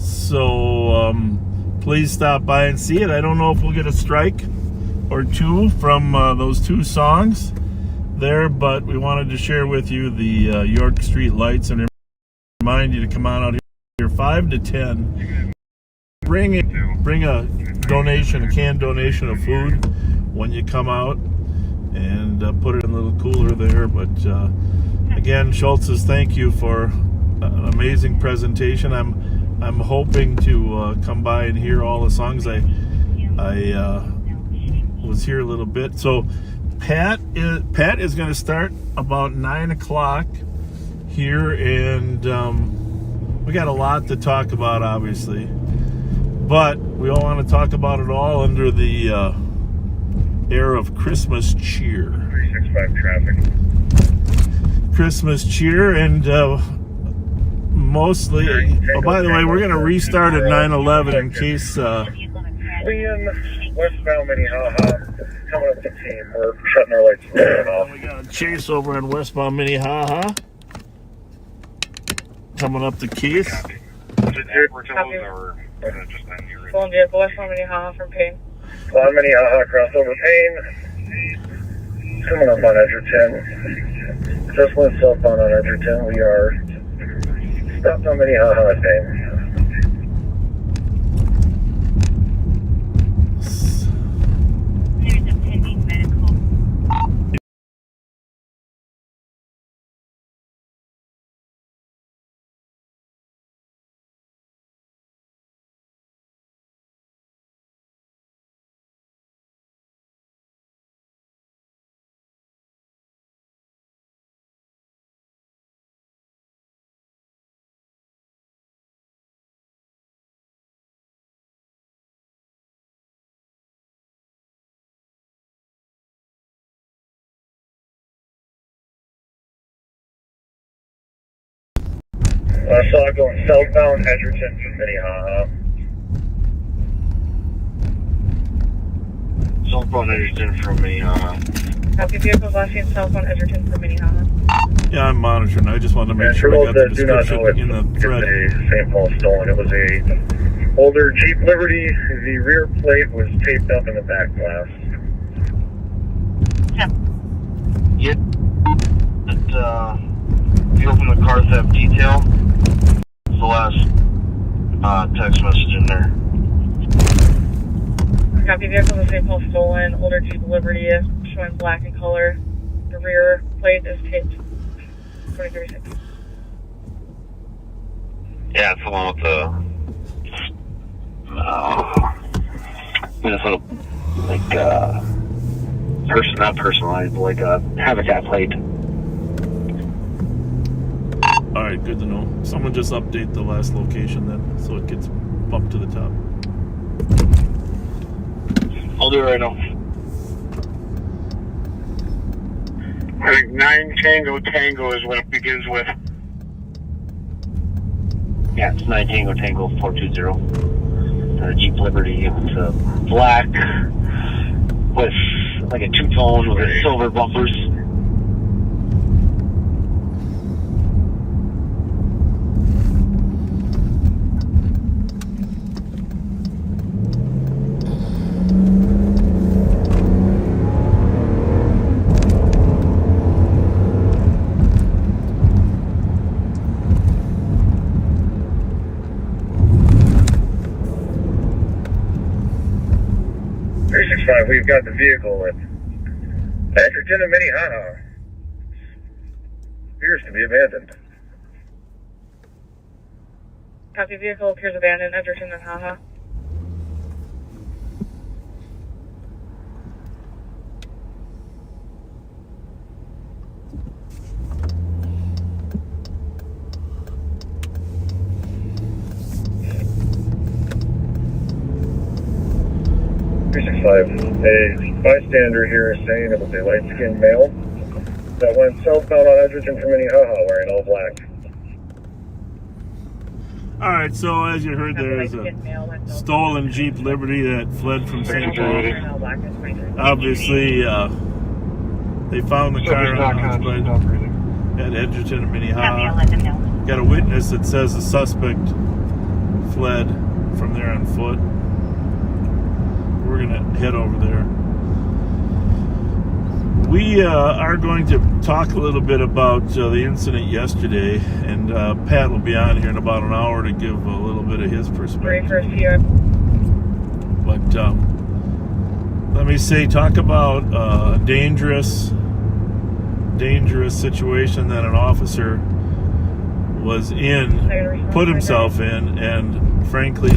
So please stop by and see it. I don't know if we'll get a strike or two from those two songs there, but we wanted to share with you the York Street lights and remind you to come on out here 5 to 10. Bring a donation, a canned donation of food when you come out, and put it in a little cooler there. But again, Schultz's, thank you for an amazing presentation. I'm hoping to come by and hear all the songs. I was here a little bit. So Pat is going to start about 9 o'clock here, and we got a lot to talk about, obviously, but we all want to talk about it all under the air of Christmas cheer. 365 traffic. Christmas cheer, and mostly, oh, by the way, we're going to restart at 9/11 in case Leon, westbound Minnehaha, coming up the team. We're shutting our lights off. we got a chase over on westbound Minnehaha coming up the Keys. Phone vehicle westbound Minnehaha from Payne. On Minnehaha, crossover Payne. Coming up on Edgerton. Just went southbound on Edgerton. We are stopped on Minnehaha at Payne. I saw it going southbound Edgerton from Minnehaha. Southbound Edgerton from Minnehaha. Copy, vehicles last seen southbound Edgerton from Minnehaha. Yeah, I'm monitoring. I just wanted to make And sure for I those got the that do not know, description in the it's thread. a St. Paul stolen. It was a older Jeep Liberty. The rear plate was taped up in the back glass. Yep. If you open the car theft detail, it's the last text message in there. Copy, vehicles of St. Paul stolen, older Jeep Liberty, showing black in color. The rear plate is taped. 2036. Yeah, it's the one with the Minnesota, like, not personalized, but like a habitat plate. All right, good to know. Someone just update the last location then, so it gets bumped to the top. I'll do it right now. I think 9 Tango Tango is what it begins with. Yeah, it's 9 Tango Tango 420. Jeep Liberty. It's black with like a two-tone with silver bumpers. We've got the vehicle at Edgerton and Minnehaha. Appears to be abandoned. Copy, vehicle appears abandoned, Edgerton and Minnehaha. A bystander here is saying it was a light-skinned male that went southbound on Edgerton from Minnehaha wearing all black. All right, so as you heard, there's a stolen Jeep Liberty that fled from St. Paul. Obviously, they found the car at Edgerton and Minnehaha. Got a witness that says the suspect fled from there on foot. We're gonna head over there. We are going to talk a little bit about the incident yesterday, and Pat will be on here in about an hour to give a little bit of his perspective. But let me say, talk about a dangerous situation that an officer was in, put himself in, and frankly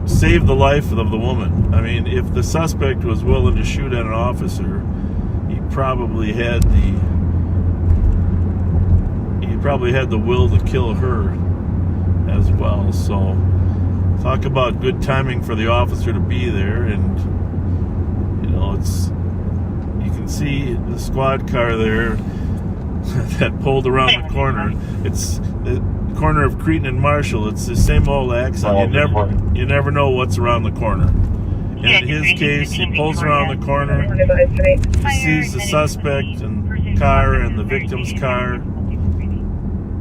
saved the life of the woman. I mean, if the suspect was willing to shoot at an officer, he probably had the will to kill her as well. So talk about good timing for the officer to be there. And you know, you can see the squad car there that pulled around the corner. It's the corner of Cretin and Marshall. It's the same old accent. You never know what's around the corner. In his case, he pulls around the corner, he sees the suspect and car and the victim's car,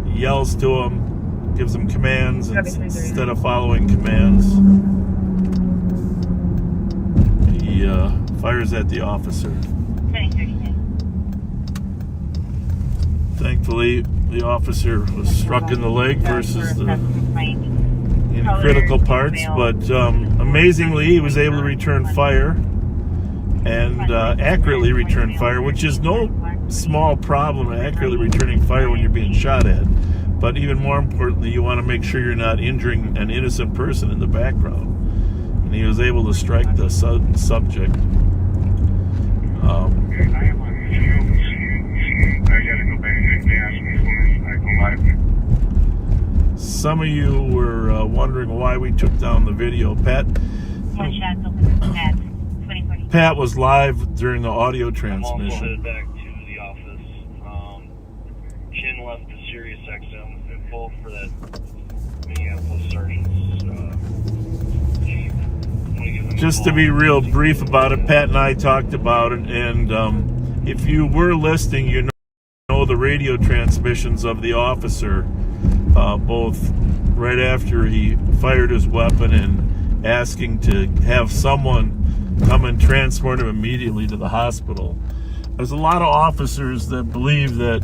he yells to him, gives him commands, and instead of following commands, he fires at the officer. Thankfully, the officer was struck in the leg versus in critical parts, but amazingly, he was able to return fire and accurately return fire, which is no small problem, accurately returning fire when you're being shot at. But even more importantly, you want to make sure you're not injuring an innocent person in the background. And he was able to strike the subject. Some of you were wondering why we took down the video. Pat was live during the audio transmission. I'm also headed back to the office. Chin left the Sirius XM info info for that Minneapolis sergeant's chief. Just to be real brief about it, Pat and I talked about it, and if you were listening, you know the radio transmissions of the officer, both right after he fired his weapon and asking to have someone come and transport him immediately to the hospital. There's a lot of officers that believe that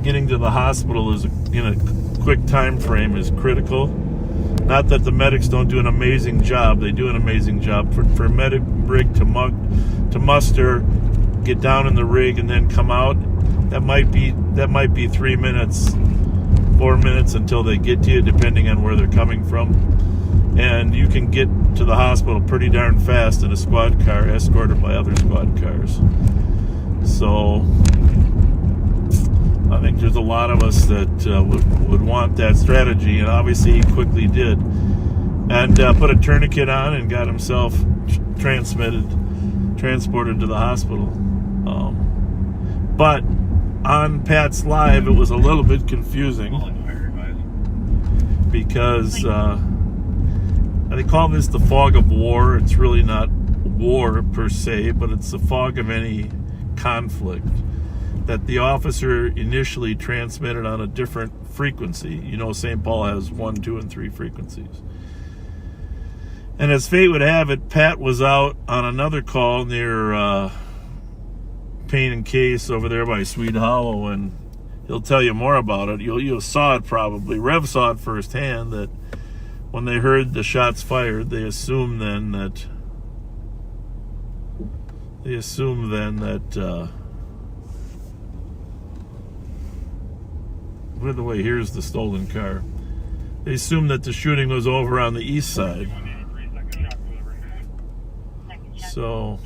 getting to the hospital is in a quick time frame is critical. Not that the medics don't do an amazing job. They do an amazing job. For a medic rig to muster, get down in the rig, and then come out, that might be 3 minutes, 4 minutes until they get to you, depending on where they're coming from. And you can get to the hospital pretty darn fast in a squad car, escorted by other squad cars. So I think there's a lot of us that would want that strategy, and obviously he quickly did, and put a tourniquet on and got himself transported to the hospital. But on Pat's Live, it was a little bit confusing because they call this the fog of war. It's really not war per se, but it's the fog of any conflict that the officer initially transmitted on a different frequency. You know, St. Paul has 1, 2, and 3 frequencies. And as fate would have it, Pat was out on another call near Payne and Case over there by Swede Hollow, and he'll tell you more about it. You saw it probably. Rev saw it firsthand, that when they heard the shots fired, they assumed then that by the way, here's the stolen car. They assumed that the shooting was over on the east side. So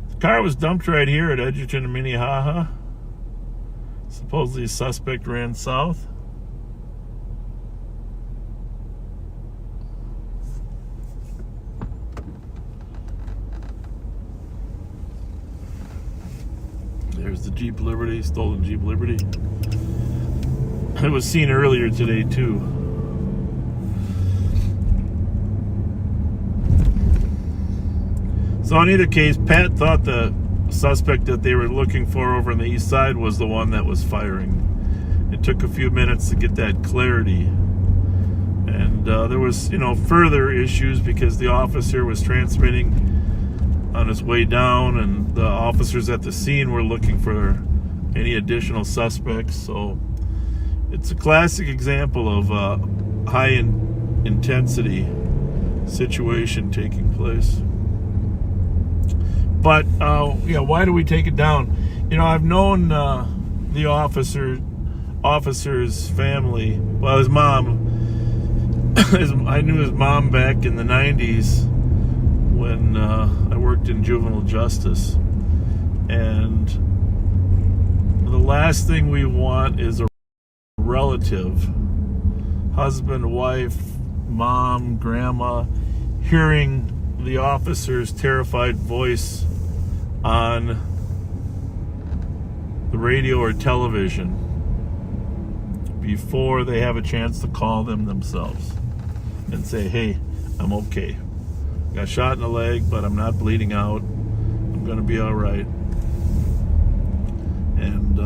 the car was dumped right here at Edgerton and Minnehaha. Supposedly, a suspect ran south. There's the Jeep Liberty, stolen Jeep Liberty. It was seen earlier today, too. So in either case, Pat thought the suspect that they were looking for over on the east side was the one that was firing. It took a few minutes to get that clarity. And there was, further issues because the officer was transmitting on his way down, and the officers at the scene were looking for any additional suspects. So it's a classic example of a high intensity situation taking place. But why do we take it down? I've known the officer's family. Well, his mom. I knew his mom back in the 90s when I worked in juvenile justice. And the last thing we want is a relative, husband, wife, mom, grandma, hearing the officer's terrified voice on the radio or television before they have a chance to call them themselves and say, hey, I'm okay. Got shot in the leg, but I'm not bleeding out. I'm going to be all right. And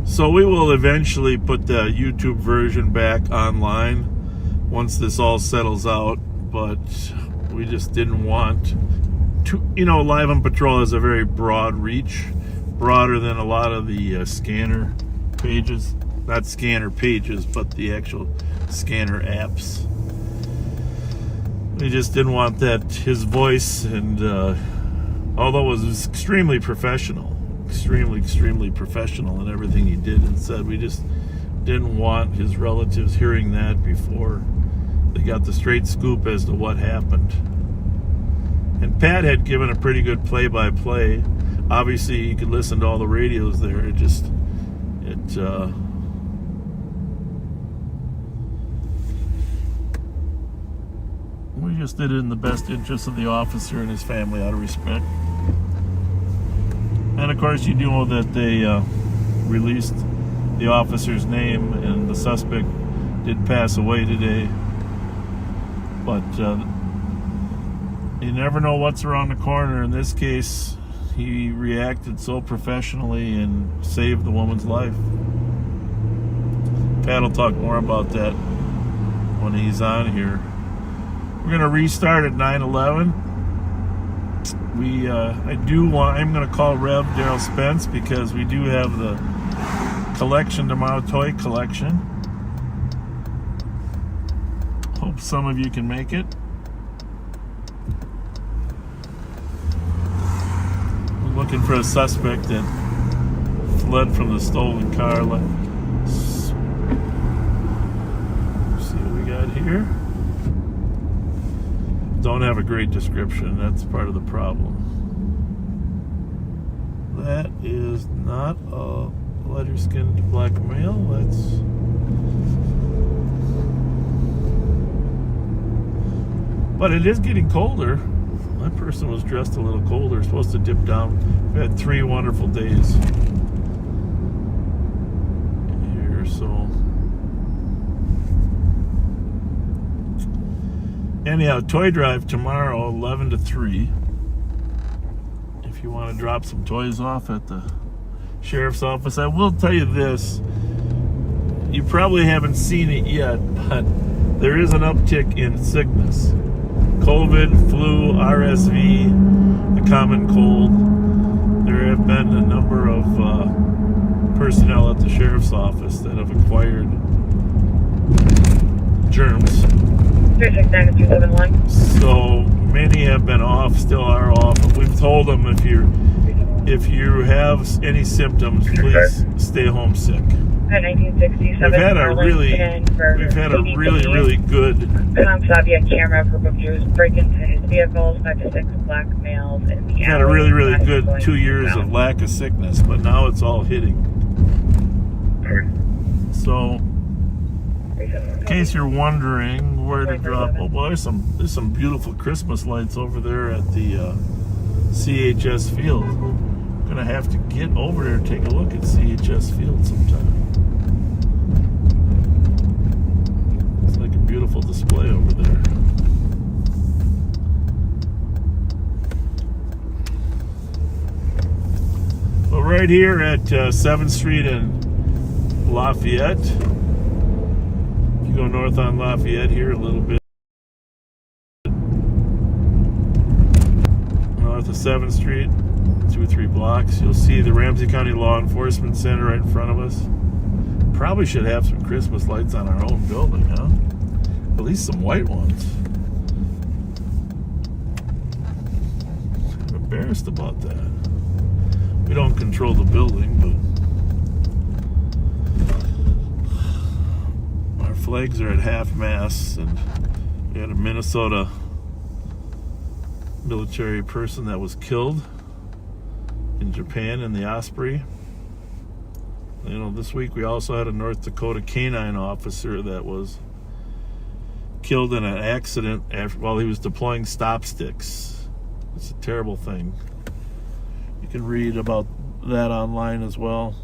so we will eventually put the YouTube version back online once this all settles out, but we just didn't want to, Live on Patrol has a very broad reach, broader than a lot of the scanner pages. Not scanner pages, but the actual scanner apps. We just didn't want that, his voice, and although it was extremely professional in everything he did and said, we just didn't want his relatives hearing that before they got the straight scoop as to what happened. And Pat had given a pretty good play-by-play. Obviously, you could listen to all the radios there. We just did it in the best interest of the officer and his family, out of respect. And of course, you do know that they released the officer's name, and the suspect did pass away today. But you never know what's around the corner. In this case, he reacted so professionally and saved the woman's life. Pat will talk more about that when he's on here. We're going to restart at 9:11. I'm going to call Rev Spence because we do have the collection tomorrow, toy collection. Hope some of you can make it. We're looking for a suspect that fled from the stolen car. Let's see what we got here. Don't have a great description. That's part of the problem. That is not a lighter-skinned black male. But it is getting colder. That person was dressed a little colder. Supposed to dip down. We've had 3 wonderful days here, so. Anyhow, toy drive tomorrow, 11 to 3. If you want to drop some toys off at the sheriff's office. I will tell you this. You probably haven't seen it yet, but there is an uptick in sickness. COVID, flu, RSV, the common cold. There have been a number of personnel at the sheriff's office that have acquired germs. 369-271. So many have been off, still are off. We've told them if you have any symptoms, please stay home sick. At 1967, We've had a really good. Via camera for pictures break into his vehicles, 5 to 6 black males in the Had a really good 2 years of lack of sickness, but now it's all hitting. So, in case you're wondering where to drop, oh well, there's some beautiful Christmas lights over there at the CHS Field. I'm gonna have to get over there and take a look at CHS Field sometime. It's like a beautiful display over there. Well, right here at 7th Street and Lafayette. If you go north on Lafayette here a little bit, north of 7th Street, 2 or 3 blocks, you'll see the Ramsey County Law Enforcement Center right in front of us. Probably should have some Christmas lights on our own building, huh? At least some white ones. I'm embarrassed about that. We don't control the building, but our flags are at half-mast, and we had a Minnesota military person that was killed in Japan in the Osprey. You know, this week we also had a North Dakota canine officer that was killed in an accident while he was deploying stop sticks. It's a terrible thing. You can read about that online as well.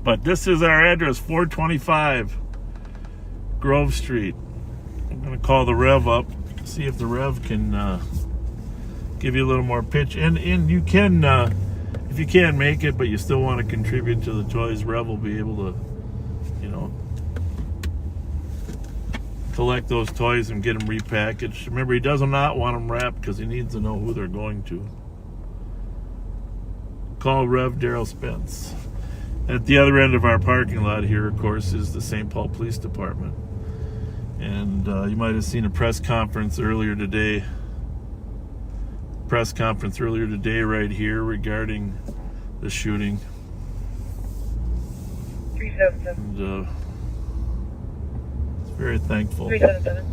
But this is our address, 425 Grove Street. I'm going to call the Rev up, see if the Rev can give you a little more pitch. And you can, if you can't make it, but you still want to contribute to the toys, Rev will be able to, you know, collect those toys and get them repackaged. Remember, he does not want them wrapped because he needs to know who they're going to. Call Rev Spence. At the other end of our parking lot here, of course, is the St. Paul Police Department. And you might have seen a press conference earlier today. Right here regarding the shooting. 377. And it's very thankful. 377.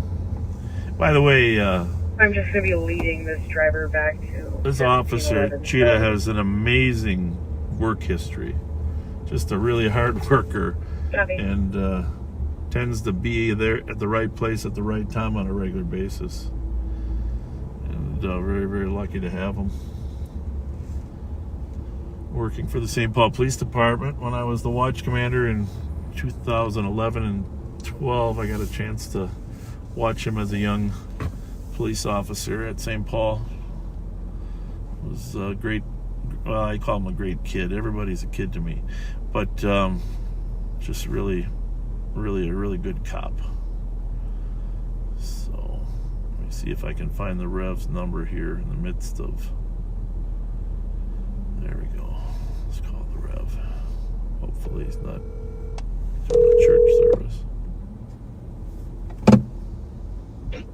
By the way, I'm just going to be leading this driver back to... this officer, Cheetah, has an amazing work history. Just a really hard worker. Copy. And tends to be there at the right place at the right time on a regular basis. And very, very lucky to have him. working for the St. Paul Police Department. When I was the watch commander in 2011 and 12, I got a chance to watch him as a young police officer at St. Paul. It was a great, well, I call him a great kid. Everybody's a kid to me. But just really a really good cop. So let me see if I can find the Rev's number here in the midst of, there we go. Let's call the Rev. Hopefully he's not doing a church service.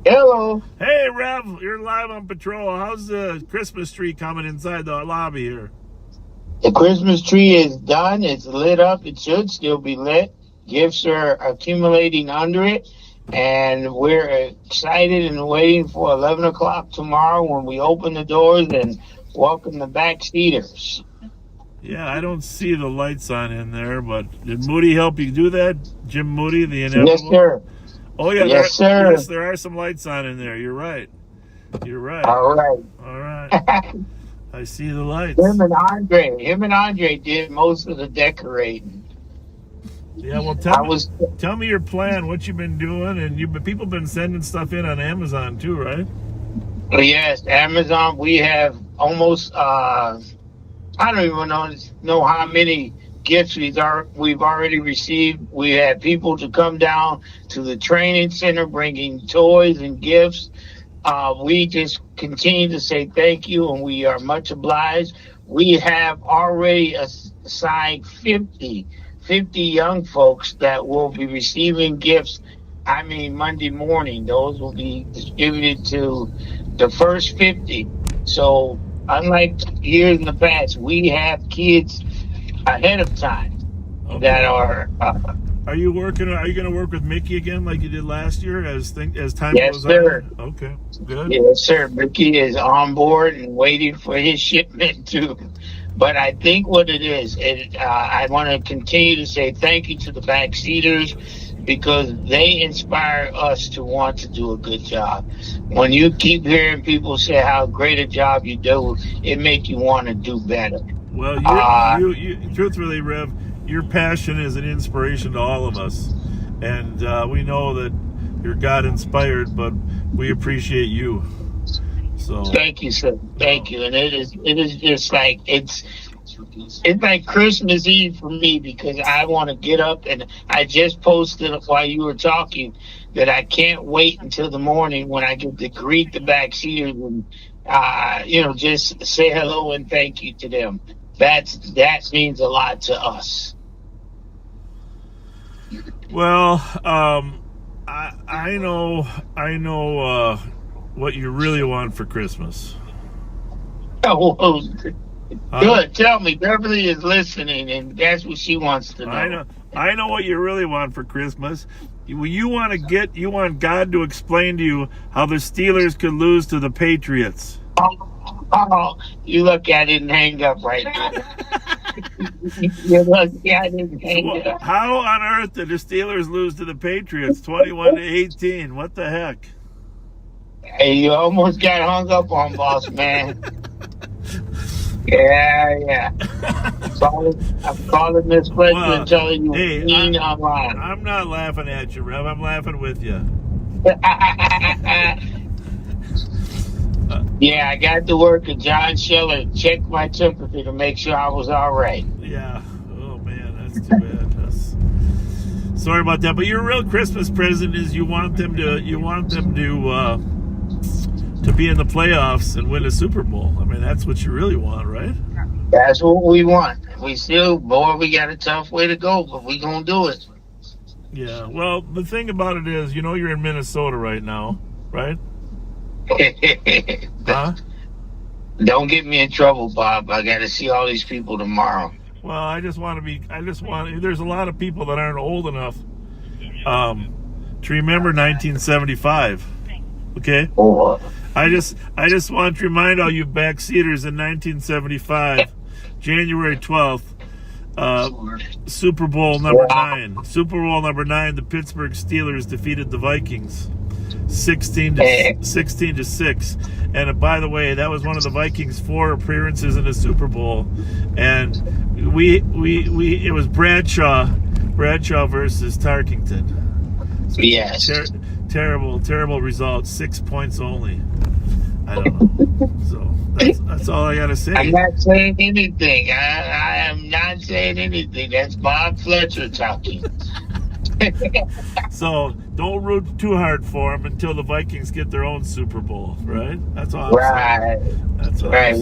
Hello. Hey Rev, you're live on patrol. How's the Christmas tree coming inside the lobby here? The Christmas tree is done. It's lit up. It should still be lit. Gifts are accumulating under it. And we're excited and waiting for 11 o'clock tomorrow when we open the doors and welcome the backseaters. Yeah, I don't see the lights on in there, but did Moody help you do that? Jim Moody, the inevitable? Yes, sir. Oh, yeah. Yes, sir. Yes, there are some lights on in there. You're right. You're right. All right. All right. I see the lights. Him and Andre did most of the decorating. Yeah, well, tell me your plan, what you've been doing, and people been sending stuff in on Amazon too, right? Yes, Amazon. We have almost I don't even know how many gifts we've already received. We had people to come down to the training center bringing toys and gifts. We just continue to say thank you, and we are much obliged. We have already assigned 50 young folks that will be receiving gifts. I mean, Monday morning, those will be distributed to the first 50. So unlike years in the past, we have kids ahead of time that are. Are you going to work with Mickey again like you did last year as time goes on? Yes, sir. Okay, good. Yes, sir. Mickey is on board and waiting for his shipment too. But I think what it is, I want to continue to say thank you to the backseaters because they inspire us to want to do a good job. When you keep hearing people say how great a job you do, it makes you want to do better. Well, you truthfully, Rev, your passion is an inspiration to all of us. And we know that you're God-inspired, but we appreciate you. So thank you, sir. Thank you. And it is just like it's like Christmas Eve for me because I want to get up, and I just posted while you were talking that I can't wait until the morning when I get to greet the backseaters and just say hello and thank you to them. That means a lot to us. Well, I know what you really want for Christmas. Oh, good. Tell me. Beverly is listening, and that's what she wants to know. I know what you really want for Christmas. You want God to explain to you how the Steelers could lose to the Patriots. Oh, you lucky I didn't hang up right now. You're lucky I didn't hang up. How on earth did the Steelers lose to the Patriots 21-18? What the heck? Hey, you almost got hung up on, boss man. Yeah. I'm calling Miss Fletcher and telling you. Hey, I'm not laughing at you, Rev. I'm laughing with you. Yeah, I got to work at John Scheller, check my temperature to make sure I was all right. Yeah. Oh man, that's too bad. Sorry about that. But your real Christmas present is you want them to be in the playoffs and win a Super Bowl. I mean, that's what you really want, right? That's what we want. We got a tough way to go, but we gonna do it. Yeah. Well, the thing about it is, you're in Minnesota right now, right? Huh? Don't get me in trouble, Bob. I got to see all these people tomorrow. Well, there's a lot of people that aren't old enough to remember 1975. Okay? Oh. I just want to remind all you backseaters in 1975, January 12th, Super Bowl number 9. Super Bowl number 9, the Pittsburgh Steelers defeated the Vikings 16-6. And by the way, that was one of the Vikings' 4 appearances in the Super Bowl, and it was Bradshaw versus Tarkington. So Yes. terrible result. 6 points only. I don't know. So that's all I gotta say. I'm not saying anything. I am not saying anything. That's Bob Fletcher talking. So don't root too hard for them until the Vikings get their own Super Bowl, right? That's all I'm Right. saying. That's all Right. I'm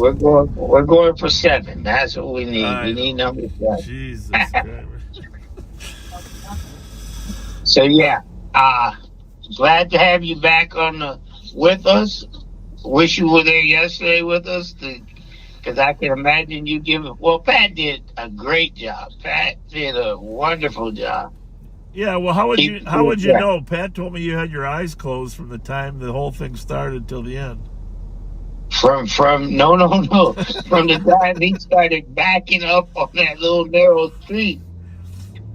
We're going for 7. That's what we need. We need number 7. Jesus Christ. So yeah, glad to have you back with us. Wish you were there yesterday with us, because I can imagine you giving. Well, Pat did a great job. Pat did a wonderful job. Yeah, well, how would you know? Pat told me you had your eyes closed from the time the whole thing started till the end. From no. From the time he started backing up on that little narrow street,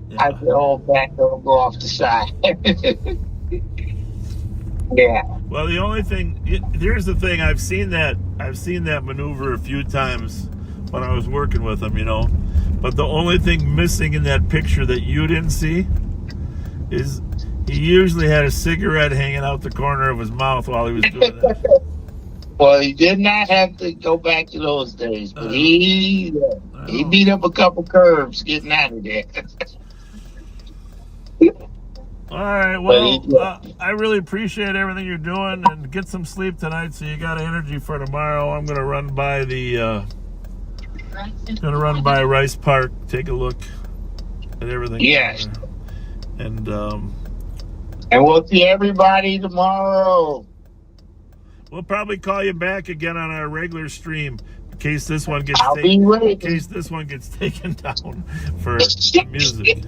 Yeah. I said, "Oh, Pat, don't go off the side." Yeah. Well, the only thing here's the thing. I've seen that maneuver a few times when I was working with him, But the only thing missing in that picture that you didn't see is he usually had a cigarette hanging out the corner of his mouth while he was doing that. Well, he did not have to go back to those days, but he beat up a couple curves getting out of there. All right, well, I really appreciate everything you're doing, and get some sleep tonight so you got energy for tomorrow. I'm going to run by Rice Park, take a look at everything. Yes. And we'll see everybody tomorrow. We'll probably call you back again on our regular stream in case this one gets taken down for music.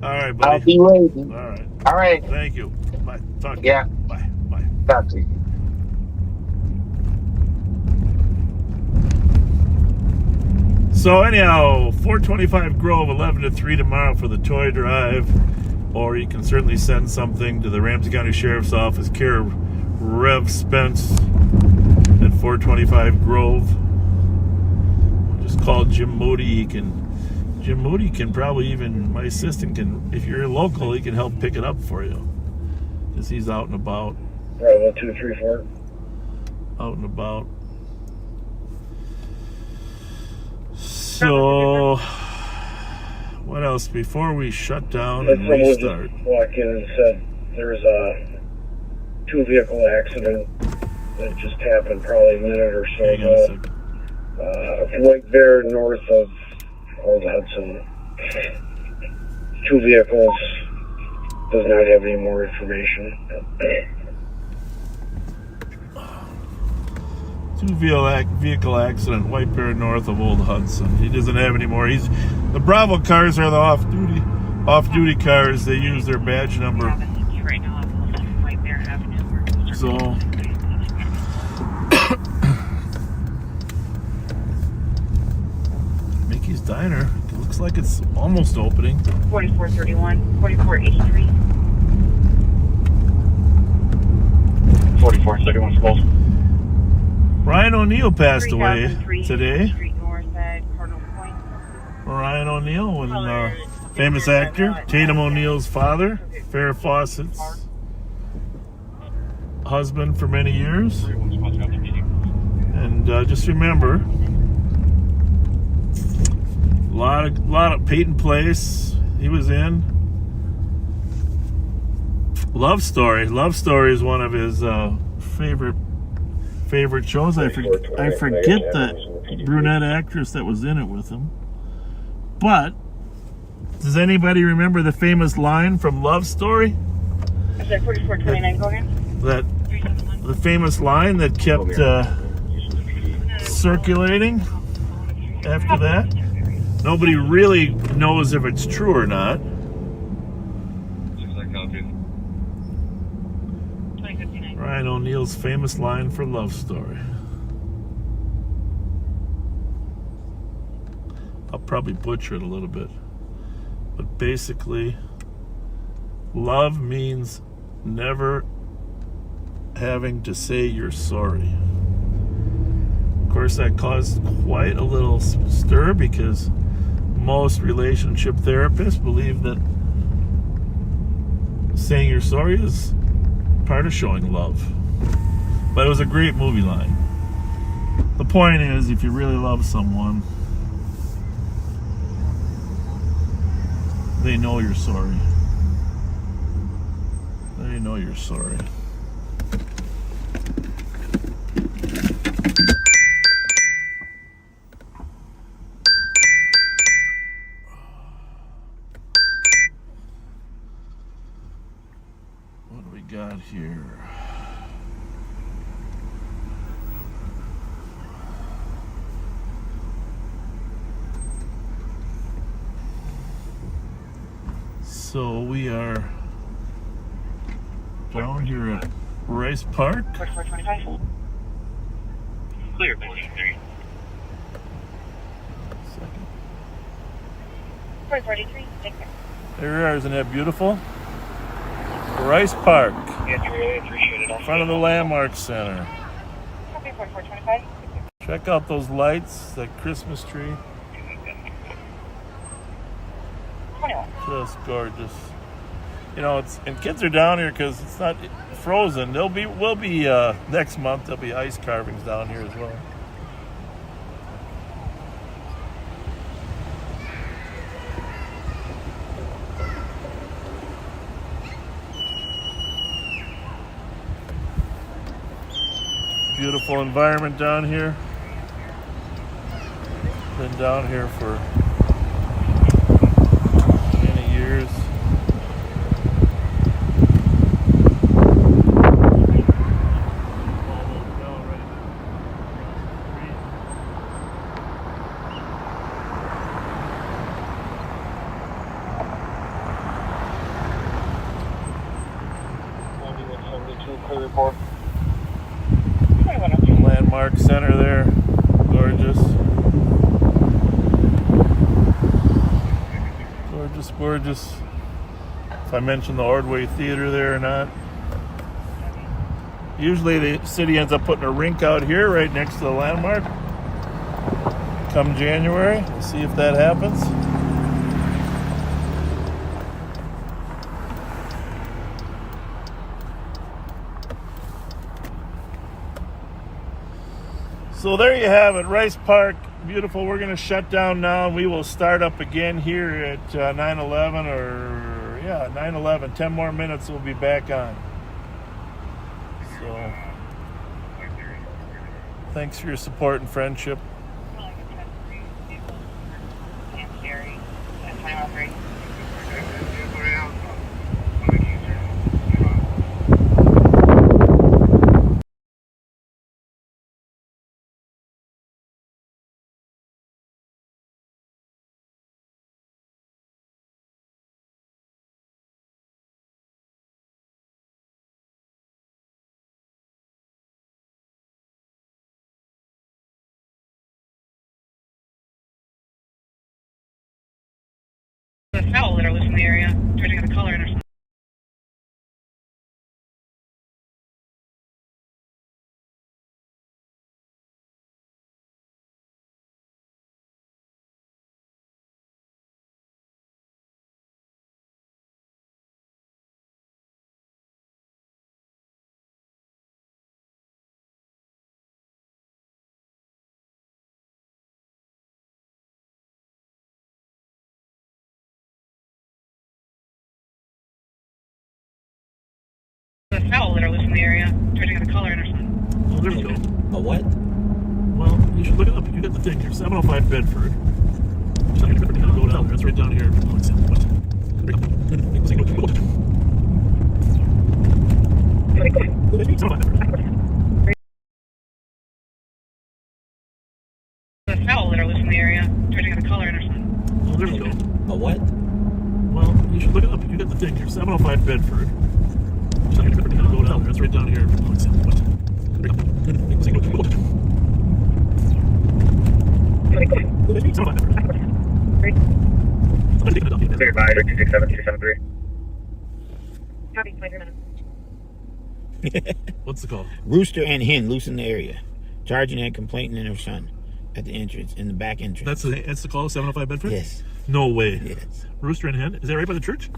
All right, buddy. I'll be waiting. All right. Thank you. Bye. Talk to you. Yeah. Bye. Talk to you. So anyhow, 425 Grove, 11 to 3 tomorrow for the toy drive. Or you can certainly send something to the Ramsey County Sheriff's Office, care of Rev Spence at 425 Grove. Just call Jim Moody. Jim Moody can probably even, my assistant can, if you're local, he can help pick it up for you. Because he's out and about. Right, 1, 2, 3, 4. Out and about. So, what else before we shut down and restart? Walk in and said there's a 2-vehicle accident that just happened probably a minute or so ago. Right there north of Old Hudson. 2 vehicles. Does not have any more information. 2-vehicle accident, White Bear north of Old Hudson. He doesn't have any more. The Bravo cars are the off-duty cars. They use their badge number. So Mickey's Diner. It looks like it's almost opening. 4431, 4483. 4431 Falls. Ryan O'Neill passed away today. Street North at Cardinal Point. Ryan O'Neill, famous actor, Tatum O'Neill's father, Farrah Fawcett's husband for many years. And just remember, a lot of Peyton Place he was in. Love Story is one of his favorite shows. I forget the brunette actress that was in it with him. But does anybody remember the famous line from Love Story? I'm sorry, 4429, go again. The famous line that kept circulating after that. Nobody really knows if it's true or not. Ryan O'Neill's famous line for Love Story. I'll probably butcher it a little bit. But basically, love means never having to say you're sorry. Of course, that caused quite a little stir because most relationship therapists believe that saying you're sorry is part of showing love. But it was a great movie line. The point is, if you really love someone, they know you're sorry. They know you're sorry. What do we got here? So we are down here at Rice Park. 4425. Clear, 43. Second. 4443. Take care. There we are, isn't that beautiful? Rice Park, Yes, we really appreciate it. in front of the Landmark Center. Copy 4425. Check out those lights, that Christmas tree. 21. Just gorgeous. You know, and kids are down here because it's not frozen. We'll be next month. There'll be ice carvings down here as well. Beautiful environment down here. Been down here for many years. Landmark Center there, gorgeous. Gorgeous, gorgeous. If I mentioned the Ordway Theater there or not. Usually the city ends up putting a rink out here right next to the landmark. Come January, we'll see if that happens. So there you have it, Rice Park, beautiful. We're going to shut down now, and we will start up again here at 9/11 9/11. 10 more minutes, we'll be back on. So, thanks for your support and friendship. The fowl that are loose in the area, trying to get a color in or something. The fowl that are loose in the area, trying to get a color in or something. Oh, there we go. A what? Well, you should look it up. You get the thing here. 705 Bedford. Go down there. It's right down here. The fowl that are loose in the area, trying to get a color in or something. Oh, there we go. A what? Well, you should look it up. You get the thing here. 705 Bedford. Go down there. It's right down here. Clear by 267 273. Copy, 23 minutes. What's the call? Rooster and hen loose in the area. Charging and complaining in her son at the entrance, in the back entrance. That's the call, 705 Bedford? Yes. No way. Yes. Rooster and hen? Is that right by the church?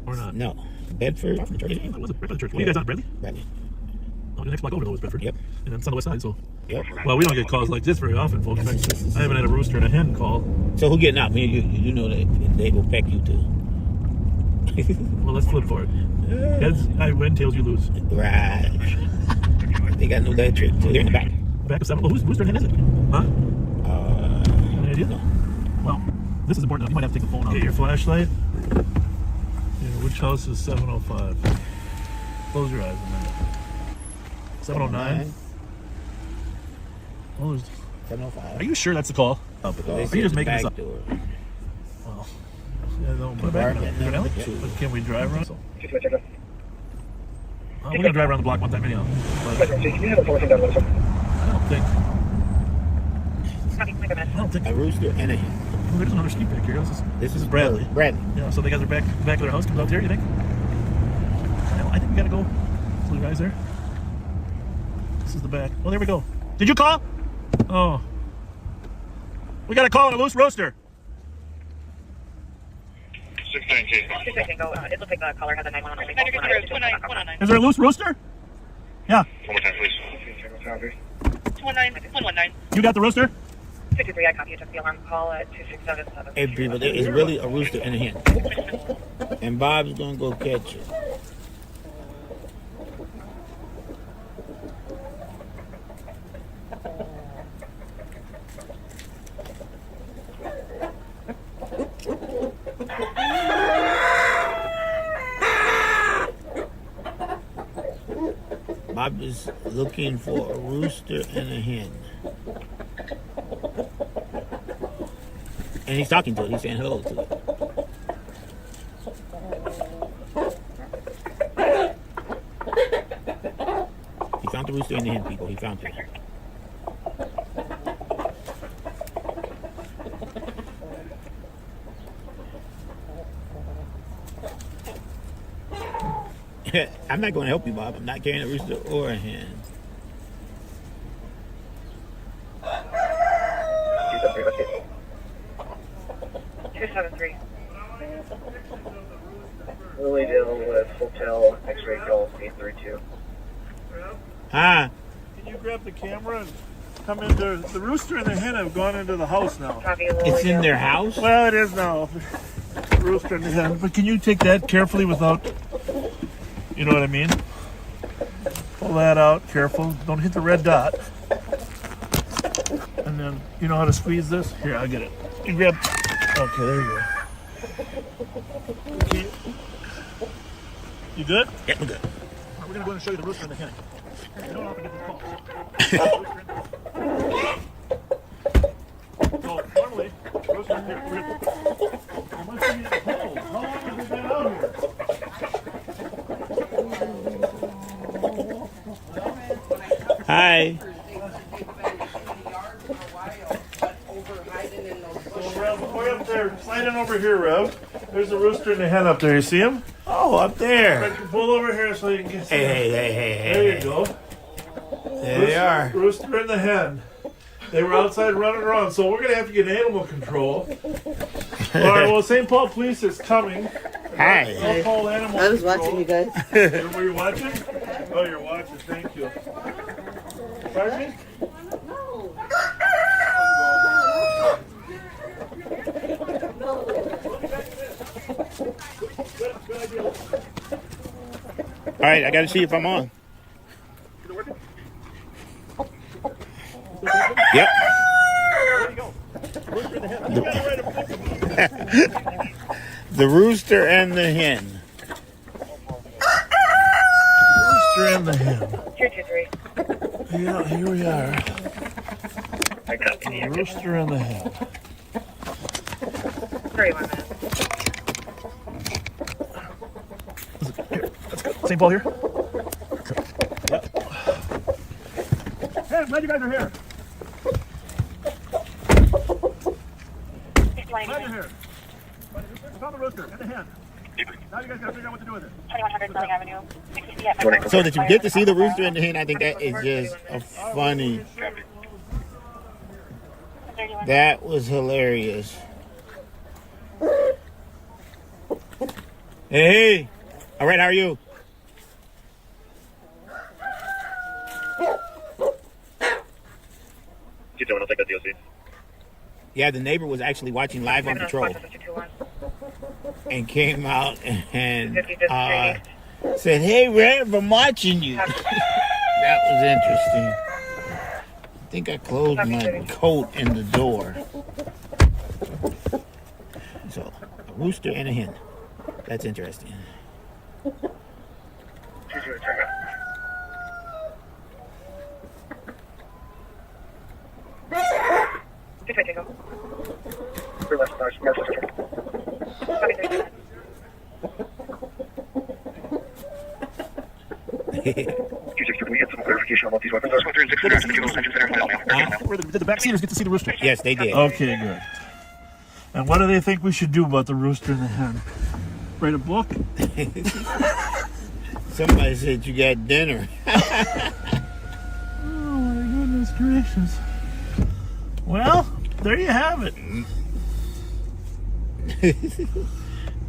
Or not? No. Bedford? That was it, right by the church. What are you guys on, Bradley? Bradley. Oh, the next block over though is Bedford. Yep. And then it's on the west side, so. Yep. Well, we don't get calls like this very often, folks. In fact, I haven't had a rooster and a hen call. So who getting out? Me, you know that they will peck you too. Well, let's flip for it. Heads, I win, tails, you lose. Right. They got no that trick. So they're in the back. Back to 7. Well, whose rooster and hen is it? Huh? Any idea? No. Well, this is important. You might have to take the phone out. Get your flashlight. Yeah, which house is 705? Close your eyes a minute. 709? Oh, there's... 705. Are you sure that's the call? Oh, They are say you just the making this back up? door. Well, yeah, no, but Bar- is there an alley? Two. But can we drive around? We're gonna drive around the block one time anyhow. But I don't think. A rooster and a hen. Well, there's another ski back here. This is Bradley. Bradley. Yeah, so the guys are back of their house comes out there, you think? Well, I think we gotta go. So the guys there. This is the back. Oh, there we go. Did you call? Oh. We got a call on a loose rooster. 619. It looks like the caller has a 911. Is there a loose rooster? Yeah. One more time, please. 119. You got the rooster? 63, I copy. You took the alarm call at 2677. Hey people, there is really a rooster and a hen. And Bob's gonna go catch it. Bob is looking for a rooster and a hen. And he's talking to it. He's saying hello to it. He found the rooster and the hen, people. He found it. I'm not going to help you, Bob. I'm not carrying a rooster or a hen. Lily Dale with Hotel X-Ray Golf 832. Hi. Can you grab the camera and come into the rooster and the hen have gone into the house now. It's in their house? Well, it is now. Rooster and the hen. But can you take that carefully without, you know what I mean? Pull that out, careful. Don't hit the red dot. And then, you know how to squeeze this? Here, I'll get it. You grab, okay, there you go. Okay. You good? Yeah, I'm good. We're going to go and show you the rooster and the hen. You don't have to get the calls. So, normally, rooster and hen, you must be in the cold. How long have you been out here? Hi. Rev, way up there, slide in over here, Rev. There's the rooster and the hen up there. You see him? Oh, up there. Pull over here so you can get. Hey. There you go. There they are. Rooster and the hen. They were outside running around, so we're gonna have to get animal control. All right. Well, St. Paul Police is coming. Hi. I'll call animal I was control. watching you guys. Were you watching? Oh, you're watching. Thank you. Pardon me? All right, I got to see if I'm on. Yep. The rooster and the hen. Rooster and the hen. 223. Yeah, here we are. The rooster and the hen. 31 minutes. Here, let's go. St. Paul here? Yep. Hey, I'm glad you guys are here. Glad you're here. Found the rooster and the hen. Now you guys gotta figure out what to do with it. 2100 Spelling Avenue. So that you get to see the rooster and the hen, I think that is just a funny. That was hilarious. Hey. All right, how are you? Keep going, I'll take that DOC. Yeah, the neighbor was actually watching live on patrol and came out and said, "Hey, Rev, I'm watching you." That was interesting. I think I closed my coat in the door. So, a rooster and a hen. That's interesting. Can we get some clarification on what these weapons are? Did the backseaters get to see the rooster? Yes, they did. Okay, good. And what do they think we should do about the rooster and the hen? Write a book? Somebody said you got dinner. Oh my goodness gracious. Well, there you have it. The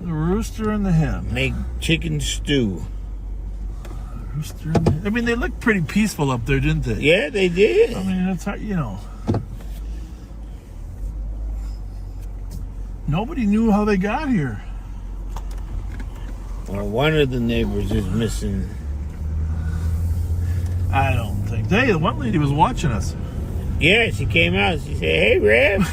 rooster and the hen. Make chicken stew. Rooster and the hen. I mean, they looked pretty peaceful up there, didn't they? Yeah, they did. I mean, it's hard, you know. Nobody knew how they got here. Well, one of the neighbors is missing. I don't think. Hey, the one lady was watching us. Yeah, she came out. She said, "Hey, Rev."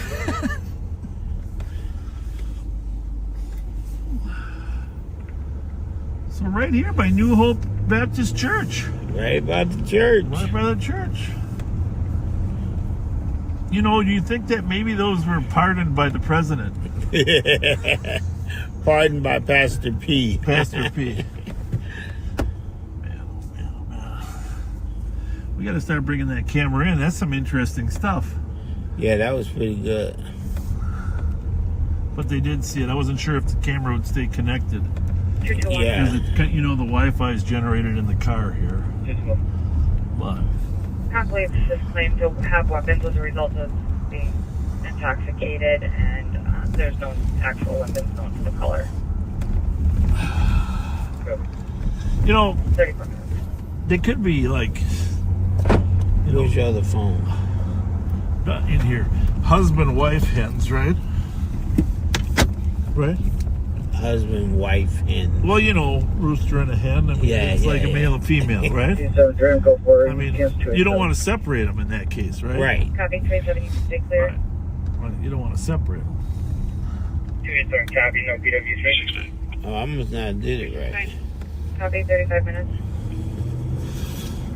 So right here by New Hope Baptist Church. Right about the church. Right by the church. You know, do you think that maybe those were pardoned by the president? Pardoned by Pastor P. Pastor P. Man. We got to start bringing that camera in. That's some interesting stuff. Yeah, that was pretty good. But they did see it. I wasn't sure if the camera would stay connected. Yeah. Because you know the Wi-Fi is generated in the car here. But Constable just claimed to have weapons as a result of being intoxicated, and there's no actual weapons known to the caller. you know, 34 minutes. they could be like, Where's your other phone? in here, husband-wife hens, right? Right? Husband, wife, hen. Well, you know, rooster and a hen. I mean, it's like a male and female, right? I mean, you don't want to separate them in that case, right? Right. Copy 370, stay clear. Right. Well, you don't want to separate them. 287, copy, no PW3. Oh, I must not did it right. Copy 35 minutes.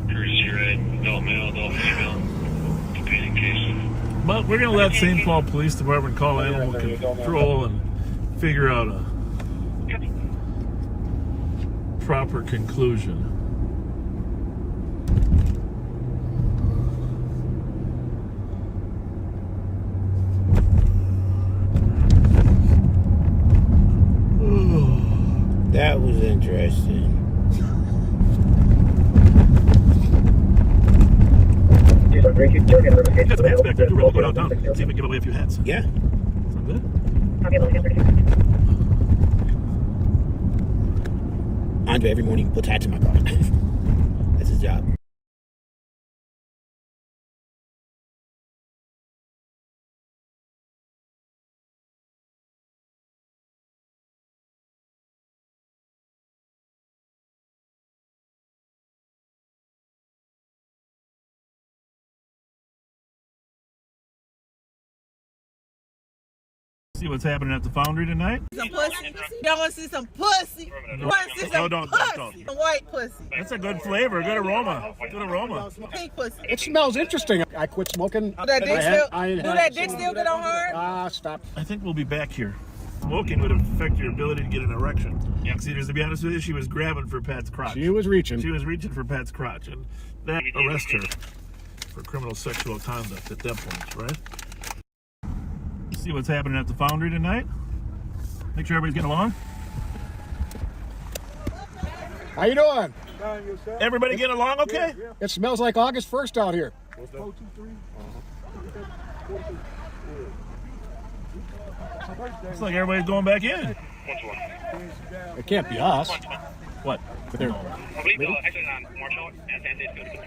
Courtesy red, no male, no female. Competing case. But we're going to let St. Paul Police Department call animal control and figure out a proper conclusion. That was interesting. Got some hats back there too. We're going to go downtown. See if we can give away a few hats. Yeah. Sound good? Copy, looking at 35. Andre every morning puts hats in my car. That's his job. See what's happening at the Foundry tonight? Some pussy. Y'all want to see some pussy? No. Want to see some Don't. pussy? Some white pussy. That's a good flavor, good aroma. Good aroma. Pink pussy. It smells interesting. I quit smoking. Do that dick still get on hard? Stop. I think we'll be back here. Smoking would affect your ability to get an erection. Yeah. See, to be honest with you, she was grabbing for Pat's crotch. She was reaching. She was reaching for Pat's crotch, and that arrest her for criminal sexual conduct at that point, right? See what's happening at the Foundry tonight? Make sure everybody's getting along. How you doing? Everybody getting along okay? It smells like August 1st out here. Looks like everybody's going back in. It can't be us. What? But they're,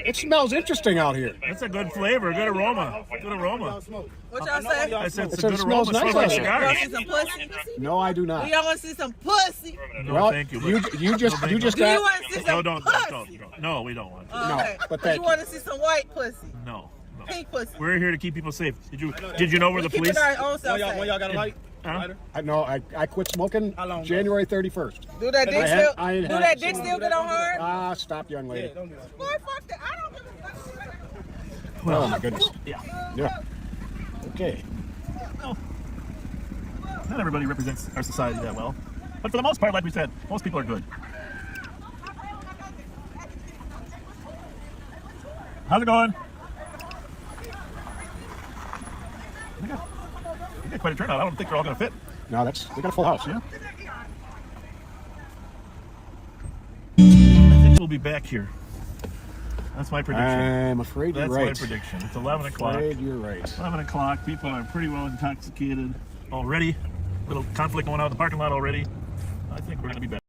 it smells interesting out here. That's a good flavor, good aroma. Good aroma. What y'all say? I said it's It a good smells aroma. nice Smells like out here. Y'all cigars. see some pussy? No, I do not. Y'all want to see some pussy? No, Well, thank you. you just Do you got. want to see No, some don't. pussy? No, we don't want to. Oh, No, okay. but You thank want to see some white pussy? No. Pink pussy? We're here to keep people safe. Did you know where the Keeping police? our own self safe. Y'all got a light? Huh? I quit smoking January 31st. Do that dick I had- still? I Do had- that dick still get on hard? Ah, stop, young lady. Boy, fuck that. I don't give a fuck. Oh my goodness. Yeah. Yeah. Okay. Not everybody represents our society that well, but for the most part, like we said, most people are good. How's it going? We got quite a turnout. I don't think they're all going to fit. No, we got a full house. Yeah. I think we'll be back here. That's my prediction. I'm afraid you're That's right. my prediction. It's 11 o'clock. Afraid you're right. 11 o'clock. People are pretty well intoxicated already. Little conflict going on in the parking lot already. I think we're going to be back.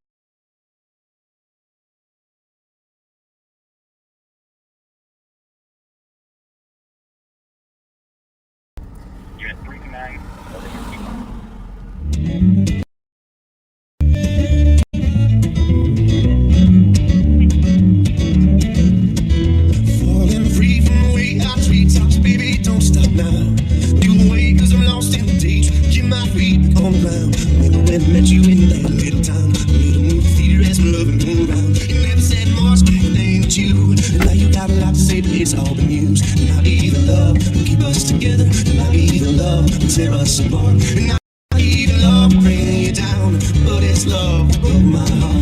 You're at 39. Falling free from the way I treat tops, baby, don't stop now. You away, cause I'm lost in the daydream. Get my feet on the ground. Remember when I met you in that little town. A little movie theater as my loving going round. You never said much, but it ain't you. And now you got a lot to say, but it's all been used. And not even love will keep us together. And not even love will tear us apart. And not even love will bring you down. But it's love that broke my heart.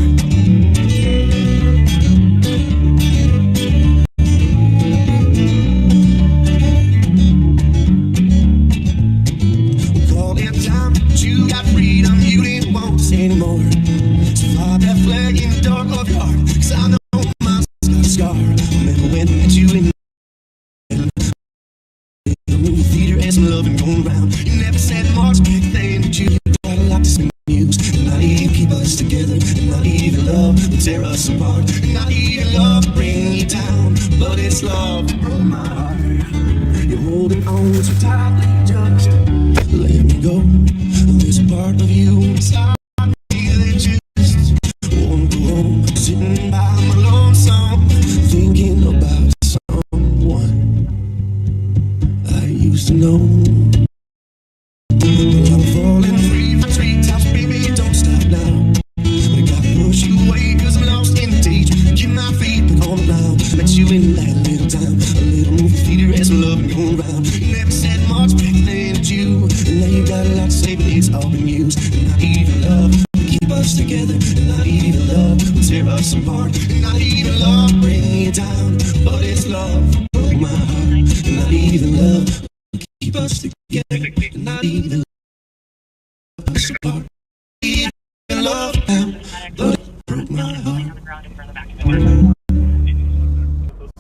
You got freedom you didn't want us anymore. So fly that flag in the dark of your heart. Cause I know my got a scar. Remember when I met you in the movie theater and some loving going round. You never said much back then, but you got a lot to say news. And not even keep us together. And not even love will tear us apart. And not even love will bring you down. But it's love that broke my heart. You're holding on so tightly, just let me go. There's a part of you inside me that just won't go home. Sitting by my lonesome, thinking about someone I used to know. Well, I'm falling free from treetops, baby, don't stop now. But I gotta push you away, cause I'm lost in the daydream. Get my feet back on the ground. Met you in that little town, a little movie theater as I'm loving going round. You never said much back then, did you? And now you got a lot to say, but it's all been used. And not even love will keep us together. And not even love will tear us apart. And not even love will bring you down. But it's love that broke my heart. And not even love will keep us together. And not even love will us apart. Even love now, but it broke my heart.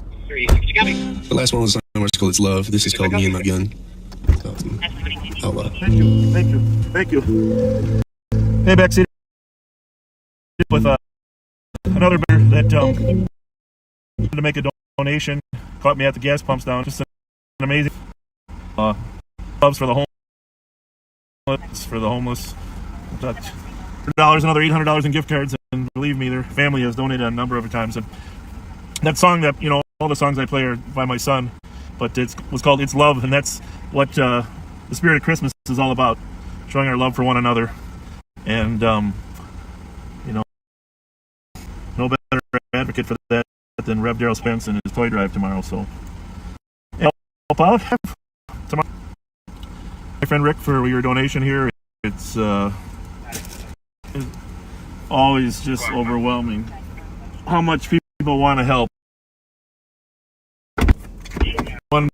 The last one was called It's Love. This is called Me and My Gun. Outlaw. Thank you. Hey, backseat with another bear that to make a donation. Caught me at the gas pumps down. Just an amazing loves for the homeless. $100, another $800 in gift cards, and believe me, their family has donated a number of times. And that song that all the songs I play are by my son, but it was called It's Love, and that's what the spirit of Christmas is all about, showing our love for one another. And no better advocate for that than Rev Spence and his toy drive tomorrow. So help out tomorrow. My friend Rick, for your donation here. It's always just overwhelming how much people want to help. One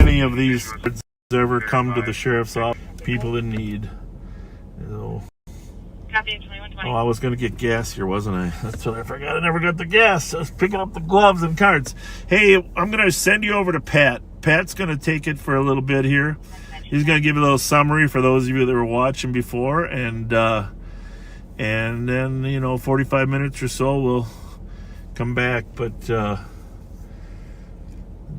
penny of these ever come to the sheriff's office, people in need. Copy 2120. Oh, I was going to get gas here, wasn't I? That's what I forgot. I never got the gas. I was picking up the gloves and cards. Hey, I'm going to send you over to Pat. Pat's going to take it for a little bit here. He's going to give you a little summary for those of you that were watching before. And then, you know, 45 minutes or so, we'll come back. But the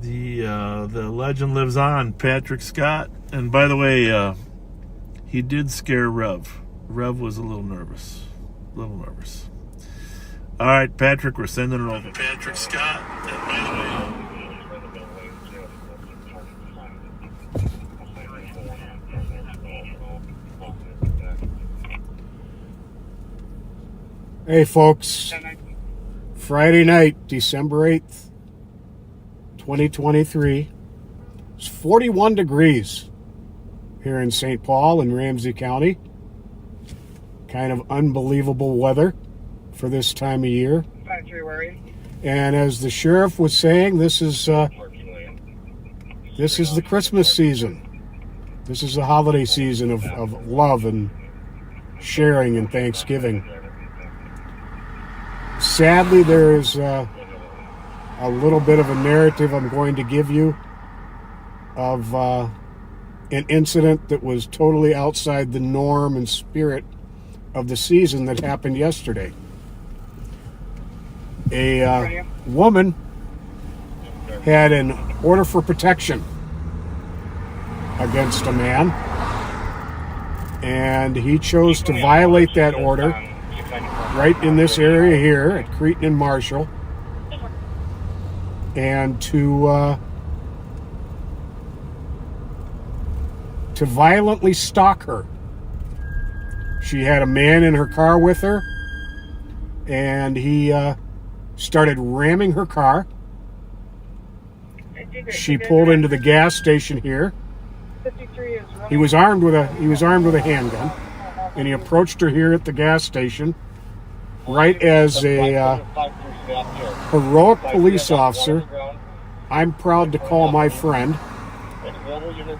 legend lives on, Patrick Scott. And by the way, he did scare Rev. Rev was a little nervous. All right, Patrick, we're sending it over. Patrick Scott. And by the way, Hey, folks. Friday night, December 8th, 2023. It's 41 degrees here in St. Paul and Ramsey County. Kind of unbelievable weather for this time of year. And as the sheriff was saying, this is the Christmas season. This is the holiday season of love and sharing and Thanksgiving. Sadly, there is a little bit of a narrative I'm going to give you of an incident that was totally outside the norm and spirit of the season that happened yesterday. A woman had an order for protection against a man, and he chose to violate that order right in this area here at Cretin and Marshall, and to violently stalk her. She had a man in her car with her, and he started ramming her car. She pulled into the gas station here. He was armed with a handgun, and he approached her here at the gas station right as a heroic police officer. I'm proud to call my friend,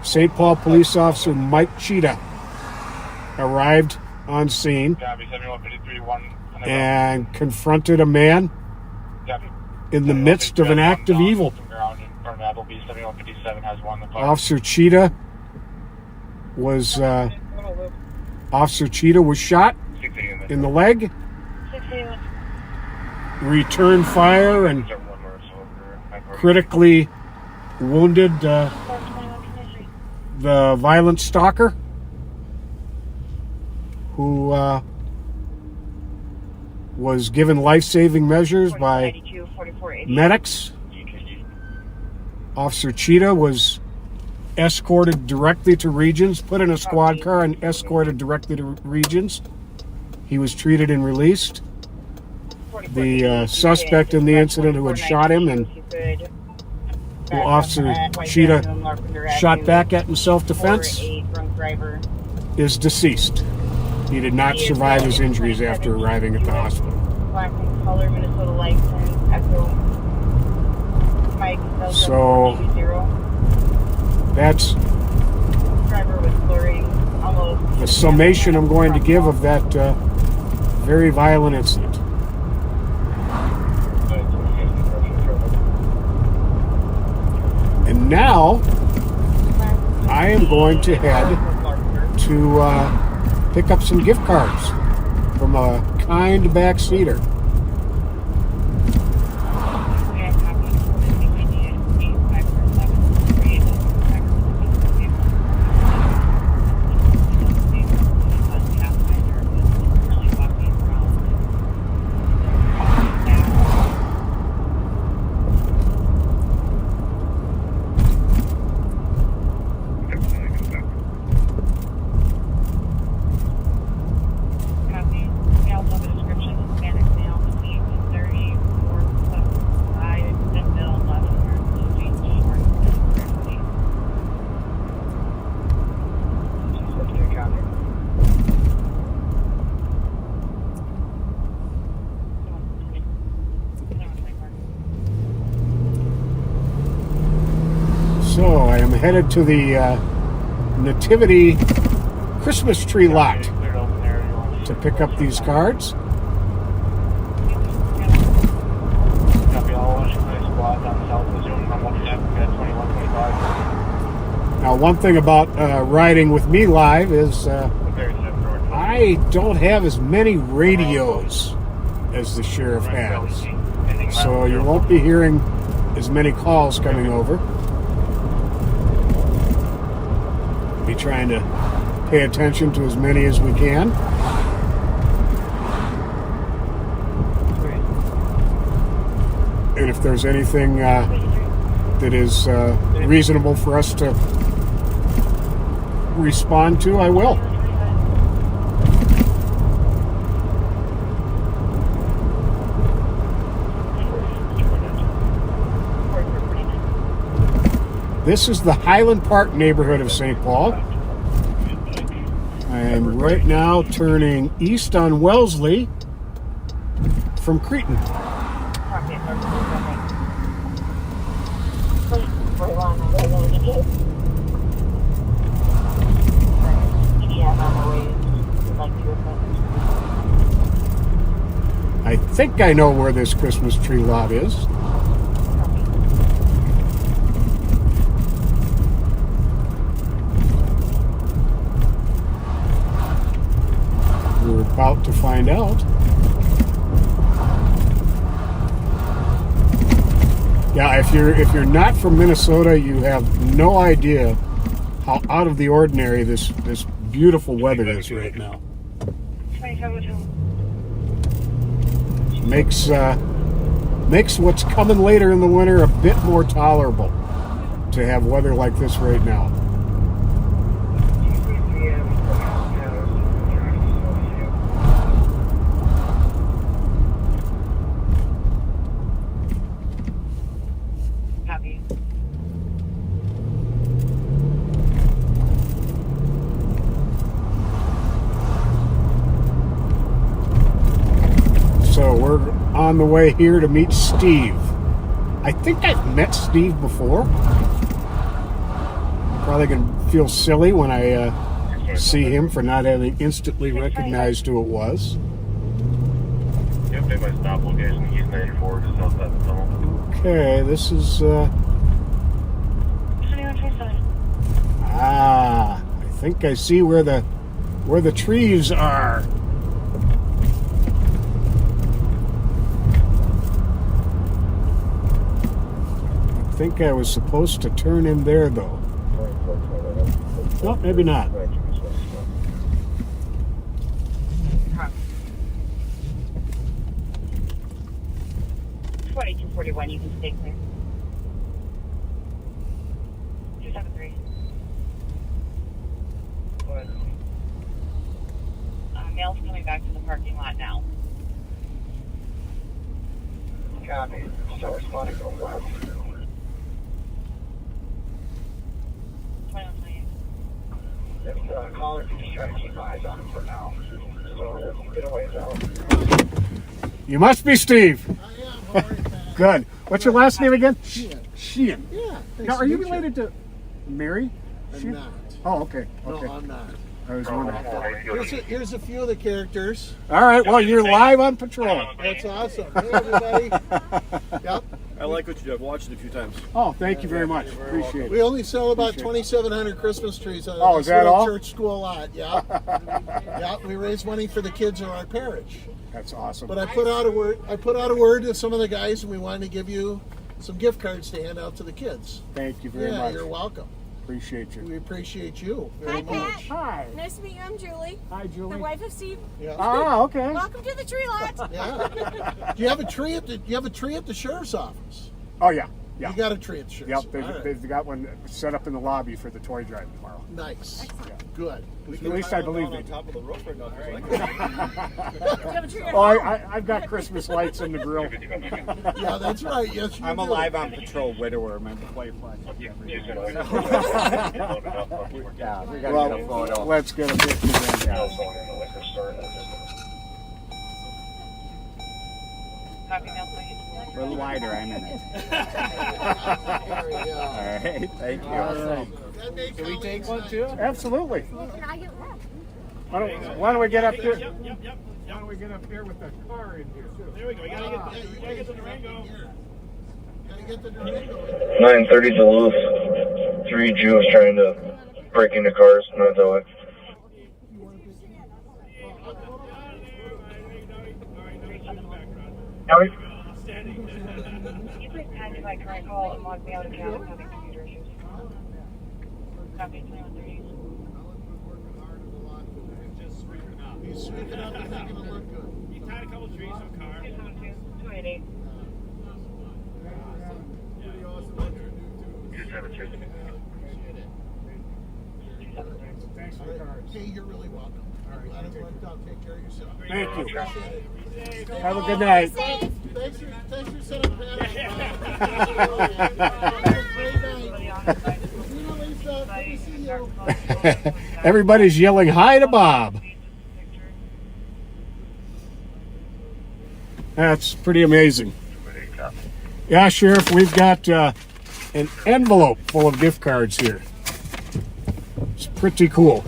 St. Paul police officer Mike Cheetah, arrived on scene and confronted a man in the midst of an act of evil. Officer Cheetah was shot in the leg, returned fire, and critically wounded the violent stalker, who was given life-saving measures by medics. Officer Cheetah was escorted directly to Regions, put in a squad car and escorted directly to Regions. He was treated and released. The suspect in the incident who had shot him and who Officer Cheetah shot back at in self-defense is deceased. He did not survive his injuries after arriving at the hospital. So that's the summation I'm going to give of that very violent incident. And now I am going to head to pick up some gift cards from a kind backseater. So I am headed to the Nativity Christmas tree lot to pick up these cards. Copy all squads on South Missouri on 2125. Now, one thing about riding with me live is I don't have as many radios as the sheriff has. So you won't be hearing as many calls coming over. Be trying to pay attention to as many as we can. And if there's anything that is reasonable for us to respond to, I will. This is the Highland Park neighborhood of St. Paul. I am right now turning east on Wellesley from Cretin. I think I know where this Christmas tree lot is. We're about to find out. Yeah, if you're not from Minnesota, you have no idea how out of the ordinary this beautiful weather is right now. Makes what's coming later in the winter a bit more tolerable to have weather like this right now. So we're on the way here to meet Steve. I think I've met Steve before. Probably gonna feel silly when I see him for not having instantly recognized who it was. Yep, they might stop location. He's 94 just outside the tunnel. Okay, this is I think I see where the trees are. I think I was supposed to turn in there though. No, maybe not. 2241, you can stay clear. 273. Mail's coming back to the parking lot now. Copy. So responding to west. 2128. If caller can just try to keep eyes on him for now. So get away out. You must be Steve. I am. How are you, man? Good. What's your last name again? Sheehan. Sheehan. Yeah. Now, are you related to Mary? I'm Sheehan? not. Oh, okay. Okay. No, I'm not. I was wondering. Here's a few of the characters. All right. Well, you're live on patrol. That's awesome. Hey, everybody. Yep. I like what you do. I've watched it a few times. Oh, thank you very much. Appreciate it. We only sell about 2,700 Christmas trees on Oh, is that all? church school lot. Yeah. Yeah. We raise money for the kids in our parish. That's awesome. But I put out a word to some of the guys, and we wanted to give you some gift cards to hand out to the kids. Thank you very Yeah, much. you're welcome. Appreciate you. We appreciate you very Hi, Pat. much. Hi. Nice to meet you. I'm Julie, Hi, Julie. the wife of Steve. Yeah. Ah, okay. Welcome to the tree lot. Yeah. Do you have a tree at the sheriff's office? Oh, yeah. Yeah. You got a tree at the sheriff's Yep, office. All right. they've got one set up in the lobby for the toy drive tomorrow. Nice. Yeah. Good. At least I believe they on do. top of the roof right now. Do you have a tree at Oh, home? I've got Christmas lights in the grill. Yeah, that's right. Yes, you I'm do. a live on patrol widower. My wife watches every day. Yeah, we gotta get a photo. Let's get a picture then. Copy mail, please. A little wider, I'm in it. There we go. All right, thank you. All right. Can we take one too? Absolutely. Can I get one? Why don't we get up here? Why don't we get up here with the car in here too? There we go. You gotta get the Durango. Gotta get the Durango. 930 Duluth. 3 Jews trying to break into cars. Not that way. Howdy. Can you please pass my current call and log me out of account? I'm having computer issues. Copy 2130. He's sweeping up and making it look good. He tied a couple trees on a car. 272 288. Pretty awesome what you're doing, too. 272. Thanks for the cards. Hey, you're really welcome. All right, glad it worked out. Take care of yourself. Thank you. Appreciate it. Have a good night. Thanks for setting that up. Have a great night. See you, Lisa. Good to see you. Everybody's yelling hi to Bob. That's pretty amazing. Yeah, Sheriff, we've got an envelope full of gift cards here. It's pretty cool.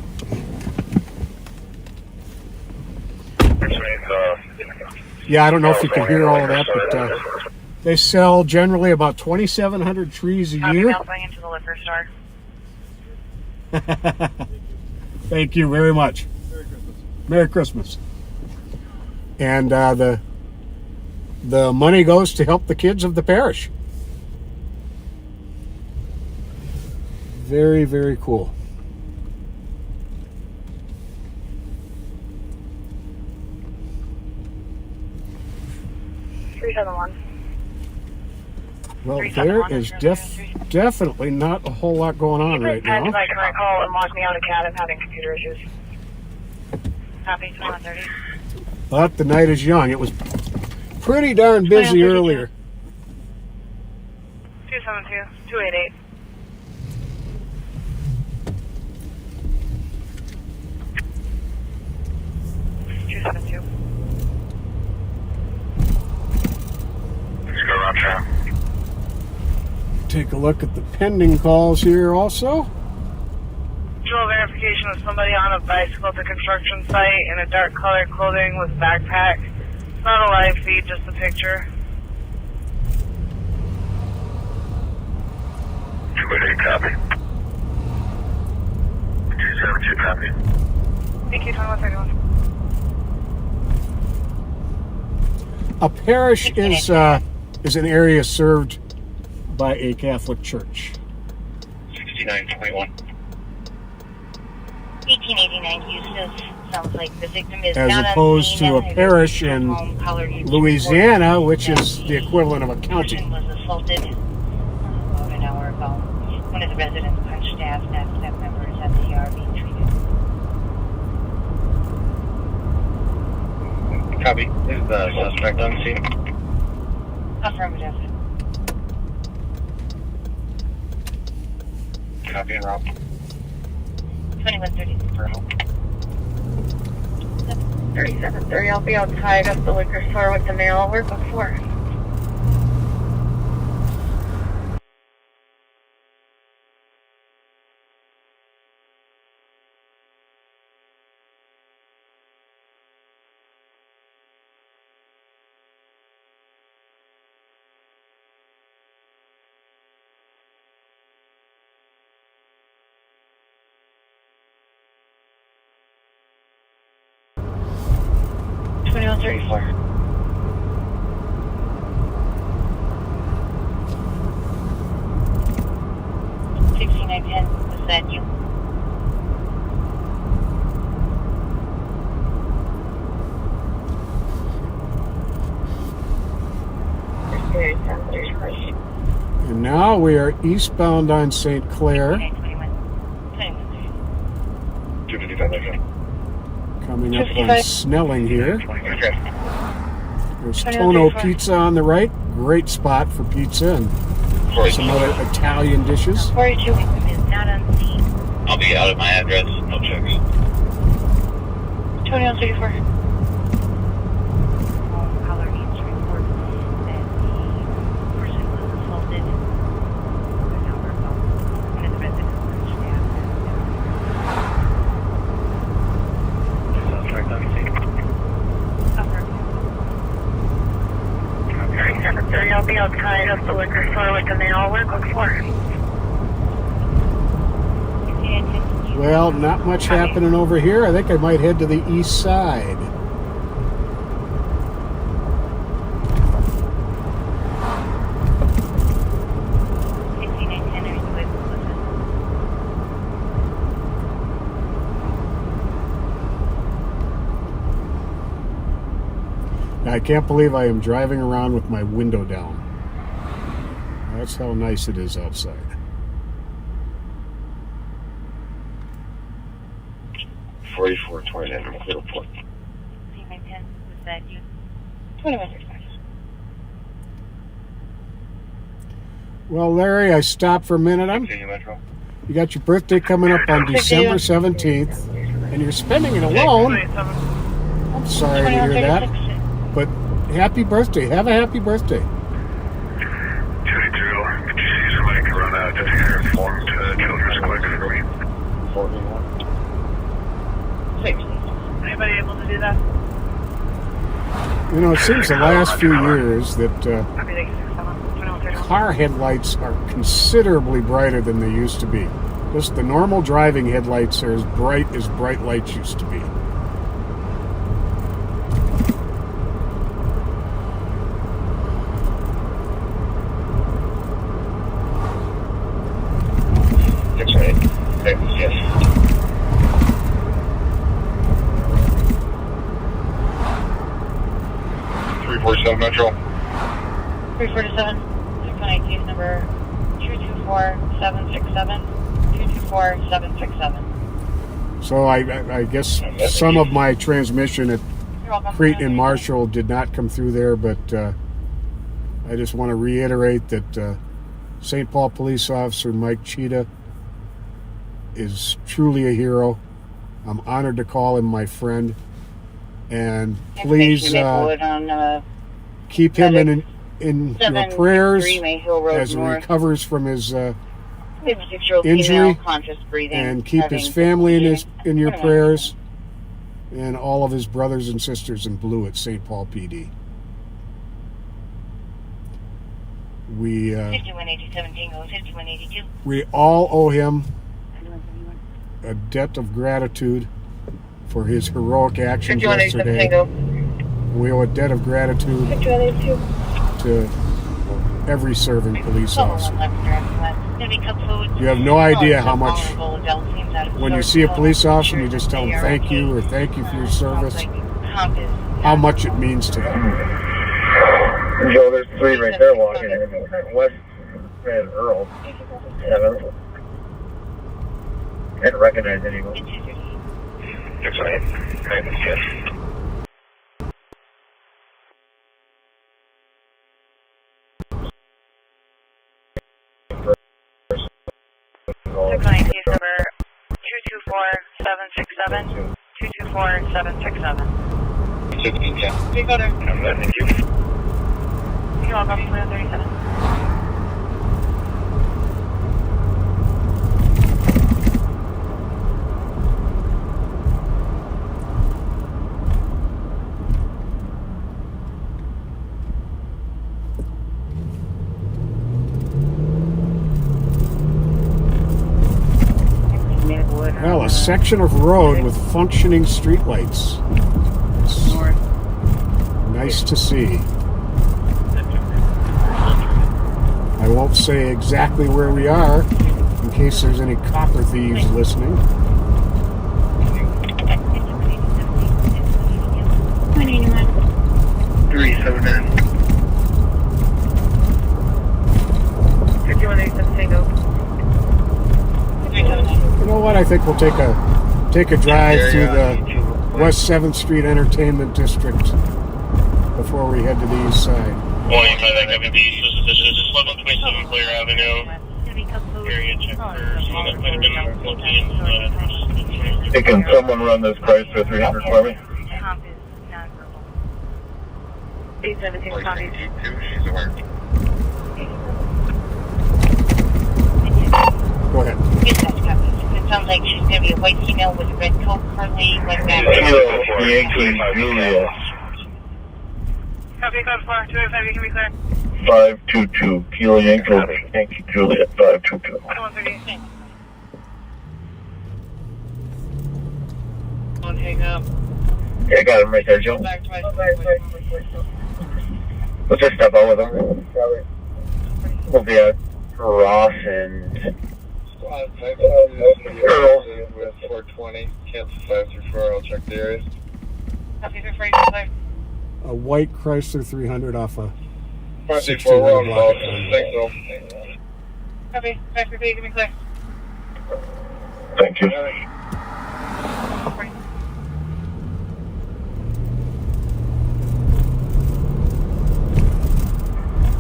Yeah, I don't know if you can hear all of that, but they sell generally about 2,700 trees a year. Going into the liquor store. Thank you very much. Merry Christmas. And the money goes to help the kids of the parish. Very, very cool. Well, there is definitely not a whole lot going on right now. My current call and log me out of CAD. I'm having computer issues. Copy 2130. But the night is young. It was pretty darn busy earlier. 272 288. Take a look at the pending calls here also. Visual verification of somebody on a bicycle at the construction site in a dark colored clothing with a backpack. It's not a live feed, just a picture. 288 copy. 272 copy. Thank you, 2131. A parish is an area served by a Catholic church. 6921. 1889 Eustace sounds like the victim is As not opposed to a unseen, parish in Louisiana, which is the equivalent of a The county. person was assaulted about an hour ago. One of the residents punched staff members at the ER being treated. Copy. Is the suspect on scene? Affirmative. Copy and route. 2130. 3730. I'll be outside of the liquor store with the mail. Where before? Was that you? And now we are eastbound on St. Clair, coming up on Snelling here. There's Tono Pizza on the right, great spot for pizza and some other Italian dishes. 42 victim is not unseen. I'll be out of my address. No checks. 2134. Caller needs to report that the person was assaulted an hour ago. One of the residents punched staff. Sunday, all work, look for. Well, not much happening over here. I think I might head to the east side. I can't believe I am driving around with my window down. That's how nice it is outside. $44.29, clear report. Was that you? 20 minutes. Well, Larry, I stopped for a minute. You got your birthday coming up on December 17th, and you're spending it alone. I'm sorry to hear that, but happy birthday. Have a happy birthday. 280, could you see somebody can run a designated form to Children's Clinic for me? 41. Anybody able to do that? You know, it seems the last few years that car headlights are considerably brighter than they used to be. Just the normal driving headlights are as bright lights used to be. That's right. Yes. 347 Metro. 347, 618 case number 224767, 224767. So I guess some of my transmission at Crete and Marshall did not come through there, but I just want to reiterate that St. Paul Police Officer Mike Cheetah is truly a hero. I'm honored to call him my friend, and please keep him in your prayers as he recovers from his injury, and keep his family in your prayers, and all of his brothers and sisters in blue at St. Paul PD. We all owe him a debt of gratitude for his heroic actions yesterday. We owe a debt of gratitude to every serving police officer. You have no idea how much, when you see a police officer, you just tell them thank you or thank you for your service, how much it means to them. Joe, there's three right there walking in. West and Earl. Can't recognize anyone. That's right. Yes. Case number 224767, 224767. 16, yeah. You go there. Thank you. You're welcome. 37. Well, a section of road with functioning streetlights. Nice to see. I won't say exactly where we are in case there's any copper thieves listening. 379. 5187 Tango. You know what? I think we'll take a drive through the West 7th Street Entertainment District before we head to the east side. Morning, my name is This is 1127 Clear Avenue. Area check for someone that might have been looking. Hey, can someone run this Chrysler 300 for me? 817 copy. She's aware. Go ahead. It sounds like she's going to be a white female with a red coat, curly, like that. Yankee Julia. Copy, code 4, 285, you can be clear. 522. Kilo Yankee Juliet 522. 130. Don't hang up. Yeah, I got him right there, Joe. Go back to my Let's just step out with him. We'll be at Ross and Squad 522 with 420. Cancel 534. I'll check the area. Copy for freight. A white Chrysler 300 off a 534 round about. Thanks, though. Copy. 538, give me clear. thank you.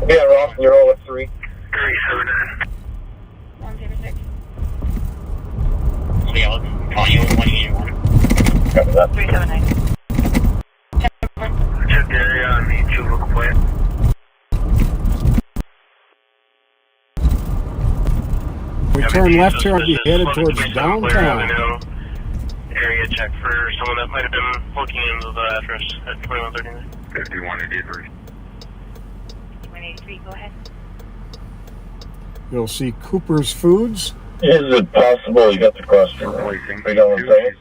Yeah, Ross, you're all at 3. 379. 106. Yeah, I'll call you 181. Copy that. 379. Check the area on the 2 local plant. We turn left here and be headed towards downtown. Area check for someone that might have been looking into the address at 2139. 5183. 183, go ahead. You'll see Cooper's Foods. Is it possible you got the cluster? You know what I'm saying?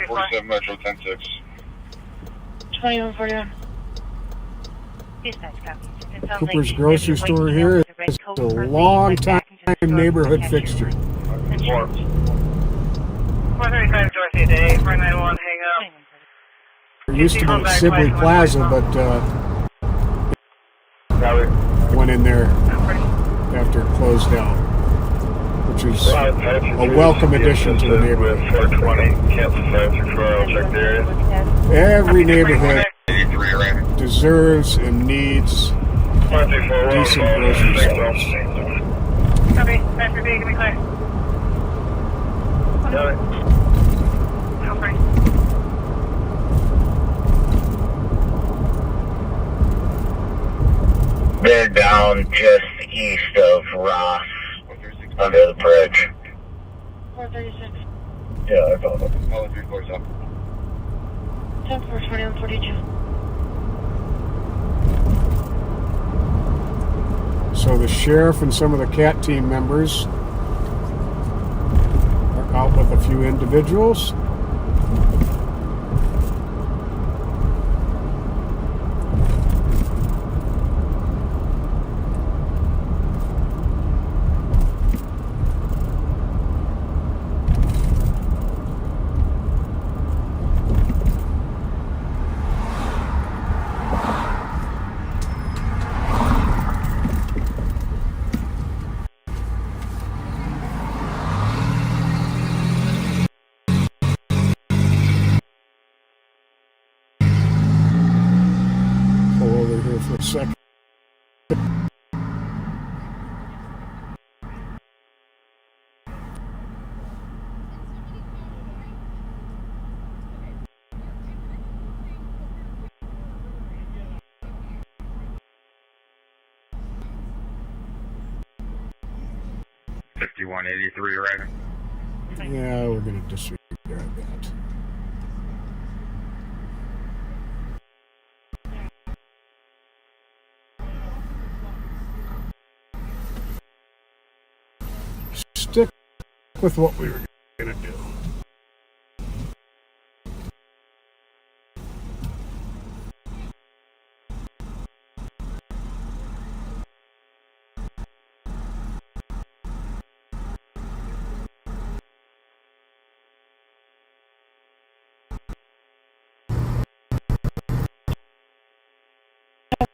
47 Metro 106. 2141. Dispatch copy. Cooper's grocery store here is a long-time neighborhood fixture. 435 Dorothy Day, 491, hang up. It used to be Sibley Plaza, but went in there after it closed down, which is a welcome addition to the neighborhood. 420. Cancel 534. I'll check the area. Every neighborhood deserves and needs 534 decent grocery stores. Copy. 538, give me clear. They're down just east of Ross, under the bridge. 436. Yeah, I found them. All the 3 floors up. 10 4 2142. So the sheriff and some of the CAT team members are out with a few individuals. Pull over here for a second. Right. Yeah, we're going to disregard that. Stick with what we were going to do.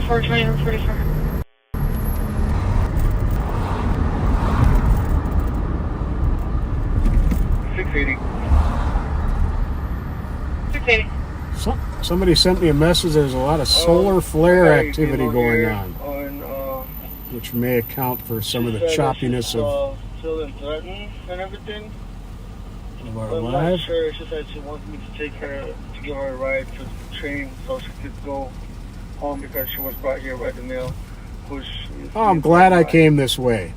Four 2144. 680. 680. Somebody sent me a message. There's a lot of solar flare activity going on, which may account for some of the choppiness of Still in threatened and everything. our I'm live. not sure. It's just that she wants me to take her to give her a ride to the train so she could go home because she was brought here by the mail. Oh, I'm glad I came this way.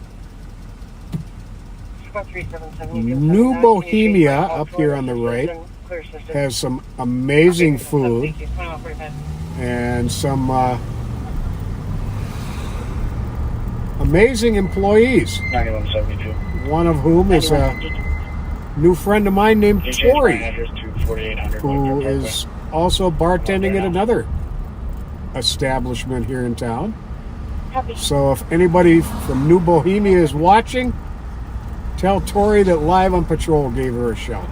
Squad 377. New Bohemia up here on the right. Clear system. has some amazing food 2145. and some amazing employees. 9172. One of whom is a new friend of mine named Tori, Address to 4800 who is also bartending at another establishment here in town. So if anybody from New Bohemia is watching, tell Tori that Live on Patrol gave her a shout out.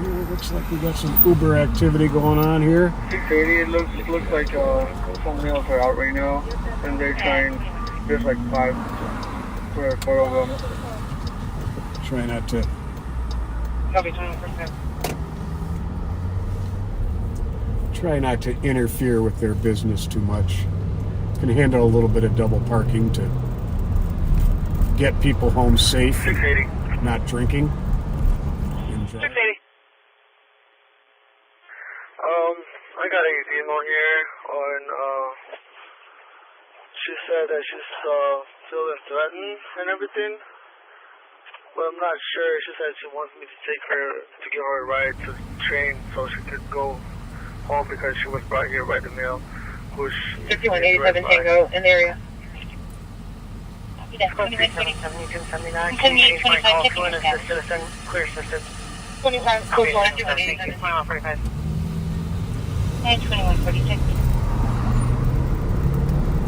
Yeah, looks like we got some Uber activity going on here. 680. It looks like some meals are out right now, and they're trying. There's like 5 or 4 of them. Try not to Copy 2145. try not to interfere with their business too much. Can handle a little bit of double parking to get people home safe, 680. not drinking. 680. I got a email here on. She said that she's feeling threatened and everything, but I'm not sure. She said she wants me to take her to give her a ride to the train so she could go home because she was brought here by the mail. 5187 Tango in the area. Code 377-279. Change my call to an assist citizen. Clear system. 25, code 2187. 2145. And 2146.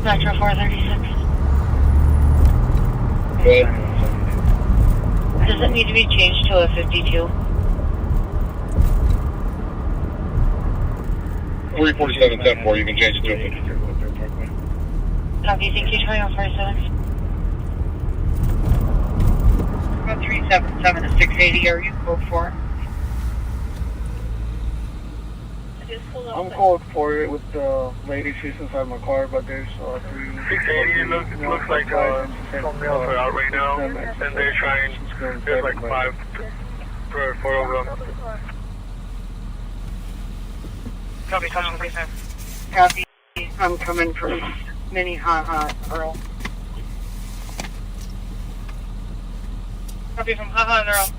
Metro 436. Does it need to be changed to a 52? 347-10-4, you can change it to a 52. Copy, thank you, 2147. 377 to 680, are you code 4? I'm called for it with the lady. She's inside my car, but there's 3. 680. It looks like some meals are out right now, and they're trying. There's like 5 or 4 of them. Copy 2145. Copy, I'm coming from Mini Earl. Copy from and Earl.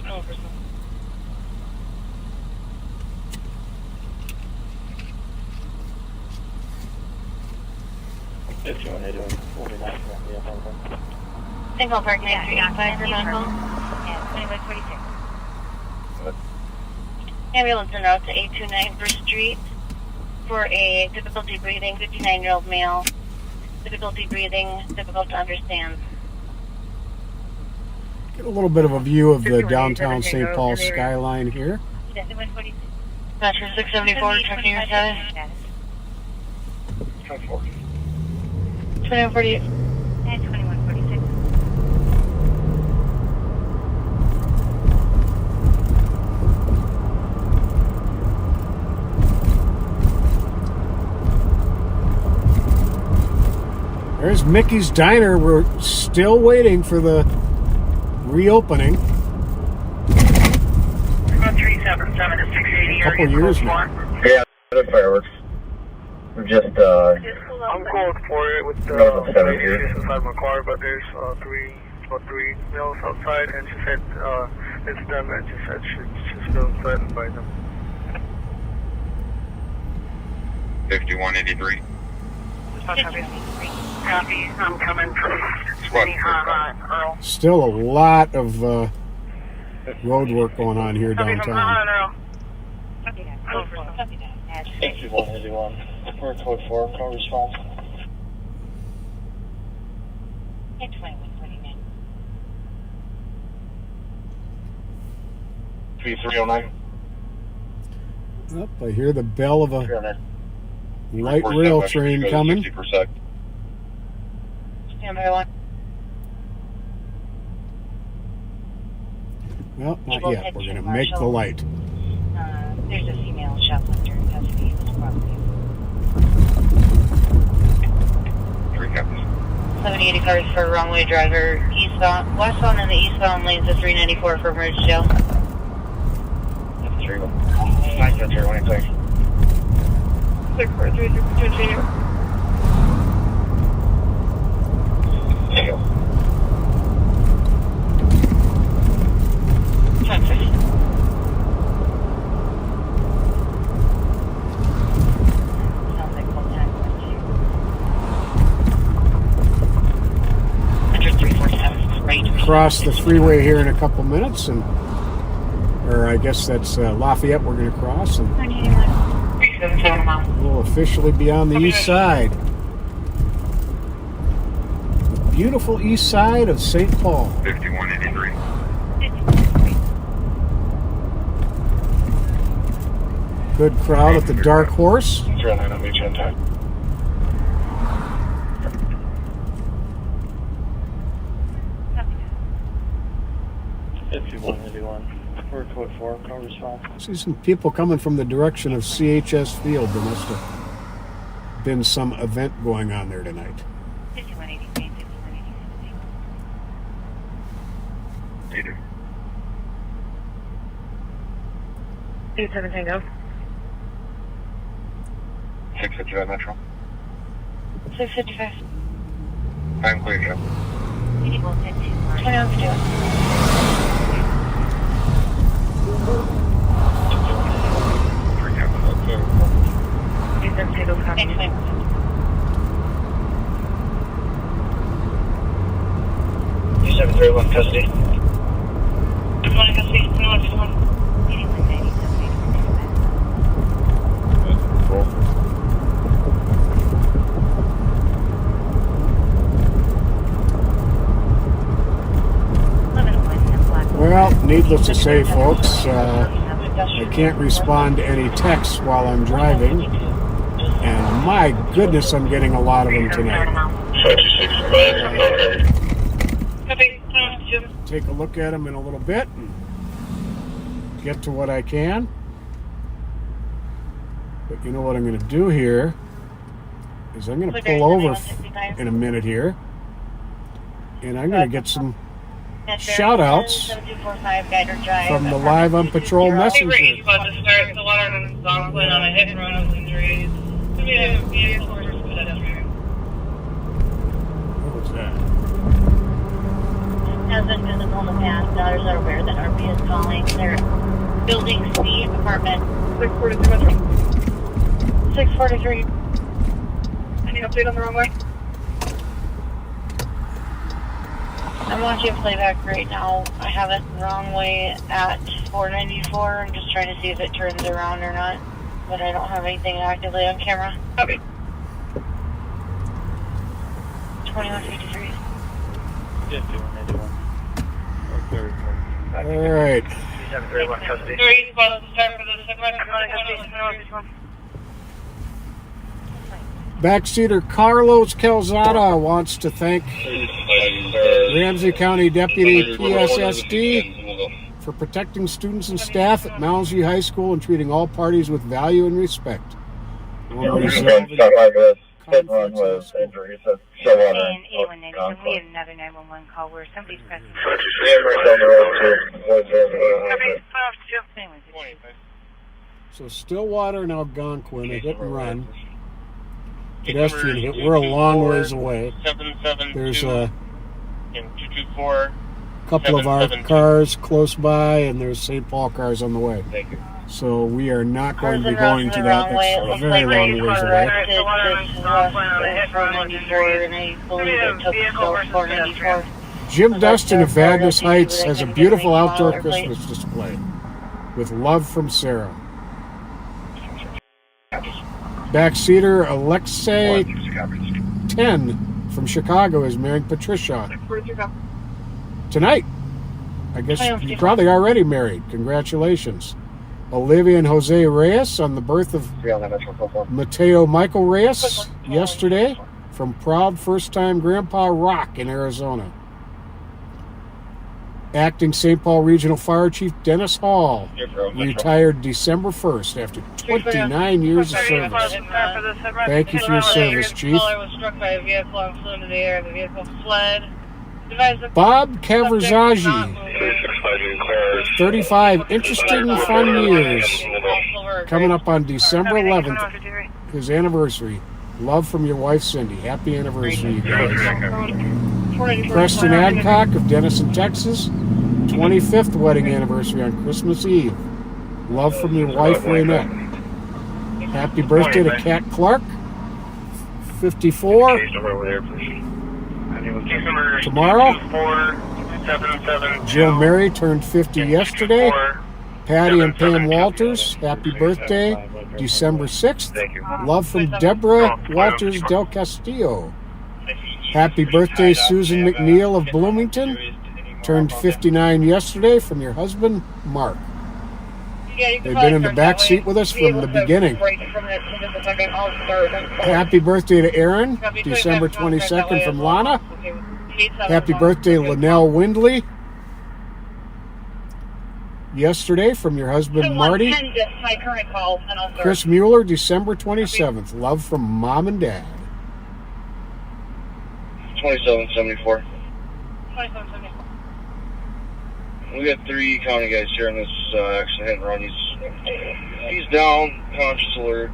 Oh, for some. Single park 9385 for non-call. And 2146. Ambulance en route to 829 First Street for a difficulty breathing 59-year-old male. Difficulty breathing, difficult to understand. Get a little bit of a view of the downtown St. Paul skyline here. Metro 674, checking your status. 2148. And 2146. There's Mickey's Diner. We're still waiting for the reopening. 377 to 680. A couple years now. Yeah, the fireworks. We're just, I'm called for it with the lady. She's inside my car, but there's 3 meals outside, and she said it's them, and she said she's feeling threatened by them. 5183. Copy, I'm coming from Mini Earl. Still a lot of road work going on here Copy from downtown. Earl. Copy that. Code 4. Copy that. 5181. We're code 4. Call response. And 2149. 3309. Up, I hear the bell of a 300. light rail train coming. 60%. Stand by 1. Well, not yet. We're going to make the light. There's a female shoplifter in custody of this property. 3 copies. 7080 cars for wrong way driver. Eastbound, westbound in the eastbound lanes of 394 for merge jail. 903. Clear for 330. Cross the freeway here in a couple minutes, or I guess that's Lafayette we're going to cross, and we'll officially be on the east side. The beautiful east side of St. Paul. 5183. Good crowd at the Dark Horse. 09, I'll meet you on time. 5181. We're code 4, no response. See some people coming from the direction of CHS Field. There must have been some event going on there tonight. 5183, 5183. Later. 87 Tango. 655 Metro. 655. I'm clear, Joe. 21 video. D731 custody. Well, needless to say, folks, I can't respond to any texts while I'm driving, and my goodness, I'm getting a lot of them tonight. Take a look at them in a little bit and get to what I can. But you know what I'm going to do here is I'm going to pull over in a minute here, and I'm going to get some shout-outs from the Live on Patrol messenger. About to start the water and Zonklin on a hit and run with injuries. We have vehicle versus pedestrian. What was that? Has been visible in the past. Others are aware that RP is calling. They're building C apartment. 643. 643. Any update on the wrong way? I'm watching playback right now. I have it the wrong way at 494. I'm just trying to see if it turns around or not. But I don't have anything actively on camera. Okay. 2153. 5181. All right. D731 custody. 3 about to start for the segment. Backseater Carlos Calzada wants to thank Ramsey County Deputy PSSD for protecting students and staff at Malmsey High School and treating all parties with value and respect. Conflicts And and- 8197, we had another 911 call where somebody's pressing. So Stillwater and Algonquin, a hit and run. Pedestrian hit. We're a long ways away. There's a 224. couple of our cars close by, and there's St. Paul cars on the way. Thank you. So we are not going to be going to that. That's a very long ways away. Jim Dustin of Vadnais Heights has a beautiful outdoor Christmas display with love from Sarah. Backseater Alexei 10 from Chicago is marrying Patricia tonight. I guess you're probably already married. Congratulations. Olivia and Jose Reyes on the birth of Mateo Michael Reyes yesterday from proud first-time Grandpa Rock in Arizona. Acting St. Paul Regional Fire Chief Dennis Hall retired December 1st after 29 years of service. Thank you for your service, Chief. Caller was struck by a vehicle and flew into the air. The vehicle fled. Bob Cavarzaghi, 35 interesting, fun years. Coming up on December 11th, his anniversary. Love from your wife, Cindy. Happy anniversary, you guys. Preston Adcock of Denison, Texas, 20 25th wedding anniversary on Christmas Eve. Love from your wife, Raynette. Happy birthday to Kat Clark, 54. Case number over there, please. Case number Tomorrow. 2477. Jill Mary turned 50 yesterday. Patty and Pam Walters, happy birthday, December 6th. Love from Deborah Walters Del Castillo. Happy birthday, Susan McNeil of Bloomington. Turned 59 yesterday from your husband, Mark. They've been in the back seat with us from the beginning. Happy birthday to Aaron, December 22nd from Lana. Happy birthday, Linnell Windley. Yesterday from your husband, Marty. Chris Mueller, December 27th. Love from Mom and Dad. 2774. 2774. We got 3 county guys here on this accident hit and run. He's down, conscious alert.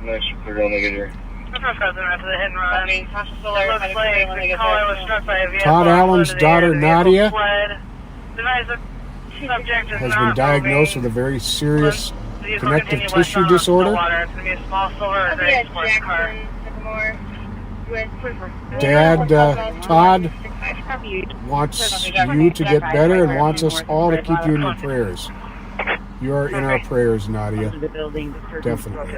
Next we're clear when they get here. After the hit and run. It looks like the caller was struck by a vehicle. Todd Allen's daughter, Nadia, Subject is has not been diagnosed with a very serious connective tissue disorder. It's going to be a small silver or gray sports car. Dad, Todd, wants you to get better and wants us all to keep you in your prayers. You're in our prayers, Nadia. Definitely.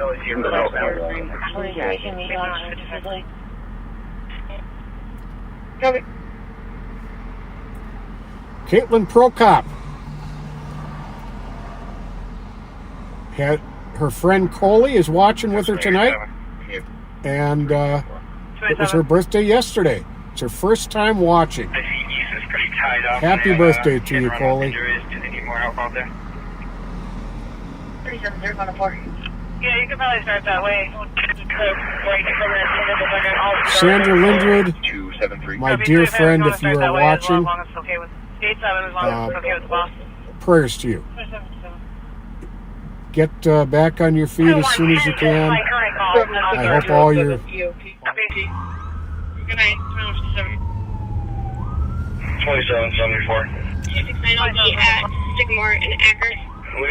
Caitlin Prokop had her friend Coley is watching with her tonight, and it was her birthday yesterday. It's her first time watching. Happy birthday to you, Coley. Yeah, you could probably start that way. Sandra Lindwood, my dear friend, if you are watching, prayers to you. Get back on your feet as soon as you can. I hope all your... Good night. 2774.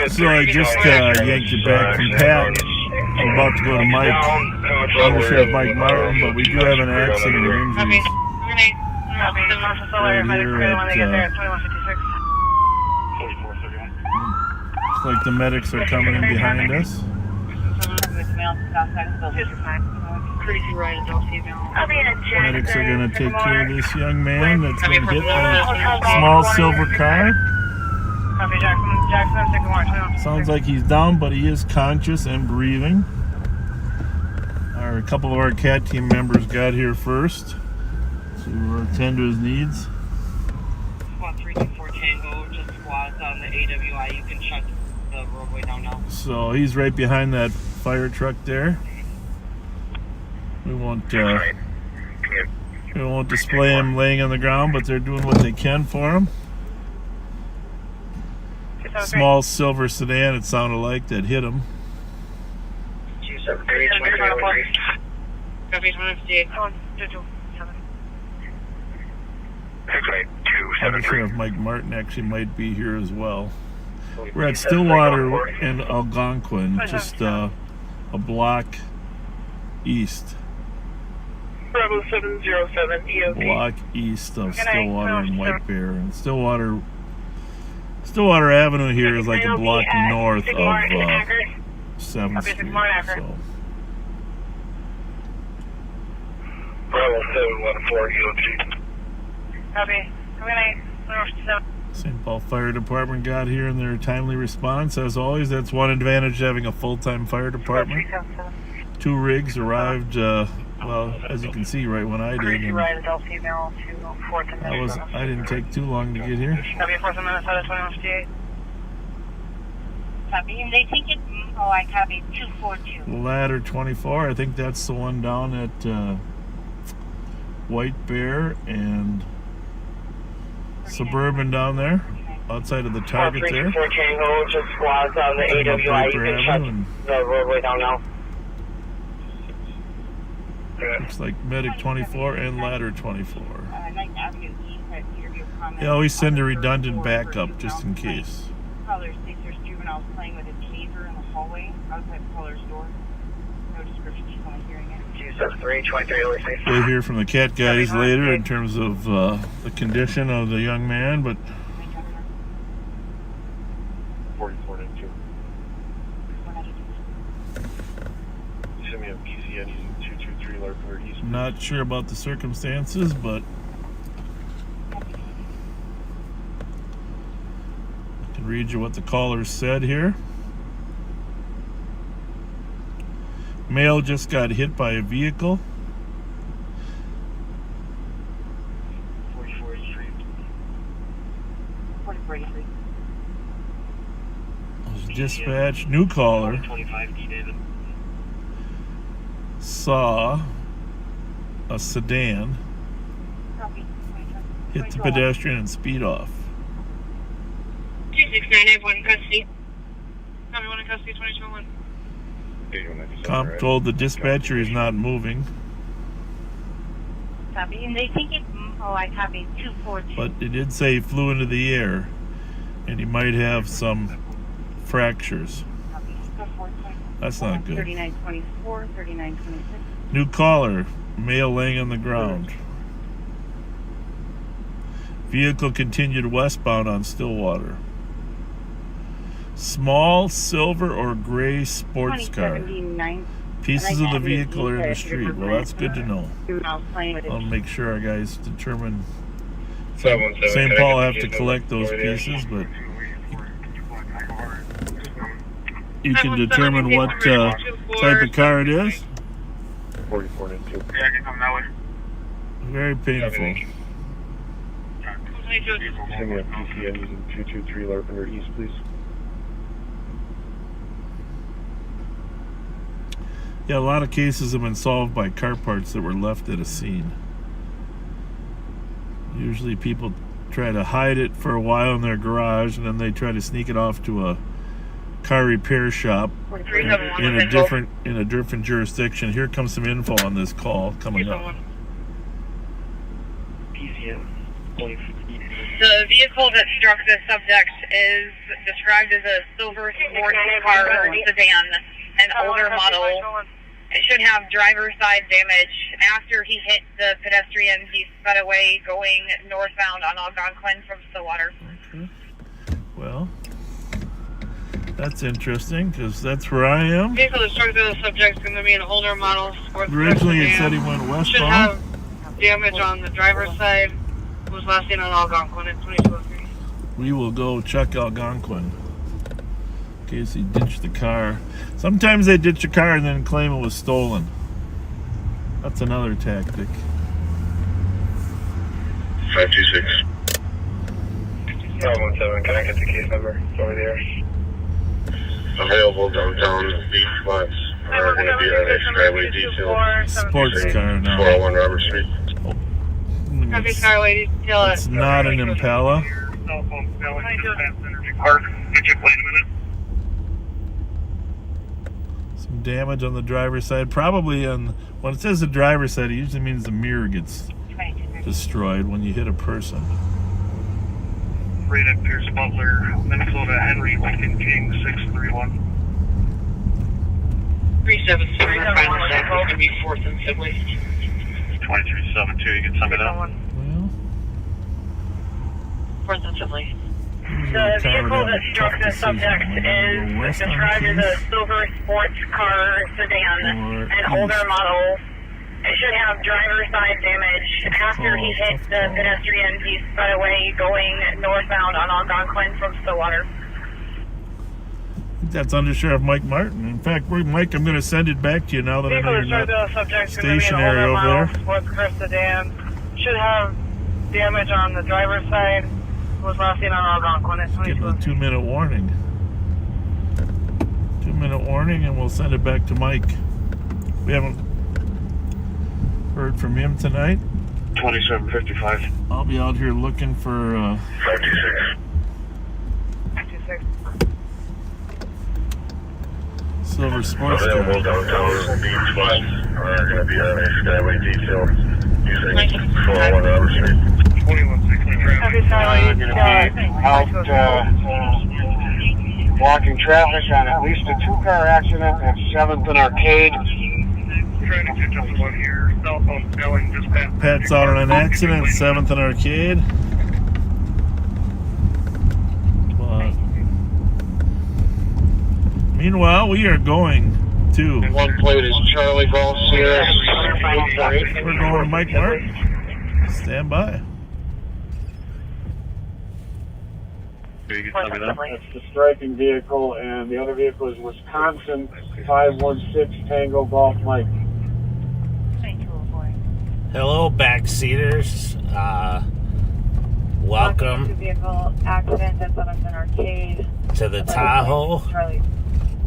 So I just yanked it back from Pat. I'm about to go to Mike. I'm sure if Mike Martin, but we do have an accident and injuries right here at looks like the medics are coming in behind us. Medics are going to take care of this young man that's been hit by a small silver car. Sounds like he's down, but he is conscious and breathing. A couple of our CAT team members got here first to attend to his needs. Squad 324 Tango, just squads on the AWI. You can shut the roadway down now. So he's right behind that fire truck there. We won't display him laying on the ground, but they're doing what they can for him. Small silver sedan, it sounded like, that hit him. 273. I'm not sure if Mike Martin actually might be here as well. We're at Stillwater and Algonquin, just a block east. Bravo 707 EOP. Block east of Stillwater and White Bear. And Stillwater Avenue here is like a block north of 7th Street. So. Bravo 714 EOP. Copy. Good night. St. Paul Fire Department got here in their timely response. As always, that's one advantage of having a full-time fire department. 2 rigs arrived, well, as you can see, right when I did. And I didn't take too long to get here. Copy, 4th and Minnesota 2158. Copy. They think it. Oh, I copy 242. Ladder 24, I think that's the one down at White Bear and Suburban down there, outside of the Target there. 324 Tango, just squads on the AWI. You can shut the roadway down now. Looks like Medic 24 and Ladder 24. They always send a redundant backup just in case. Color states there's juveniles playing with a taser in the hallway outside the color's door. No description, she's only hearing it. 273, We'll hear from the cat guys later in terms of the condition of the young man, but 4492. Send me a PCN using 223 Larpenberg East. I'm not sure about the circumstances, but I can read you what the caller said here. Male just got hit by a vehicle. 4483. 4483. Was dispatched. New caller 25D David. saw a sedan hit the pedestrian and speed off. 26991 custody. Copy 1 in custody 2201. Comp told the dispatcher he's not moving, Copy, and they think it's, I copy 242. but it did say he flew into the air and he might have some fractures. That's not good. 3924, 3926. New caller, male laying on the ground. Vehicle continued westbound on Stillwater. Small silver or gray sports car. 2079. Pieces of the vehicle are in the street. Well, that's good to know. I'll make sure our guys determine. St. Paul have to collect those pieces, but you can determine what type of car it is. 4492. Yeah, I can come that way. Very painful. Send me a PCN using 223 Larpenberg East, please. Yeah, a lot of cases have been solved by car parts that were left at a scene. Usually people try to hide it for a while in their garage, and then they try to sneak it off to a car repair shop in a different jurisdiction. Here comes some info on this call coming up. PCN 20. The vehicle that struck the subject is described as a silver sports car sedan, an older model. It should have driver's side damage. After he hit the pedestrian, he sped away going northbound on Algonquin from Stillwater. Okay. Well, that's interesting because that's where I am. Vehicle that struck the subject is going to be an older model sports car Originally it sedan. said he went Should westbound. have damage on the driver's side. Was last seen on Algonquin at 2203. We will go check Algonquin in case he ditched the car. Sometimes they ditch a car and then claim it was stolen. That's another tactic. 526. 517, can I get the case number? It's over there. Available downtown. These spots are going to be on a Skyway detail. Sports car now. 401 Robert Street. Copy, Skyway detail. It's not an Impala. Cell phone selling to Spence Energy Park. Could you wait a minute? Some damage on the driver's side. Probably on, when it says the driver's side, it usually means the mirror gets destroyed when you hit a person. Rita Pierce Butler, Minnesota Henry, Lincoln King, 631. 373. Final stop is going to be 4th and Sibley. 2372, you can sum it up. Well, 4th and Sibley. The vehicle that struck the subject is described as a silver sports car sedan, an older model. It should have driver's side damage. After he hit the pedestrian, he sped away going northbound on Algonquin from Stillwater. that's Under Sheriff Mike Martin. In fact, Mike, I'm going to send it back to you now that I know you're not stationary over there. Sports car sedan. Should have damage on the driver's side. Was last seen on Algonquin at 22. Getting a 2-minute warning. 2-minute warning, and we'll send it back to Mike. We haven't heard from him tonight. 2755. I'll be out here looking for 526. 26. silver sports Available car. downtown. These spots are going to be on a Skyway detail using 401 Robert Street. 2160 traffic. Going to be out blocking traffic on at least a 2-car accident at 7th and Arcade. Trying to catch up to one here. Southbound Snelling just past. Pat's out on an accident, 7th and Arcade. Meanwhile, we are going to. One plate is Charlie Golf Sierra. We're going to Mike Martin. Stand by. That's the striking vehicle, and the other vehicle is Wisconsin 516 Tango Golf Mike. Hello, backseaters. Welcome Vehicle accident at 7th and Arcade. to the Tahoe. Charlie.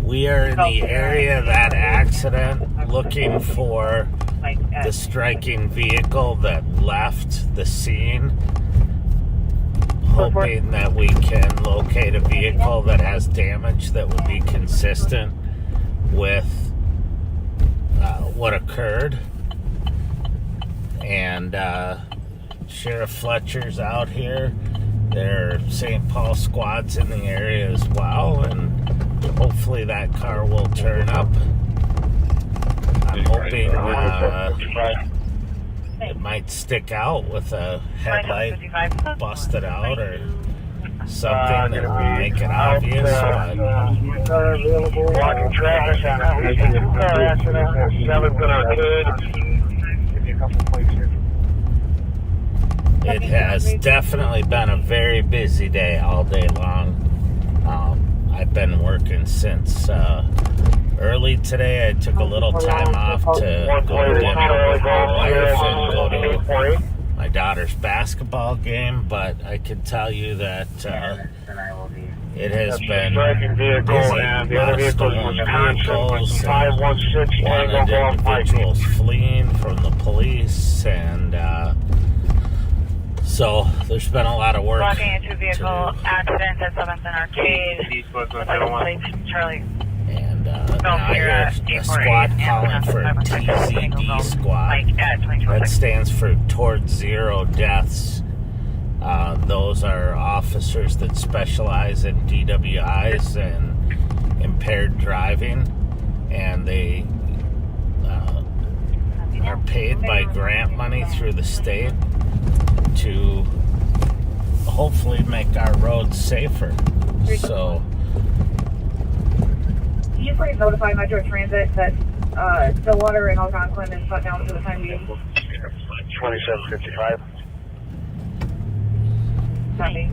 We are in the area of that accident looking for the striking vehicle that left the scene, hoping that we can locate a vehicle that has damage that would be consistent with what occurred. And Sheriff Fletcher's out here. There are St. Paul squads in the area as well, and hopefully that car will turn up. I'm hoping it might stick out with a headlight busted out or something that will make it obvious. But Blocking traffic on at least a 2-car accident at 7th and Arcade. Give me a couple plates here. it has definitely been a very busy day all day long. I've been working since early today. I took a little time off to go to dinner with my wife and go to my daughter's basketball game, but I can tell you that it has been busy. A lot of stolen vehicles, wanted individuals fleeing from the police, and so there's been a lot of work. Walking into vehicle accident at 7th and Arcade. Charlie. And now I hear a squad calling for TZD squad. That stands for Towards Zero Deaths. Those are officers that specialize in DWIs and impaired driving, and they are paid by grant money through the state to hopefully make our roads safer. So Can you please notify Metro Transit that Stillwater and Algonquin is shut down for the time being? 2755. Copy.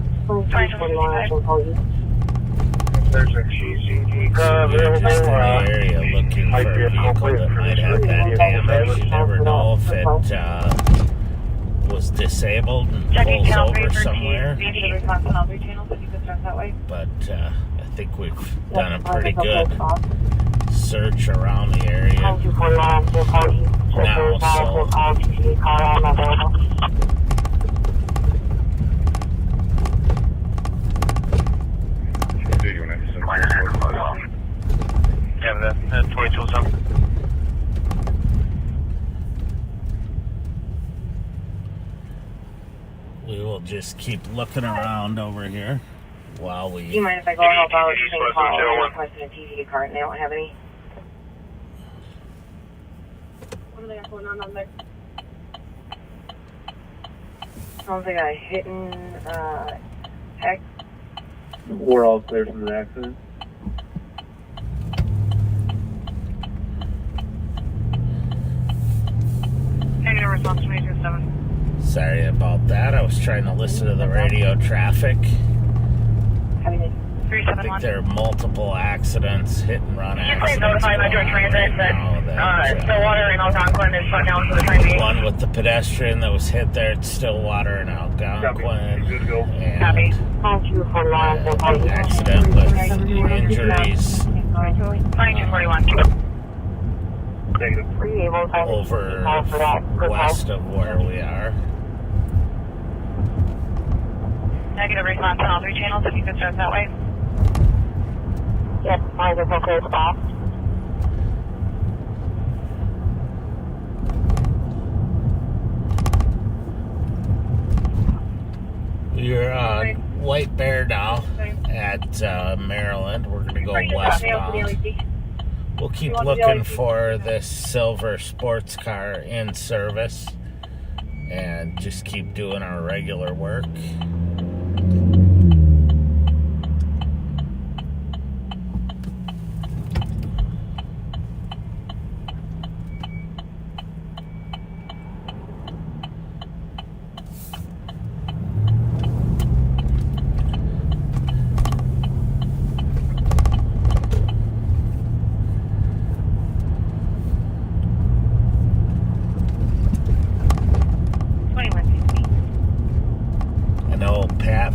There's a TCD car just in available. the area looking for a vehicle that might have that damage. You never know if it was disabled and pulls over somewhere. But I think we've done a pretty good search around the area now, so Yeah, that's 22 something. we will just keep looking around over here while we. Do you mind if I go help out at St. Paul? I'm requesting a TV cart and they don't have any. What do they got going on there? Sounds like a hitting heck. We're all clear from the accident. Negative response 227. Sorry about that. I was trying to listen to the radio traffic. I think there are multiple accidents, hit and run accidents. Please notify Metro Transit that Stillwater and Algonquin is shut down for the time being. One with the pedestrian that was hit there at Stillwater and Algonquin. Good to go. And an accident with injuries. 2241. Over west of where we are. Negative response on all three channels if you could start that way. Yes, my vehicle is off. We're on White Bear now at Maryland. We're going to go westbound. We'll keep looking for this silver sports car in service and just keep doing our regular work.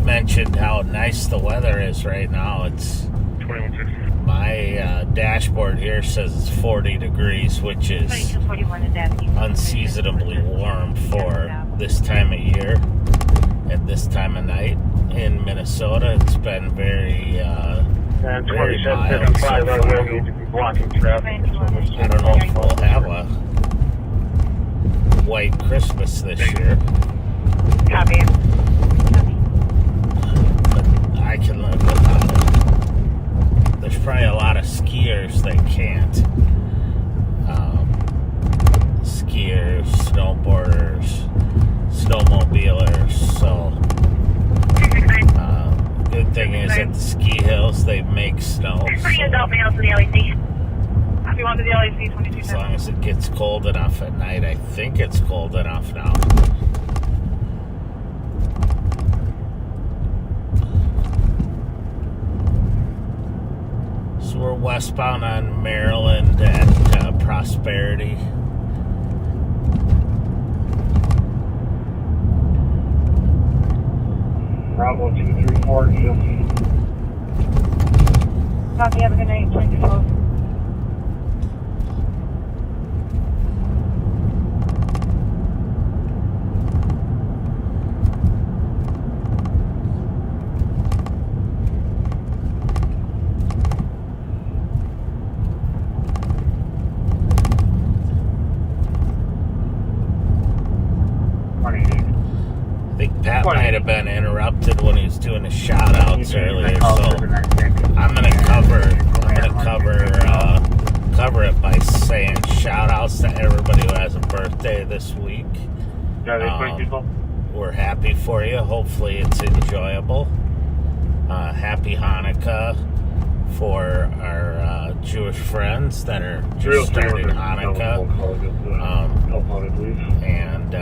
Mentioned how nice the weather is right now. It's my dashboard here says it's 40 degrees, which is unseasonably warm for this time of year at this time of night in Minnesota. It's been very very mild so far. I don't know if we'll have a white Christmas this year. Copy. I can live without it. There's probably a lot of skiers that can't. Skiers, snowboarders, snowmobilers. So, good thing is at the ski hills they make snow. So, as long as it gets cold enough at night, I think it's cold enough now. We're westbound on Maryland at Prosperity. Bravo 234, Copy, have a good night. 2012. Pat might have been interrupted when he was doing his shout outs earlier, so I'm gonna cover it by saying shout outs to everybody who has a birthday this week. We're happy for you. Hopefully it's enjoyable. Happy Hanukkah for our Jewish friends that are just starting Hanukkah. And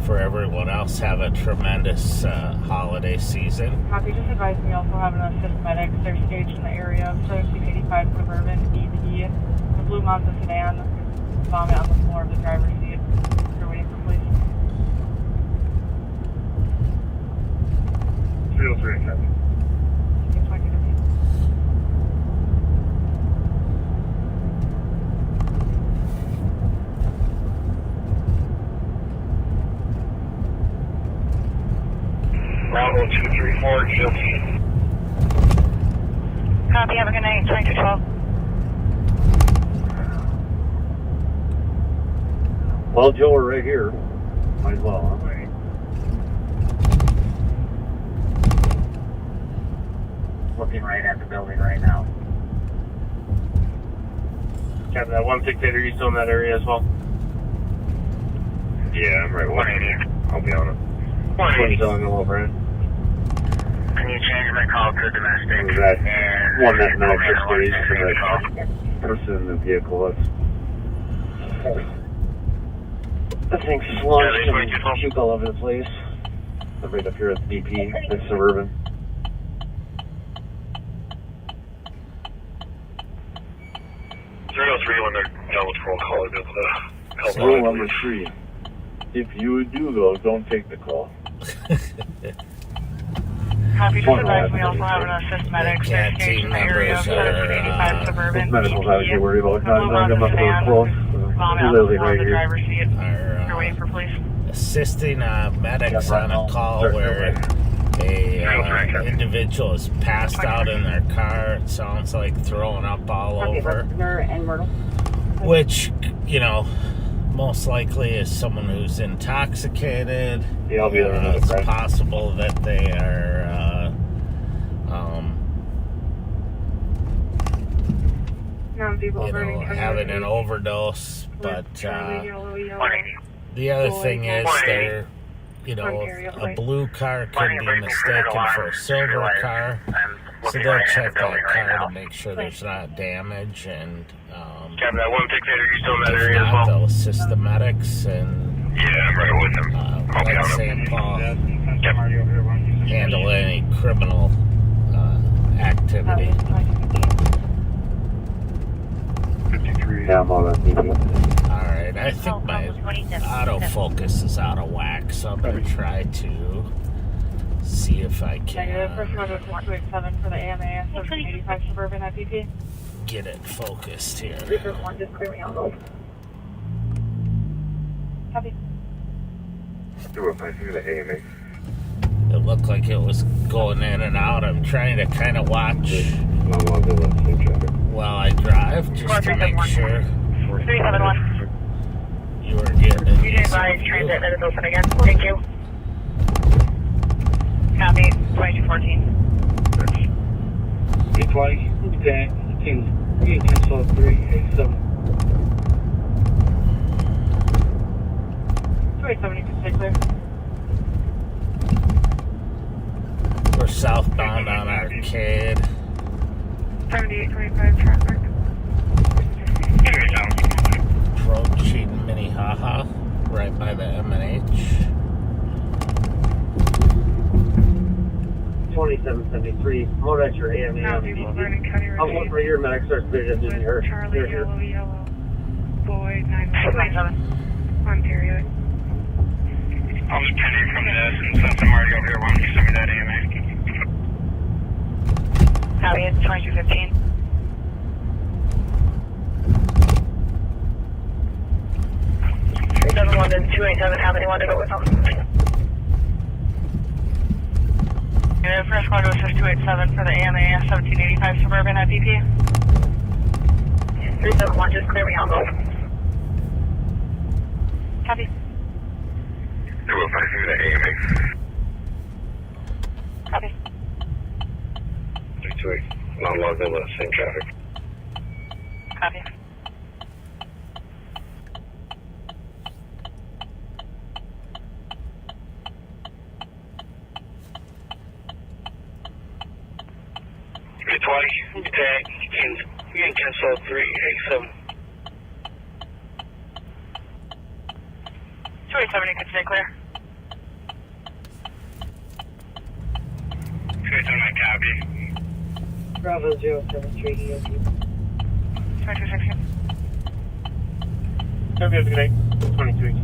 for everyone else, have a tremendous holiday season. Copy, just advise me also having an assist medics. They're staged in the area of 1685 Suburban ED. The blue Mazda sedan is vomit on the floor of the driver's seat. You're waiting for police. 303, copy. Bravo 234, guilty. Copy, have a good night. 2212. Well, Joe, we're right here. Might as well, huh? Looking right at the building right now. Captain, that 168, are you still in that area as well? Yeah, I'm right. 180. I'll be on it. 180. Over it. Can you change my call to domestic? Is that one that 96 degrees to the person in the vehicle? That thing's sludged and puke all over the place. I'm right up here at the BP, it's Suburban. When they're done with roll call, they'll be able to help. Rule number 3. If you do those, don't take the call. Copy, just advise we also have an assist medics. They're staged in the area of 1685 Suburban ED. Medical's not to worry about. The blue Mazda sedan is vomit on the floor of the driver's seat. You're waiting for police. Assisting medics on a call where a individual is passed out in their car. It sounds like throwing up all over. Which, you know, most likely is someone who's intoxicated. Yeah, I'll be there. It's possible that they are having an overdose, but the other thing is they're, a blue car could be mistaken for a silver car, so they'll check that car to make sure there's not damage, and Captain, that one dictator, you still in that if area as not, well? they'll assist the medics and Yeah, I'm right with him. let St. Paul handle any criminal activity. 53. Yeah, I'm on that TV. Alright, I think my autofocus is out of whack, so I'm going to try to see if I can for the AMA 1785 Suburban IPP. get it focused here. Just clear me out. Copy. 205 through the AMA. It looked like it was going in and out. I'm trying to kind of watch while I drive, just to make sure 371. you were getting it. You didn't advise transit that is open again. Thank you. Copy. 2214. Twice, okay, you cancel 387. 287, you can stay clear. We're southbound on Arcade. 7825 traffic. Approaching Minnehaha, right by the M&H. 2773. Hold at your AMA on the TV. I'll look for your medic search vision in here. Charlie, yellow, Boyd, 917. Ontario. I'm depending from this, and since I'm already over here, why don't you send me that AMA? Copy, it's 2215. Doesn't want to 287, how many want to go with them? Yeah, first one was 287 for the AMA 1785 Suburban IPP. 371, just clear me out, go. Copy. 205 through the AMA. Copy. 328. Not logged in with the same traffic. Copy. Twice, okay, you can cancel 387. 287, you can stay clear. 287, I copy. Bravo 073 EOP. 2216. Have a good night. 23.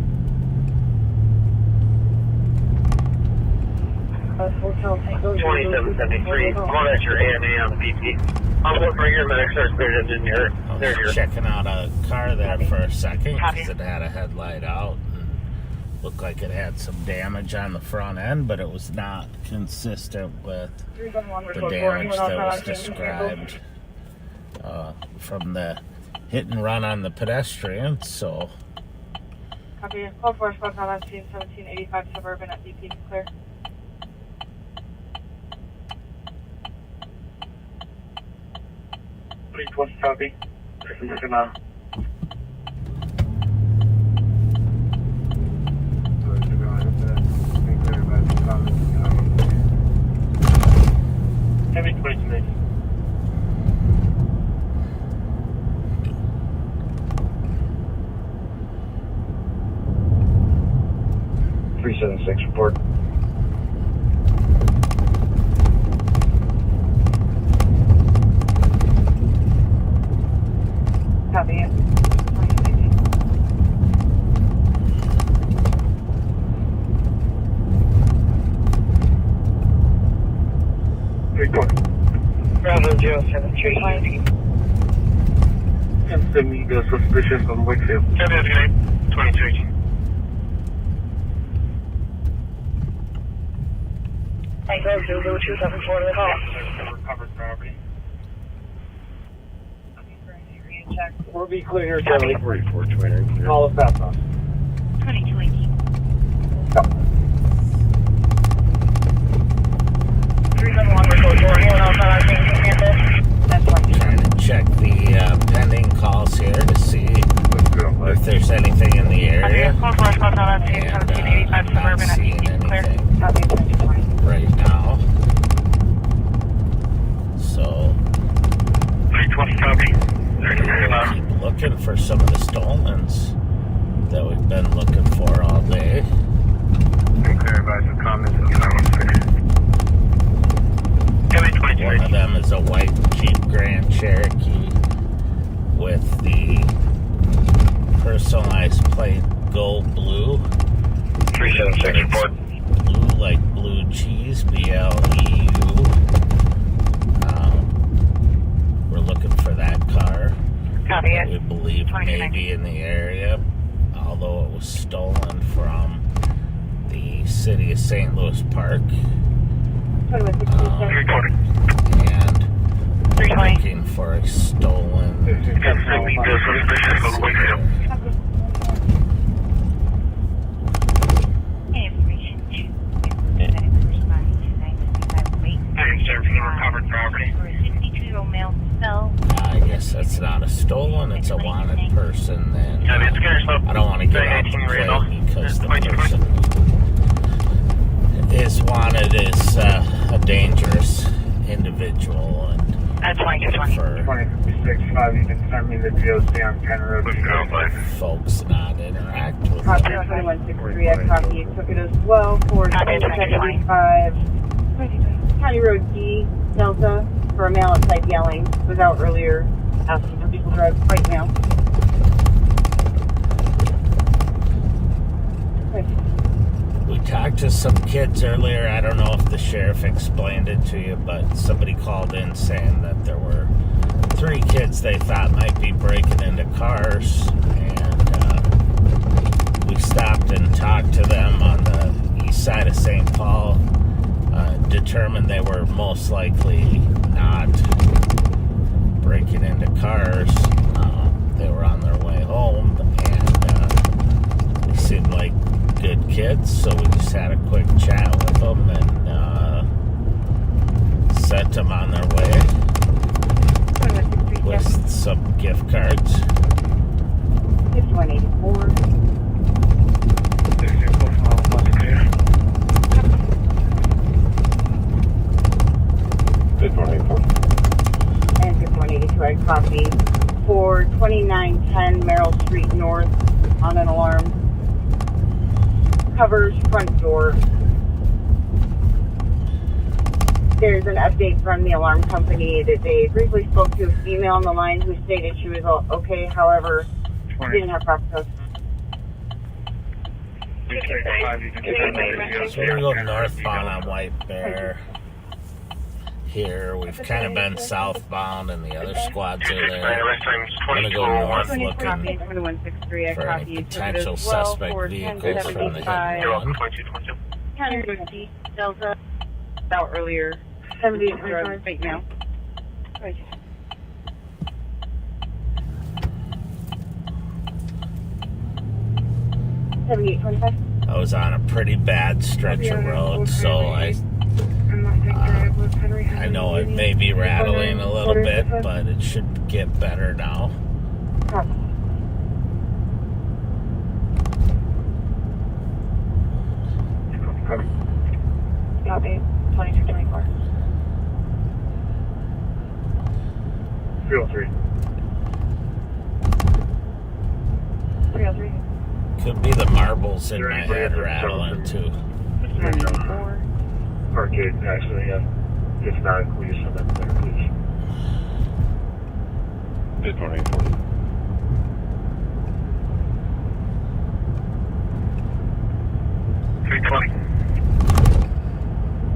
Hotel Tango 2773. Hold at your AMA on the BP. I'll look for your medic search vision in here. I was checking out a car there for a second because it had a headlight out and looked like it had some damage on the front end, but it was not consistent with the damage that was described from the hit and run on the pedestrian. So, Copy. Call for response on scene 1785 Suburban at BP, clear. Please, copy. Looking out. Heavy 22. 376 report. Copy it. 320. Bravo 073 EOP. And send me the suspicious on Wakefield. Have a good night. 23. Tango Zulu 274 to the call. Recovered property. We'll be clear, Charlie. 44, call us back on. 2218. 371 report 4. Anyone else on our team can handle? That's right. Trying to check the pending calls here to see if there's anything in the area. Close on that team, And 1785 I'm not Suburban. seeing Clear. anything Copy 2220. right now. So 320 copy. we'll keep looking for some of the stolens that we've been looking for all day. Clear by some comments. One of them is a white Jeep Grand Cherokee with the personalized plate gold blue. 376 report. Blue like blue cheese, BLEU. We're looking for that car. Copy it. We believe may be in the area, although it was stolen from the city of St. Louis Park. And 320. looking for a stolen. Recovered property. For a 62-year-old male fell. I guess that's not a stolen, it's a wanted person. Then I don't want to get out the plate because the person is wanted is a dangerous individual. And That's 2220. for 2065, you can send me the DOC on Penn Road. folks not interact with Copy them. 2163, I copy. You took it as well for Copy, 75 County Road D, Delta, for a male outside yelling. Was out earlier, asking for people to drive right now. We talked to some kids earlier. I don't know if the sheriff explained it to you, but somebody called in saying that there were 3 kids they thought might be breaking into cars, and we stopped and talked to them on the east side of St. Paul. Determined they were most likely not breaking into cars. They were on their way home, and they seemed like good kids, so we just had a quick chat with them and sent them on their way with some gift cards. 5184. And 5182, I copy. For 2910 Merrill Street North, on an alarm. Covers front door. There's an update from the alarm company that they briefly spoke to a female on the line who stated she was okay, however, didn't have proper codes. So we're going to go northbound on White Bear. Here, we've kind of been southbound, and the other squads are there. We're going to go north looking for any potential suspect vehicles from the hit and run. County Road D, Delta, out earlier. 70 right now. Right. I was on a pretty bad stretch of road, so I know it may be rattling a little bit, but it should get better now. Copy. Copy. 2224. 303. 303. Could be the marbles in my head rattling too. 994. Arcade, actually, yeah. If not, will you send that there, please? Good morning, 40.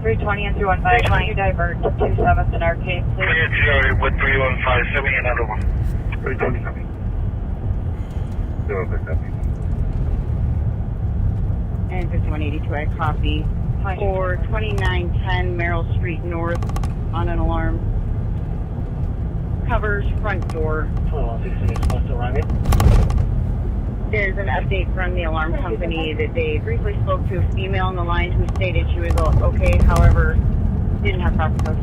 .320 and 315. Can you divert to 27th and Arcade, please? With 315, send me another one. 320 coming. 0 coming. And 5182, I copy. For 2910 Merrill Street North, on an alarm. covers front door. There's an update from the alarm company that they briefly spoke to a female on the line who stated she was okay, however, didn't have proper codes.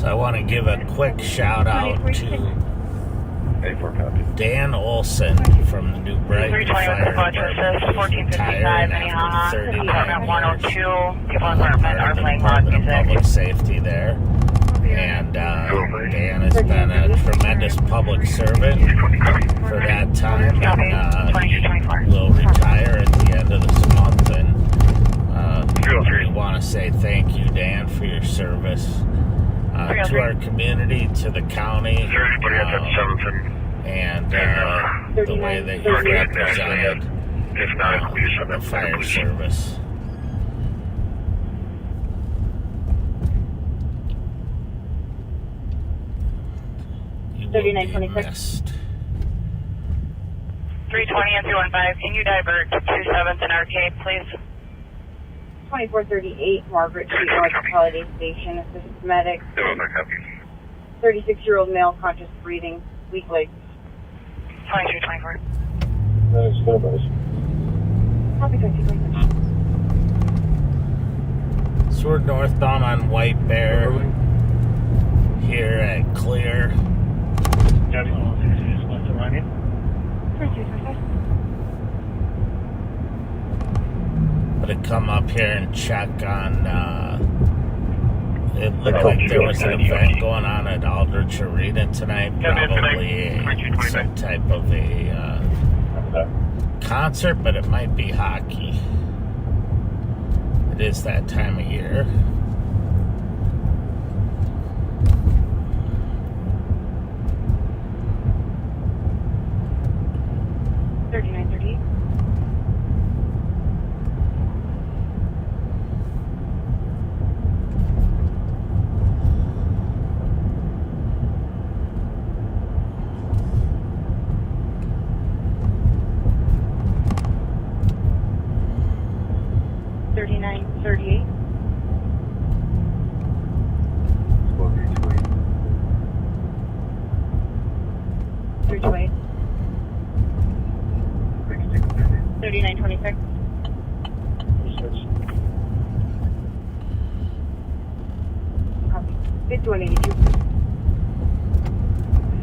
So I want to give a quick shout out to Dan Olson from the New Brighton Fire Department. Retired after 39 years. Public safety there. And Dan has been a tremendous public servant for that time, and will retire at the end of this month. And we want to say thank you, Dan, for your service to our community, to the county, and the way that you represented the fire service. You will be missed. 320 and 315, can you divert to 27th and Arcade, please? 2438 Margaret Street North Holiday Station. Assist medic. 36-year-old male, conscious breathing, weak legs. 2224. Copy, 2224. So we're northbound on White Bear here at Clear. To come up here and check on it looked like there was an event going on at Aldrich Arena tonight, probably some type of a concert, but it might be hockey. It is that time of year.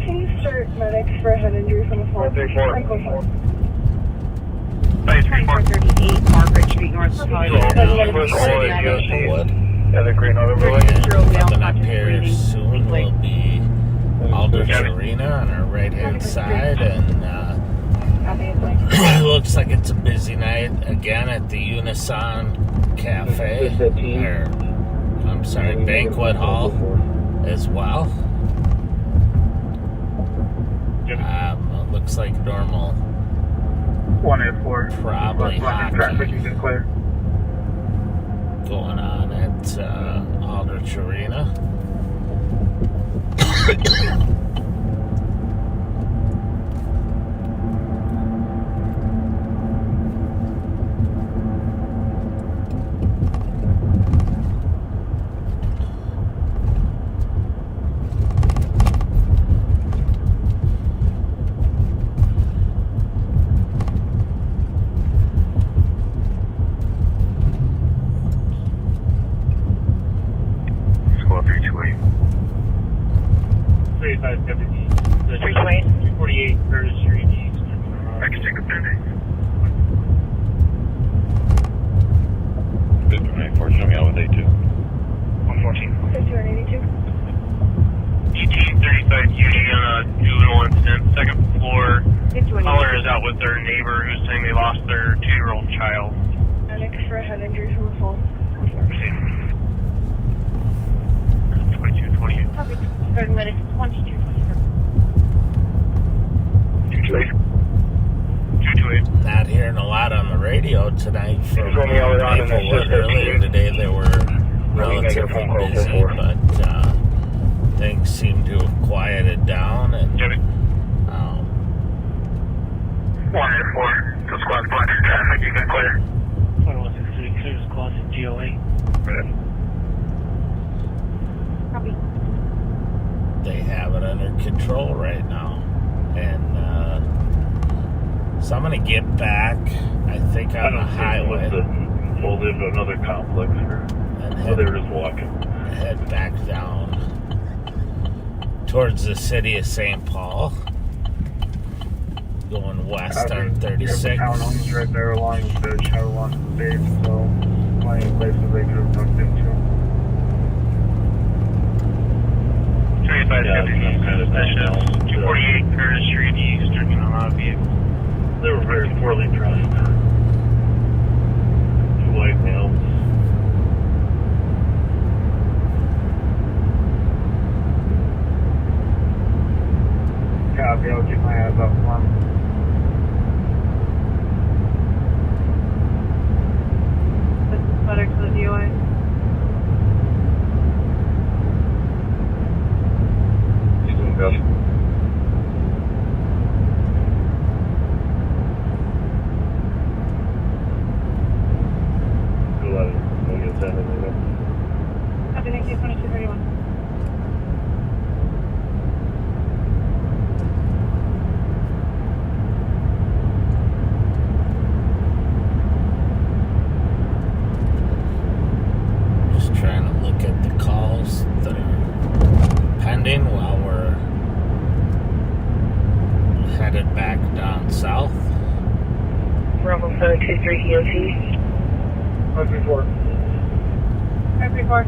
Can you start medics for a head injury from the phone? 2438 Margaret Street North. Coming up here soon will be Aldrich Arena on our right hand side, and looks like it's a busy night again at the Unison Cafe, banquet hall as well. Looks like normal. 184. Probably hockey traffic, you can clear. Going on at Aldrich Arena. Not hearing a lot on the radio tonight from Maplewood. Earlier today they were relatively busy, but things seem to have quieted down. And 184, the squad's blocking traffic, you can clear. 2163, clear squad to DOA. Copy. They have it under control right now. And so I'm going to get back, I think, on the highway. Pulled into another complex. So they were just walking. Head back down towards the city of St. Paul. Going west on 36. Townhomes right there along the Chowalon State, so plenty of places they could have looked into. 248 Curtis Street East, turning on a vehicle. They were very poorly dressed. Two white males. Copy, I'll keep my eyes up for them. This is FedEx to the DOA. He's doing good. Go ahead. We'll get that in there. Copy, thank you, 2231. Just trying to look at the calls that are pending while we're headed back down south. Bravo 723 EOT. 134. 534.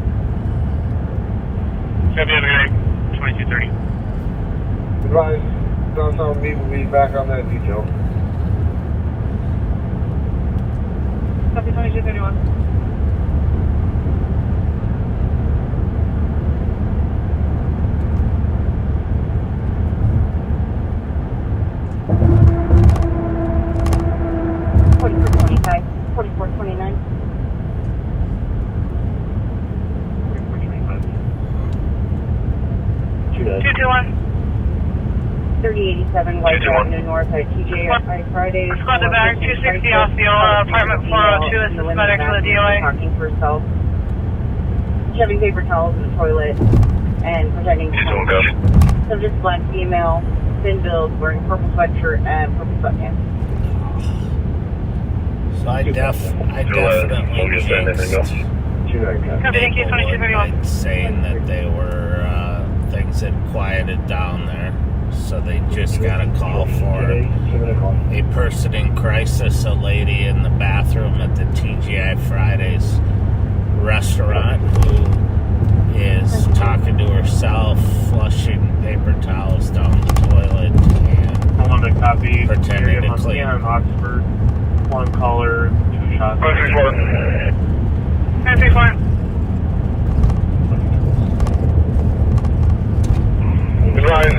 Copy, have a good night. 2230. Advise, downtown meet will be back on that detail. Copy, 2231. White Avenue North at TJI Friday. Squad to back, 260 off the apartment 402. This is FedEx to the DOA. Talking for herself. Shoving paper towels in the toilet and pretending to subject black female, thin build, wearing purple sweatshirt and purple sweatpants. So I definitely jinxed Nate saying that they were things had quieted down there. So they just got a call for a person in crisis, a lady in the bathroom at the TGI Fridays restaurant who is talking to herself, flushing paper towels down the toilet, and I wanted to copy pretending to clean. on Oxford. One caller, 2 shots. 534. Advise,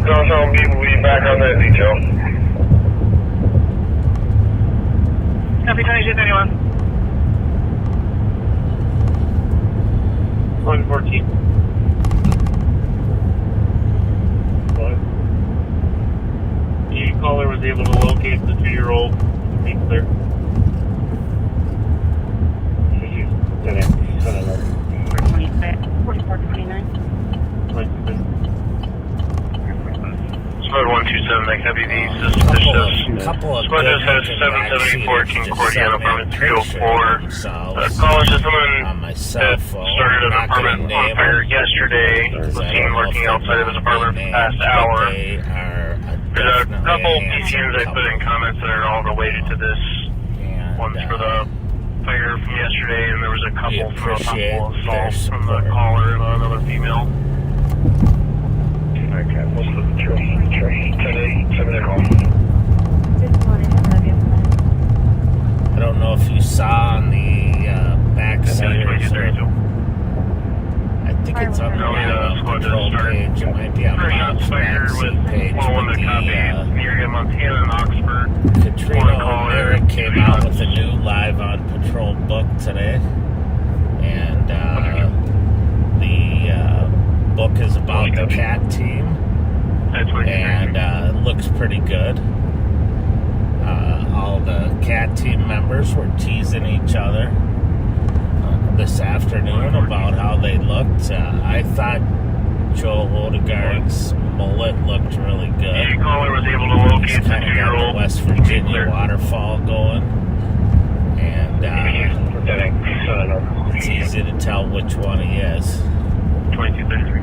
downtown meet will be back on that detail. Copy, 2231. 114. The caller was able to locate the 2-year-old. Be clear. 4429. Squad 127, that copy the couple of Squad has 774 King Cordiana, apartment 304. Caller says someone on my cell that phone. started an Not gonna apartment name on fire them, yesterday. Was because I seen don't know working if outside of his they're apartment for the past named, hour. but they are There's a definitely couple a PTMs I put in comments that are all related to this. One's for the fire from yesterday, and there was a couple from a possible assault from the caller and another female. Okay, what's the today? 7 o'clock. I don't know if you saw on the back seat. I think it's on the control page. It might be on the back seat page. But near him, Montana and Oxford. Katrina O'Meara came out with a new live on patrol book today, and the book is about the CAT team, and it looks pretty good. All the CAT team members were teasing each other. talking about how they looked. I thought Joe Odegaard's mullet looked really good. The caller was able to locate He's kind of got the West Virginia waterfall going. And it's easy to tell which one he is. 2233.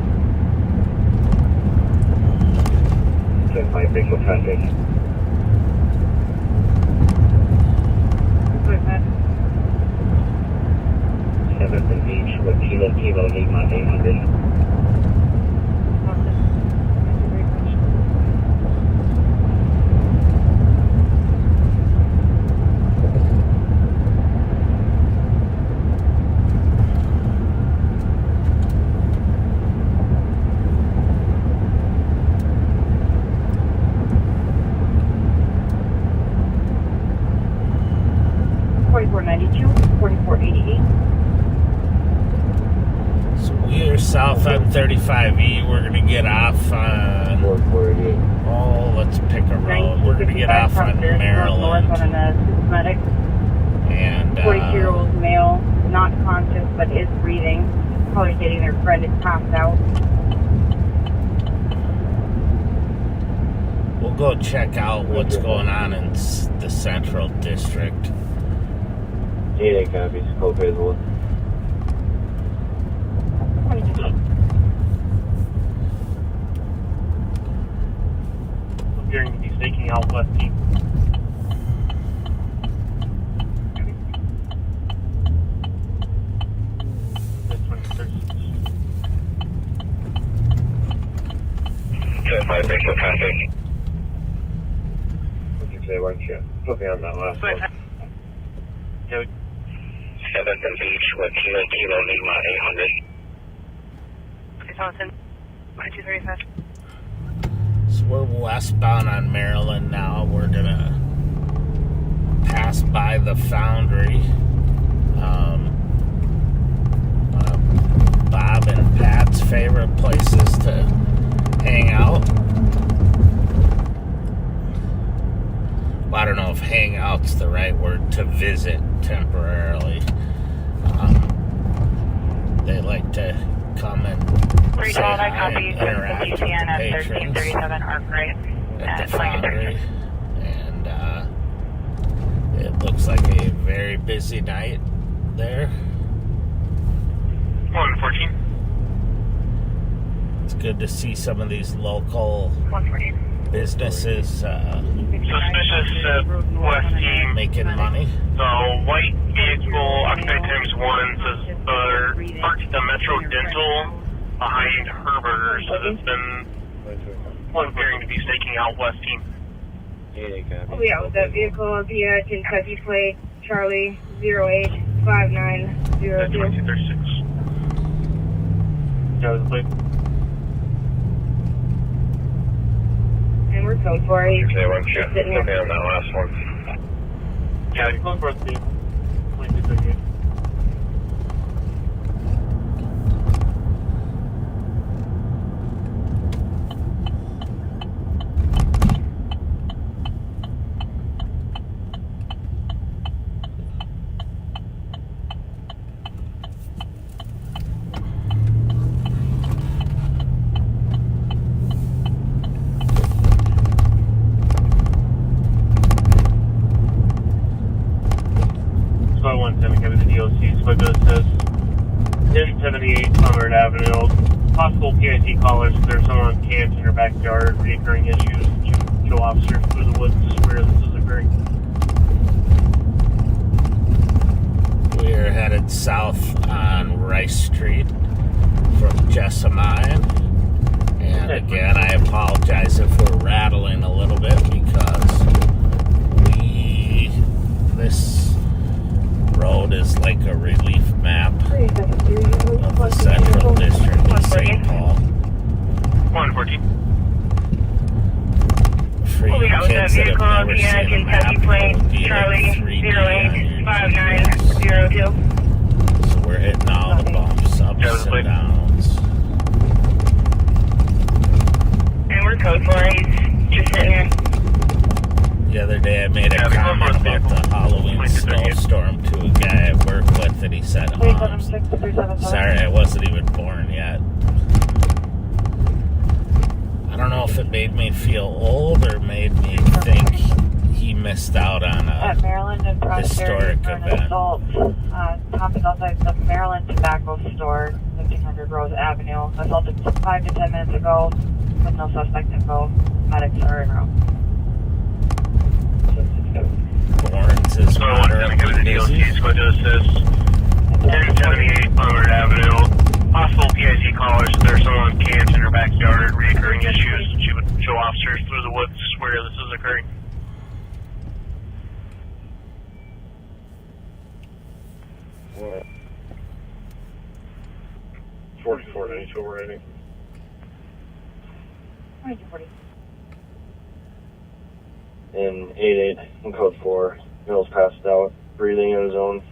Send my visual traffic. Seventh Beach with Kilo Lima 800. South on 35E, we're going to get off on, let's pick a road. We're going to get off on Maryland. And 42-year-old male, not conscious but is breathing. Probably stating their friend is passed out. We'll go check out what's going on in the Central District. Yeah, copies. Code visible. Appearing to be staking out west team. My visual traffic. What did you say, weren't you? Put me on that last one. 7th and Beach with Kilo Lima 800. Thompson, 235. So we're westbound on Maryland now. We're gonna pass by the Foundry. Bob and Pat's favorite places to hang out. Well, I don't know if hang out's the right word, to visit temporarily. They like to come and say hi and interact with the patrons at the Foundry. And it looks like a very busy night there. 114. It's good to see some of these local businesses Suspicious west team making money. The white vehicle occupied times 1 says parked at the Metro Dental behind Herberger's. So it's been appearing to be staking out west team. Oh yeah, with that vehicle via Kentucky plate Charlie 085902. 2236. Yeah, the plate. And we're code for it. Okay, weren't you? Put me on that last one. Yeah, code for the 2238. But it says 1078 Conrad Avenue. Possible PIT callers if there's someone camped in your backyard, reoccurring issues. Show officers through the woods to where this is occurring. We're headed south on Rice Street from Jessamine. And again, I apologize if we're rattling a little bit because this road is like a relief map of the Central District of St. Paul. 114. For you kids that have never seen a map, it would be like 3D on your GPS. So we're hitting all the bumps, ups and downs. And we're code for it. Just sitting here. The other day I made a comment about the Halloween snowstorm to a guy I work with, and he said, sorry, I wasn't even born yet. I don't know if it made me feel old or made me think he missed out on a historic event. Topic outside the Maryland Tobacco Store, 1500 Rose Avenue. Assaulted 5 to 10 minutes ago with no suspect info. Medics are en route. Lawrence is moderately busy. 1078 Palmer Avenue. Possible PIC callers. There's someone camped in her backyard. Reoccurring issues. She would show officers through the woods where this is occurring. What? 4492 already. 2240. In 88 in code 4, Mills passed out, breathing on his own.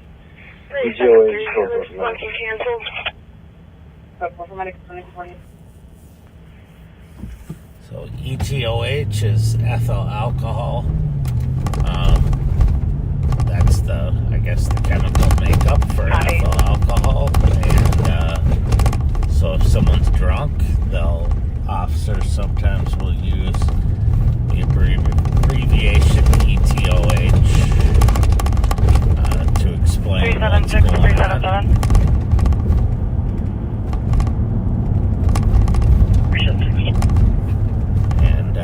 ETOH, code 4 for medics. Code 4 for medics, 2240. So ETOH is ethyl alcohol. That's I guess the chemical makeup for ethyl alcohol. And so if someone's drunk, officers sometimes will use the abbreviation ETOH to explain what's going on. And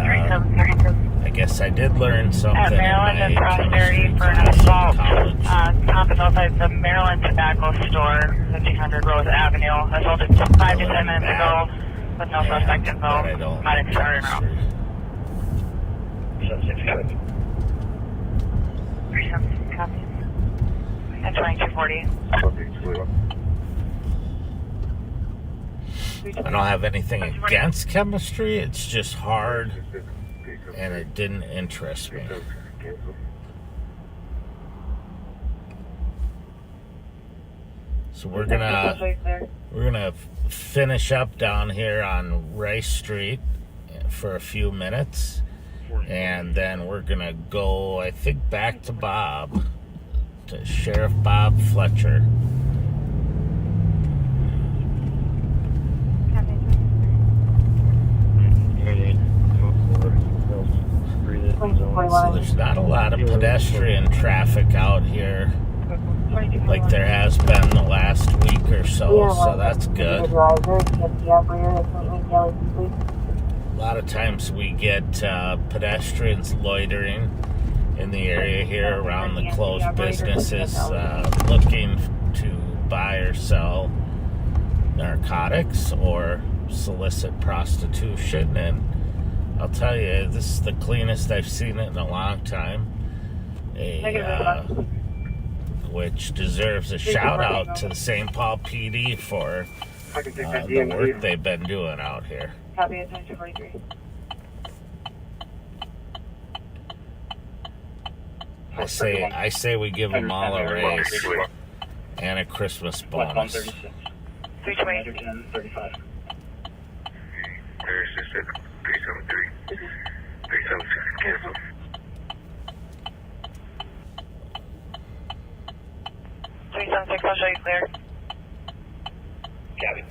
I guess I did learn something at Maryland in and my Prosperity for an assault. Topic outside the Maryland Tobacco Store, 1500 Rose Avenue. Assaulted 5 to 10 minutes ago with no suspect info. Medics are en route. 37 copy. And 2240. I don't have anything against chemistry, it's just hard and it didn't interest me. So we're gonna finish up down here on Rice Street for a few minutes, and then we're gonna go, I think, back to Bob, to Sheriff Bob Fletcher. So there's not a lot of pedestrian traffic out here like there has been the last week or so, so that's good. A lot of times we get pedestrians loitering in the area here around the closed businesses looking to buy or sell narcotics or solicit prostitution, and I'll tell you, this is the cleanest I've seen it in a long time. Which deserves a shout out to the St. Paul PD for the work they've been doing out here. Copy at 2243. I say we give them all a raise and a Christmas bonus. 328. 373. 376 cancel. 376, I'll show you clear. Copy.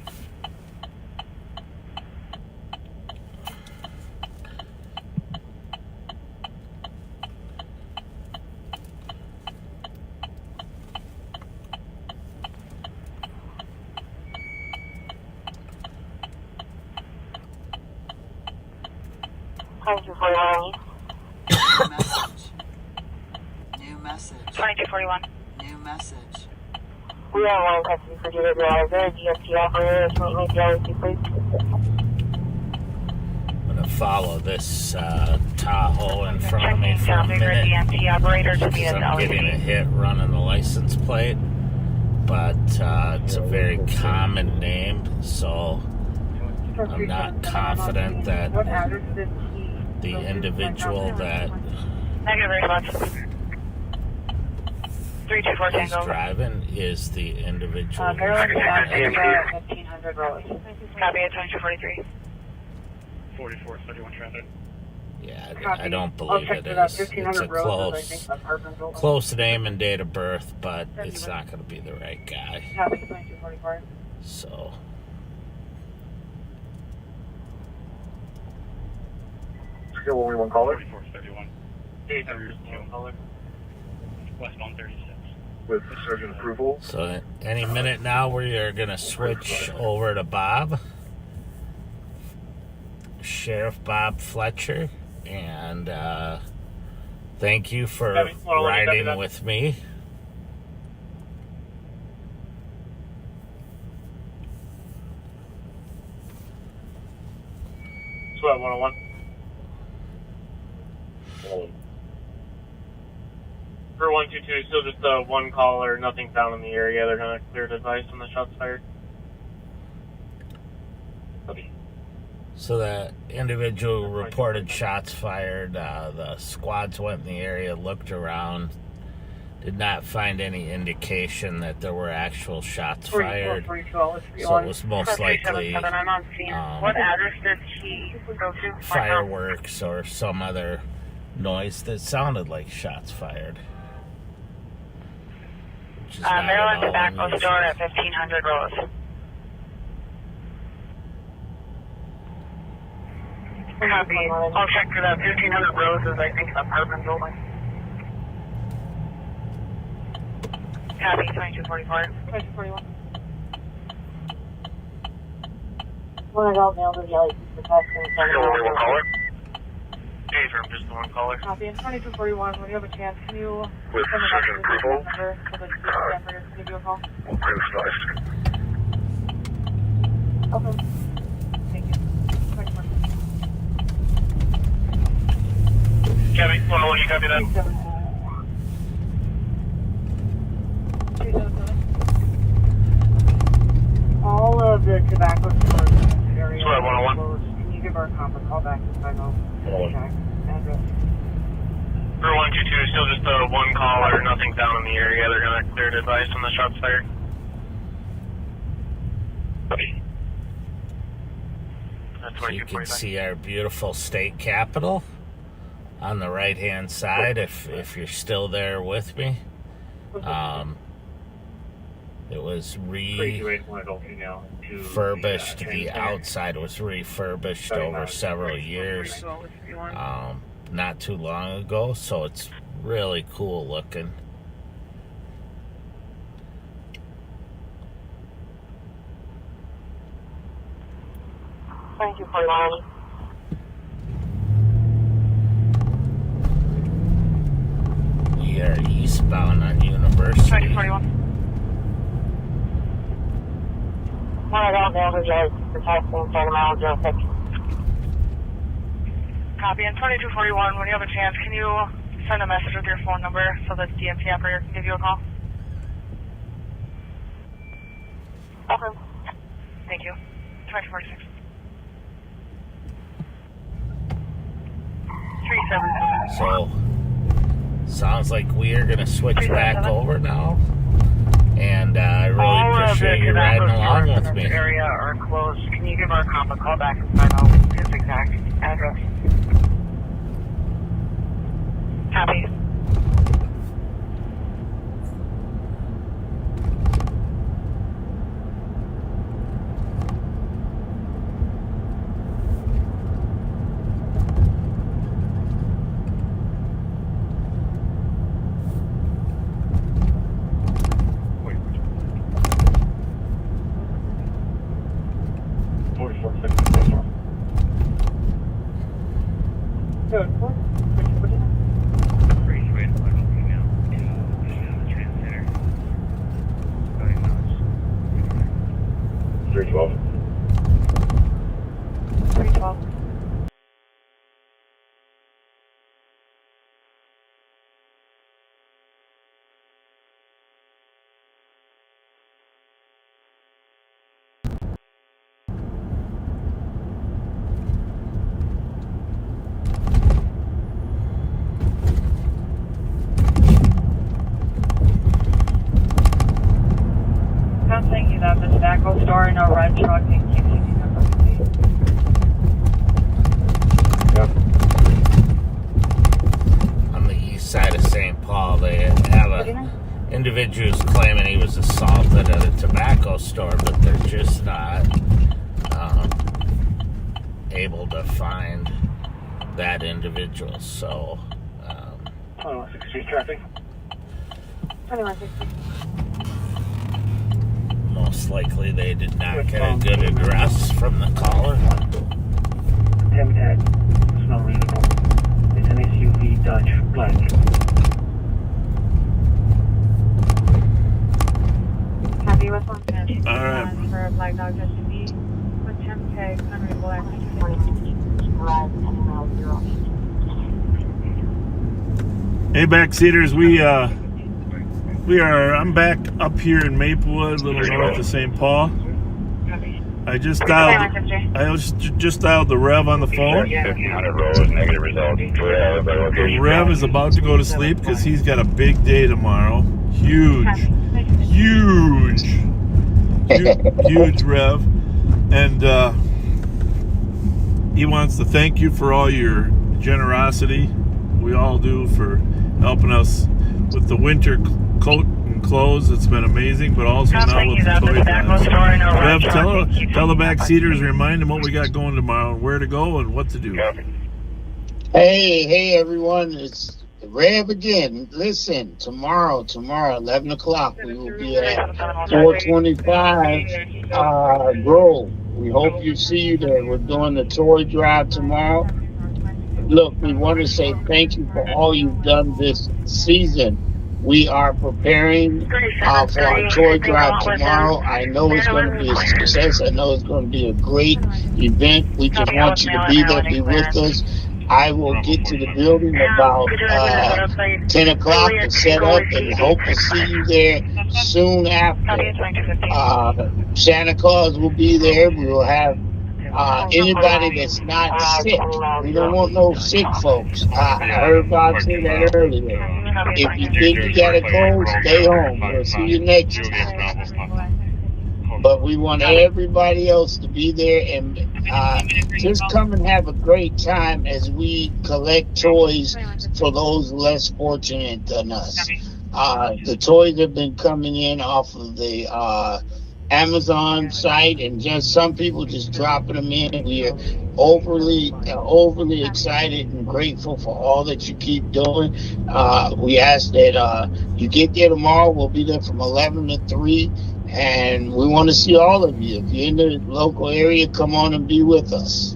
New message. 2241. New message. We are one custody for David Driver, DMT operator, meet me jealousy, please. I'm going to follow this Tahoe in front of me for a minute DMT operator to because I'm getting a hit running the license plate, but it's a very common name, so I'm not confident that the individual that is driving is the individual who's Maryland driving. 1500 Rose. Copy at 2243. 44, 31 traffic. Yeah, Copy. I don't I'll believe check it for that is. It's a 1500 Roses, I think, apartment building. close name and date of birth, but it's not going to be the right guy. Copy, 2244. So, Still only one caller? 4431. Hey, there's one caller. Westbound 36. With surgeon approval. so any minute now we are going to switch over to Bob. Sheriff Bob Fletcher. And thank you for riding with me. SWAT 101. For 122, still just one caller, nothing found in the area. They're going to clear the device when the shots fired. Copy. So the individual reported shots fired. The squads went in the area, looked around, did not find any indication that there were actual shots fired. So it was most likely What address did he go to? fireworks or some other noise that sounded like shots fired. Which is not at Maryland all Tobacco unusual. Store at 1500 Rose. Copy. I'll check for that 1500 Roses, I think, apartment building. Copy, 2244. 2241. One adult male with yellow protection. Still only one caller? Hey, sir, just the one caller. Copy, and 2241, when you have a chance, can you With send a surgeon message to approval. this number so that the operator can give you a call? Criticized. Okay. Thank you. 24. Copy, 101, you copy that? 377. All of the tobacco stores in this area SWAT 101. are closed. Can you give our conference call back to find out the exact address? For 122, still just one caller, nothing found in the area. They're going to clear the device when the shots fired. Copy. So you can see our beautiful state capitol on the right hand side if you're still there with me. It was refurbished. The outside was refurbished over several years, not too long ago, so it's really cool looking. Thank you for allowing. We are eastbound on University. 2041. One adult male with yellow protection, second mile 06. Copy, and 2241, when you have a chance, can you send a message with your phone number so that the DMP operator can give you a call? Okay. Thank you. 2046. 377. So, sounds like we are going to switch back over now. And I really appreciate you riding along with me. Area are closed. Can you give our comp a call back and find out his exact address? Copy. Thank you. That's the tobacco store in a red truck in QCC number 8. Yep. St. Paul. They have individuals claiming he was assaulted at a tobacco store, but they're just not able to find that individual. So 2160 traffic. 2160. most likely they did not get a good address from the caller. Temp tag. It's not readable. It's an SUV Dodge Black. Copy with one. All right. For a Black Dodge SUV with temp tag unreadable access. Hey, backseaters, I'm back up here in Maplewood, a little north of St. Paul. I just dialed the Rev on the phone. The Rev is about to go to sleep because he's got a big day tomorrow. Huge Rev. And he wants to thank you for all your generosity. We all do, for helping us with the winter coat and clothes. It's been amazing, but also now with the toy drive. Rev, tell the backseaters, remind them what we got going tomorrow, where to go and what to do. Hey everyone, it's Rev again. Listen, tomorrow, 11 o'clock, we will be at 425 Grove. We hope you see you there. We're doing the toy drive tomorrow. Look, we want to say thank you for all you've done this season. We are preparing for our toy drive tomorrow. I know it's going to be a success. I know it's going to be a great event. We just want you to be there, be with us. I will get to the building about 10 o'clock to set up and hope to see you there soon after. Santa Claus will be there. We will have anybody that's not sick. We don't want no sick folks. I heard Bob say that earlier. If you think you got a cold, stay home. We'll see you next time. But we want everybody else to be there and just come and have a great time as we collect toys for those less fortunate than us. The toys have been coming in off of the Amazon site, and just some people just dropping them in. We are overly excited and grateful for all that you keep doing. We ask that you get there tomorrow. We'll be there from 11 to 3, and we want to see all of you. If you're in the local area, come on and be with us.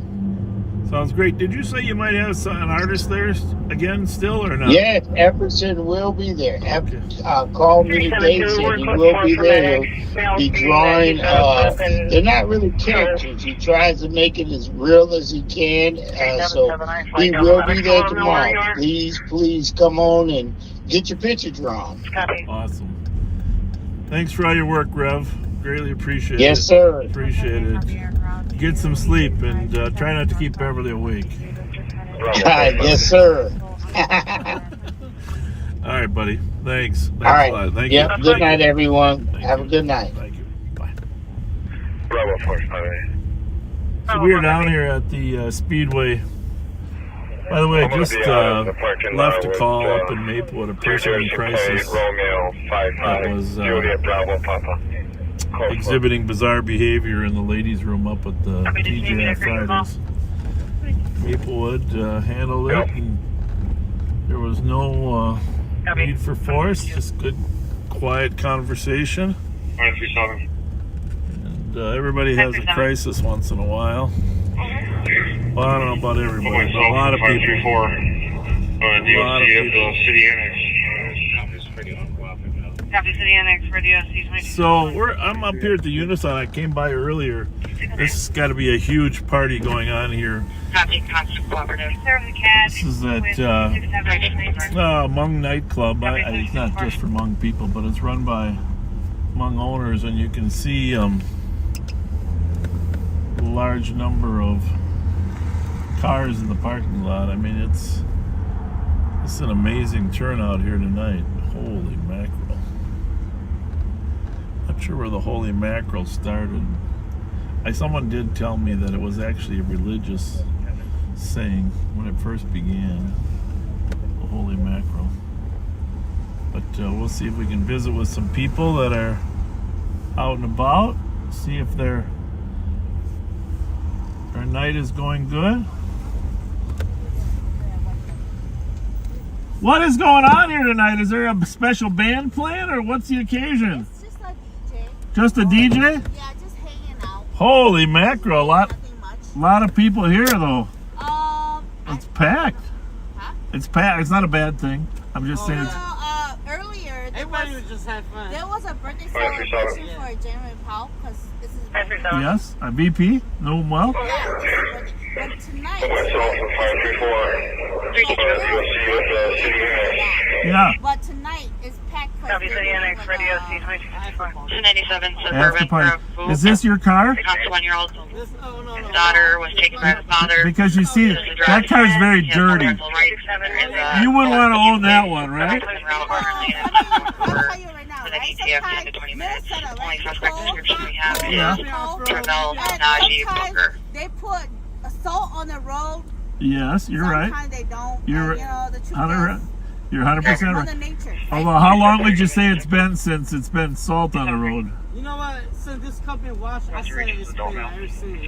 Sounds great. Did you say you might have an artist there again still or not? Yes, Everson will be there. Call me today, said he will be there. He'll be drawing. They're not really characters. He tries to make it as real as he can. So he will be there tomorrow. Please come on and get your picture drawn. Awesome. Thanks for all your work, Rev. Greatly appreciate it. Yes, sir. Appreciate it. Get some sleep and try not to keep Beverly awake. Yes, sir. All right, buddy. Thanks. All right. A lot. Thank you. Good night, everyone. Have a good night. Thank you. Bye. So we are down here at the Speedway. By the way, I just left a call up in Maplewood, a person in crisis that was exhibiting bizarre behavior in the ladies' room up at the TGI Fridays. Maplewood handled it, and there was no need for force, just good, quiet conversation. And everybody has a crisis once in a while. Well, I don't know about everybody, but a lot of people. So I'm up here at the Unison. I came by earlier. This has got to be a huge party going on here. This is at Hmong nightclub. It's not just for Hmong people, but it's run by Hmong owners, and you can see a large number of cars in the parking lot. I mean, it's an amazing turnout here tonight. Holy mackerel. Not sure where the holy mackerel started. Someone did tell me that it was actually a religious saying when it first began, the holy mackerel. But we'll see if we can visit with some people that are out and about. See if their night is going good. What is going on here tonight? Is there a special band playing, or what's the occasion? It's just a DJ. Just a DJ? Yeah, just hanging out. Holy mackerel! A lot of people here though. It's packed. Huh? It's packed. It's not a bad thing. I'm just saying. It's, Earlier, Everybody was just having fun. there was a birthday celebration for Jeremy Powell because this is his birthday. yes, a VP. Know him well. Yeah, this is his birthday. But tonight, Yeah. but tonight is packed because Copy, they're City doing Annex, like Radio a- 297 After Suburban party. Grove. Is this your car? 21-year-old No. daughter was taken by his father. Because you see, that car's very dirty. You wouldn't want to own that one, right? I'll tell you right now, right? Sometimes Minnesota, right? Yeah. They put salt on the road. Yes, you're right. Sometimes they don't. You're and, you know, the truth is, You're 100% Mother right. Nature. Although, how long would you say it's been since it's been salt on the road? You know what? Since this company washed, I said it's been ever since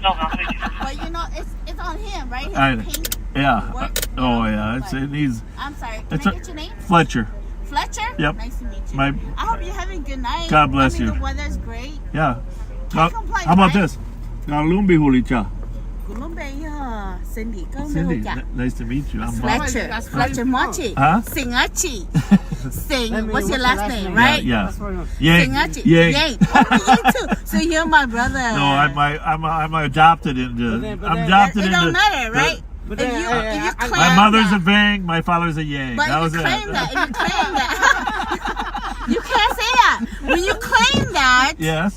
last But you know, it's on him, right? His I- pink Yeah. work, Oh, yeah. It needs. I'm sorry. Can It's I get your name? Fletcher. Fletcher? Yep. Nice to meet you. My- I hope you're having a good night. God bless you. The weather's great. Yeah. Can't complain, How about right? this? Galumbi Hulicha. Cindy, Cindy, nice to meet you. I'm Bob. Fletcher Mochi. Huh? Singachi. Sing. What's your last name, right? Yeah. Yang. Singachi. Yang. Yang. Oh, Yang too. So you're my brother. No, I'm adopted into. It adopted into. don't matter, right? But If then, you claim My mother's that, a Vang, my father's a Yang. but That if was you it. claim that, you can't say that. When you claim that, Yes.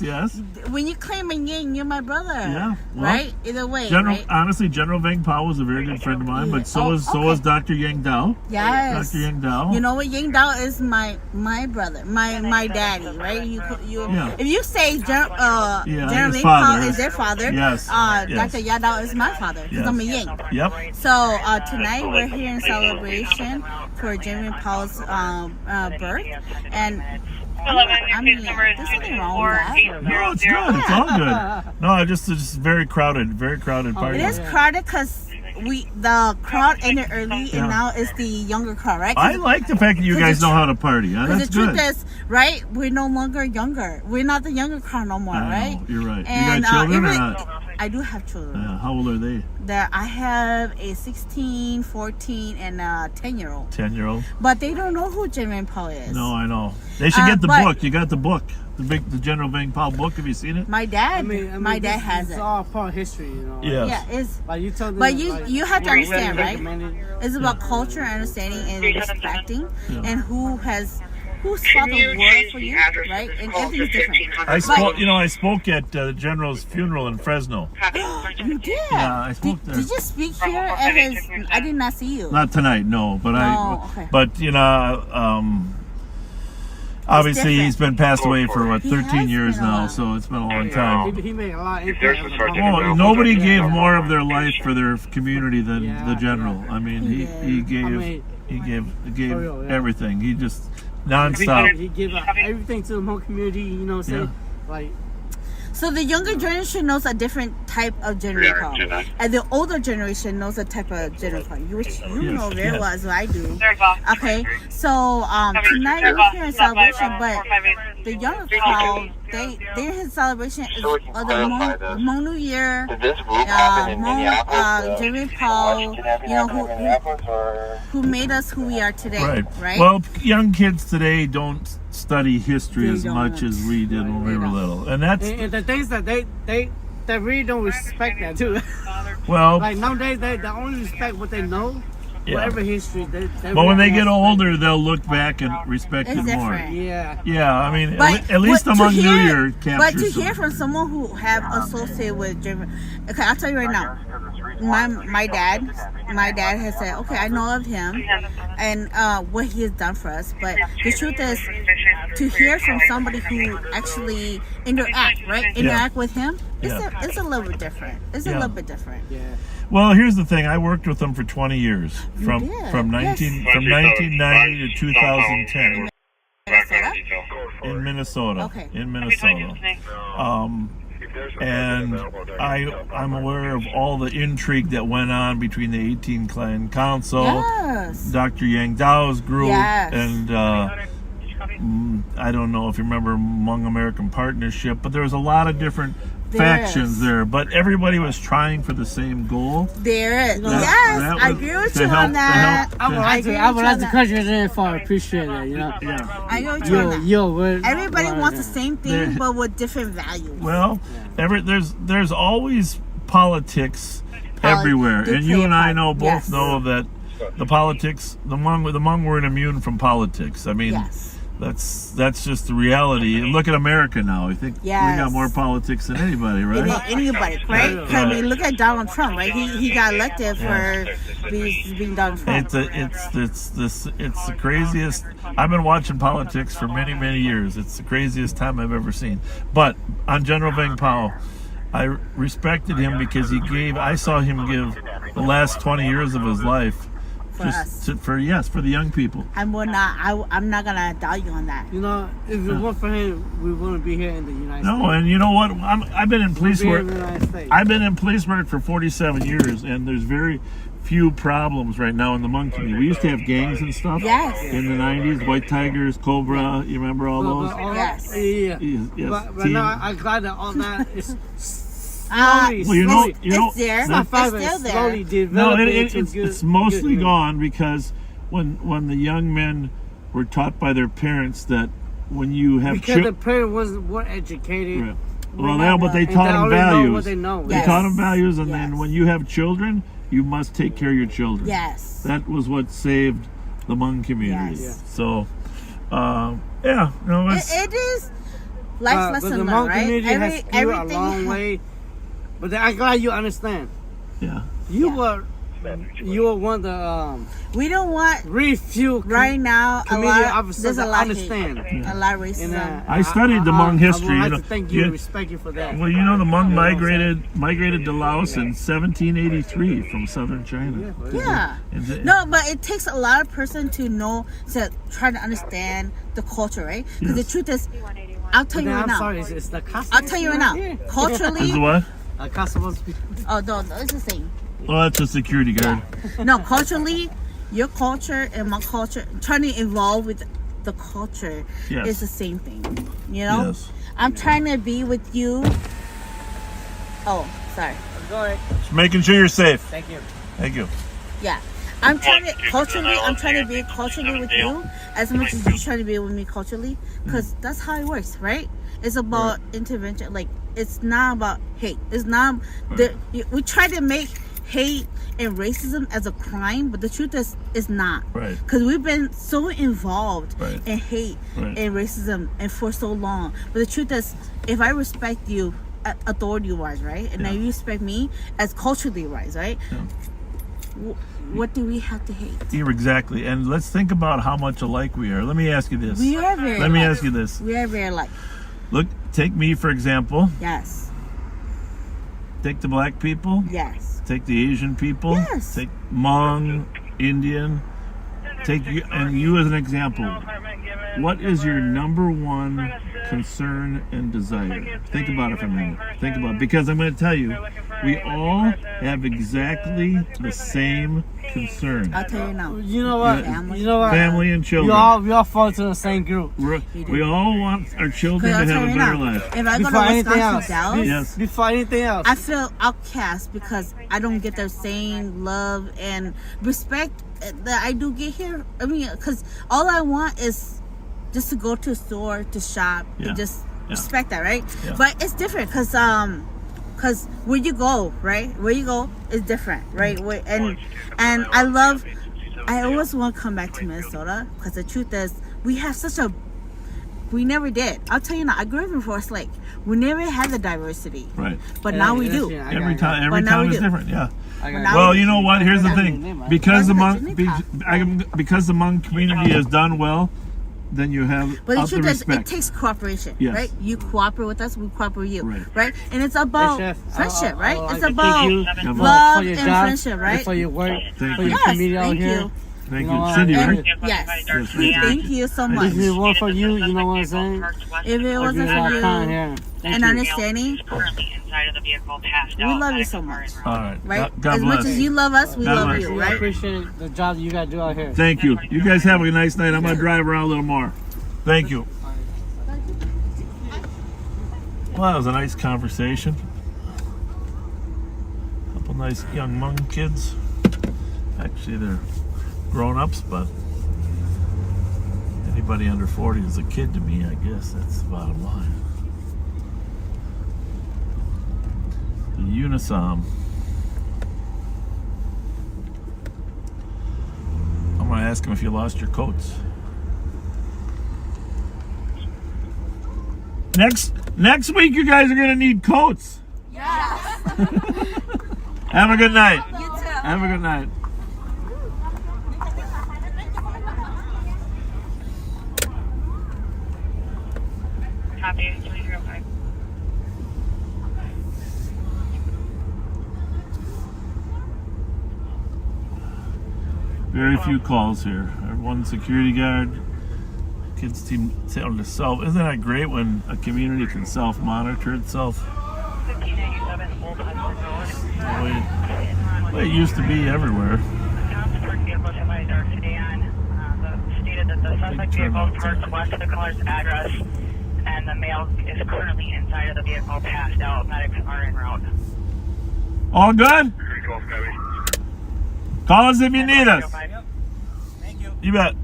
when you claim a Yang, you're my brother. Yeah, well, right? Either way, General, right? honestly, General Vang Pao was a very good friend of mine, but so was Dr. Yang Dao. Yes. Dr. Yang Dao. You know what? Yang Dao is my brother, my daddy, right? Yeah. If you say General his Ving father. Pao is their father, Yes. Dr. Yes. Yadao is my father because Yes. I'm a Yang. Yep. So tonight we're here in celebration for Jeremy Paul's birth, and I mean, there's nothing wrong with that. No, it's good. It's all good. No, it's just very crowded party. It is crowded because the crowd ended early, and now it's the younger crowd, right? I like the fact that you guys know how to party. Huh? Because That's the good. truth is, right, we're no longer younger. We're not the younger crowd no more, I know, right? you're right. And, you got children or even- not? I do have children. How old are they? I have a 16, 14, and a 10-year-old. 10-year-old. But they don't know who Jeremy Paul is. No, I know. They should get the but- book. You got the book, the General Vang Pao book. Have you seen it? My dad, my dad this has is it. all part of history, you know. Yes. Yeah, it's. Like you tell them, But you have to what understand, really right? recommended. It's about culture, understanding, and respecting, Yeah. and who's fought the war for you, right? And everything's different. I spoke at the General's funeral in Fresno. You did? Yeah, I spoke there. Did you speak here at his? I did not see you. Not tonight, no. But okay. But obviously he's been passed away for 13 years now, so it's been a long time. He made a lot of impact. Oh, nobody gave more of their life for their community than the General. I mean, he gave everything. He just nonstop. He gave everything to the whole community, you know. Like. So the younger generation knows a different type of Jeremy Paul, and the older generation knows a type of Jeremy Paul, which you know very well as I do. Okay, so tonight we're here in celebration, but the younger crowd, their celebration is the Hmong New Year, Jeremy Paul, you know, who made us who we are today, right? Well, young kids today don't study history as much as we did when we were little, and that's and the things that they really don't respect that too. Well, like nowadays they only respect what they know. Whatever history they but when they get older, they'll look back and respect it more. Yeah. I mean, at least among New Year captures. But to hear from someone who have associated with Jeremy, okay, I'll tell you right now. my dad has said, okay, I know of him and what he has done for us, but the truth is, to hear from somebody who actually interact with him, it's a little bit different. It's a little bit different. Yeah. Well, here's the thing. I worked with them for 20 years, from 1990 to 2010 in Minnesota. Okay. In Minnesota. And I'm aware of all the intrigue that went on between the 18 Clan Council, Dr. Yang Dao's group, and I don't know if you remember Hmong American Partnership, but there was a lot of different factions there, but everybody was trying for the same goal. There is. I agree with you on that. I would like to cut your info. I appreciate that, you know. I agree with you on that. Everybody wants the same thing, but with different values. Well, there's always politics everywhere, and you and I both know that the politics, the Hmong weren't immune from politics. I mean, that's just the reality. And look at America now. I think we got more politics than anybody, right? Anybody, right? I mean, look at Donald Trump, right? He got elected for being Donald Trump. It's the craziest. I've been watching politics for many years. It's the craziest time I've ever seen. But on General Vang Pao, I respected him because I saw him give the last 20 years of his life for the young people. I'm not gonna doubt you on that. You know, if it weren't for him, we wouldn't be here in the United States. No, and you know what? I've been in police work. I've been in police work for 47 years, and there's very few problems right now in the Hmong community. We used to have gangs and stuff in the 90s, White Tigers, Cobra, you remember all those? Yes. But now I'm glad that all that is it's there. It's still there. No, it's mostly gone because when the young men were taught by their parents that when you have the parents weren't educated. Right. Well, but they taught them values. They taught them values, and then when you have children, you must take care of your children. Yes. That was what saved the Hmong community. Yes. So, it is life lesson, the Hmong right? community has come a long way. But I'm glad you understand. Yeah. You were one of the we don't want refuel right now. There's a lot understand. A lot of racism. I studied the Hmong history. I would like to thank you and respect you for that. Well, you know, the Hmong migrated to Laos in 1783 from southern China. Yeah. No, but it takes a lot of person to know, to try to understand the culture, right? Because the truth is, I'll tell you right now. I'm sorry, it's the I'll tell you right now. Culturally. Is it what? Oh, no, it's the same. Oh, that's a security guard. No, culturally, your culture and my culture, trying to evolve with the culture is the same thing. You know? Yes. I'm trying to be with you. Oh, sorry. Go ahead. Just making sure you're safe. Thank you. Thank you. Yeah. I'm trying to be culturally with you as much as you're trying to be with me culturally, because that's how it works, right? It's about intervention. Like, it's not about hate. It's not we try to make hate and racism as a crime, but the truth is, it's not. Right. Because we've been so involved in hate and racism and for so long. But the truth is, if I respect you authority-wise, right, and now you respect me as culturally-wise, right, what do we have to hate? Yeah, exactly. And let's think about how much alike we are. Let me ask you this. We are very Let me ask you this. We are very alike. Look, take me, for example. Yes. Take the black people. Yes. Take the Asian people. Yes. Take Hmong, Indian. Take you and you as an example. What is your number one concern and desire? Think about it for a minute. Think about it, because I'm going to tell you, we all have exactly the same concern. I'll tell you now. You know what? Family and children. We all fall into the same group. We all want our children to have a better life. If I go to Wisconsin, Dallas, before anything else, I feel outcast because I don't get the same love and respect that I do get here. I mean, because all I want is just to go to a store to shop and just respect that, right? Yeah. But it's different because where you go, right? Where you go is different, right? And I always want to come back to Minnesota because the truth is we have such a We never did. I'll tell you now. I grew up in Forest Lake. We never had the diversity. Right. But now we do. Every town is different. Yeah. Well, Well, you know what? Here's the thing. Because the Hmong community has done well, then you have But the out the truth is, respect. it takes cooperation, Yes. right? You cooperate with us, we cooperate with you, Right. right? And it's about Chef, friendship, right? I It's thank about you love for your and job, friendship, right? for your work, Thank for you. your Yes, community out thank here. you. Thank know you. what? Cindy, And- right? Yes. Yes, Thank you so much. This is more for you, you know what I'm saying? If it wasn't for you and understanding, Inside of the vehicle, passed we out. love you so much, All right. right? God As bless. much as you love us, we God love bless. you, We right? appreciate the job you guys do out here. Thank you. You guys have a nice night. I'm going to drive around a little more. Thank you. Well, that was a nice conversation. A couple nice young Hmong kids. Actually, they're grown-ups, but anybody under 40 is a kid to me, I guess. That's the bottom line. The Unisom. I'm going to ask him if you lost your coats. Next week, you guys are going to need coats. Yes. Have a good night. You too. Have a good night. Copy, 305. Very few calls here. One security guard. Kids team able to self. Isn't that great when a community can self-monitor itself? 1587 Old Hudson Road. The way it used to be everywhere. Transport vehicle hit by a dark sedan. Stated that the suspect vehicle is parked west of the caller's address, and the male is currently inside of the vehicle, passed out. Medics are en route. All good? Call us if you need us. Thank you. You bet.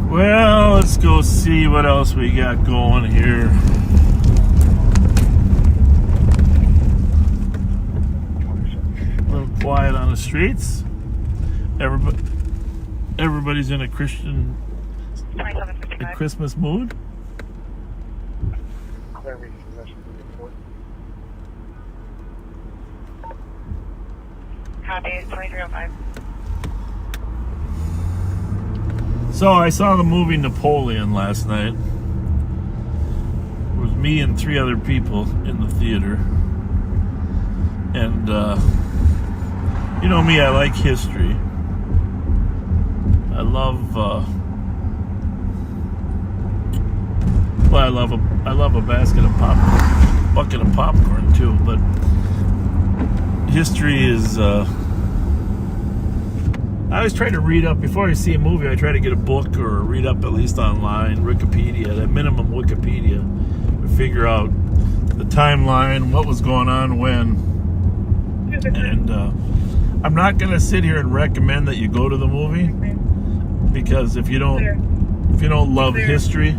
Well, let's go see what else we got going here. A little quiet on the streets. Everybody's in a Christmas mood. Copy, 2305. So I saw the movie Napoleon last night. It was me and 3 other people in the theater. And, you know me, I like history. I love, I love a bucket of popcorn too, but history is, I always try to read up, before I see a movie, I try to get a book or read up at least online, Wikipedia, at minimum Wikipedia, to figure out the timeline, what was going on when. And I'm not going to sit here and recommend that you go to the movie, because if you don't love history,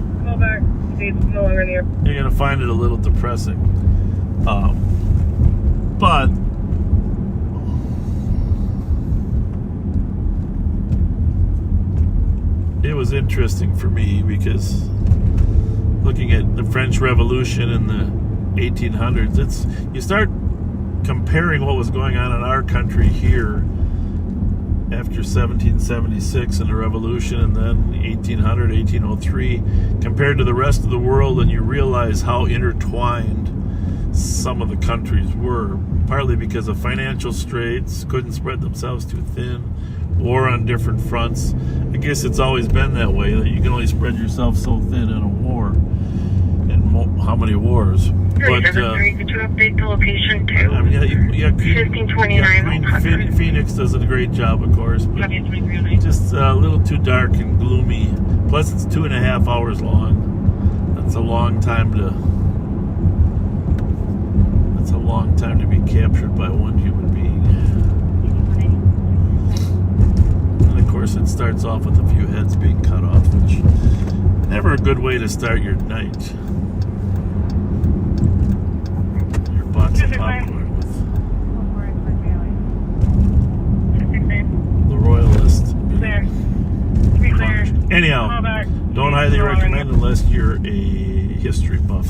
you're going to find it a little depressing. But it was interesting for me because looking at the French Revolution in the 1800s, you start comparing what was going on in our country here after 1776 and the Revolution, and then 1800, 1803, compared to the rest of the world, and you realize how intertwined some of the countries were, partly because of financial straits, couldn't spread themselves too thin, war on different fronts. I guess it's always been that way, that you can only spread yourself so thin in a war. And how many wars? But to update the location to 1529. Phoenix does a great job, of course, but just a little too dark and gloomy. Plus, it's 2.5 hours long. That's a long time to be captured by one human being. of course, it starts off with a few heads being cut off, which never a good way to start your night. Your box of popcorn with the Royalist. Anyhow, don't highly recommend unless you're a history buff.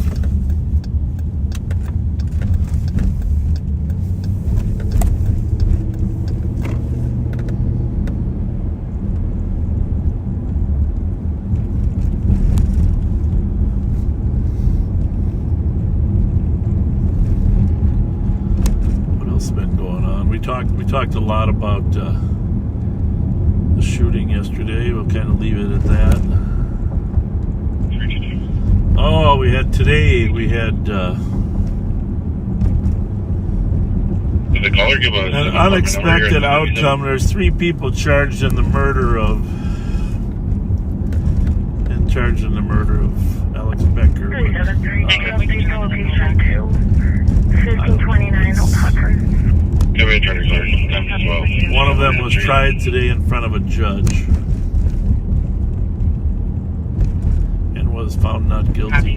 We talked a lot about the shooting yesterday. We'll kind of leave it at that. Oh, we had an unexpected outcome. There's 3 people charged in the murder of Alex Becker. One of them was tried today in front of a judge and was found not guilty.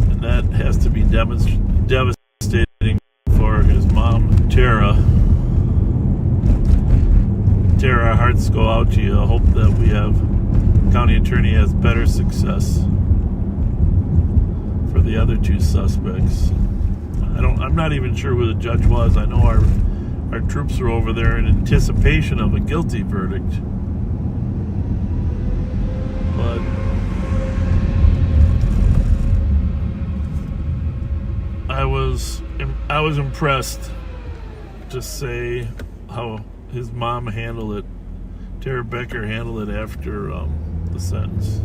And that has to be devastating for his mom, Tara. Tara, our hearts go out to you. I hope that the county attorney has better success for the other 2 suspects. I'm not even sure who the judge was. I know our troops are over there in anticipation of a guilty verdict. But I was impressed to say how his mom handled it. Tara Becker handled it after the sentence.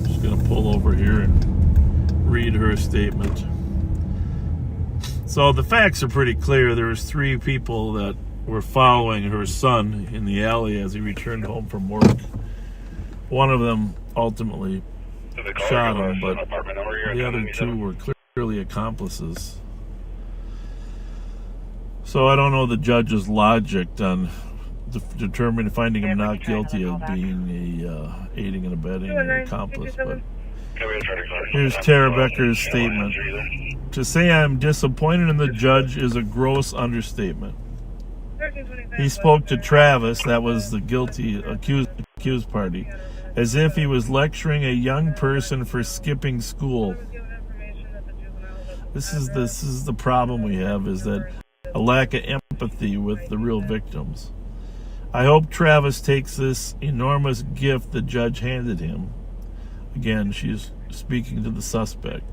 Just gonna pull over here and read her statement. So the facts are pretty clear. There was 3 people that were following her son in the alley as he returned home from work. One of them ultimately shot him, but the other 2 were clearly accomplices. So I don't know the judge's logic on finding him not guilty of being a aiding and abetting or accomplice, but here's Tara Becker's statement. To say I'm disappointed in the judge is a gross understatement. He spoke to Travis, that was the accused party, as if he was lecturing a young person for skipping school. This is the problem we have, is that a lack of empathy with the real victims. I hope Travis takes this enormous gift the judge handed him. Again, she's speaking to the suspect,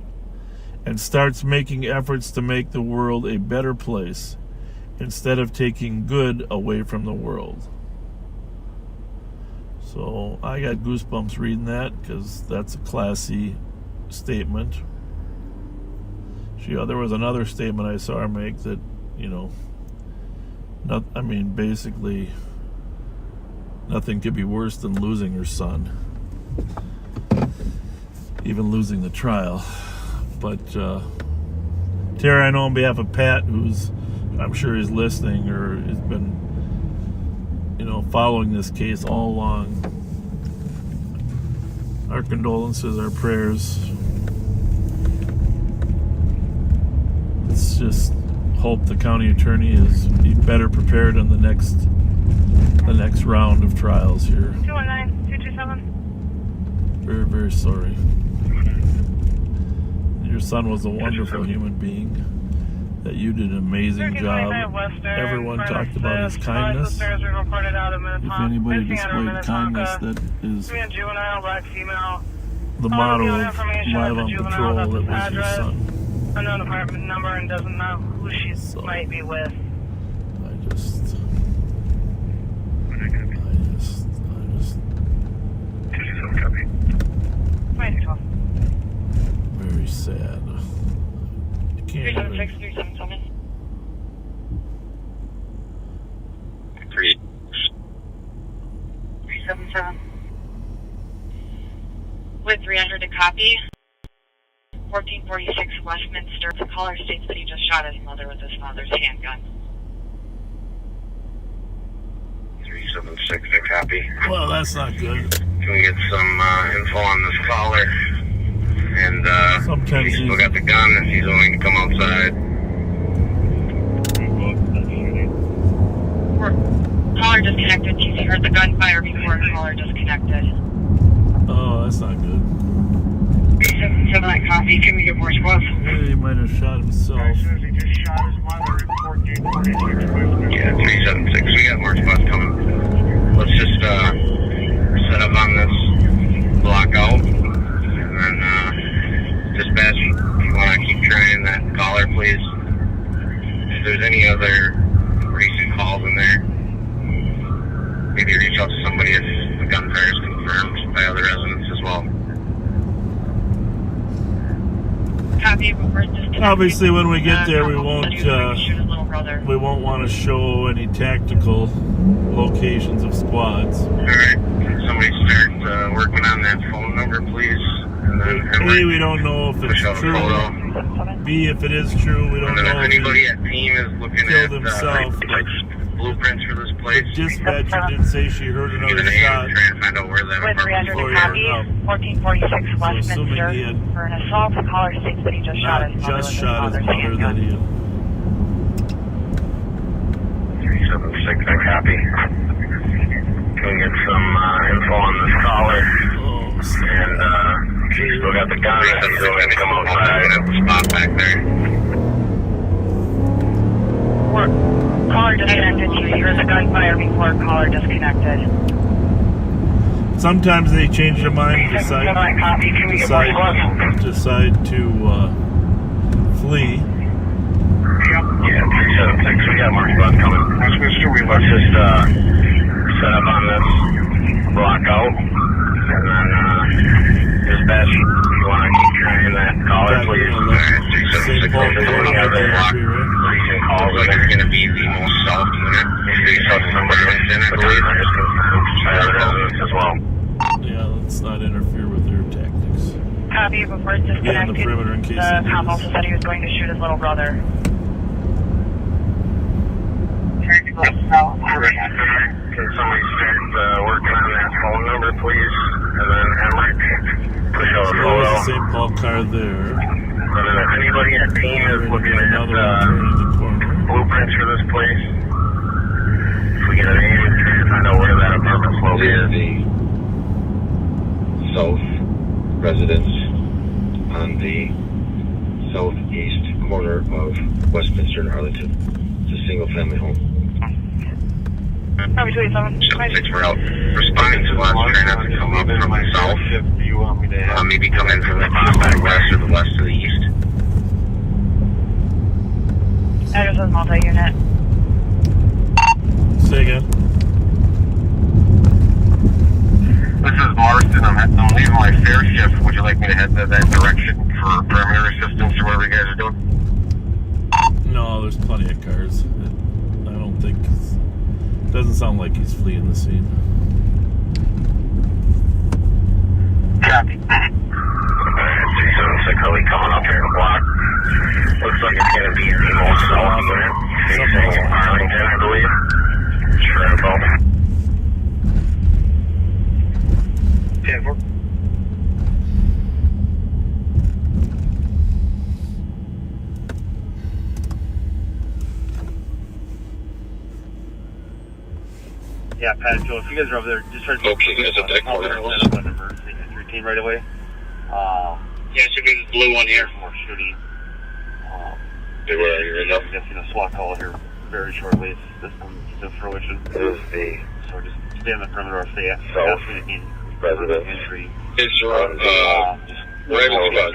and starts making efforts to make the world a better place instead of taking good away from the world. So I got goosebumps reading that, because that's a classy statement. There was another statement I saw her make that, basically nothing could be worse than losing her son. Even losing the trial. But Tara, I know on behalf of Pat, who's, I'm sure is listening or has been, following this case all along, our condolences, our prayers. Let's just hope the county attorney is better prepared in the next round of trials here. 219-227. Very, very sorry. Your son was a wonderful human being. That you did an amazing job. Everyone talked about his kindness. If anybody displayed kindness, that is the motto of Live on Patrol. That was your son. Unknown apartment number and doesn't know who she might be with. I just. Very sad. I can't even. 377. With 300 to copy. 1446 Westminster. The caller states that he just shot his mother with his father's handgun. 376, I copy. Well, that's not good. Can we get some info on this caller? And sometimes he's still got the gun if he's willing to come outside. Caller disconnected. TC heard the gunfire before caller disconnected. Oh, that's not good. 377 that copy. Can we get more squads? Yeah, he might have shot himself. He just shot his mother at 1446. Yeah, 376. We got more spots coming. Let's just set up on this block out. And then dispatch, if you want to keep trying that caller, please. If there's any other recent calls in there, maybe reach out to somebody if the gunfire is confirmed by other residents as well. Copy, but we're disconnected. Obviously, when we get there, we won't want to show any tactical locations of squads. All right, can somebody start working on that phone number, please? And then A, we don't know if it's true. B, if it is true, we don't know if if anybody at team is looking at himself. blueprints for this place. The dispatcher did say she heard another shot. Try and find out where that With 300 copy, 1446 Westminster. For an assault, the caller states that he just shot his mother with his father's handgun. 376, I copy. Can we get some info on this caller? And he's still got the gun. He's still going to come outside at the spot back there. Caller disconnected. You hear the gunfire before caller disconnected. Sometimes they change their mind and decide to flee. Yeah, 376. We got more spots coming. Let's just set up on this block out. And then dispatch, if you want to keep trying that caller, please. Alright, 376. Any other recent calls, I think it's going to be the most south unit. Maybe south number in, I believe. I'm just going to as well. Yeah, let's not interfere with their tactics. Copy, before it's disconnected. Get on the perimeter in case the cop also said he was going to shoot his little brother. Can somebody start working on that phone number, please? And then Emmerich, push out a photo. The St. Paul car there. And then if anybody at team is looking at blueprints for this place, if we get a name, try to find out where that apartment's located. The south residence on the southeast corner of Westminster and Arlington. It's a single family home. Probably 27. 76, we're out responding to us, trying not to come up from the south. Do you want me to have Maybe come in from the west or the west to the east. Address is multi-unit. Say again. This is Marston. I'm leaving my fair shift. Would you like me to head that direction for perimeter assistance or whatever you guys are doing? No, there's plenty of cars. I don't think... Doesn't sound like he's fleeing the scene. Copy. 376, coming up here in the block. Looks like it's going to be the most south unit, facing Arlington, I believe. Sure, 10-4. Yeah, Pat, Joe, if you guys are over there, just try to... Okay, guys, at that corner. Emergency routine right away. Yeah, it should be the blue one here. More shooting. Where are you right now? I'm guessing a SWAT call here very shortly. If this comes to fruition. There's the So just stay on the perimeter if they ask me to resident. entry. It's around right on the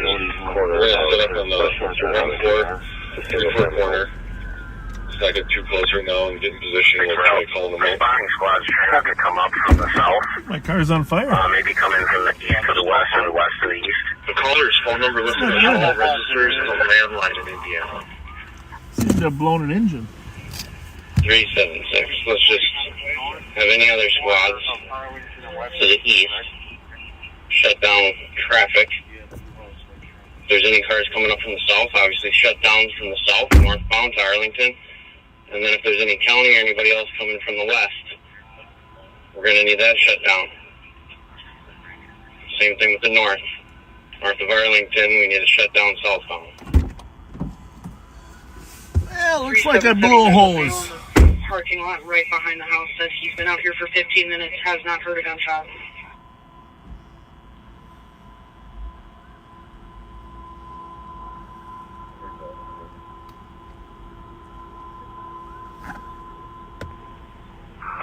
corner. We're going to set up on the 3-4 corner. Let's not get too close right now and get in position. We'll try to call them out. Responding squad's trying not to come up from the south. My car's on fire. Maybe come in from the east to the west or the west to the east. The caller's phone number listed as all registers as a landline in Indiana. Seems to have blown an engine. 376. Let's just have any other squads to the east. Shut down traffic. there's any cars coming up from the south, obviously shut down from the south, northbound to Arlington. And then if there's any county or anybody else coming from the west, we're going to need that shut down. Same thing with the north. North of Arlington, we need to shut down southbound. Well, looks like I blew a hose. Parking lot right behind the house says he's been out here for 15 minutes, has not heard a gunshot.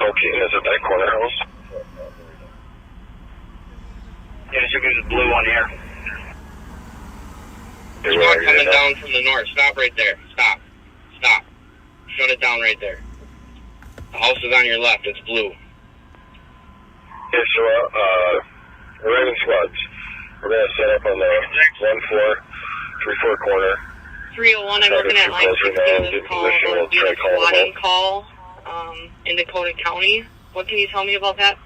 Okay, is it that corner house? Yeah, so there's a blue one here. There's one coming down from the north. Stop right there. Stop. Stop. Shut it down right there. The house is on your left. It's blue. Yeah, so, we're having squads. We're going to set up on the 1-4, 3-4 corner. 301, I'm looking at line 16 of this call. It'll be a swatting call in Dakota County. What can you tell me about that?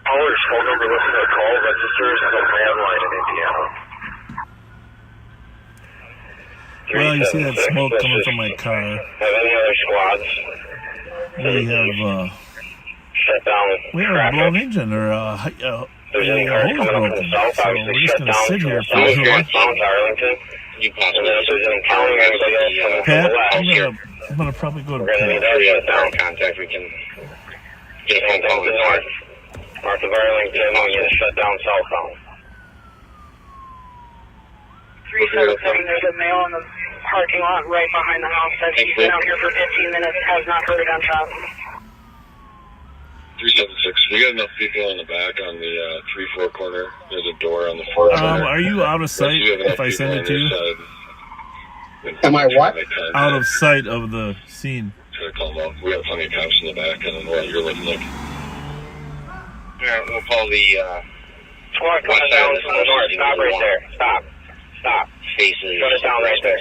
Caller's phone number listed on call registers is a landline in Indiana. Well, you see that smoke coming from my car. Have any other squads? We have shut down. We have a blown engine or a hose broken. So we're just going to sit here for a little while. Pat, I'm going to probably go to Pat. Contact. We can get a phone call north of Arlington. We need to shut down southbound. 377, there's a male in the parking lot right behind the house says he's been out here for 15 minutes, has not heard a gunshot. 376, we got enough people in the back on the 3-4 corner. There's a door on the 4 corner. Are you out of sight if I send it to you? Am I what? Out of sight of the scene. Call them up. We have plenty of cops in the back. I don't know what you're looking like. Alright, we'll call the west side of the north. Stop right there. Stop. Stop. Faces. Shut it down right there.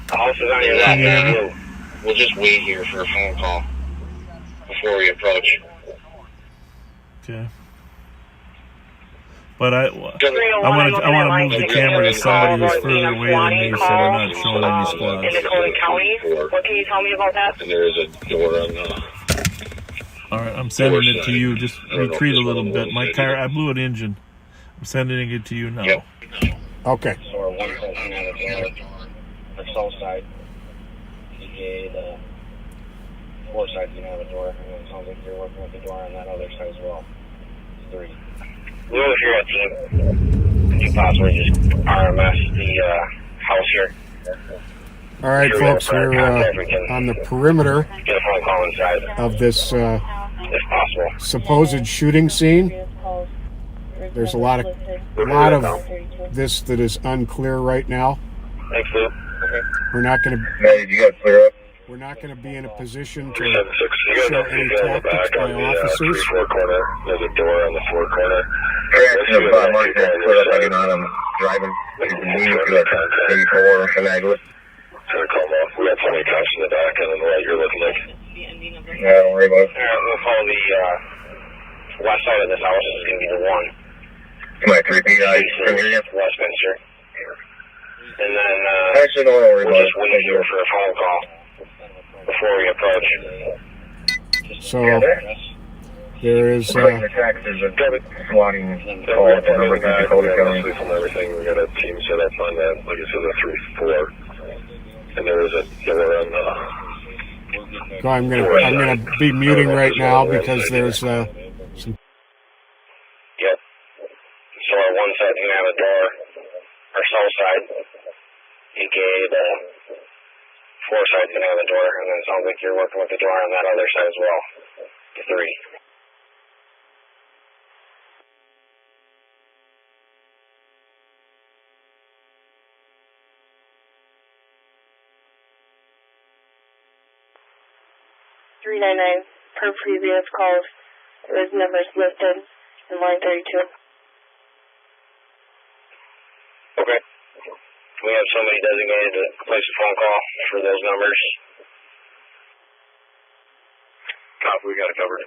The house is on your left. We'll just wait here for a phone call before we approach. Okay. But I want to move the camera to somebody who's further away than me, so we're not showing any squads. In Dakota County, what can you tell me about that? And there is a door on the... All right, I'm sending it to you. Just retreat a little bit. My car, I blew an engine. I'm sending it to you now. Yep. Okay. So our one person on the door, the south side, EK, the 4 side's gonna have a door, and it sounds like you're working with the door on that other side as well. 3. Lou, if you're a team, could you possibly just RMS the house here? All right, folks, we're on the perimeter Get a phone call inside. of this If possible. supposed shooting scene. There's a lot of this that is unclear right now. Thanks, Lou. Okay. We're not going to. Yeah, you got clear up. We're not going to be in a position to 376, you got show enough any people in the tactics back by on the officers. 3-4 corner. There's a door on the 4 corner. Reaction of Mark has clear up. I do not. I'm driving. You can move to that 34 finagle it. Trying to call them off. We got plenty of cops in the back. I don't know what you're looking like. Yeah, don't worry about it. Alright, we'll call the west side of this house. This is going to be the 1. Come on, 3 feet. I can hear you. Rev Spence. And then Actually, don't worry we'll about just wait here for a phone call before we approach. So there is. There's a swatting call at the number 3 Dakota County. From everything, we got a team set up on that. Like I said, the 3-4. And there is a door on the... I'm gonna be muting right now because there's some. Yep. So our one side's going to have a door. Our south side, aka the 4 side's going to have a door. And then it sounds like you're working with the door on that other side as well. The 3. Per previous calls, there was numbers listed in line 32. Okay. We have somebody designated to place a phone call for those numbers. Copy, we got it covered.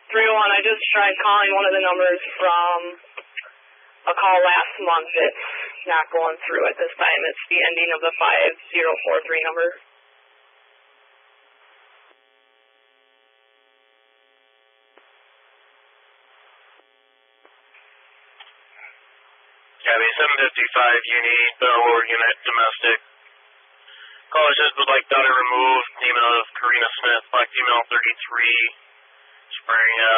301, I just tried calling one of the numbers from a call last month. It's not going through at this time. It's the ending of the 5043 number. Cabby 755 Uni, Bellore unit, domestic. Caller says would like data removed. Name of Karina Smith, black female, 33. Wearing a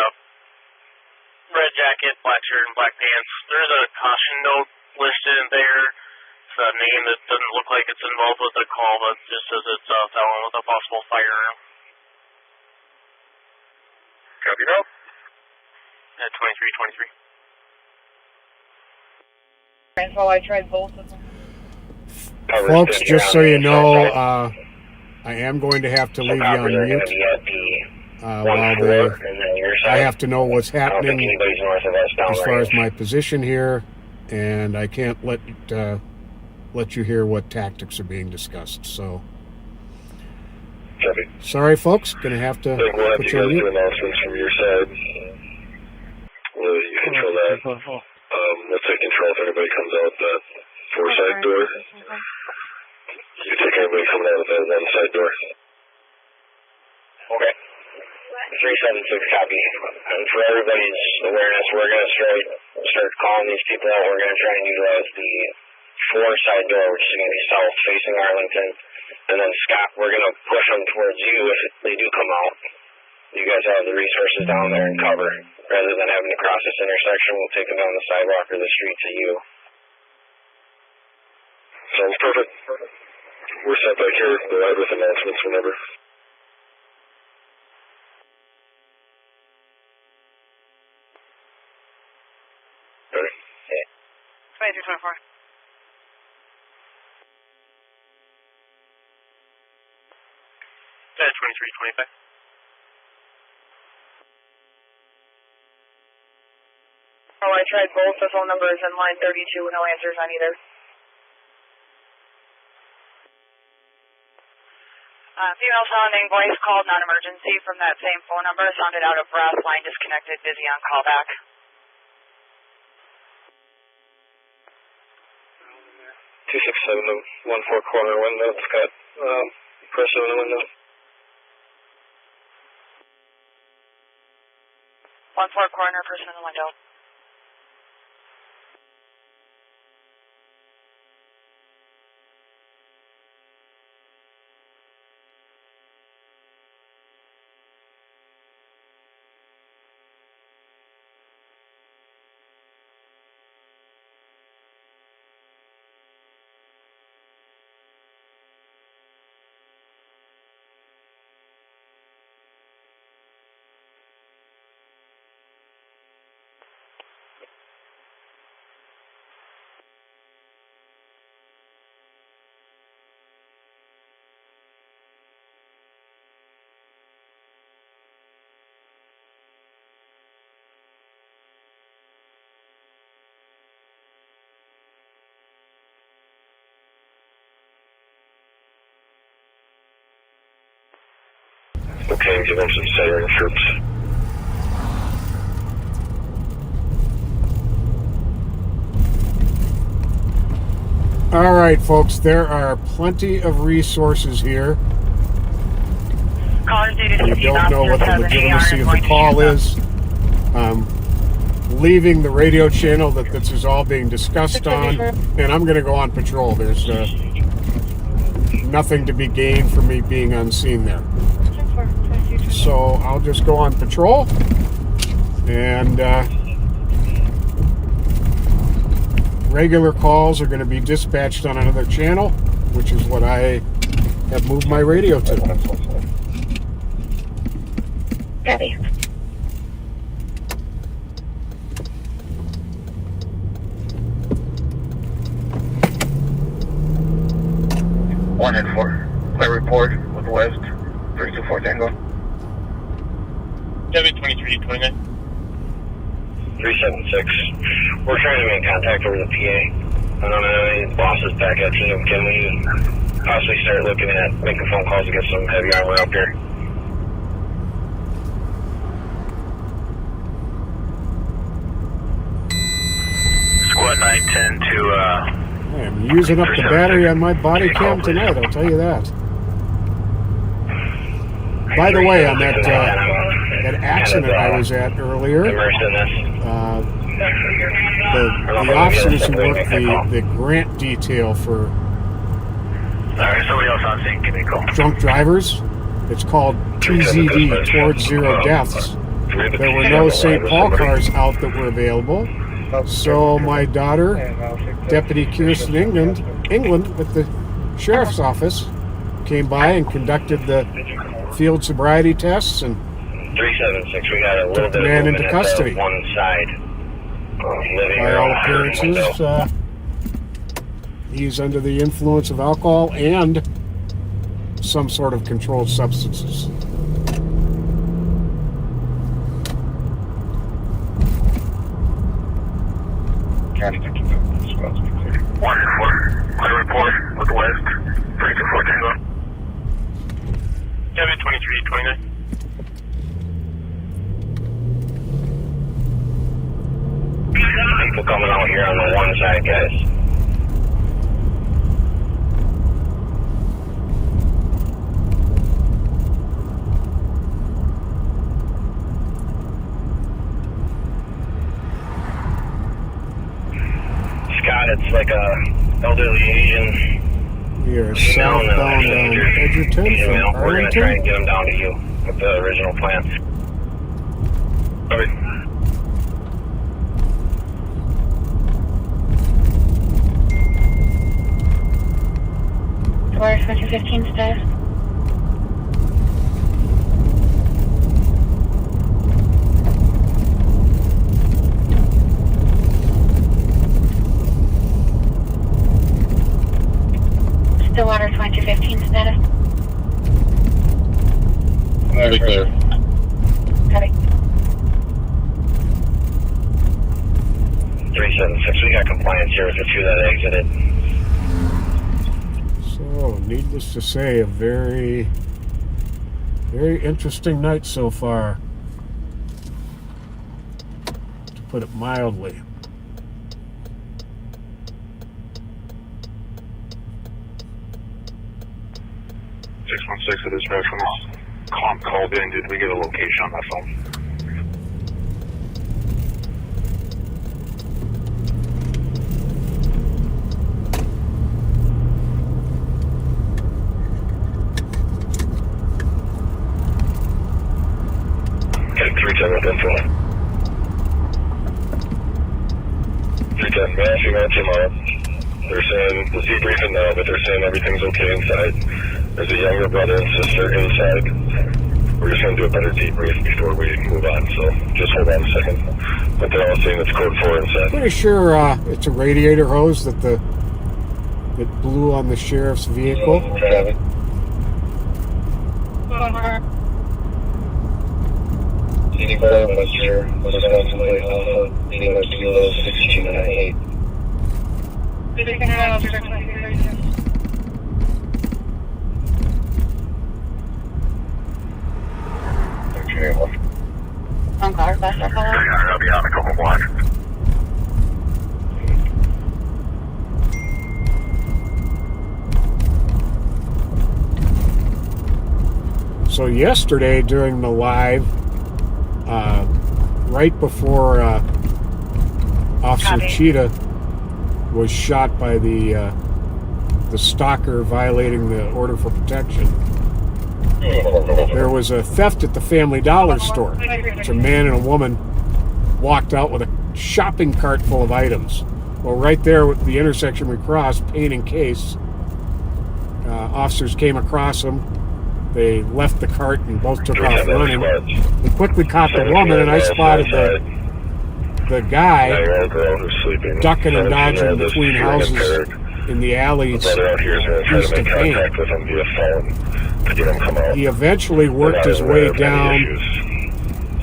red jacket, black shirt, and black pants. There's a caution note listed in there. It's a name that doesn't look like it's involved with the call, but just says it's a felon with a possible firearm. Copy that. At 2323. Transpo, I tried both of them. Folks, just so you know, I am going to have to leave you on mute while I have to know what's happening as far as my position here, and I can't let you hear what tactics are being discussed. So, sorry, folks, gonna have to put you on mute. Announcements from your side. Well, you control that. Let's take control if anybody comes out that 4-side door. You take anybody coming out of that 1-side door. Okay. 376 copy. And for everybody's awareness, we're going to start calling these people out. We're going to try and utilize the 4-side door, which is going to be south facing Arlington. And then Scott, we're going to push them towards you if they do come out. You guys have the resources down there and cover. Rather than having to cross this intersection, we'll take them down the sidewalk or the street to you. Sounds perfect. We're set back here. Go ahead with announcements whenever. Ready? 2324. At 2325. Oh, I tried both the phone numbers in line 32, no answers on either. Female sounding voice called non-emergency from that same phone number, sounded out of breath, line disconnected, busy on callback. 267 to 14 corner window. Scott, press in the window. 14 corner, person in the window. Okay, give them some centering troops. All right, folks, there are plenty of resources here. We don't know what the legitimacy of the call is. Leaving the radio channel that this is all being discussed on, and I'm going to go on patrol. There's nothing to be gained from me being unseen there. So I'll just go on patrol, and regular calls are going to be dispatched on another channel, which is what I have moved my radio to. Ready. One and 4. Clear report with West 324 Tango. Debit 2329. 376. We're trying to make contact over the PA. I don't know any bosses back at team. Can we possibly start looking at making phone calls to get some heavy armor up here? 910 to, I'm using up the battery on my body cam tonight, I'll tell you that. By the way, on that accident I was at earlier, the officers who work the grant detail for somebody else on scene, give me a call. drunk drivers, it's called TZD, Towards Zero Deaths. There were no St. Paul cars out that were available, so my daughter, Deputy Kirsten England with the Sheriff's Office, came by and conducted the field sobriety tests and 376, we got a little took the bit man of into movement custody. at the one side. Living By room, all appearances, he's under the influence of alcohol and some sort of controlled substances. Clear report with the west, 324 Tango. Kevin 2329. People coming out here on the one side, guys. Scott, it's like a elderly Asian. We are southbound on Edgerton from We're going to try and Arlington. get them down to you with the original plans. Okay. Where's 2015 status? Stillwater 2215 status. Very clear. Copy. 376, we got compliance here with the two that exited. So, needless to say, a very, very interesting night so far, to put it mildly. To dispatch from this comp called in. Did we get a location on that phone? Okay, 310 with info. 310, man, she got tomorrow. They're saying, we'll debrief it now, but they're saying everything's okay inside. There's a younger brother and sister inside. We're just going to do a better debrief before we move on, so just hold on a second. But they're all saying it's code 4 inside. Pretty sure it's a radiator hose that blew on the sheriff's vehicle. Traffic. CD5, Western, Wisconsin Plate Alpha, Lima Kilo 1698. On car, bus, or color? I'll be on a couple blocks. So yesterday during the live, right before Officer Cheetah was shot by the stalker violating the order for protection, there was a theft at the Family Dollar store, which a man and a woman walked out with a shopping cart full of items. Well, right there with the intersection we crossed, Payne and Case, officers came across them. They left the cart and both took off running. We quickly caught the woman, and I spotted the guy ducking and dodging between houses in the alleys east of Payne. He eventually worked his way down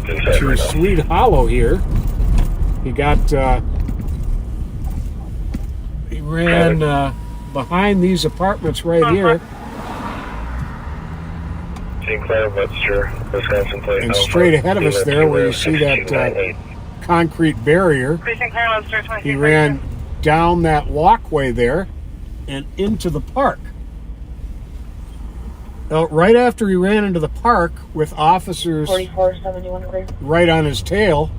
to Sweet Hollow here. He got, he ran behind these apartments right here. St. Clair, Webster, Wisconsin Plate. And straight ahead of us there, where you see that concrete barrier, he ran down that walkway there and into the park. Now, right after he ran into the park with officers 4471 right on his tail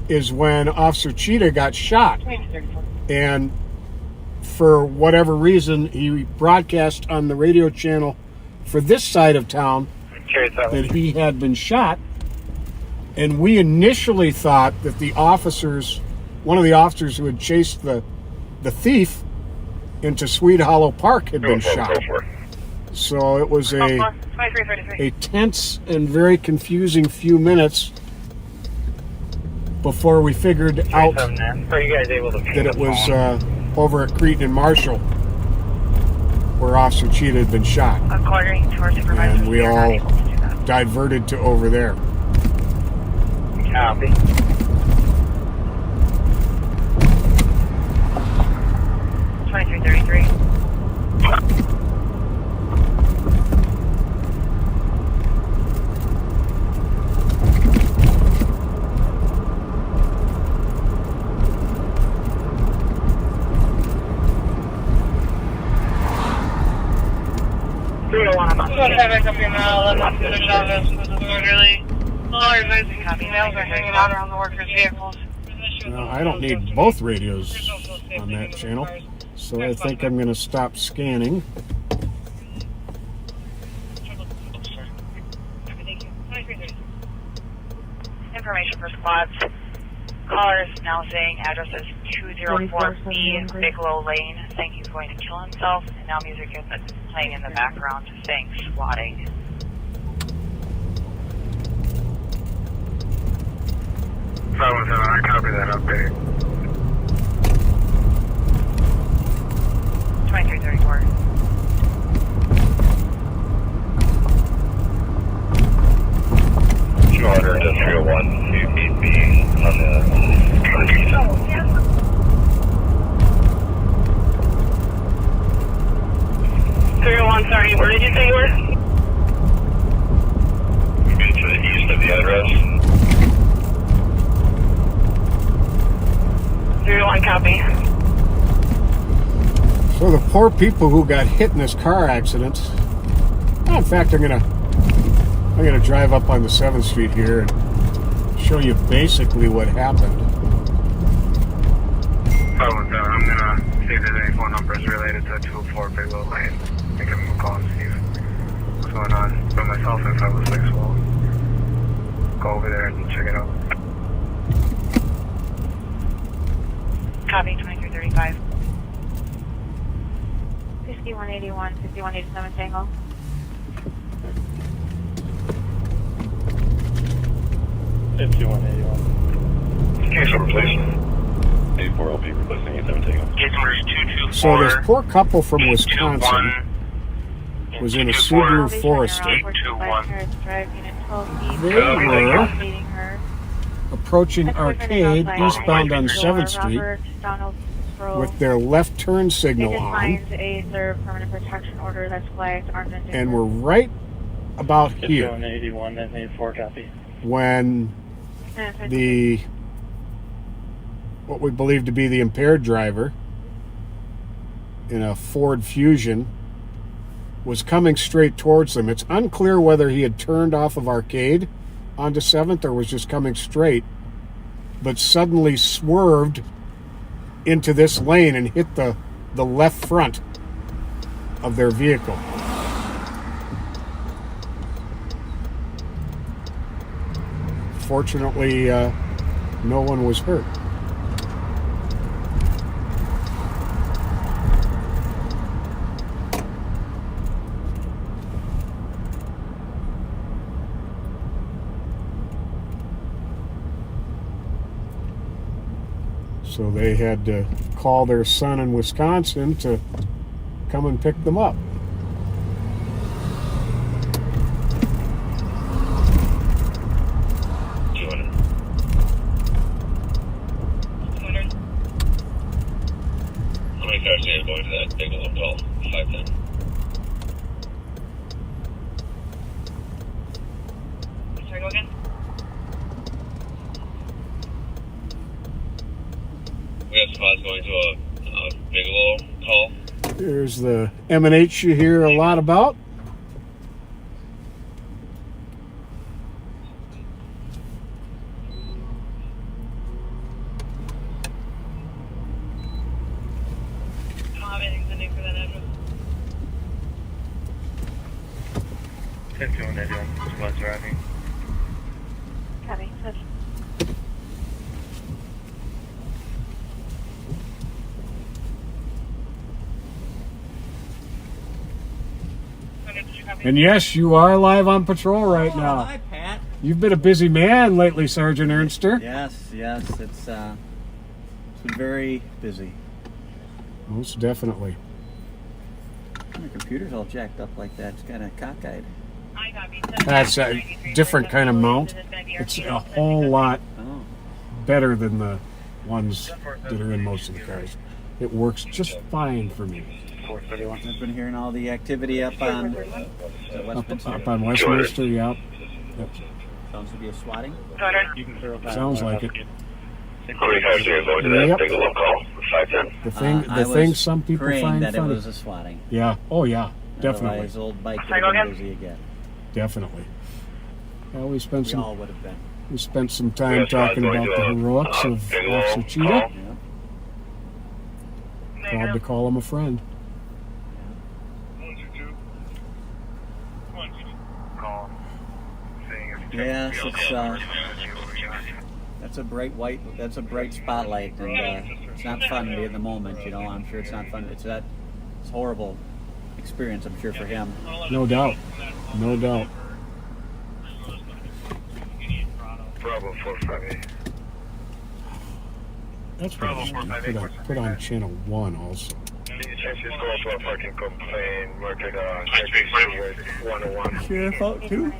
is when Officer Cheetah got shot. And for whatever reason, he broadcast on the radio channel for this side of town that he had been shot. And we initially thought that the officers, one of the officers who had chased the thief into Sweet Hollow Park had been shot. So it was a tense and very confusing few minutes before we figured out that it was over at Cretin and Marshall where Officer Cheetah had been shot. According to our supervisor, And we all diverted to over there. Copy. $23.33. Emails are hanging out around the workers' vehicles. I don't need both radios on that channel, so I think I'm going to stop scanning. Information for squads. Caller is now saying address is 204B Bigelow Lane, saying he's going to kill himself, and now music is playing in the background saying swatting. I copy that update. 2334. to 301 to meet me on the 301, sorry, where did you say you were? Maybe to the east of the address. 301, copy. So the poor people who got hit in this car accident. In fact, I'm gonna drive up on the 7th Street here and show you basically what happened. I'm gonna see if there's any phone numbers related to 204 Bigelow Lane. I give them a call and see what's going on. But myself and 506 will go over there and check it out. Copy, 2335. 5181, 5187 Tango. Case number, please. 84LP requesting 87 Tango. Case number is 224. So this poor couple from Wisconsin was in a Subaru Forester. They were approaching Arcade eastbound on 7th Street with their left turn signal on, and were right about here when what we believe to be the impaired driver in a Ford Fusion was coming straight towards them. It's unclear whether he had turned off of Arcade onto 7th or was just coming straight, but suddenly swerved into this lane and hit the left front of their vehicle. Fortunately, no one was hurt. So they had to call their son in Wisconsin to come and pick them up. How many cars are going to that Bigelow call? 510. Sorry, go again? We have Squad's going to a Bigelow call. There's the M&H you hear a lot about. Squad's driving. Copy. And yes, you are live on patrol right now. Hi, Pat. You've been a busy man lately, Sergeant Ernster. Yes, it's been very busy. Most definitely. My computer's all jacked up like that. It's kind of cockeyed. That's a different kind of mount. It's a whole lot better than the ones that are in most of the cars. It works just fine for me. 431. I've been hearing all the activity up on Up on Westminster, yep. Sounds to be a swatting. You can throw Sounds like it. How many cars are going to that Yep. Bigelow call? 510. The thing some people praying find that funny. it was a swatting. Yeah. Oh yeah. Definitely. Otherwise, old bike would have been busy again. Definitely. Well, we all would have been. We spent some time talking about the heroics of Officer Cheetah. Proud to call him a friend. Yes, that's a bright spotlight, and it's not fun to be in the moment. You know, I'm sure it's not fun. It's a horrible experience, I'm sure, for him. No doubt. No doubt. Bravo 458. That's what I should put on channel 1 also. Can you change this call to a parking complaint? Mark it 101. Sheriff out too?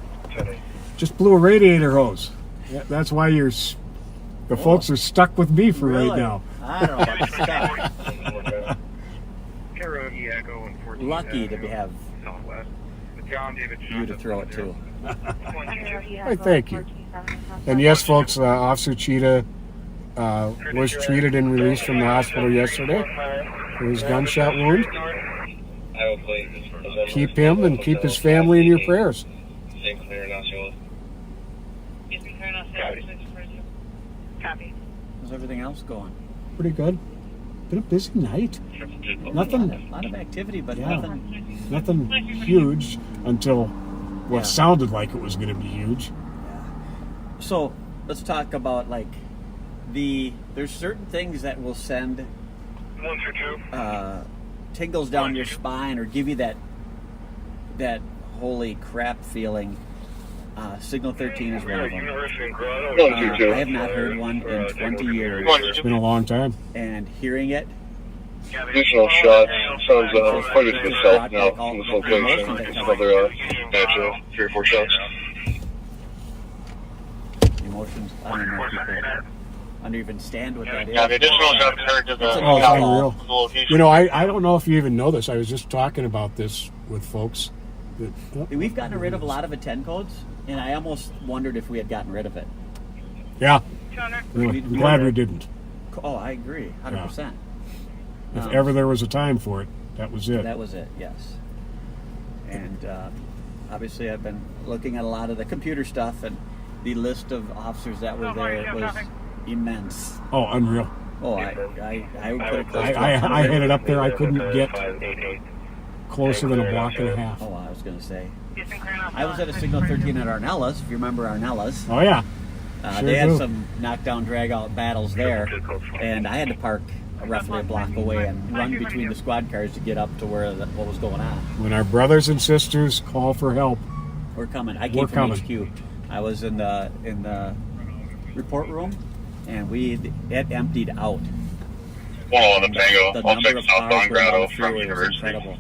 Just blew a radiator hose. Yeah, that's why the folks are stuck with me for right now. I don't know about stuck. Lucky to have you to throw it to. Hey, thank you. And yes, folks, Officer Cheetah was treated and released from the hospital yesterday for his gunshot wound. Keep him and keep his family in your prayers. Copy. How's everything else going? Pretty good. Been a busy night. Nothing. A lot of activity, but nothing huge until what sounded like it was going to be huge. So let's talk about there's certain things that will send tingles down your spine or give you that holy crap feeling. Signal 13 is one of them. I have not heard one in 20 years. It's been a long time. And hearing it. Additional shots. Sounds quite a bit to the south now from this location. It's another natural 3 or 4 shots. Emotions. I don't know if people understand what that is. Yeah, the additional shots heard to the It's unreal. You know, I don't know if you even know this. I was just talking about this with folks. We've gotten rid of a lot of 10 codes, and I almost wondered if we had gotten rid of it. Yeah. I'm glad we didn't. Oh, I agree, 100%. If ever there was a time for it, that was it. That was it, yes. And obviously I've been looking at a lot of the computer stuff, and the list of officers that were there was immense. Oh, unreal. Oh, I would put it close to I had it up there. I couldn't get closer than a block and a half. Oh, I was going to say. I was at a Signal 13 at Arnella's, if you remember Arnella's. Oh, yeah. Sure they had do. some knockdown, drag-out battles there, and I had to park roughly a block away and run between the squad cars to get up to where what was going on. When our brothers and sisters call for help, we're coming. I came from HQ. I was in the report room, and it emptied out. 111 Tango. The I'll number check of southbound cars Grotto on the from freeway was University. incredible.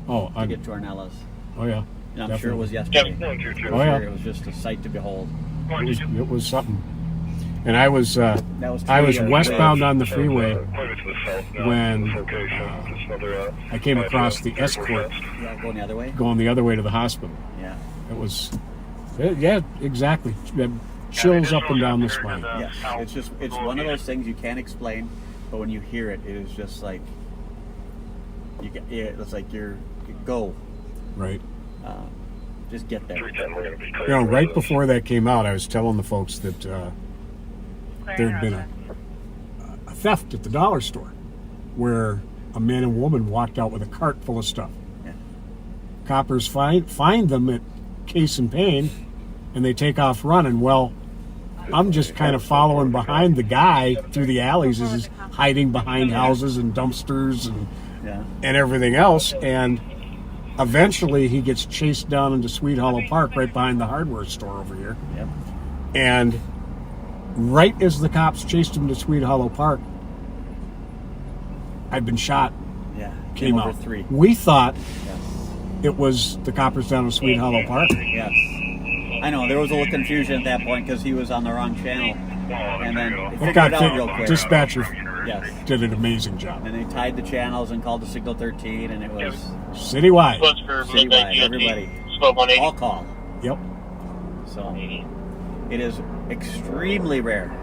To get to Arnella's. Oh, yeah. And I'm sure it was Definitely. yesterday. Oh, yeah. It was just a sight to behold. It was something. And I was westbound on the freeway when I came across the escort going the other way. Going the other way to the hospital. Yeah. It was. Yeah, exactly. Chills up and down the spine. Yes, it's one of those things you can't explain. but when you hear it, it is just like it's like you're go. Right. Just get there. You know, right before that came out, I was telling the folks that there had been a theft at the dollar store where a man and woman walked out with a cart full of stuff. Yeah. Coppers find them at Case and Payne, and they take off running. Well, I'm just kind of following behind the guy through the alleys as he's hiding behind houses and dumpsters and everything else, and eventually he gets chased down into Sweet Hollow Park right behind the hardware store over here. Yep. And right as the cops chased him to Sweet Hollow Park, I'd been shot. Yeah. Came out. 3. We thought it was the coppers down in Sweet Hollow Park. Yes. I know, there was a little confusion at that point because he was on the wrong channel. And then they figured it out real quick. Dispatcher did an amazing job. And they tied the channels and called the Signal 13, and it was citywide. Citywide, everybody. All call. Yep. So it is extremely rare.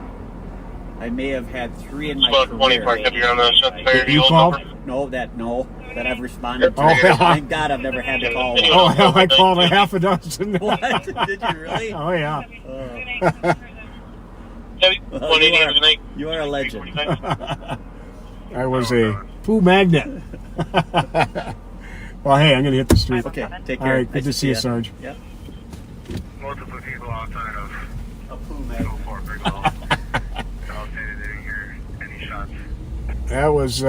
I may have had 3 in my career. Did you call? No, that I've responded to. Oh, yeah. Thank God I've never had to call one. Oh, hell, I called a half a dozen. What? Did you really? Oh, yeah. You are a legend. I was a poo magnet. Well, hey, I'm going to hit the street. Okay, take care. All right, good to see you, Sarge. Yep. Multiple people outside of a poo magnet. Any shots? That was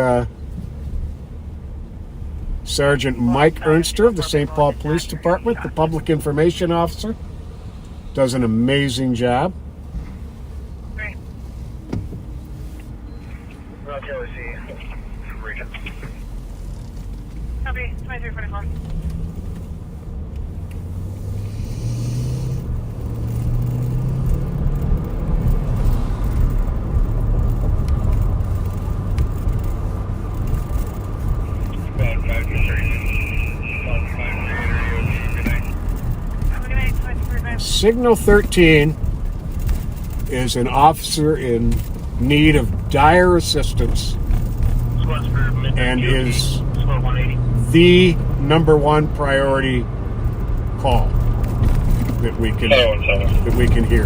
Sergeant Mike Ernster of the St. Paul Police Department, the Public Information Officer. Does an amazing job. Copy, 2344. Signal 13 is an officer in need of dire assistance and is the #1 priority call that we can hear.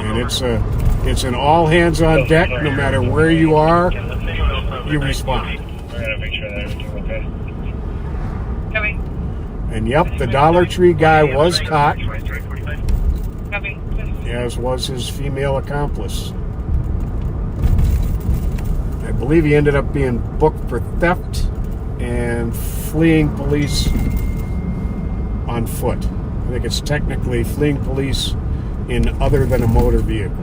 And it's an all hands on deck. No matter where you are, you respond. And yep, the Dollar Tree guy was caught, as was his female accomplice. I believe he ended up being booked for theft and fleeing police on foot. I think it's technically fleeing police in other than a motor vehicle.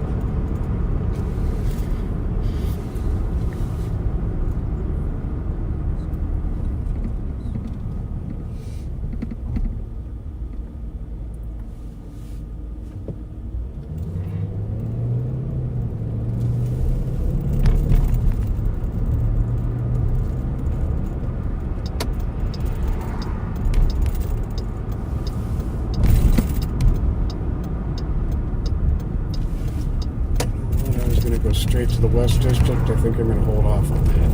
Straight to the West District. I think I'm going to hold off on that.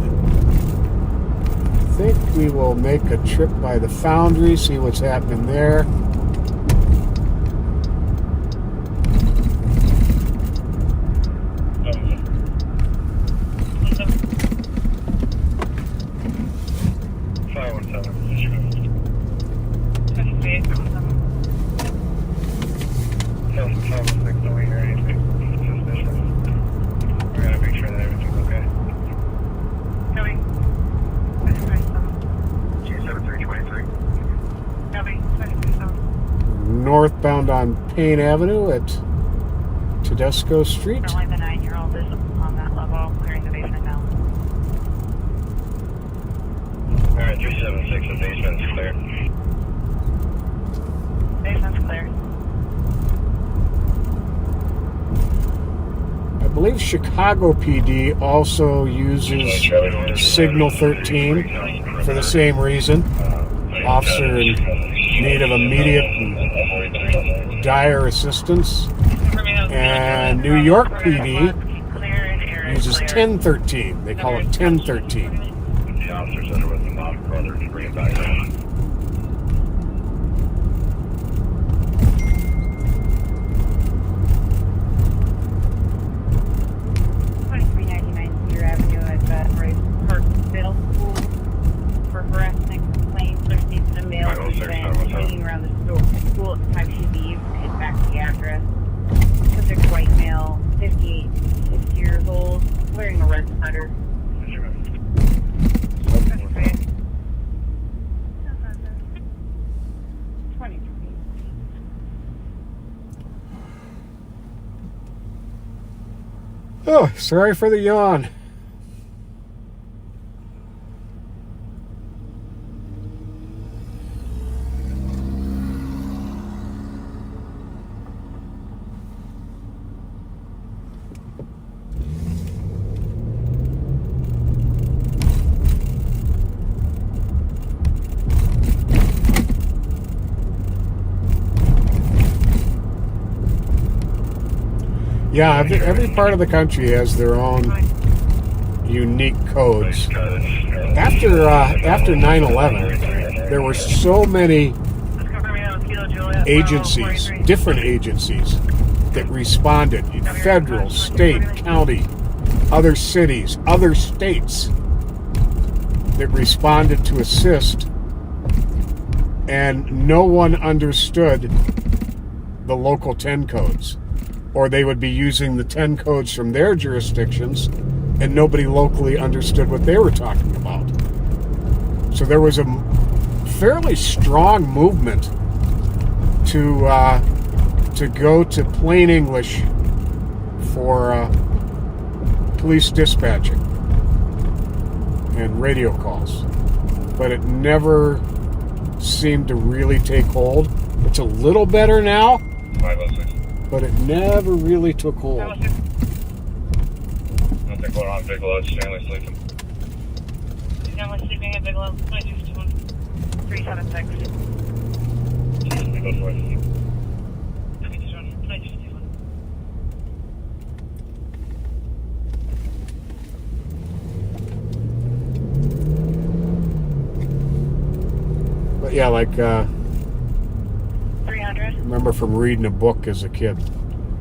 I think we will make a trip by the Foundry, see what's happening there. Northbound on Payne Avenue at Tedesco Street. Only the 9-year-old is on that level, clearing the basement now. Alright, 376, the basement's clear. Basement's clear. I believe Chicago PD also uses Signal 13 for the same reason. Officer in need of immediate and dire assistance. And New York PD uses 1013. They call it 1013. The officer said there was a mom and brother to bring it back down. Hanging around the school at the time she leaves and heads back to the address. Subject white male, 58 years old, wearing a red sweater. Oh, sorry for the yawn. Yeah, every part of the country has their own unique codes. After 9/11, there were so many agencies, different agencies, that responded. Federal, state, county, other cities, other states that responded to assist, and no one understood the local 10 codes. Or they would be using the 10 codes from their jurisdictions, and nobody locally understood what they were talking about. So there was a fairly strong movement to go to plain English for police dispatching and radio calls. But it never seemed to really take hold. It's a little better now. 506. But it never really took hold. Nothing going on, Bigelow. Stanley sleeping. Stanley sleeping at Bigelow. 376. Bigelow's voice. But yeah, like 300. remember from reading a book as a kid,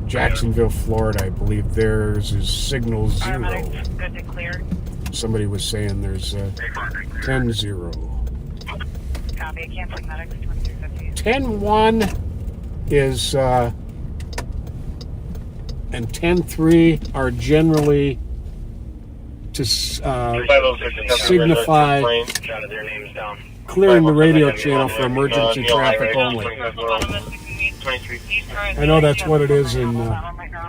Jacksonville, Florida, I believe theirs is signal 0. Good to clear. Somebody was saying there's 10-0. Copy. Canceling medics. 2350. 10-1 is and 10-3 are generally to signify clearing the radio channel for emergency traffic only. I know that's what it is in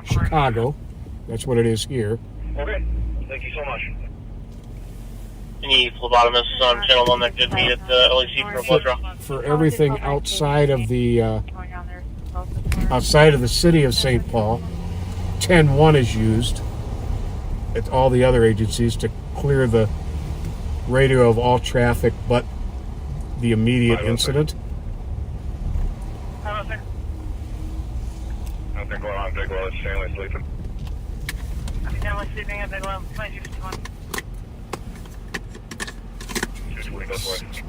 Chicago. That's what it is here. Okay. Thank you so much. Any phlebotomists on Channel 1 that could meet at the LAC for a blood draw? For everything outside of the city of St. Paul, 10-1 is used at all the other agencies to clear the radio of all traffic but the immediate incident. Nothing going on, Bigelow. It's Stanley sleeping. Stanley sleeping at Bigelow. 2251. 220, go for it.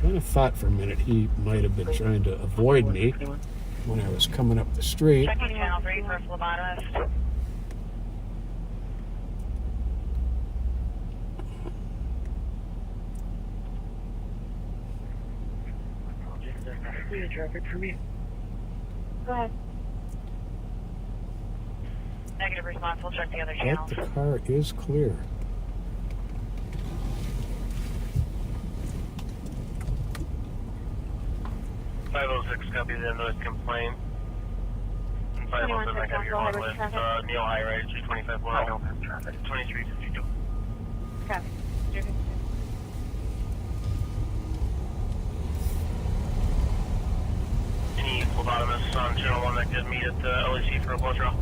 Kind of thought for a minute he might have been trying to avoid me when I was coming up the street. Checking channel 3 for a phlebotomist. Clear traffic for me. Go ahead. Negative response. We'll check the other But channels. the car is clear. Copy the noise complaint. And 507, I have your one with Neil High Rise, 325 below. 2352. Copy. Any phlebotomists on Channel 1 that could meet at the LAC for a blood draw?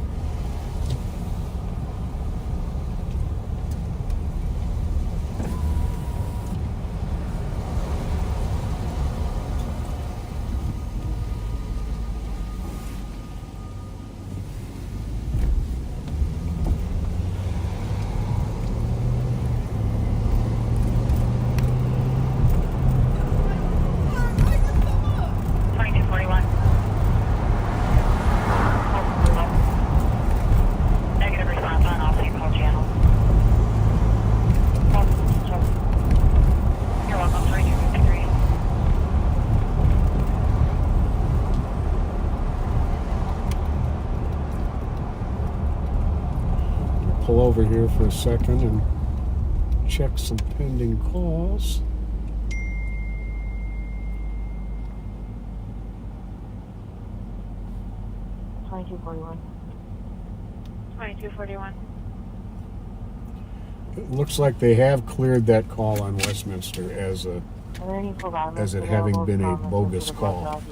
here for a second and check some pending calls. $2241. It looks like they have cleared that call on Westminster as it having been a bogus call.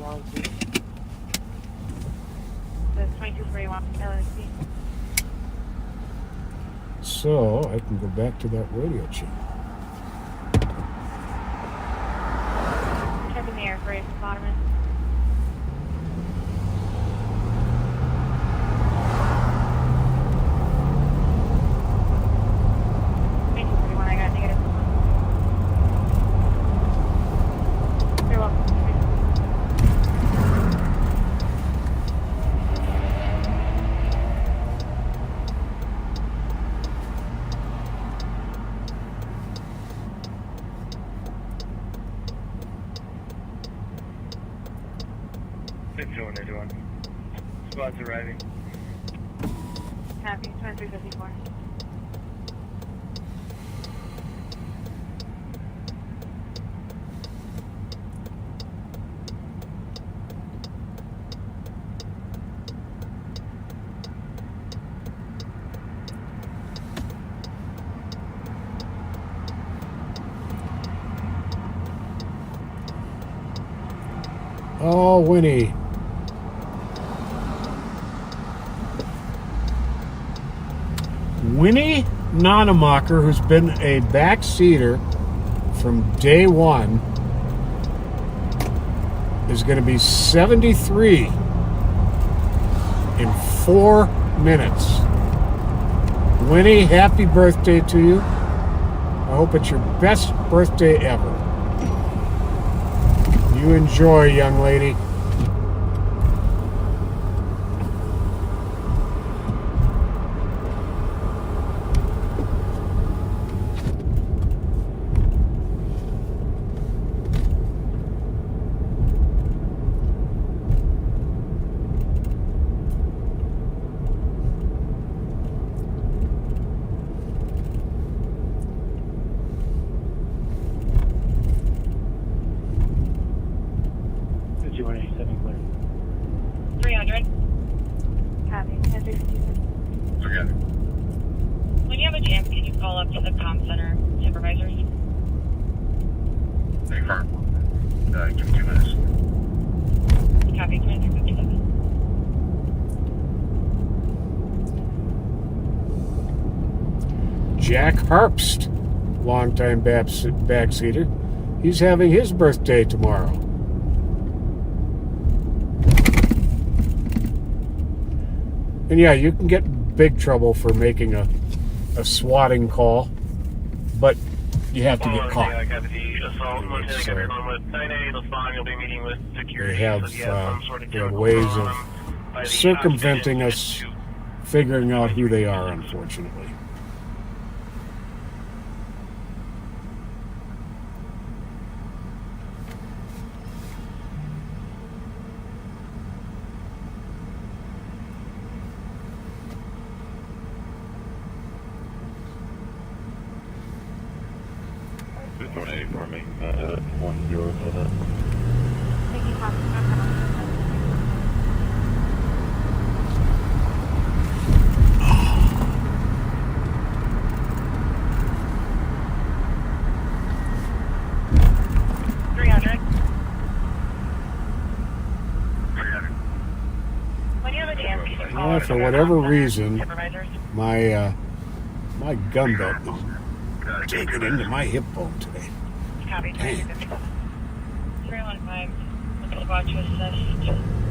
That's 2241 LSC. So I can go back to that radio channel. Checking the air freight, Bottoman. Squad's arriving. Happy, 2354. Oh, Winnie. Winnie Nonemacher, who's been a backseater from day one, is going to be 73 in 4 minutes. Winnie, happy birthday to you. I hope it's your best birthday ever. You enjoy, young lady. Jack Harpst, longtime backseater. He's having his birthday tomorrow. And yeah, you can get big trouble for making a swatting call, but you have to get caught. They have ways of circumventing us, figuring out who they are, unfortunately. For me, 10 for that. Thank you, Pop. 300. When you have a chance, can you call For whatever reason, my gun belt is digging into my hip bone today. Copy, 315, local squad to assist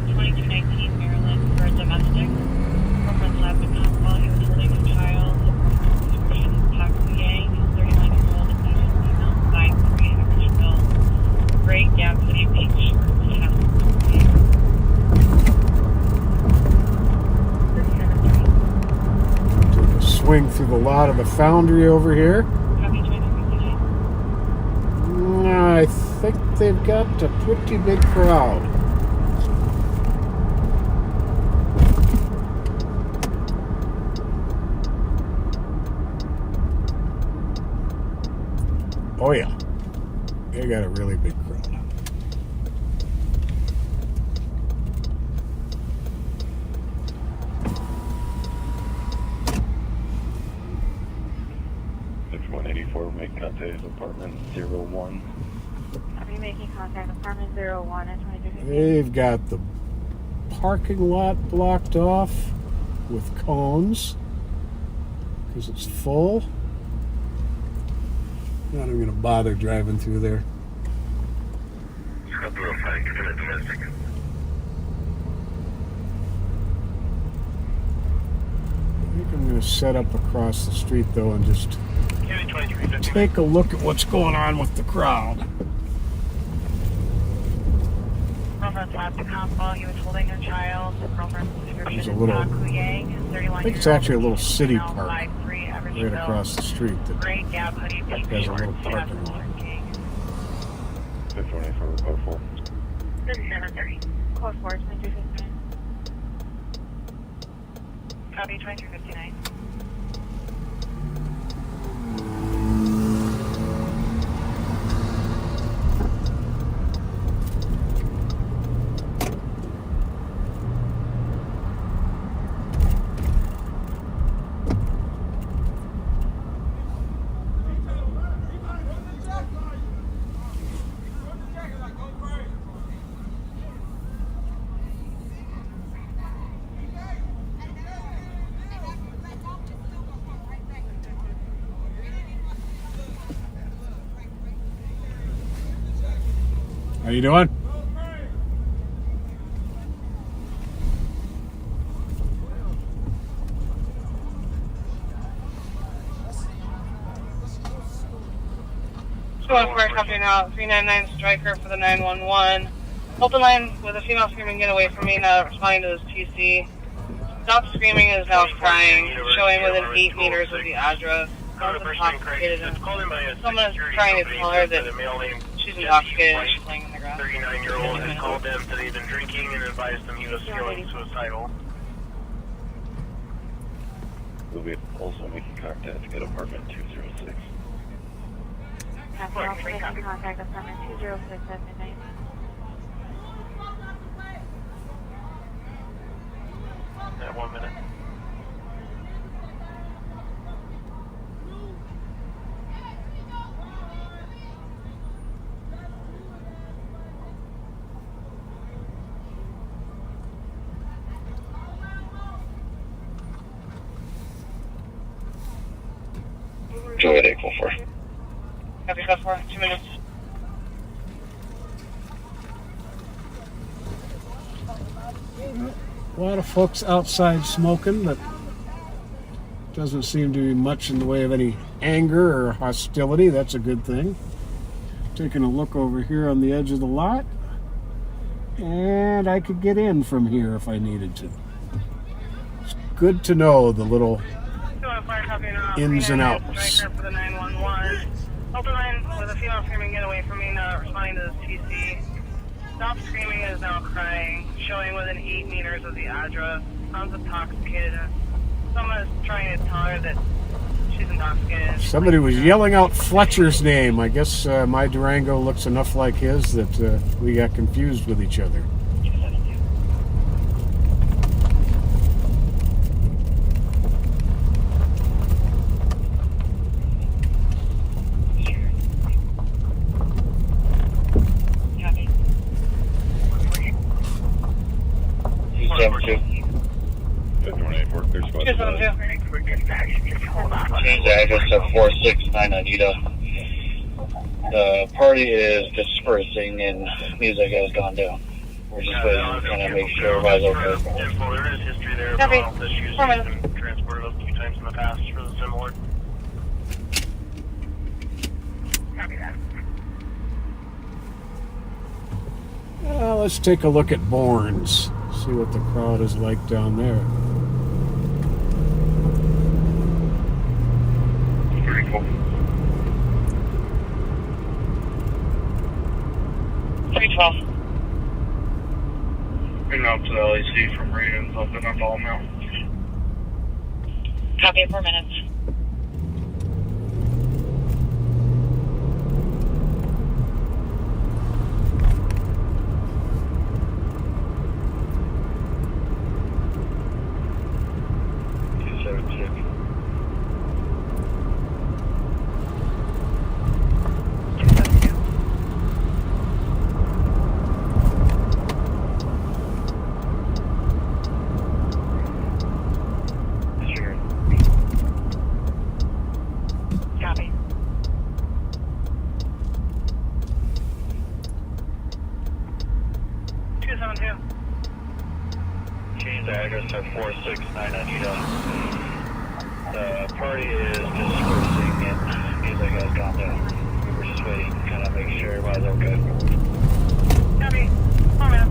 2219 Maryland for a domestic. Reference lab to while he was holding a child. Description Pak Yang, 31-year-old Asian female, 5'3", average build, gray gap hoodie, pink shirt, test. Take a swing through the lot of the Foundry over here. I think they've got a pretty big crowd. Oh yeah, they got a really big crowd. If 184, make contact apartment 01. Are you making contact apartment 01 at 2250? They've got the parking lot blocked off with cones because it's full. Not even going to bother driving through there. I think I'm going to set up across the street though and just take a look at what's going on with the crowd. He was holding a child. There's a little, I think it's actually a little city park right across the street that has a little parking lot. 524, code 4. 730. Code 4, 2259. Copy 2359. How you doing? We're copying out 399 striker for the 911. Open line with a female screaming, get away from me, not responding to this TC. Stop screaming is now crying, showing within 8 meters of the address. Someone's intoxicated and someone is trying to tell her that she's intoxicated and she's laying in the grass. 39-year-old had called them that he'd been drinking and advised them he was feeling suicidal. We'll be also making contact at apartment 206. Making contact apartment 206 at midnight. At 1 minute. Joey at 844. Copy, code 4, 2 minutes. A lot of folks outside smoking, but doesn't seem to be much in the way of any anger or hostility. That's a good thing. Taking a look over here on the edge of the lot, and I could get in from here if I needed to. It's good to know the little ins and outs. For the 911. Open line with a female screaming, get away from me, not responding to this TC. Stop screaming is now crying, showing within 8 meters of the address. Sounds intoxicated and someone is trying to tell her that she's intoxicated. Somebody was yelling out Fletcher's name. I guess my Durango looks enough like his that we got confused with each other. Change the address to 469 Anita. The party is dispersing and music has gone down. We're just waiting to kind of make sure everybody's okay. There is history there as well. This use has been transported a few times in the past for the similar. Copy that. Let's take a look at Bourne's. See what the crowd is like down there. Pretty cool. 312. Been up to the LAC from Ravens up in our ball mountain. Copy, 4 minutes. Change the address to 469 Anita. The party is dispersing and music has gone down. We're just waiting to kind of make sure everybody's okay. Copy. Oh, man.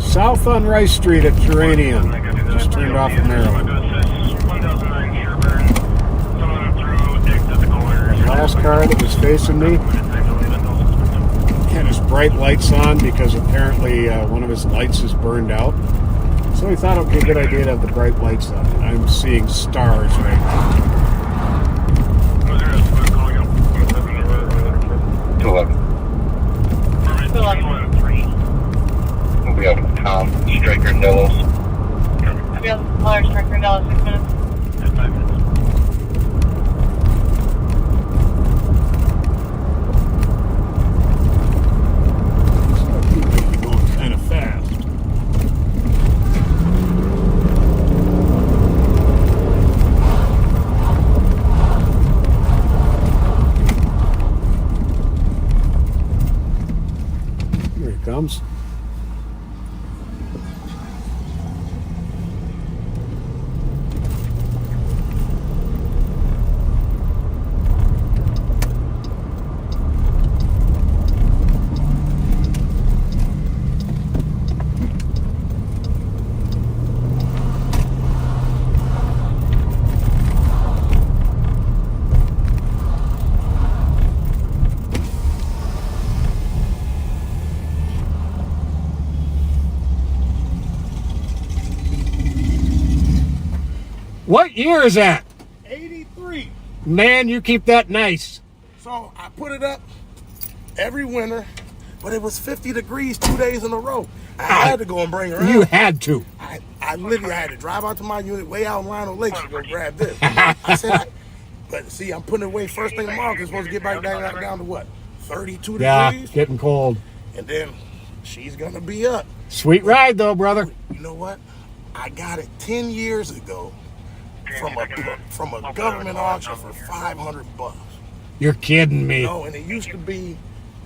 South on Rice Street at Pedestrian. Just turned off from Maryland. That last car that was facing me had his bright lights on because apparently one of his lights is burned out. So we thought it would be a good idea to have the bright lights on. I'm seeing stars right now. 211. 211. We have Tom, Striker, Delos. We have large Striker, Delos, 6 minutes. 5 minutes. Kind of fast. Here he comes. What year is that? 83. Man, you keep that nice. So I put it up every winter, but it was 50 degrees 2 days in a row. I had to go and bring her out. You had to. I literally had to drive out to my unit way out in Lionel Lakes to go grab this. I said, but see, I'm putting it away first thing tomorrow because it's supposed to get back down to what? 32 Yeah, degrees? getting cold. And then she's going to be up. Sweet ride, though, brother. You know what? I got it 10 years ago from a government auction for $500. You're kidding me. No, and it used to be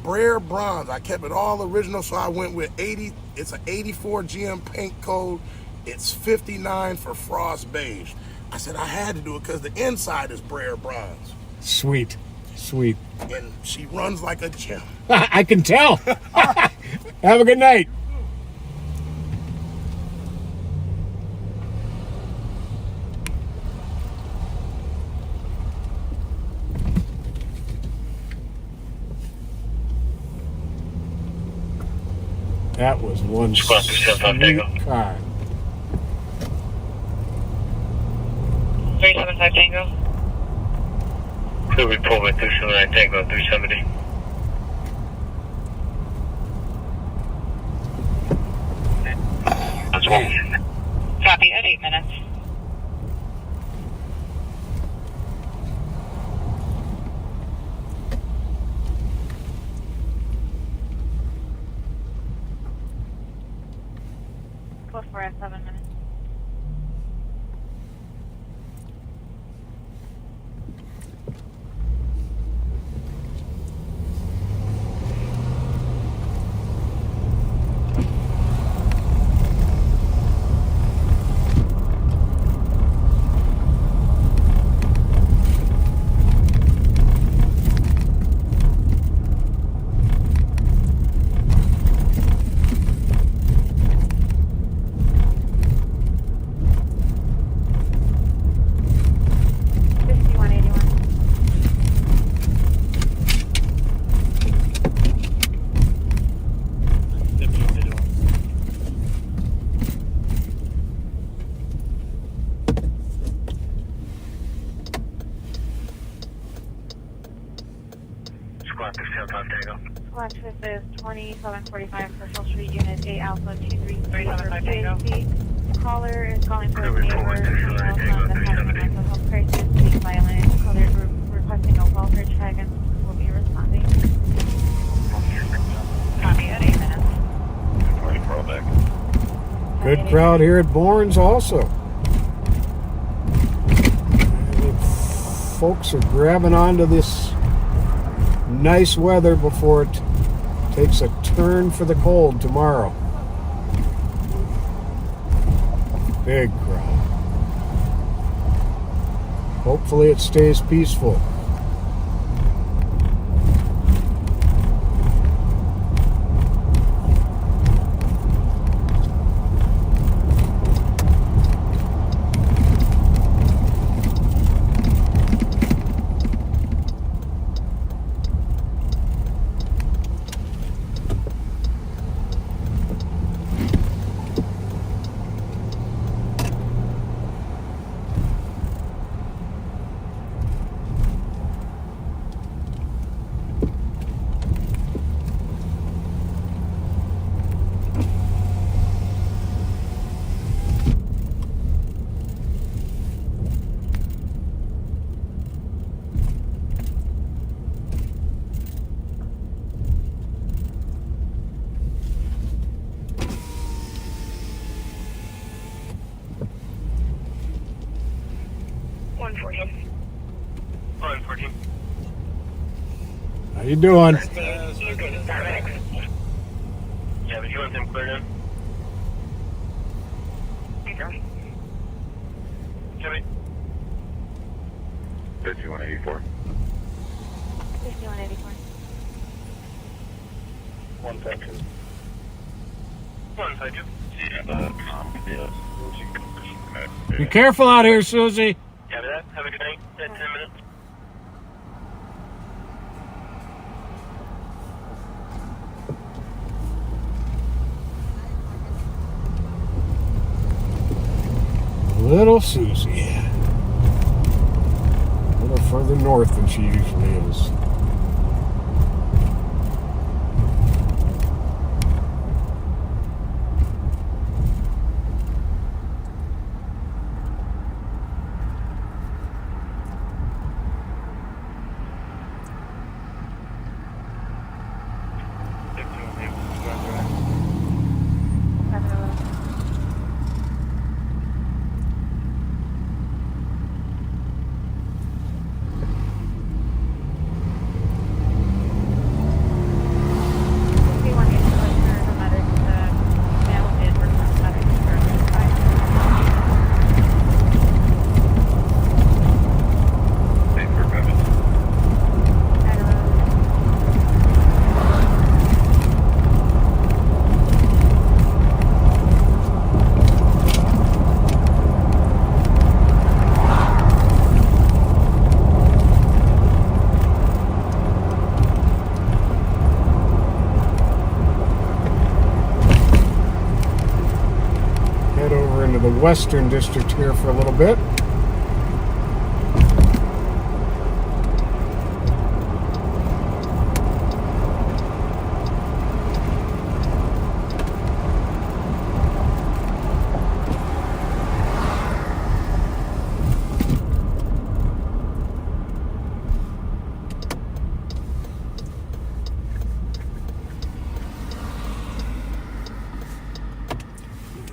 Brer bronze. I kept it all original, so I went with 80. It's an 84 GM paint code. It's 59 for frost beige. I said I had to do it because the inside is Brer bronze. Sweet, sweet. And she runs like a gem. I can tell. Have a good night. That was one sweet car. 375 Tango. Could we pull with 279 Tango 370? That's one. Copy at 8 minutes. Code 4 at 7 minutes. Squad 5th is 2745 Crystal Street, Unit 8 Alpha 2335 Caller is calling for a neighbor female son that's having a mental health crisis, being violent. Caller requesting a welfare check and will be responding. Copy at 8 minutes. Good crowd here at Bourne's also. Folks are grabbing onto this nice weather before it takes a turn for the cold tomorrow. Big crowd. Hopefully it stays peaceful. How you doing? Yeah, but you want them cleared in? Jimmy? 5184. 5184. 152. 152. Be careful out here, Susie. Yeah, that. Have a good night. 10 minutes. Little Susie. A little further north than she usually is. The Western District here for a little bit.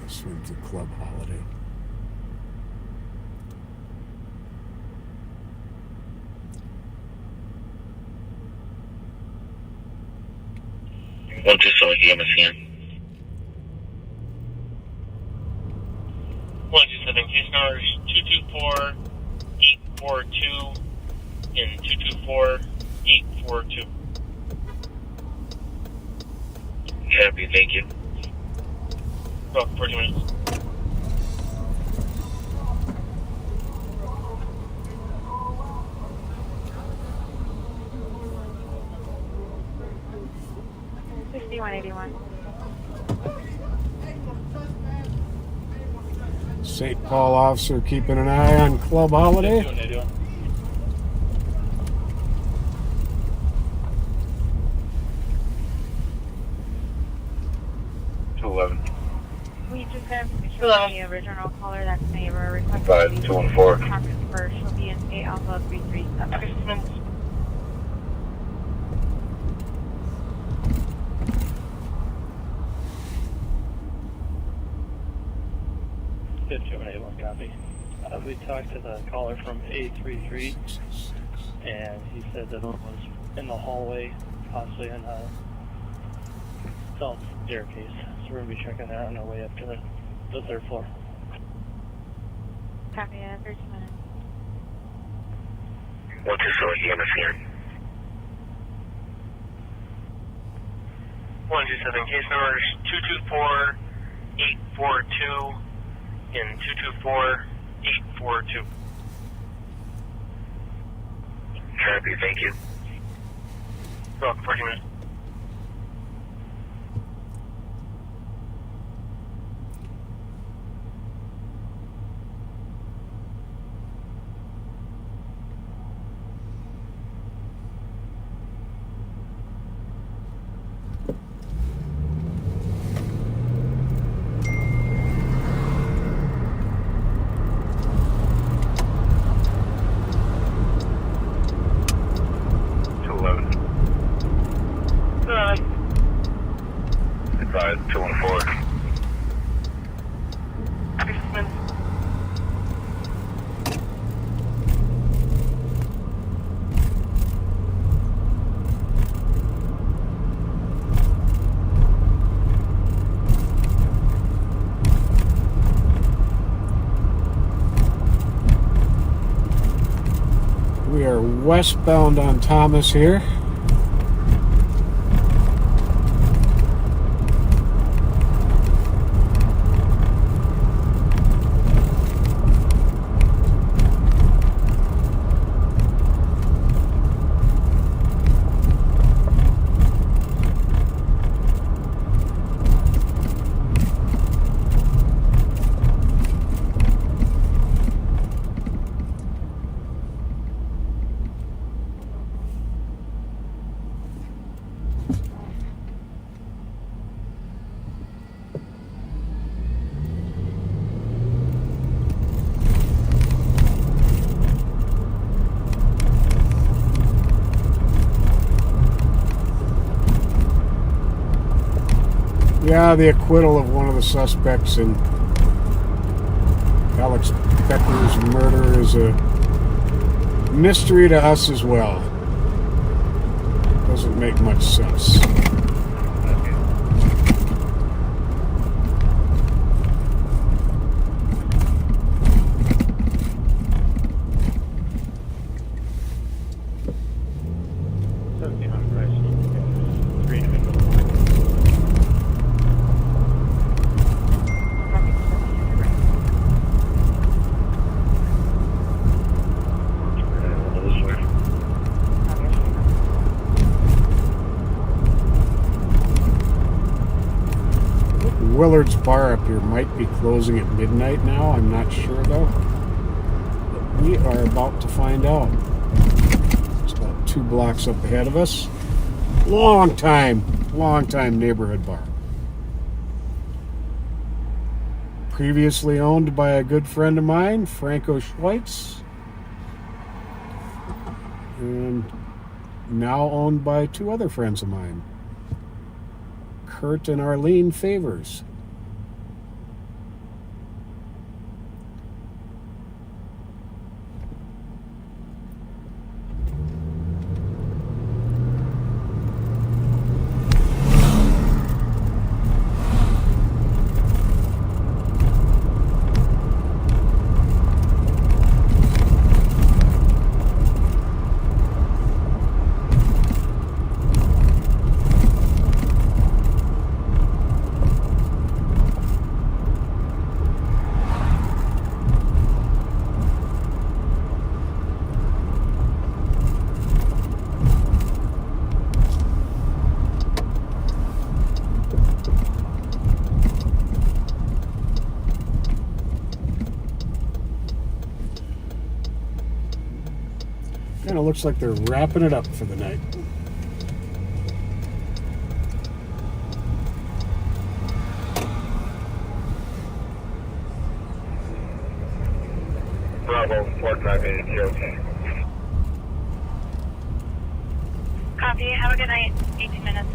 Swim to Club Holiday. One two so game is here. 127 case numbers 224-842 and 224-842. Copy, thank you. About 40 minutes. St. Paul officer keeping an eye on Club Holiday. They're doing. 211. We just got information from the original caller that's neighbor requesting 5214. conference first. She'll be in 8 Alpha 337. Copy. We talked to the caller from A33, and he said that it was in the hallway, possibly in the south staircase. So we're going to be checking that on our way up to the 3rd floor. Copy, 30 minutes. 127 EMS here. 127, case numbers 224-842 and 224-842. Copy, thank you. Welcome, 40 minutes. Advise 214. We are westbound on Thomas here. Yeah, the acquittal of one of the suspects in Alex Becker's murder is a mystery to us as well. Doesn't make much sense. Willard's bar up here might be closing at midnight now. I'm not sure though. But we are about to find out. It's about 2 blocks up ahead of us. Long time neighborhood bar. Previously owned by a good friend of mine, Franco Schweitz. And now owned by 2 other friends of mine, Kurt and Arlene Favors. Kind of looks like they're wrapping it up for the night. Bravo, 458, Copy. Have a good night. 18 minutes.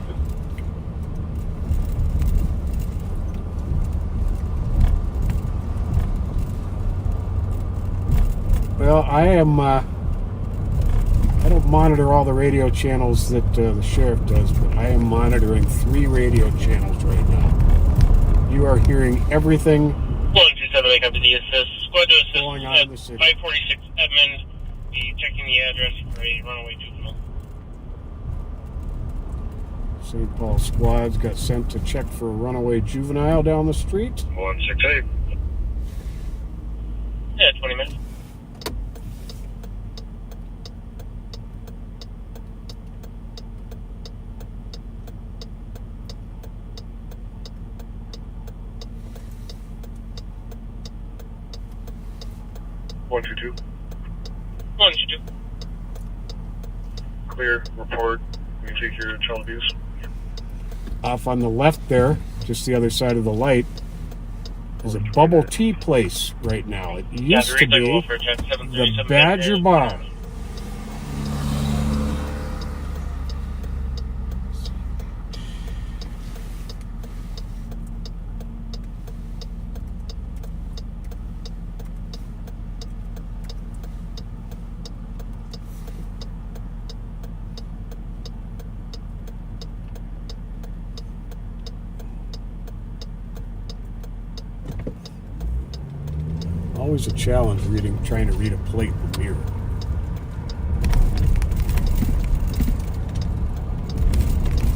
Well, I don't monitor all the radio channels that the sheriff does, but I am monitoring 3 radio channels right now. You are hearing everything 127, make up to the assist. Squad to assist going on at in the city. 546 Edmond. Be checking the address for a runaway juvenile. St. Paul squads got sent to check for a runaway juvenile down the street. 168. Yeah, 20 minutes. One two two. 122. Clear. Report. You take your child abuse. Off on the left there, just the other side of the light, is a bubble tea place right now. It used to be the Badger Bar. Always a challenge trying to read a plate in the mirror.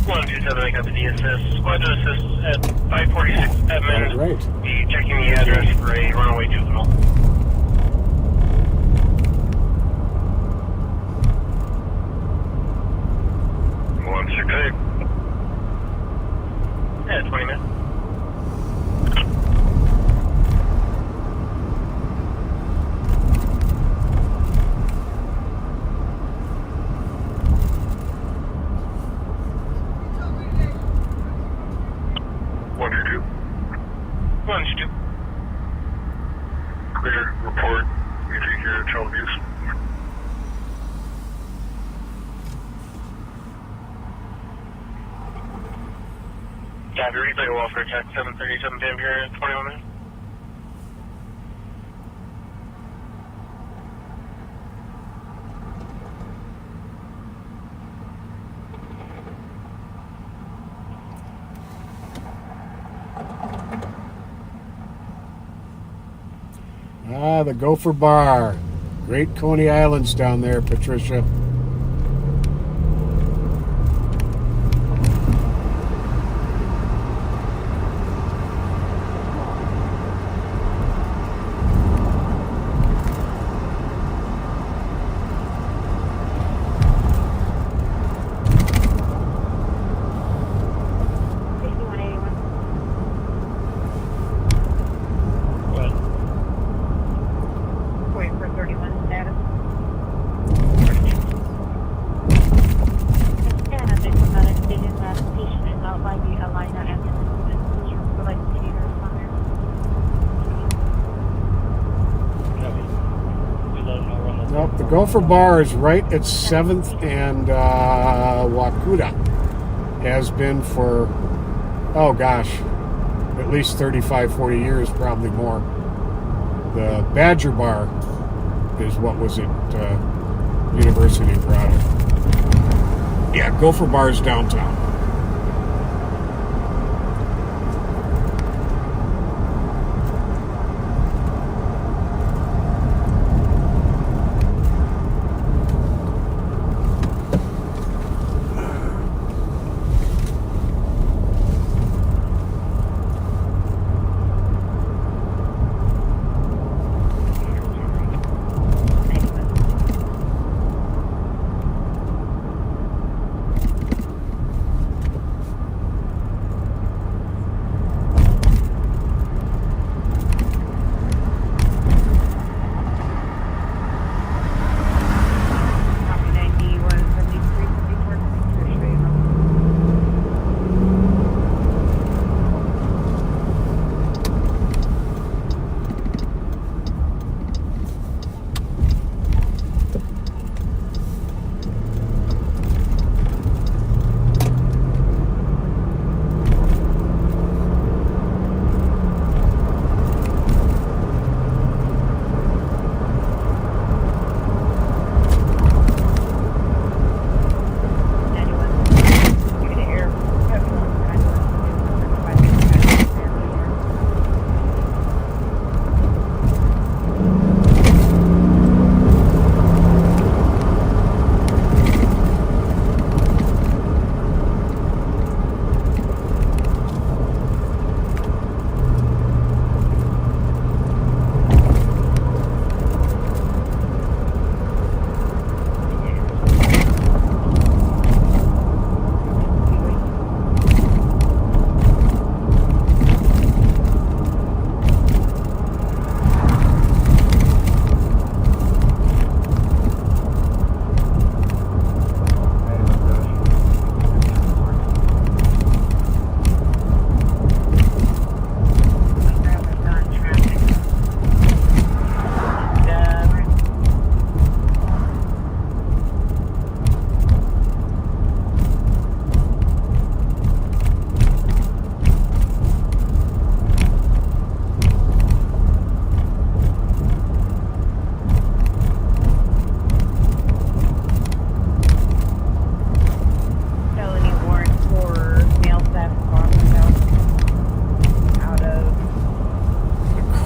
One two seven, make up to the assist. Squad to assist at 546 Edmond. Right. Be checking the address for a runaway juvenile. One six eight. Yeah, 20 minutes. Clear. Report. You take your child abuse. Foundry, replay to welfare check 7:37 p.m. here, 21 minutes. The Gopher Bar. Great Coney Islands down there, Patricia. Nope, the Gopher Bar is right at 7th and Wakuda. Has been for, oh gosh, at least 35, 40 years, probably more. The Badger Bar is what was at University of Grotto. Yeah, Gopher Bar is downtown.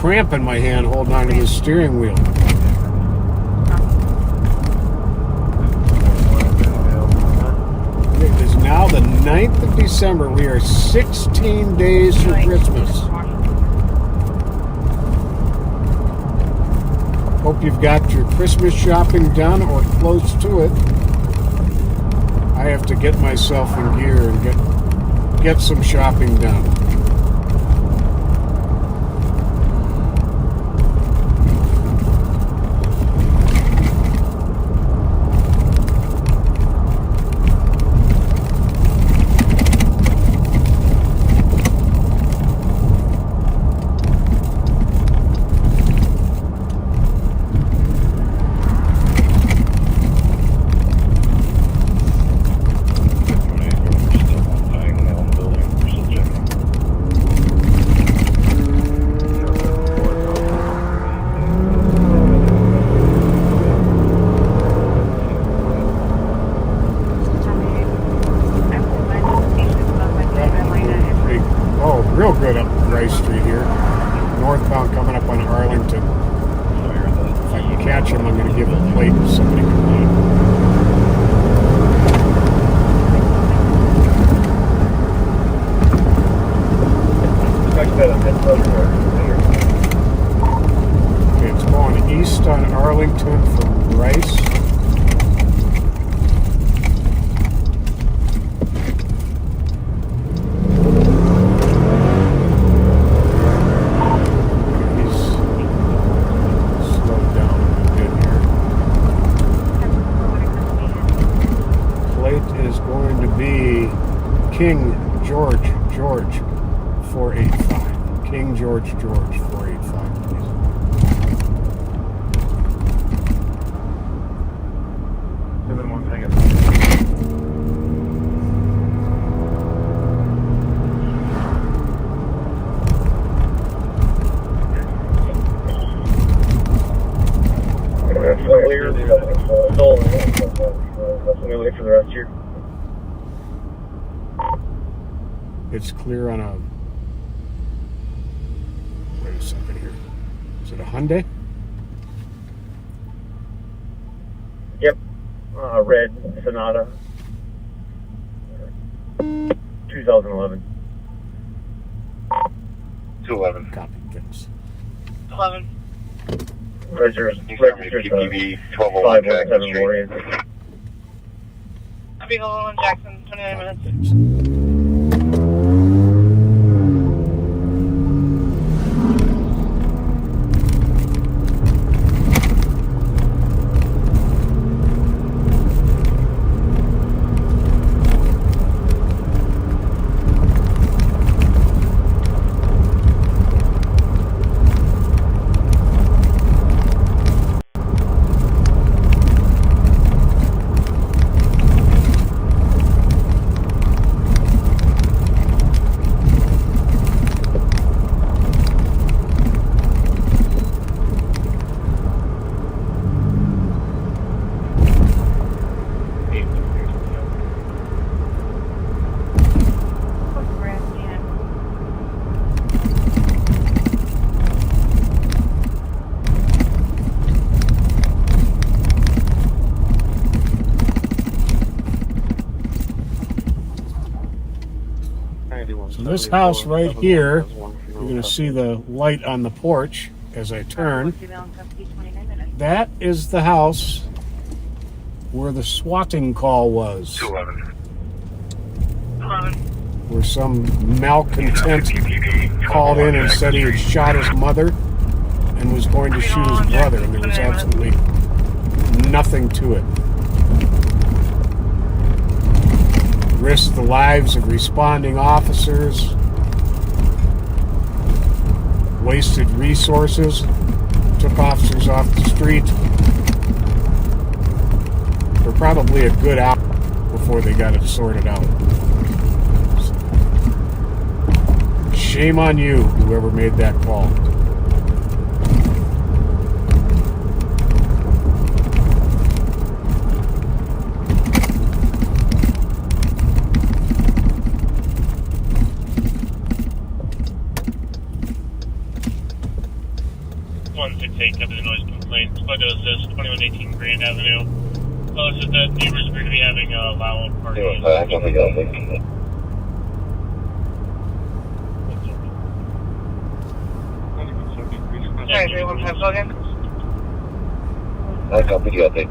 cramp in my hand holding onto the steering wheel. It is now the 9th of December. We are 16 days from Christmas. Hope you've got your Christmas shopping done or close to it. I have to get myself in gear and get some shopping done. Real good up Rice Street here. Northbound coming up on Arlington. If I can catch him, I'm going to give a plate to somebody come Okay, it's going east on Arlington from Rice. King George 485. King George 485, please. And then one thing. That's clear. Let me wait for the rest here. It's clear on a... Wait a second here. Is it a Hyundai? Yep. Red Sonata. 2011. 211. Copy. Thanks. 11. Registered PPV 1201 Jackson. I'll be home in Jackson, 29 minutes. Thanks. So this house right here, you're going to see the light on the porch as I turn. That is the house where the swatting call was. 211. Where some malcontent called in and said he had shot his mother and was going to shoot his brother, and there was absolutely nothing to it. Risked the lives of responding officers, wasted resources, took officers off the street for probably a good hour before they got it sorted out. Shame on you, whoever made that call. complaint. Squad to assist, 2118 Grand Avenue. Well, it's just that neighbors appear to be having a loud party. Sorry, 315 again. I copy the update.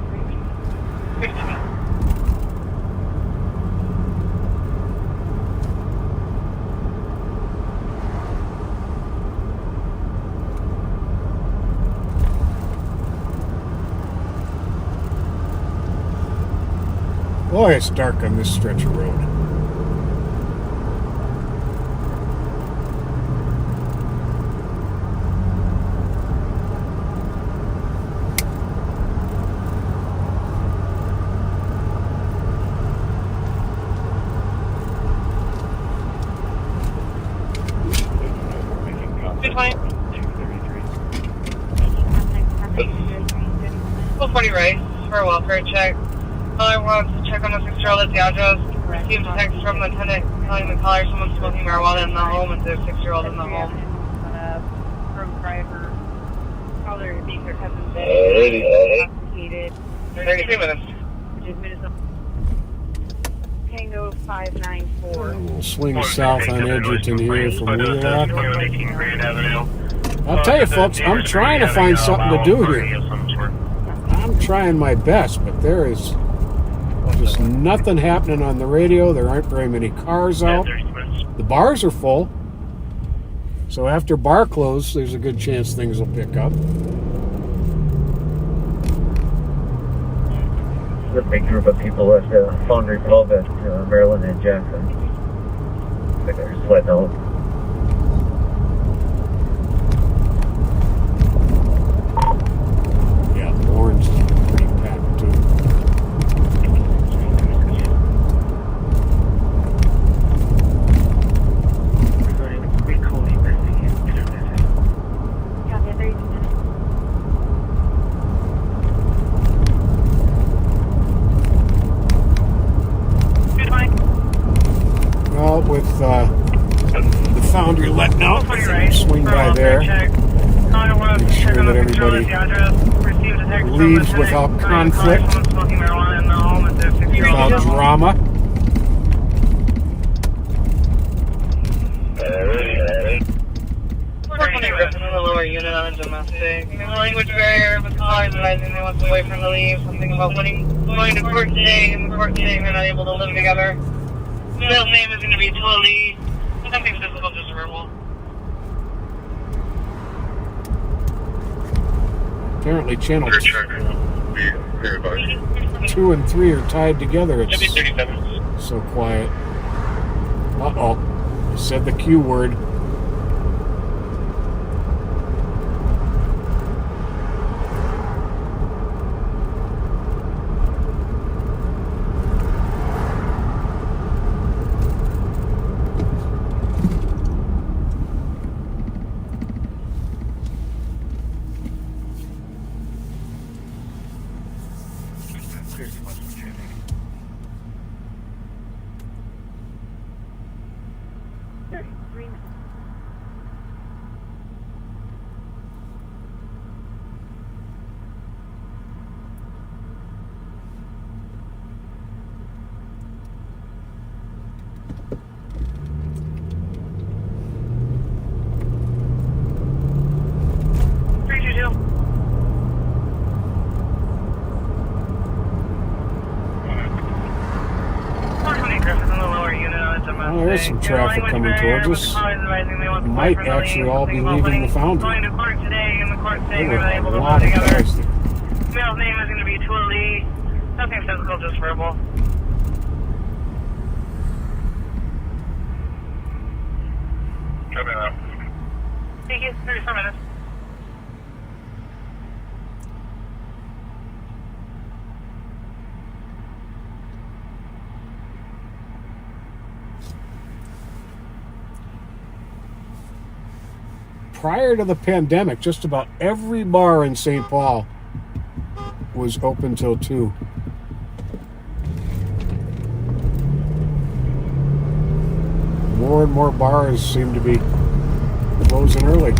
Boy, it's dark on this stretch of road. Full 40 right for a welfare check. Caller wants to check on a 6-year-old at the address. Received a text from the tenant telling the caller someone's smoking marijuana in the home and there's a 6-year-old in the home. From driver, caller being her cousin's Alrighty. intoxicated. 33 minutes. Which is Minnesota. Tango 594. We'll swing south on Edgerton here from Wheelock. 2118 Grand Avenue. I'll tell you, folks, I'm trying to find something to do here. I'm trying my best, but there is just nothing happening on the radio. There aren't very many cars out. The bars are full. So after bar close, there's a good chance things will pick up. There's a big group of people at the Foundry Pub at Maryland and Jackson. I think they're sweating out. Yeah, Lawrence is pretty packed too. Well, with the Foundry letting out, I think swing by there. Make sure that everybody leaves without conflict, without drama. In the lower unit on a domestic. The language barrier with callers advising they want the boyfriend to leave. Something about going to court today, and the court saying they're not able to live together. Male's name is going to be Tully. Nothing physical, just verbal. Apparently channel 2 and 3 are tied together. It's so quiet. Uh-oh. I said the Q word. Well, there's some traffic coming towards us. Might actually all be leaving the Foundry. There were a lot of cars there. Male's name is going to be Tully. Nothing physical, just verbal. Coming up. Thank you. 34 minutes. Prior to the pandemic, just about every bar in St. Paul was open till 2. More and more bars seem to be closing early.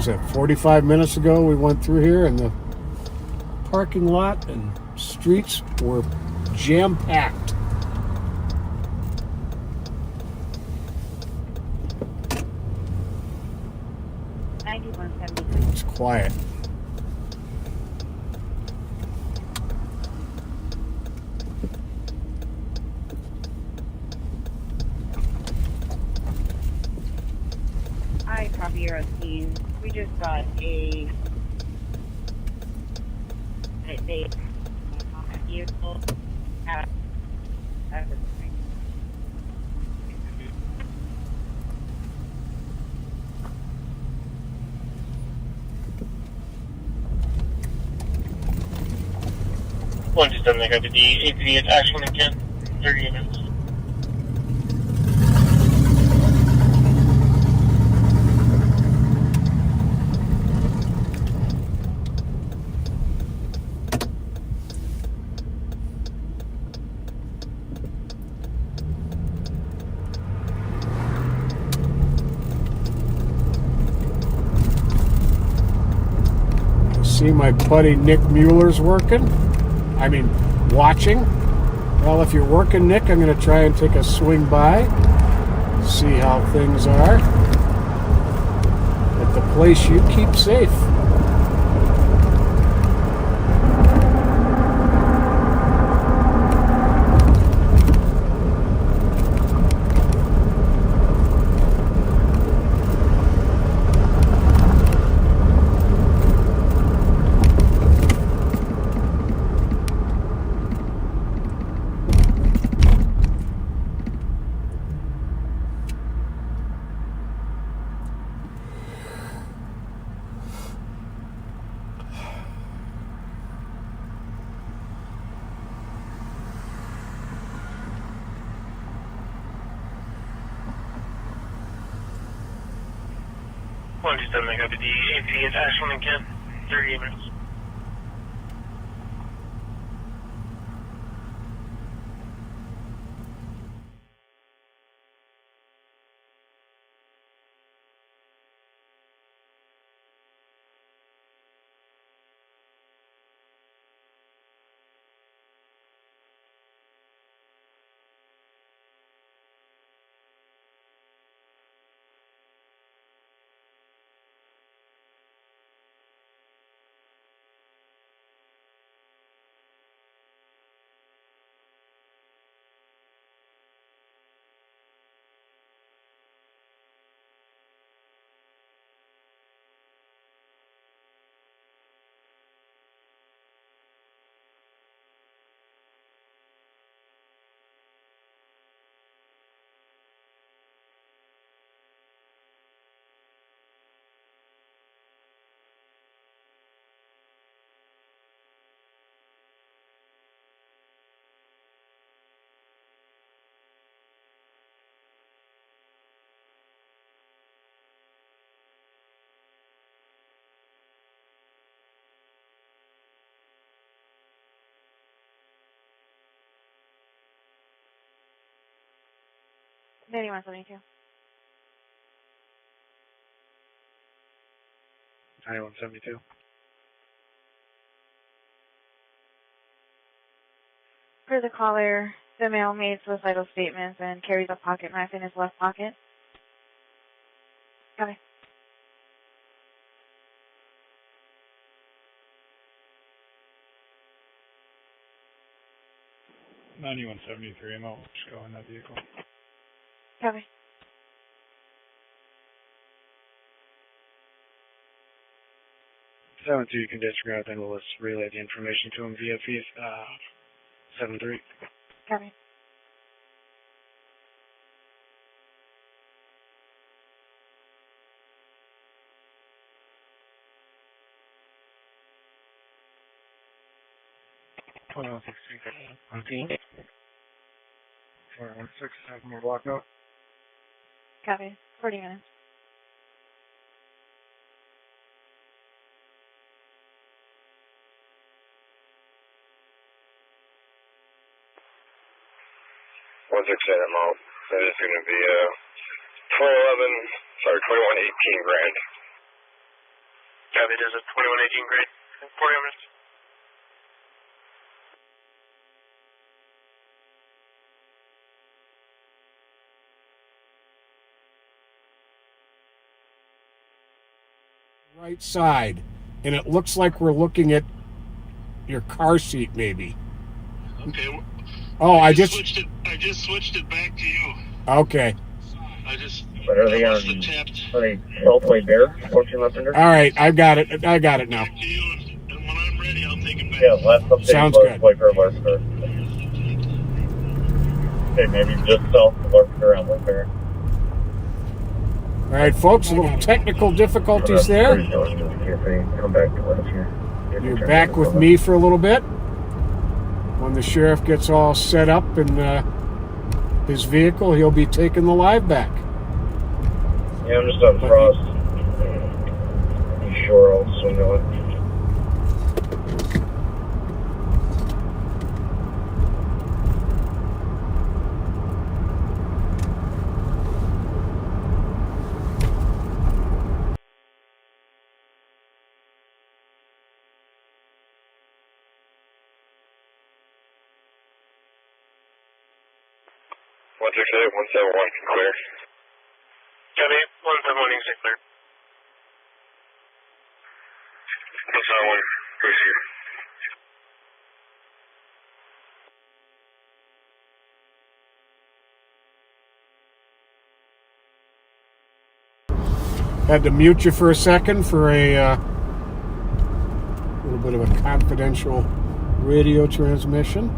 was that, 45 minutes ago we went through here, and the parking lot and streets were jam-packed. It's quiet. Hi, copy your scene. We just got a vehicle at the street. One just doesn't make up the APD. It's Ashland and Kent. 30 units. See my buddy Nick Mueller's working. I mean, watching. Well, if you're working, Nick, I'm going to try and take a swing by, see how things are. At the place you keep safe. One just doesn't make up the APD. It's Ashland and Kent. 30 units. Danny 172. 9172. For the caller, the male made suicidal statements and carries a pocket knife in his left pocket. Copy. $91.73. I'm out. Just go in that vehicle. Copy. You can disregard, then we'll just relay the information to him via 73. Copy. Okay. 416, have more block out. Copy. 40 minutes. I'm out. That is going to be 2118 grand. Copy, it is a 2118 grade. 40 minutes. Right side, and it looks like we're looking at your car seat, maybe. Okay. Oh, I just switched it back to you. Okay. But are they on? Are they Saltway Bear? 14 left under? All right, I got it. I got it now. Yeah, last update Sounds was good. White Larkspur. Okay, maybe just south of Larkspur on White Bear. All right, folks, a little technical difficulties there. Come back to us here. You're back with me for a little bit. When the sheriff gets all set up in his vehicle, he'll be taking the live back. Yeah, I'm just on Frost. You sure I'll swing on? One 171, clear. Copy, 171 is clear. 171, who's here? Had to mute you for a second for a little bit of a confidential radio transmission.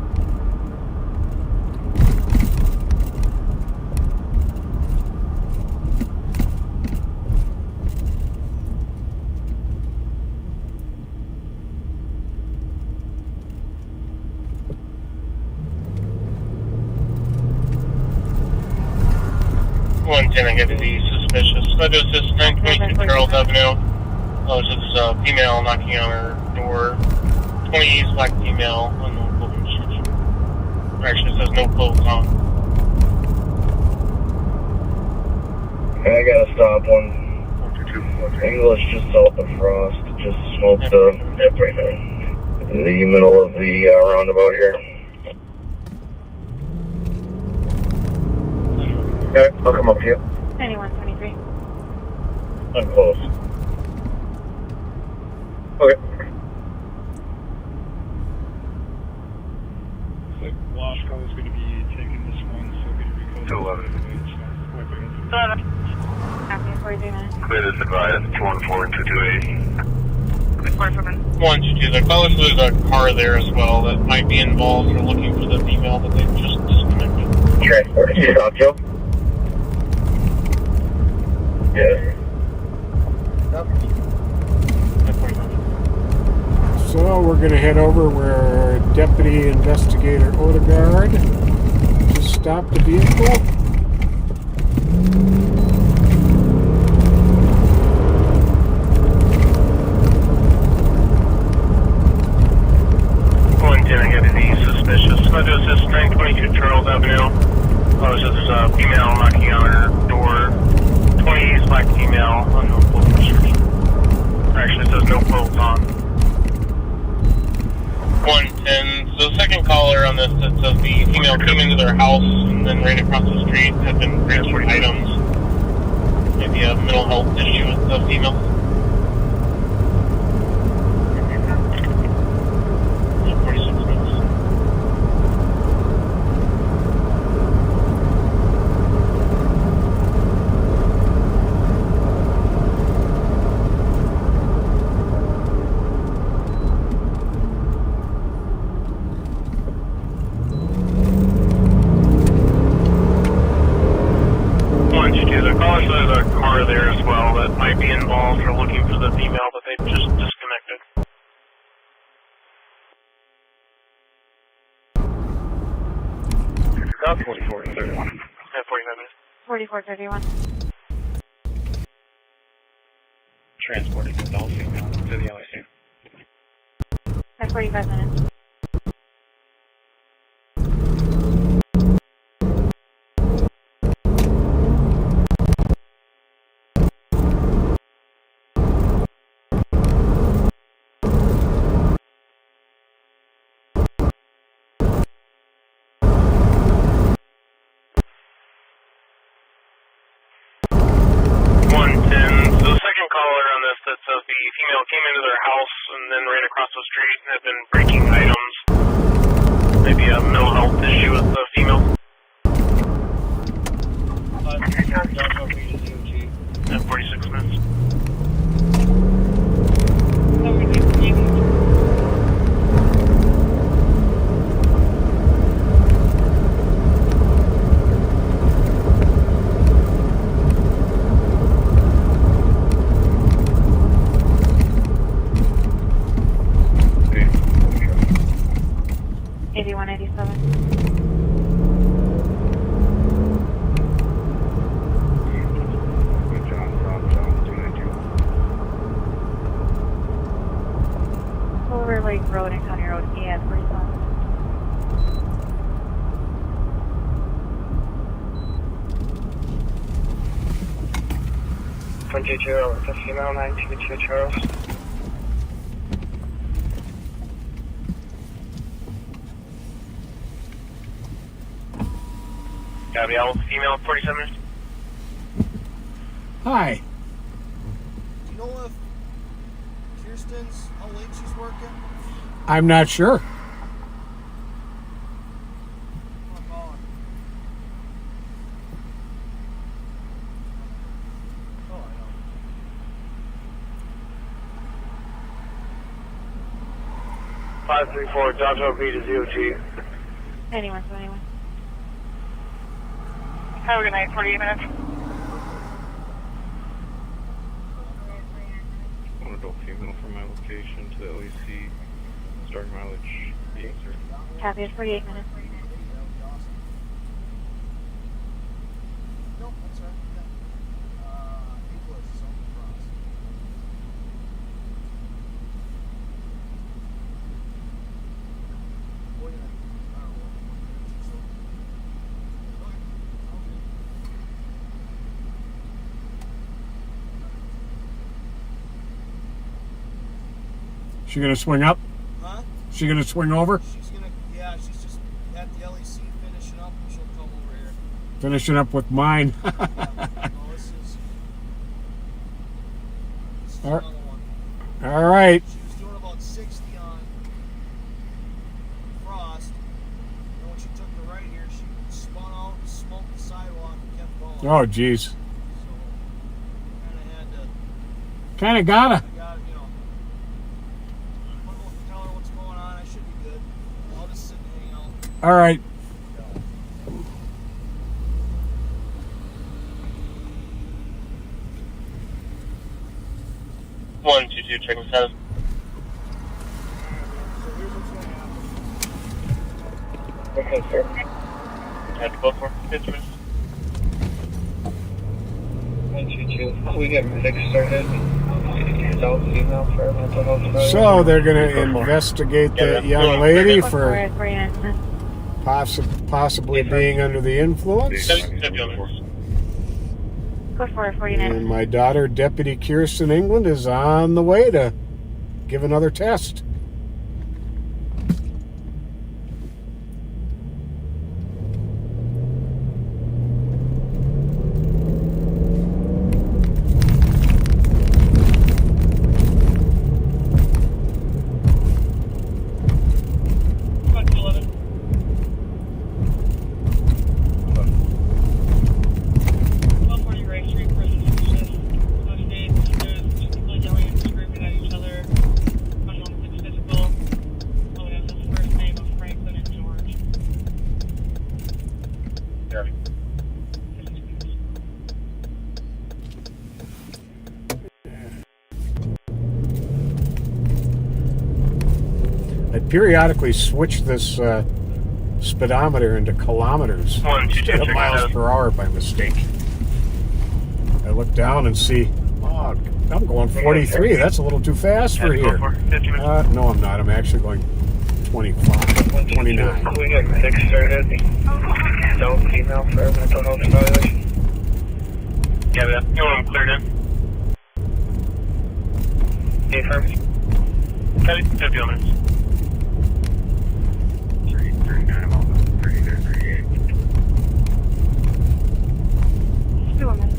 I get to be suspicious. I do assist 922 Charles Avenue. Oh, so there's a female knocking on her door. 20 East, black female, unknown clothing description. Or actually, it says no clothes on. Okay, I got a stop one. English just south of Frost. Just smoked up right now. In the middle of the roundabout here. Okay, I'll come up to you. 9123. I'm close. Okay. Looks like Washco is going to be taking this one, so we're going to be close. 11. Copy, 43 minutes. Clear this advised, 214-2280. 122, the caller says there's a car there as well that might be involved. They're looking for the female that they've just disconnected. Transport, you stop, Joe? Yes. So we're going to head over where Deputy Investigator Odegaard just stopped the vehicle. I get to be suspicious. I do assist 922 Charles Avenue. Oh, so there's a female knocking on her door. 20 East, black female, unknown clothing description. Or actually, it says no clothes on. 110. So the second caller on this, it says the female came into their house and then right across the street had been transferring items. Maybe a mental health issue with the female. 46 minutes. The caller says there's a car there as well that might be involved or looking for the female that they just disconnected. About 44-31. Yeah, 45 minutes. 4431. Transporting the adult female to the LIC. At 45 minutes. that says the female came into their house and then ran across the street and had been breaking items. Maybe a mental health issue with the female. 46 minutes. Road and County Road, ES 47. The female 922 Charles. Gabrielle, female 47 minutes. Hi. Do you know if Kirsten's, how late she's working? I'm not sure. Joshua B to ZOG. Anyone. Have a good night, 48 minutes. One adult female from my location to the LEC. Starting mileage 8, sir. Copy, it's 48 minutes. Nope, that's right. Equals on the cross. She gonna swing up? Huh? She gonna swing over? She's just at the LEC finishing up and she'll come over here. Finishing up with mine. No, this is All another one. All right. She was doing about 60 on Frost. And when she took the right here, she spun out, smoked the sidewalk, and kept going. Oh, geez. So, kind of had to. Kind of gotta. Tell her what's going on. I should be good. I'll just sit and hang out. All right. One, two, checking status. Okay, sir. Had to go for 50 minutes. 122. We get medics started. Adult female for mental health. So they're gonna investigate that young lady for possibly being under the influence. Go for it, 49. And my daughter, Deputy Kirsten England, is on the way to give another test. I periodically switch this speedometer into kilometers instead of miles per hour by mistake. I look down and see, oh, I'm going 43. That's a little too fast for here. No, I'm not. I'm actually going 25, 29. We get medics started. Adult female for mental health evaluation. Yeah, man. You want them cleared in? Affirm. 50 minutes. 39, all 38. 2 minutes.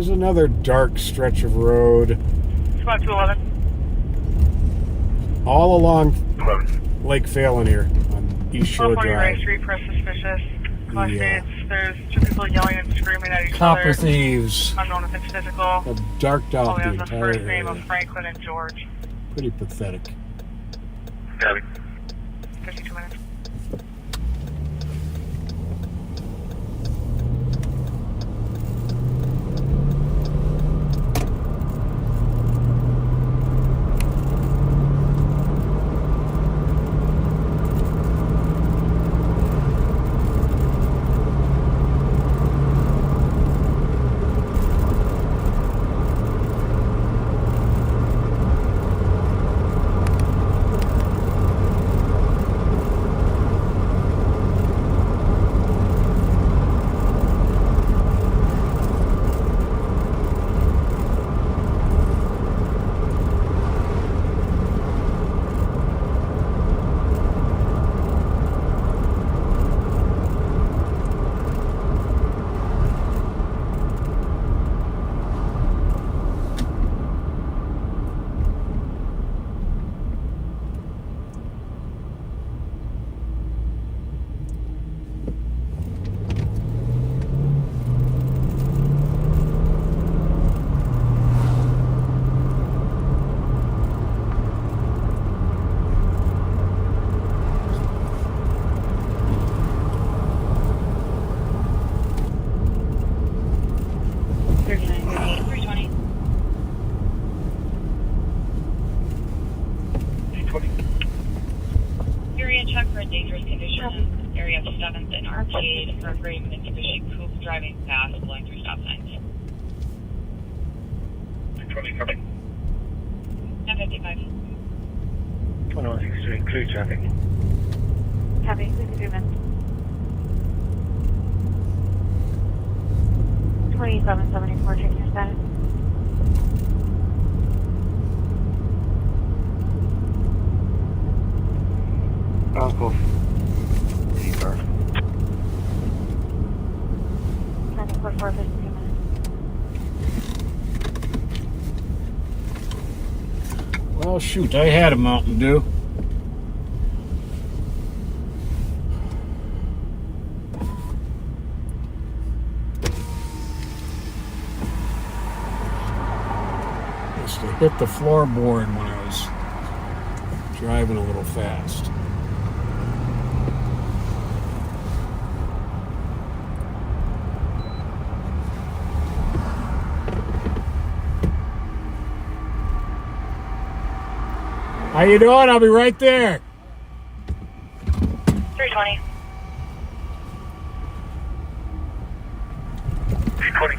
Here's another dark stretch of road. Squad 211. All along Lake Phelan here on East Shore 140 Drive. Ray Street, press suspicious. Class Yeah. states there's 2 people yelling and screaming at each Copper other. thieves. Unknown if it's physical. Have darked out Only the has the entire first name of area. Franklin and George. Pretty pathetic. 52 minutes. Area check for a dangerous condition. Area of 7th and Arcade for a gray Mitsubishi Coupe driving fast, blowing through stop signs. 20 coming. 1055. 2163, clear traffic. Copy, 53 minutes. 2774, checking your status. Uncle. Deeper. 94, 53 minutes. Well, shoot, I had a Mountain Dew. Must have hit the floorboard when I was driving a little fast. How you doing? I'll be right there. 320. 320.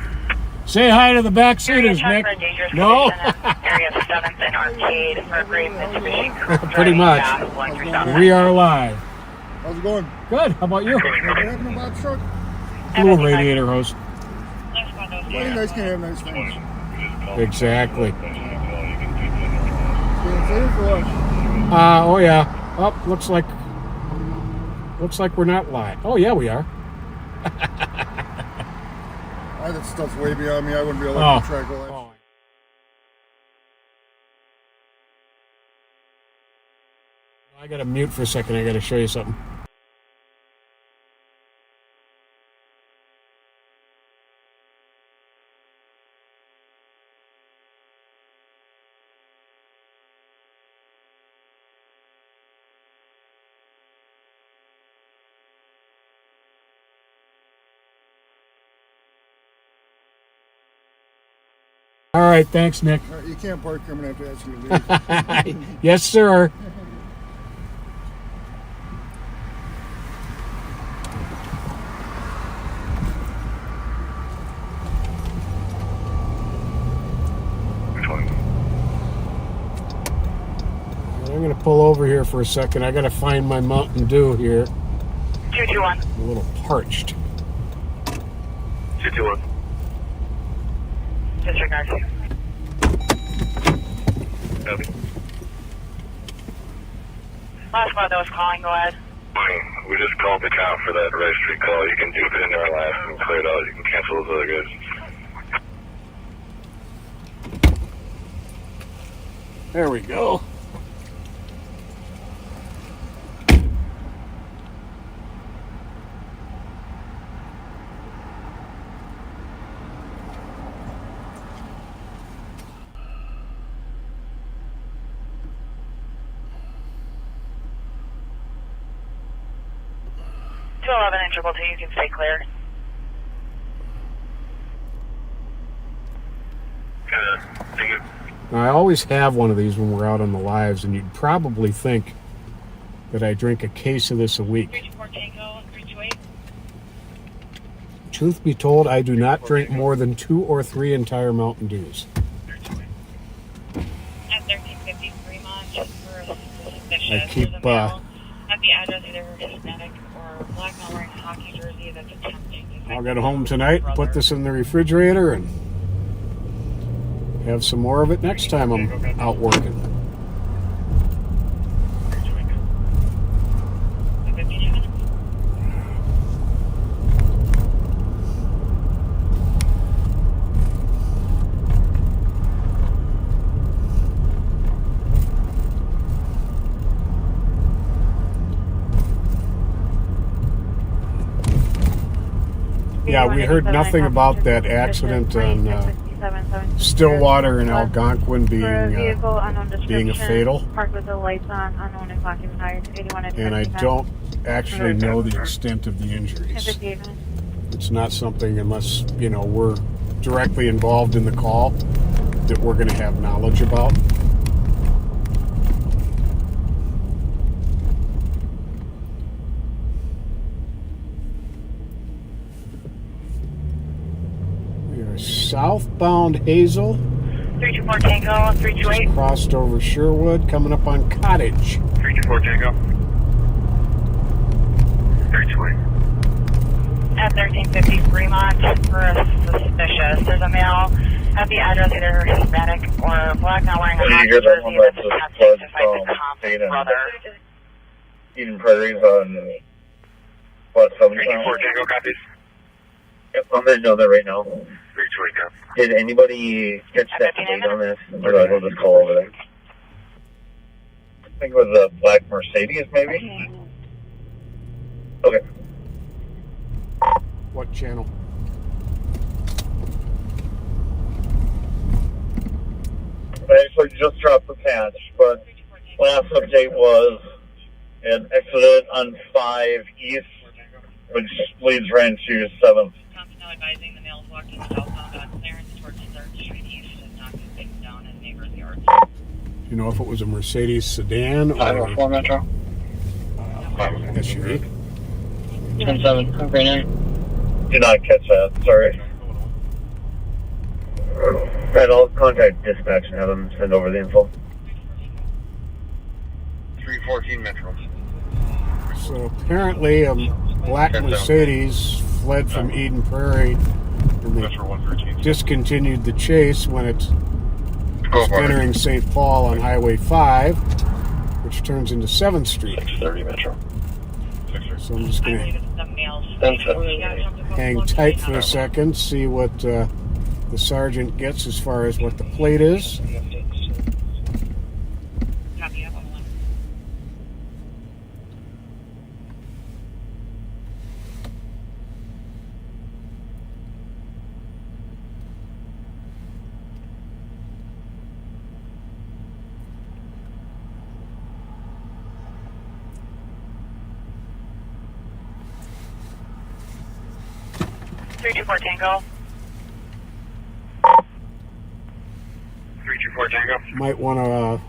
Say hi to the backseaters, Nick. No? Area of 7th and Arcade for a gray Mitsubishi Coupe Pretty driving much. fast, blowing through stop signs. We are live. How's it going? Good. How about you? What happened about the truck? Little radiator hose. Well, you guys can have nice things. Exactly. Being safe or what? Oh yeah. Oh, looks like we're not live. Oh yeah, we are. That stuff's way beyond me. I wouldn't be able to track all that. I gotta mute for a second. I gotta show you something. All right, thanks, Nick. All right, you can't park here. I'm going to have to ask you to leave. Yes, sir. I'm going to pull over here for a second. I got to find my Mountain Dew here. 221. A little parched. 221. Disregard. Copy. Last squad that was calling, go ahead. We just called the cop for that registry call. You can do it in our last and clear it out. You can cancel those other guys. There we go. And 2, you can stay clear. Now, I always have one of these when we're out on the lives, and you'd probably think that I drink a case of this a week. 324 Tango, 328. Truth be told, I do not drink more than 2 or 3 entire Mountain Dews. At 1350 Fremont for suspicious. I keep, There's a male at the address, either Hispanic or black, not wearing a hockey jersey that's attempting to... I'll get home tonight, put this in the refrigerator, and have some more of it next time I'm out working. Yeah, we heard nothing about that accident on Stillwater and Algonquin being a fatal. Parked with the lights on, unknown if occupied. 81 And I don't actually know the extent of the injuries. It's not something, unless, you know, we're directly involved in the call, that we're going to have knowledge about. Southbound Hazel. 324 Tango, 328. Crossed over Sherwood, coming up on Cottage. 324 Tango. 328. At 1350 Fremont for suspicious. There's a male at the address, either Hispanic or black, not wearing a hockey jersey that's attempting to fight the cop's brother. Eden Prairie's on what, 324 Tango copies. Yep, I'm going to know that right now. 328. Did anybody catch that date on this? Or do I go just call over there? I think it was a black Mercedes, maybe? Okay. What channel? I actually just dropped the patch, but last update was an accident on 5 East, which leads right into 7th. Advising the males walking southbound on Clarence towards 3rd Street East and knocking things down in neighbor's yard. You know if it was a Mercedes sedan or 504 Metro. SUV? 10-7, I'm right now. Did not catch that, sorry. Alright, I'll contact dispatch and have them send over the info. 314 Metro. So apparently a black Mercedes fled from Eden Prairie and they discontinued the chase when it was entering St. Paul on Highway 5, which turns into 7th Street. 630 Metro. So I'm just going to hang tight for a second, see what the sergeant gets as far as what the plate is. Copy up on 1. Tango. 324 Tango. Might want to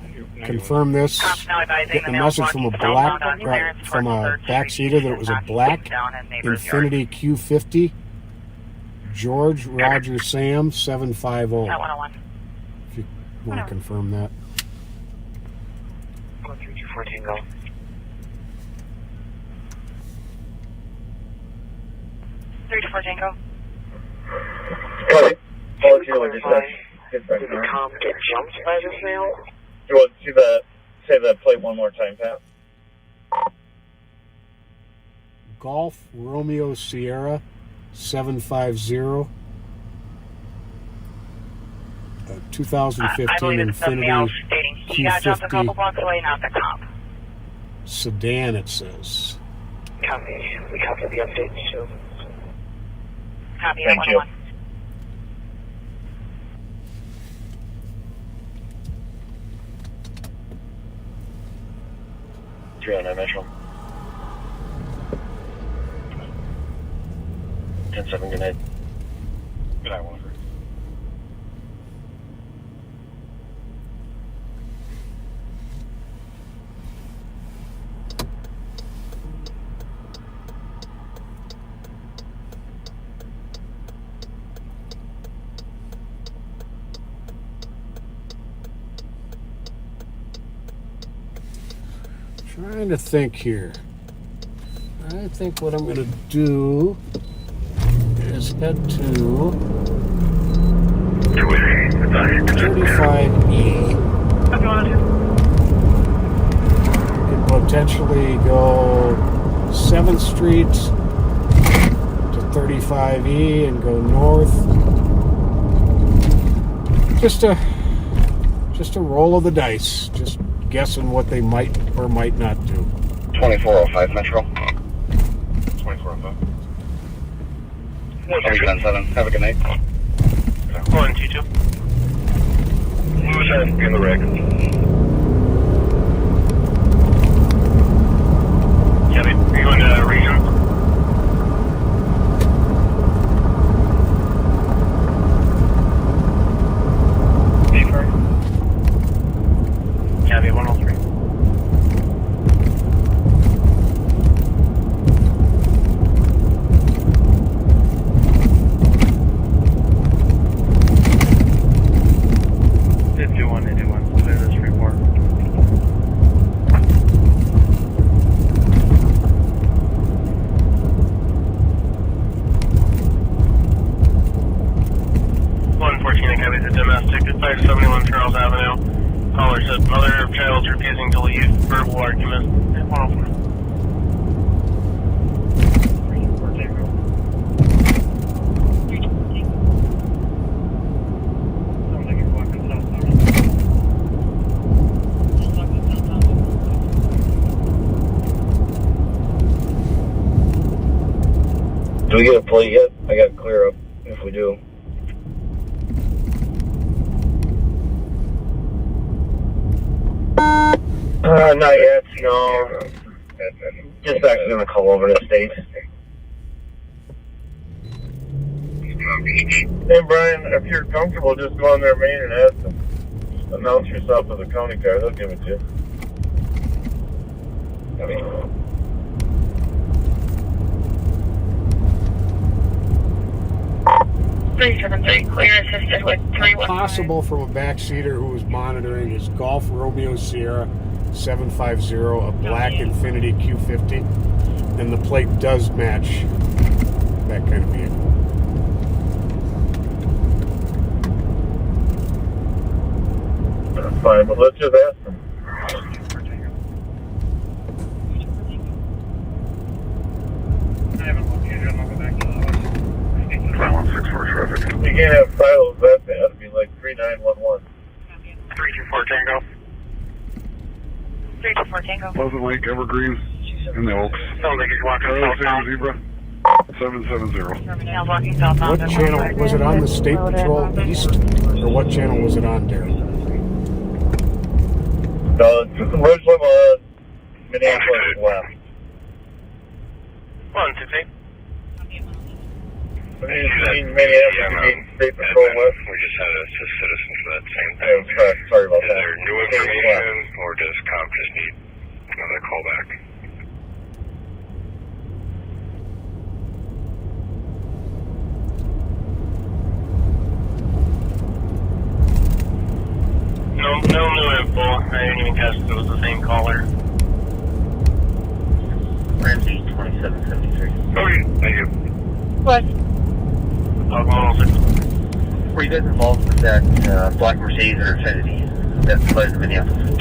confirm this. Get the message from a backseater that it was a black Infiniti Q50 George Roger Sam 750. If you want to confirm that. 324 Tango. 324 Tango. Copy. I'll let you know when dispatch gets back. Did the cop get jumped by this male? Do you want to say that plate one more time, Pat? Golf Romeo Sierra 750. 2015 Infiniti He got jumped a couple Q50 blocks away, not the cop. sedan, it says. Copy. We copy the updates too. Copy. Thank you. 101. 309 Metro. 10-7, good night. Good night, Walker. Trying to think here. I think what I'm going to do is head to 35E. Could potentially go 7th Street to 35E and go north. Just a roll of the dice. Just guessing what they might or might not do. 2405 Metro. 2405. 10-7. Have a good night. 122. Who's in the wreck? Copy. Are you going to region? Copy. 103. Clear this report. I copy the domestic at 571 Charles Avenue. Caller said mother of child's refusing to leave. Verbal argument at 104. Do we get a plate yet? I got to clear up if we do. Not yet, no. Just actually gonna call over to the States. Hey Brian, if you're comfortable, just go on their main and ask them. Announce yourself as a county car, they'll give it to you. 373, clear assisted with 315. Possible from a backseater who was monitoring his Golf Romeo Sierra 750, a black Infiniti Q50, and the plate does match that kind of vehicle. That's fine, but let's just ask them. You can't have silos that bad. It'd be like 3911. 324 Tango. 324 Tango. Pleasant Lake, Evergreen, and the Oaks. Sounds like he's walking southbound. Zebra. 770. Now walking southbound. What channel was it on? The State Patrol East, or what channel was it on, Darren? No, it's originally on Minneapolis West. 168. I mean, Minneapolis, you mean State Patrol West? We just had a citizen for that same thing. Sorry about that. Is there new information, or does COP just need another call back? No new info. I didn't even guess if it was the same caller. RAMSEY 2773. Okay, thank you. What? Were you guys involved with that black Mercedes or Infiniti that fled to Minneapolis?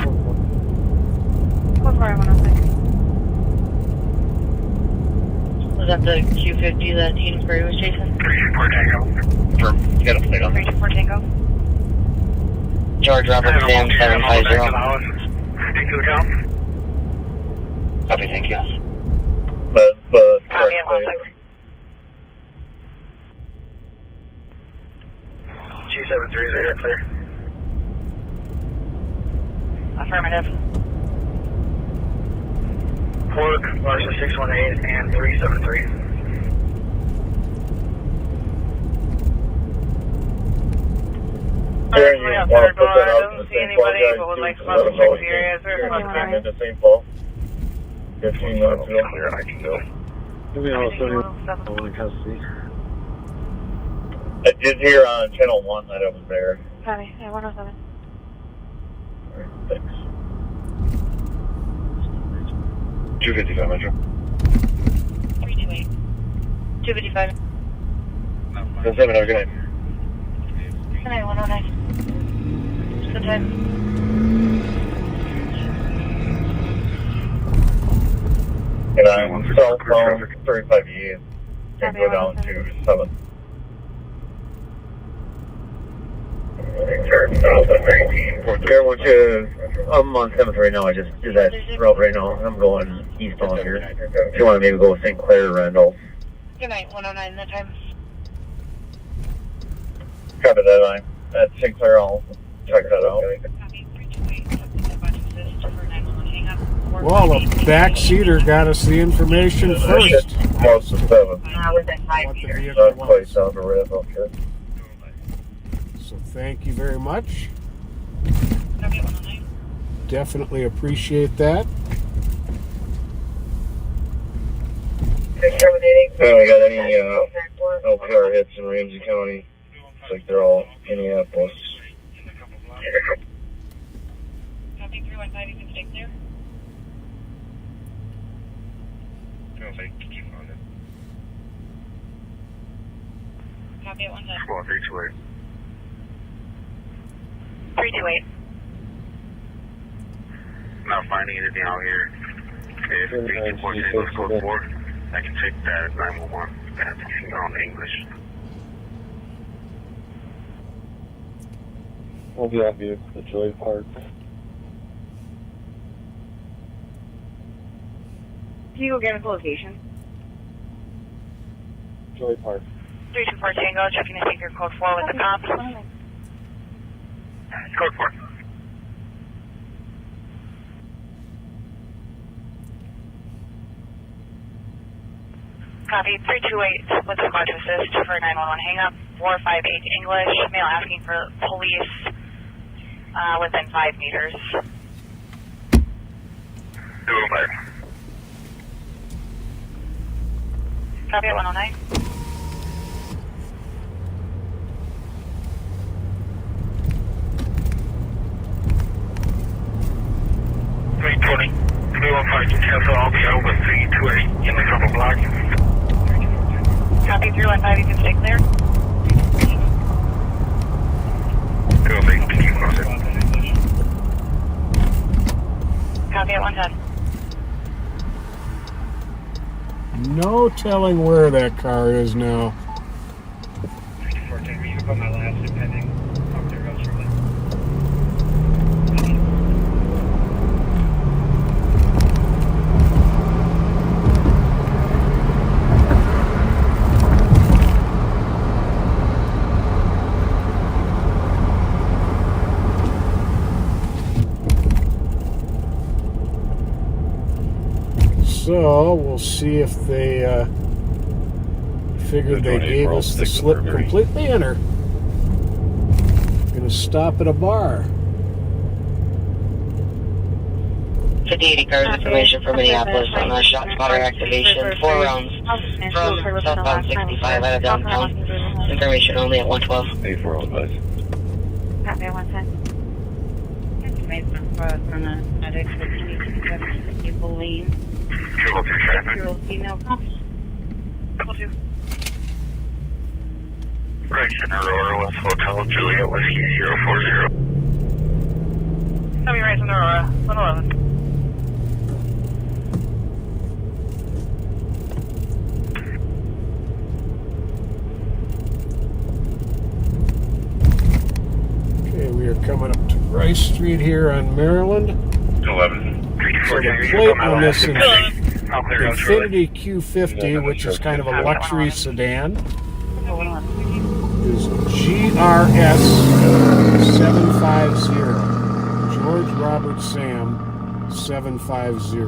What car 106? Was that the Q50 that Team Gray was chasing? 324 Tango. You got a plate on 324 Tango. George Robert Sam 750. Stick to the count. Copy, thank you. Copy, 273 is here, clear. Affirmative. Pork, Larson 618 and 373. Here, you want to put that out to the St. Paul guys, but would like to let them know check the area. Is there a you're contact? into St. Paul. 15 minutes ago. Clear, I can go. I did hear on channel 1 that it was there. Copy. Yeah, 107. Alright, thanks. 255 Metro. 328. 255. 7, have a good night. Good night, 109. Good time. And I'm cell phone 35E and go down to 7. Everyone should, I'm on 7th right now. I just did that route right now. I'm going eastbound here. If you want to maybe go St. Clair, Randolph. Good night, 109. The time. Copy that line. At St. Clair, I'll check that out. Well, a backseater got us the information first. Close to 7. Within 5 meters. Not quite south of Rev, okay. So thank you very much. Definitely appreciate that. Well, we got any LPR hits in Ramsey County? Looks like they're all Minneapolis. Copy 315, you can stay clear. Copy at 110. Squad 328. 328. Not finding anything out here. If 1814 goes code 4, I can take that 911. That's on English. We'll be on view for the Joy Park. Can you go get a location? Joy Park. 324 Tango, checking to take your code 4 with the cops. Code 4. Copy 328 with the squad to assist for 911 hang up. 458 English, male asking for police within 5 meters. 205. Copy at 109. Cancel, I'll be over 328 in the couple block. Copy 315, you can stay clear. Copy at 110. No telling where that car is now. 14, you can put my last depending how there goes from it. So we'll see if they figured they gave us the slip completely in her. Gonna stop at a bar. 5080 cars information from Minneapolis on shot spotter activation. 4 rounds from southbound 65 out of downtown. Information only at 112. 84 advice. Copy at 110. From the medics with people lean. Girl, female cops. Call 2. Correction, Aurora West Hotel, Juliet Whiskey 040. Copy right from Aurora, 111. Okay, we are coming up to Rice Street here on Maryland. 11. So the plate on this Infinity Q50, which is kind of a luxury sedan, is GRS 750. George Robert Sam 750.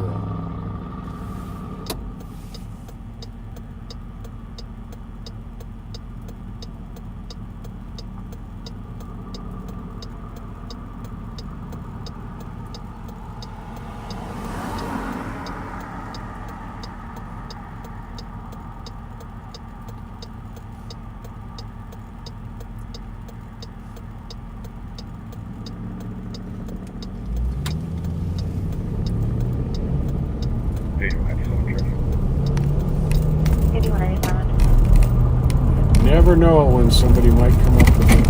Never know when somebody might come up with it.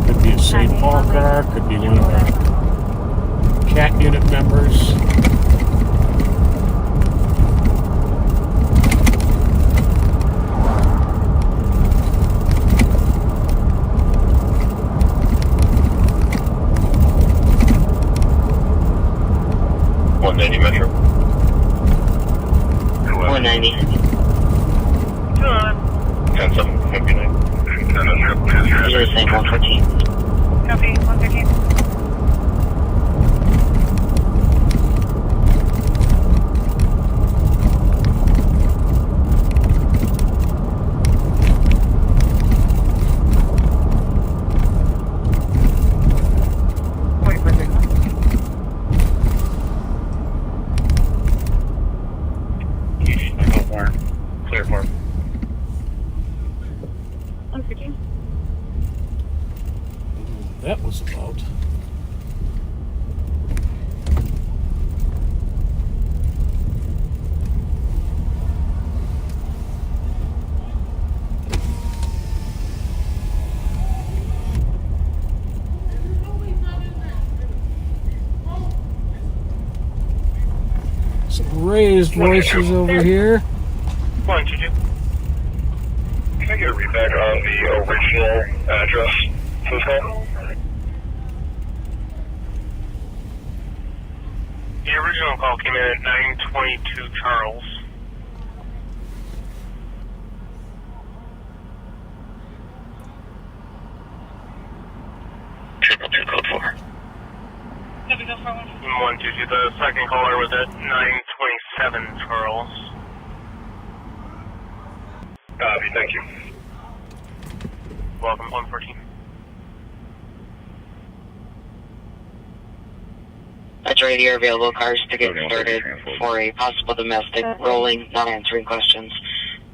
Could be a St. Paul car, could be one of our CAT unit members. Metro. 190. 10-7, copy 9. You're saying 114. Copy, 115. Clear for. That was about. Some raised voices over here. 122. Can I get a readback on the original address for this call? The original call came in at 922 Charles. Code 4. 122. The second caller was at 927 Charles. Copy, thank you. Welcome, 114. That's right here, available cars to get started for a possible domestic, rolling, not answering questions.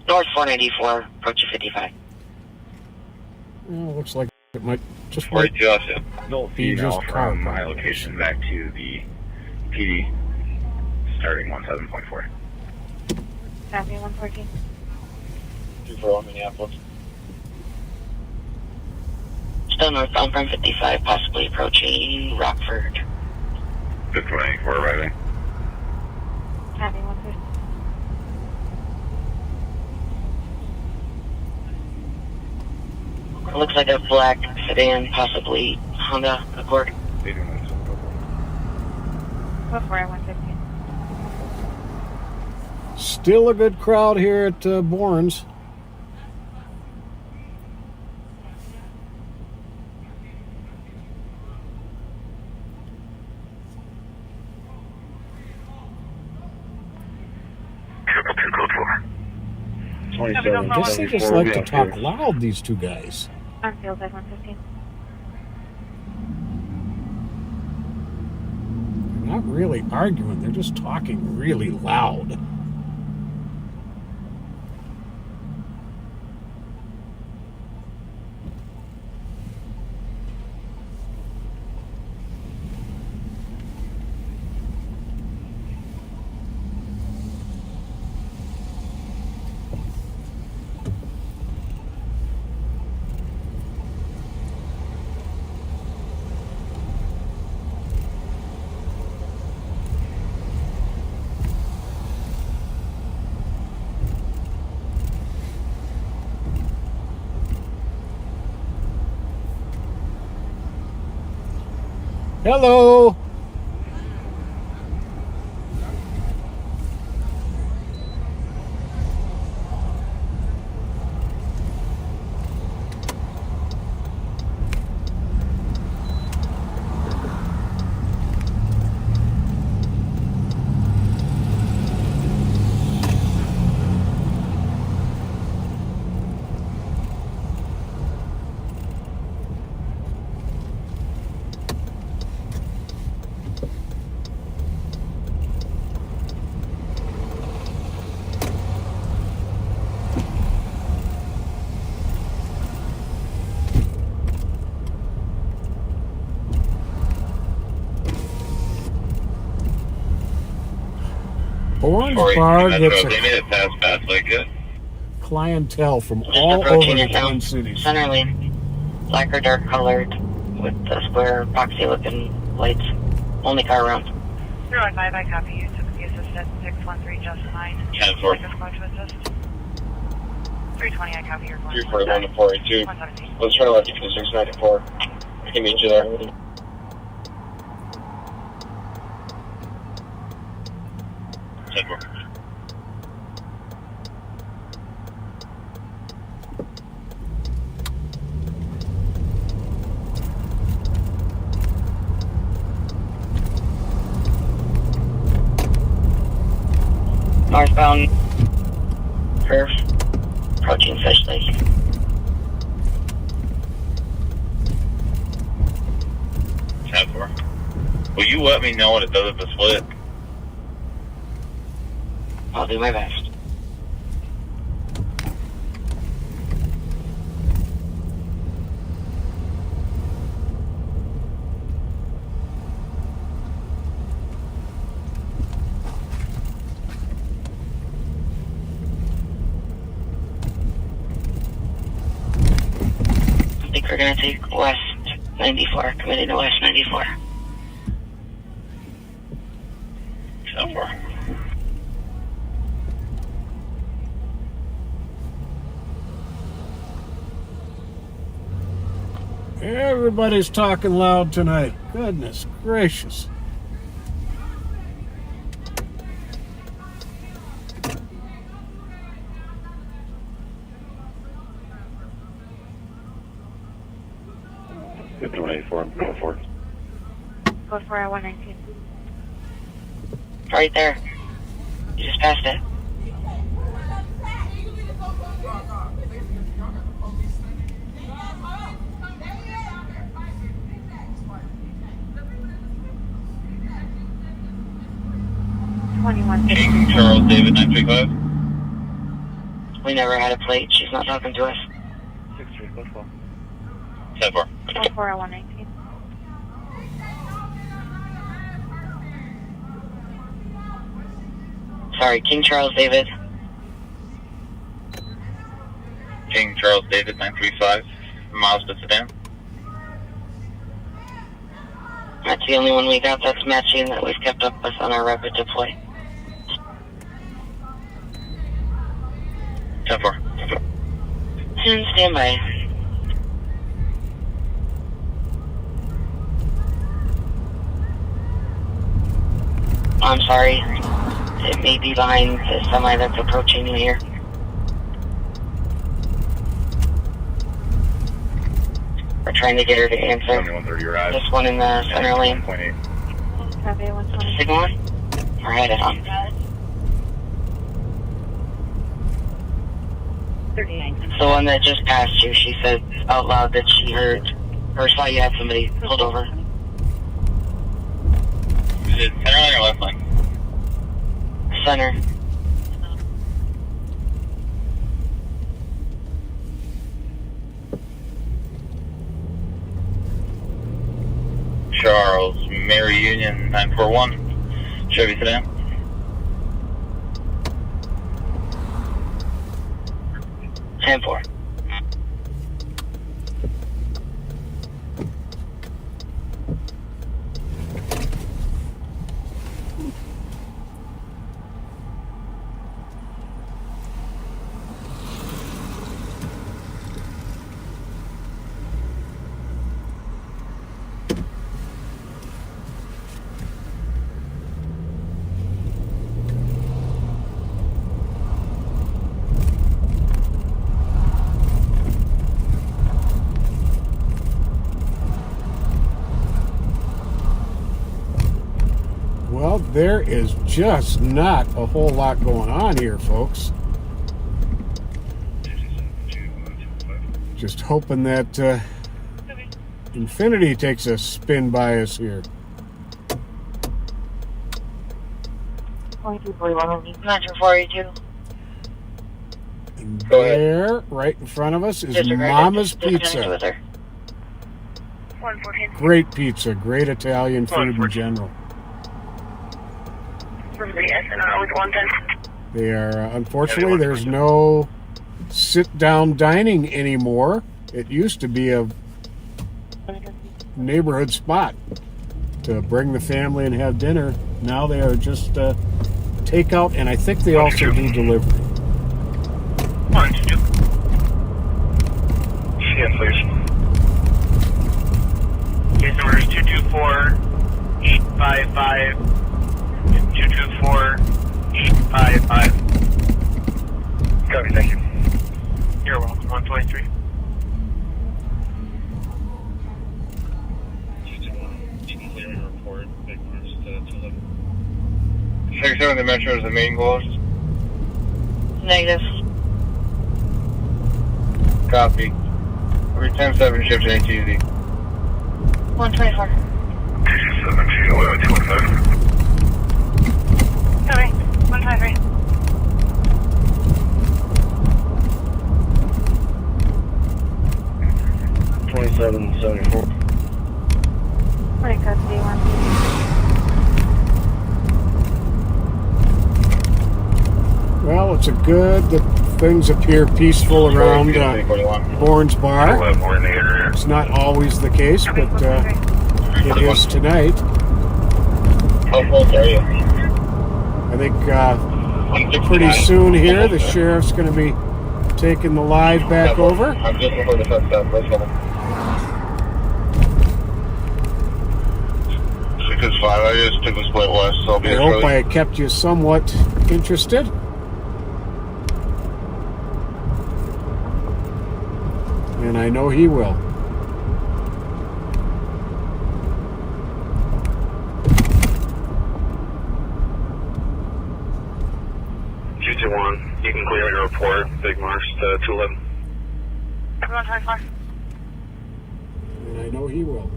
North 494, approach to 55. Well, looks like it might just Or wait. just adult Be female just car from my park. location back to the PD, starting 17.4. Copy, 114. 241 Minneapolis. Still northbound from 55, possibly approaching Rockford. 24 arriving. Copy, 115. It looks like a black sedan, possibly Honda Accord. Go for it, 115. Still a good crowd here at Bourne's. I guess they just like to talk loud, these two guys. On field side 115. They're not really arguing, they're just talking really loud. Hello. Orange Bar gets They made it fast like it. clientele from all over the Twin Cities. Center lane. Black or dark colored with the square boxy looking lights. Only car around. 015, I copy you. Took the assistant 613 just fine. 10-4. Like a squad to assist. 320, I copy your 341 to 482. 117. Let's try left to 694. I can meet you there. 10-4. Northbound curve. Approaching Fish Lake. 10-4. Will you let me know what it does at the split? I'll do my best. I think we're gonna take West 94, committing to West 94. 10-4. Everybody's talking loud tonight. Goodness gracious. Good 184, go for it. Go for it, 119. Right there. You just passed it. King Charles David 935. We never had a plate. She's not talking to us. 6-3, close call. 10-4. Go for it, 119. Sorry, King Charles David. King Charles David 935. Mazda sedan. That's the only one we got that's matching that we've kept up with on our rapid deploy. 10-4. And stand by. I'm sorry. It may be behind the semi that's approaching you here. We're trying to get her to answer. 7130 arrived. This one in the center lane. 1.8. Copy, 120. Signal on? Or headed on? 39. The one that just passed you, she said out loud that she heard or saw you had somebody pulled over. Is it center lane or left lane? Center. Charles Mary Union 941. Chevy sedan. 10-4. there is just not a whole lot going on here, folks. Just hoping that Infinity takes a spin by us here. 1942. And there, right in front of us, is Mama's Pizza. Great pizza, great Italian food in general. They are, unfortunately, there's no sit-down dining anymore. It used to be a neighborhood spot to bring the family and have dinner. Now they are just takeout, and I think they also do delivery. 122. Scan, please. Case number is 224-855 and 224-855. Copy, thank you. You're welcome. 123. Report, Big Mars to 11. 67, the Metro is the main goal. Negative. Copy. Every 10-7 shift to ATZ. 124. 215. Copy. 153. 2774. Right, custody, 1. Well, it's a good that things appear peaceful around Bourne's Bar. It's not always the case, but it is tonight. How close are you? I think pretty soon here the sheriff's going to be taking the live back over. I'm just before the truck stop. Let's go. 6-5, I just took a split west, so I'll be I hope I kept you somewhat interested. And I know he will. Q21, you can clear your report, Big Mars to 211. 124. And I know he will.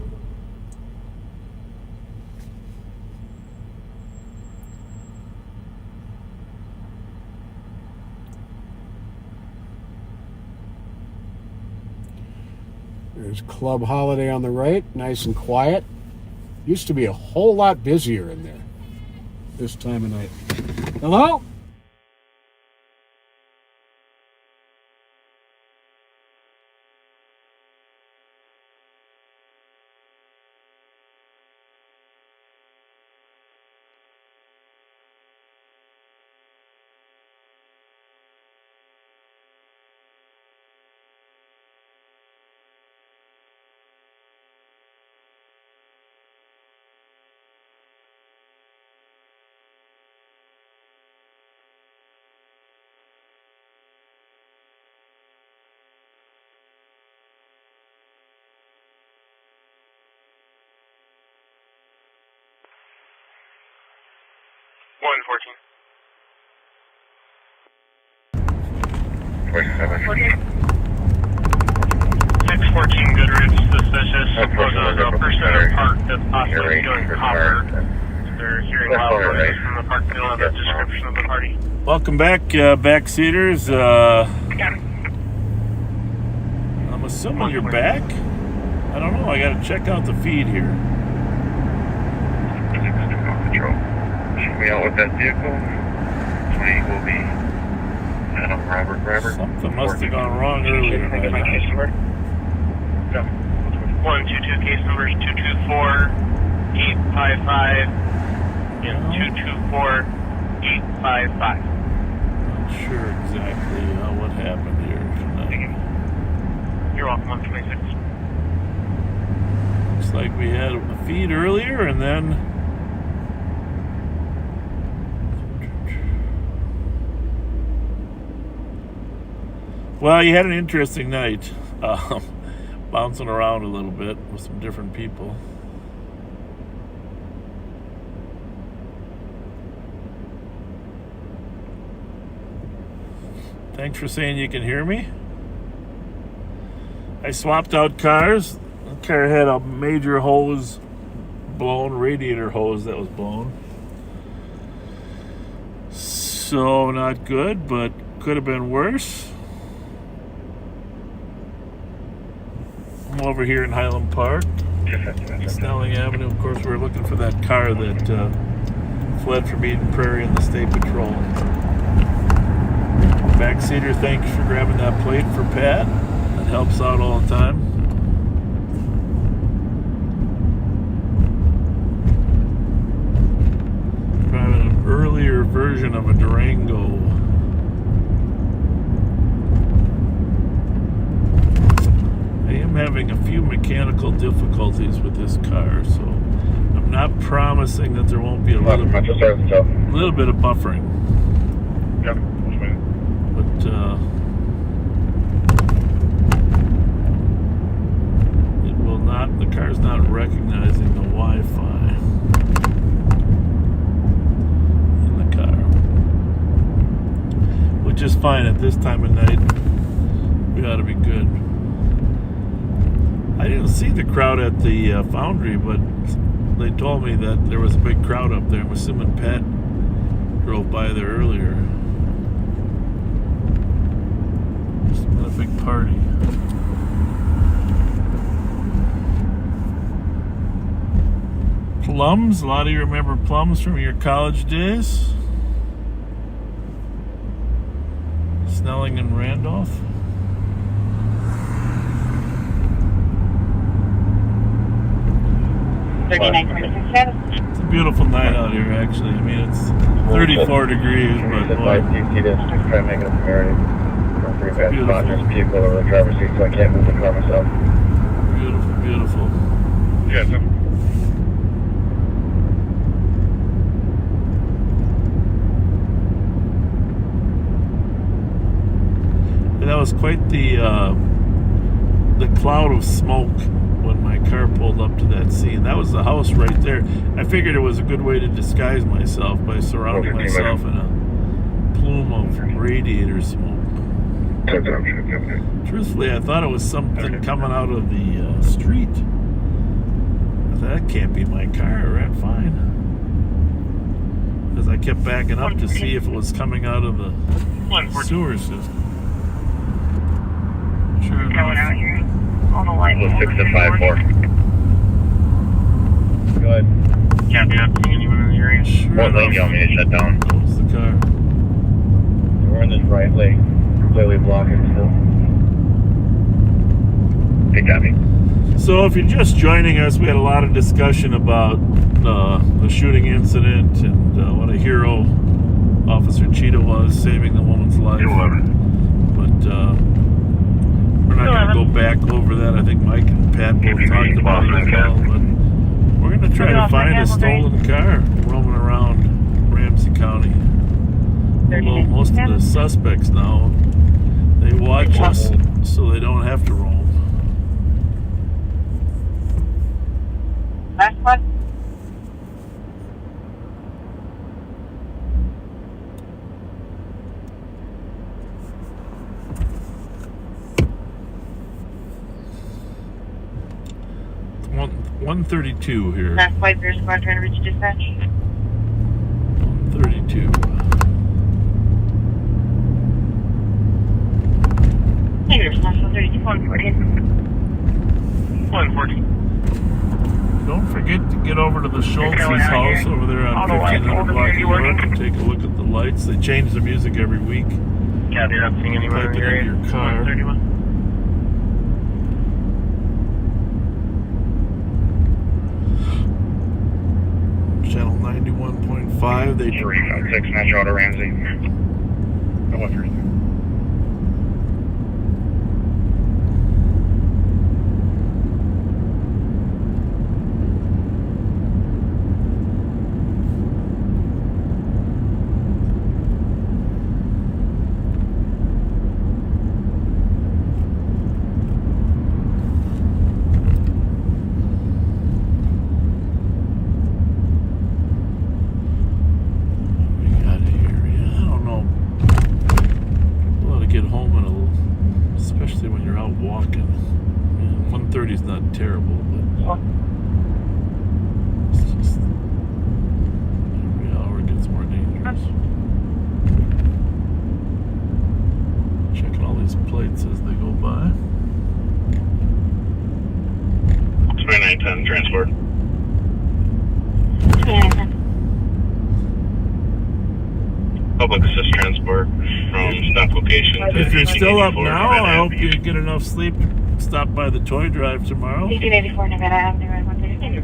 There's Club Holiday on the right, nice and quiet. Used to be a whole lot busier in there this time of night. Hello? $114. 614 Goodrich, suspicious. A person in a park that's possibly doing copper. They're hearing loud noises from the park. They don't have a description of the party. Welcome back, backseaters. I'm assuming you're back. I don't know. I got to check out the feed here. Shoot me out with that vehicle. 20 will be Adam Robert. Something must have gone wrong earlier. 122 case numbers 224-855 and 224-855. Not sure exactly what happened here tonight. You're welcome. 126. Looks like we had a feed earlier and then well, you had an interesting night, bouncing around a little bit with some different people. Thanks for saying you can hear me. I swapped out cars. The car had a major hose blown, radiator hose that was blown. So not good, but could have been worse. I'm over here in Highland Park, Snelling Avenue. Of course, we're looking for that car that fled from Eden Prairie in the State Patrol. Backseater, thanks for grabbing that plate for Pat. That helps out all the time. Driving an earlier version of a Durango. I am having a few mechanical difficulties with this car, so I'm not promising that there won't be a little bit of buffering. Yep. But it will not, the car's not recognizing the Wi-Fi in the car, which is fine at this time of night. We ought to be good. I didn't see the crowd at the Foundry, but they told me that there was a big crowd up there. I'm assuming Pat drove by there earlier. It's been a big party. Plums, a lot of you remember Plums from your college days. Snelling and Randolph. It's a beautiful night out here, actually. I mean, it's 34 degrees, but boy, try to make it a priority. Pretty fast spot. There's people over the driver's seat, so I can't move the car myself. Beautiful, beautiful. Yeah, And that was quite the cloud of smoke when my car pulled up to that scene. That was the house right there. I figured it was a good way to disguise myself by surrounding myself in a plume of radiator smoke. Truthfully, I thought it was something coming out of the street. I thought, that can't be my car. Right, fine. Because I kept backing up to see if it was coming out of the sewer system. Sure enough. Out here. All the lights. 6-5-4. Go ahead. Copy, not seeing anyone in the area. Sure What lane do you want me to shut down? That was the car. We're in this right lane. Clearly blocking still. Hey, copy. So if you're just joining us, we had a lot of discussion about the shooting incident and what a hero Officer Cheetah was, saving the woman's life. But we're not going to go back over that. I think Mike and Pat both talked about it as well. But we're going to try to find a stolen car roaming around Ramsey County. Although most of the suspects now, they watch us so they don't have to roam. Last one. It's 132 here. Last flight, Bear Squad trying to reach dispatch. 132. Negative, response 132, 140. 140. Don't forget to get over to the Schultz's house over there on 1500 Block York and take a look at the lights. They change the music every week. Yeah, they're not seeing anyone in Pipe the it area. into your car. 131. Channel 91.5. They 356 Metro Auto Ramsey. I went through. out walking. 1:30 is not terrible, but it's just every hour gets more dangerous. Checking all these plates as they go by. 2910 transport. Public assist transport from stop location. If you're still up now, I hope you get enough sleep. Stop by the toy drive tomorrow. 1884 Nevada Avenue, right 132.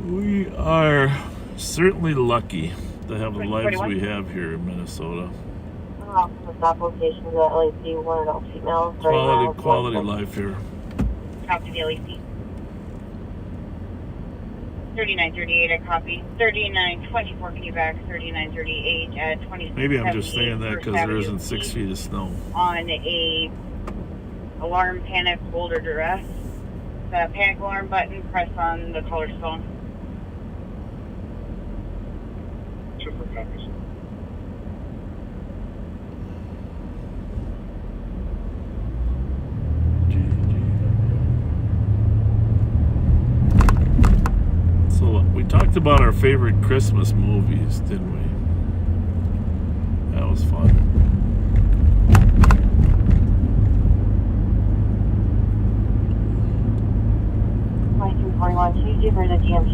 We are certainly lucky to have the lives we have here in Minnesota. Stop locations at LAC, one adult female. Quality life here. Talk to the LAC. 3938, I copy. 3924, can you back? 3938 at 26. Maybe I'm just saying that because there isn't 6 feet of snow. On a alarm, panic, hold, or duress. The panic alarm button, press on the caller's phone. Super copies. So we talked about our favorite Christmas movies, didn't we? That was fun.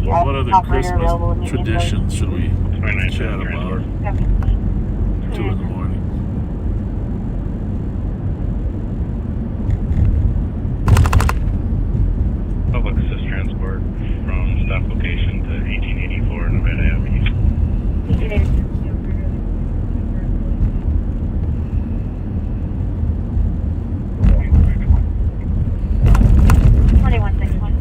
What other Christmas traditions should we chat about? 2 in the morning. Public assist transport from stop location to 1884 Nevada Avenue. 2161.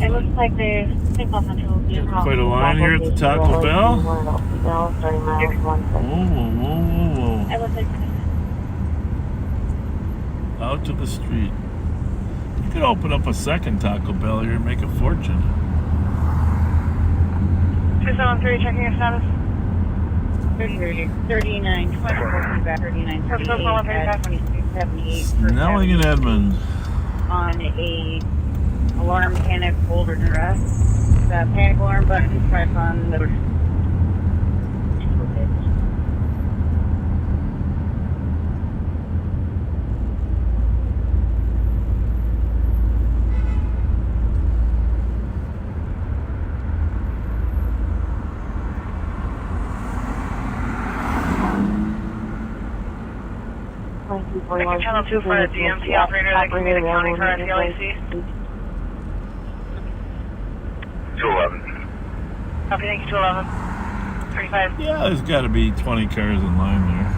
It looks like they think on Central will be in Quite a line here at the Taco Bell. Starting miles 1. Whoa. It looks like Out to the street. You could open up a second Taco Bell here and make a fortune. 273, checking your status. 3924, back 3938 at 2678. Snelling and Edmond. On a alarm, panic, hold, or duress. The panic alarm button, press on the... Channel 2 for the DMC operator that can be the county car at the LAC. 211. Copy, thank you, 211. 35. Yeah, there's got to be 20 cars in line there.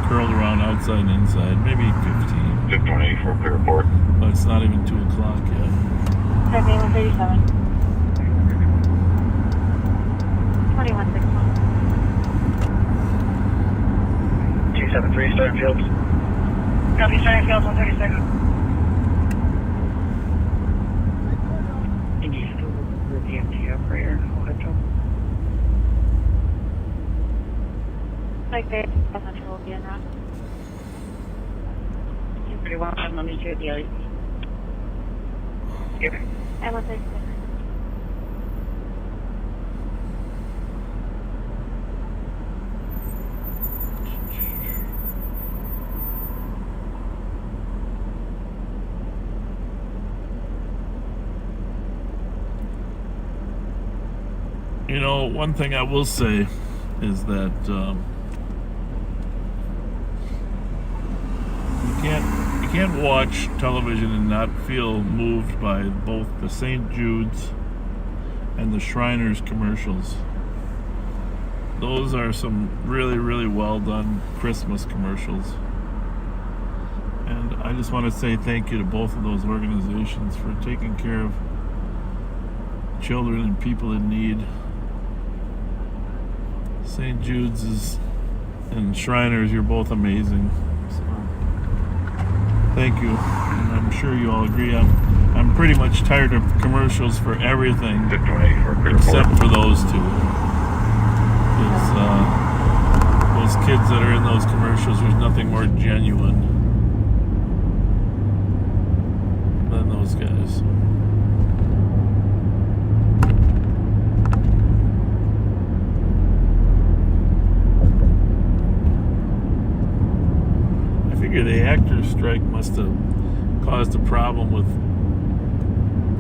Curled around outside and inside. Maybe 15. 5184 clear report. But it's not even 2 o'clock yet. 137. 2161. 273, starting fields. Copy, starting fields 136. DMT operator, I'll head to him. Like they on Central will be in route. Pretty well, I'm on the LAC. And 136. You know, one thing I will say is that you can't watch television and not feel moved by both the St. Jude's and the Shriners commercials. Those are some really, really well done Christmas commercials. And I just want to say thank you to both of those organizations for taking care of children and people in need. St. Jude's and Shriners, you're both amazing. So, thank you. And I'm sure you all agree. I'm pretty much tired of commercials for everything except for those two. Those kids that are in those commercials, there's nothing more genuine than those guys. I figure the actors' strike must have caused a problem with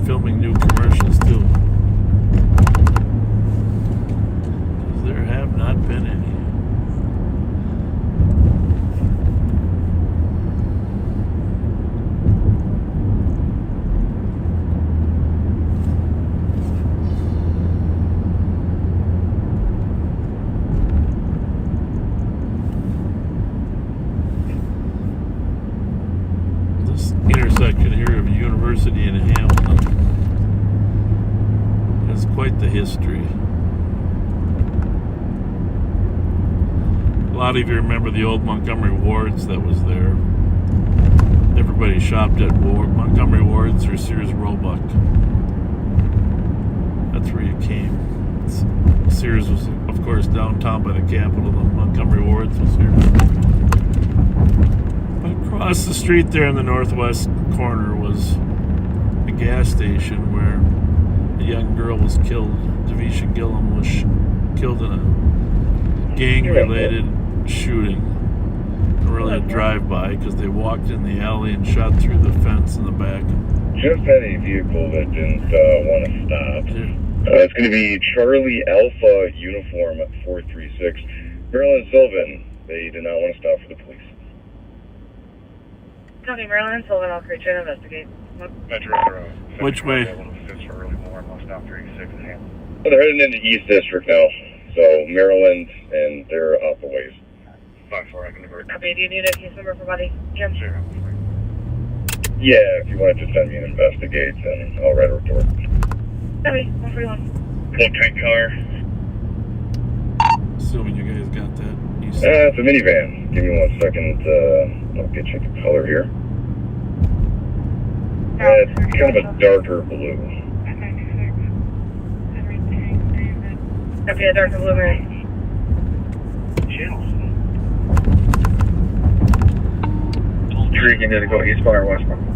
filming new commercials too. Because there have not been any. Intersection here of University and Hamilton has quite the history. A lot of you remember the old Montgomery Wards that was there. Everybody shopped at Montgomery Wards or Sears Roebuck. That's where you came. Sears was, of course, downtown by the Capitol. The Montgomery Wards was here. Across the street there in the northwest corner was a gas station where a young girl was killed. Devisha Gillum was killed in a gang-related shooting. Really a drive-by because they walked in the alley and shot through the fence in the back. Just had a vehicle that didn't want to stop. It's going to be Charlie Alpha Uniform 436. Maryland Sylvan. They did not want to stop for the police. Copy, Maryland, Sylvan, I'll create you and investigate. Which way? Well, they're heading into East District now, so Maryland, and they're out the ways. Copy, do you need a case number for body? Jim? Sure. Yeah, if you wanted to send me an investigate, then I'll write a report. Copy, 141. Full tank car. Assuming you guys got that. It's a minivan. Give me 1 second. I'll get you the color here. It's kind of a darker blue. Copy, a darker blue, Mary. You're going to go eastbound or westbound?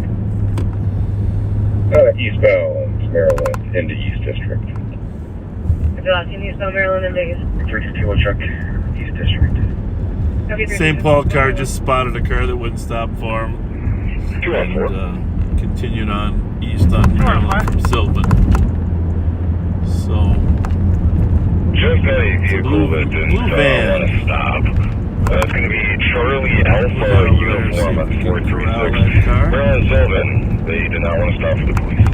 Eastbound, Maryland, into East District. Eastbound, Maryland, into East. 3 kilo truck, East District. St. Paul car just spotted a car that wouldn't stop for him and continued on east on Maryland from Sylvan. So, just had a vehicle that didn't want to stop. It's going to be Charlie Alpha Uniform 436. Maryland Sylvan. They did not want to stop for the police.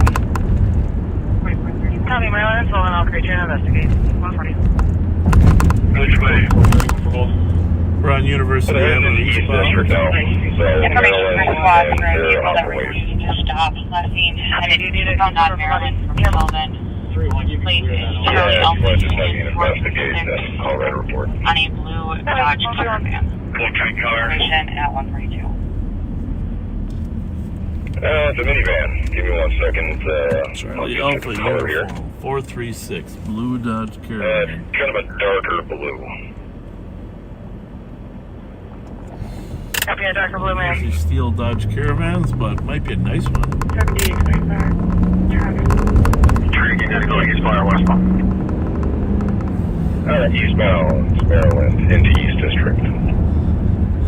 Copy, Maryland, Sylvan, I'll create you and investigate. 140. Which way? We're on University Avenue East District now. So Information from squad for a vehicle that refused to stop. Last seen headed on Maryland from Sylvan. Plate is Charlie Alpha Union 436 I'll write a report. on a blue Dodge Caravan. Information at 142. It's a minivan. Give me 1 second. Charlie Alpha Uniform 436 blue Dodge Caravan. Kind of a darker blue. Copy, a darker blue, man. These steel Dodge Caravans, but might be a nice one. 70, You gotta go eastbound or westbound? Eastbound, Maryland, into East District.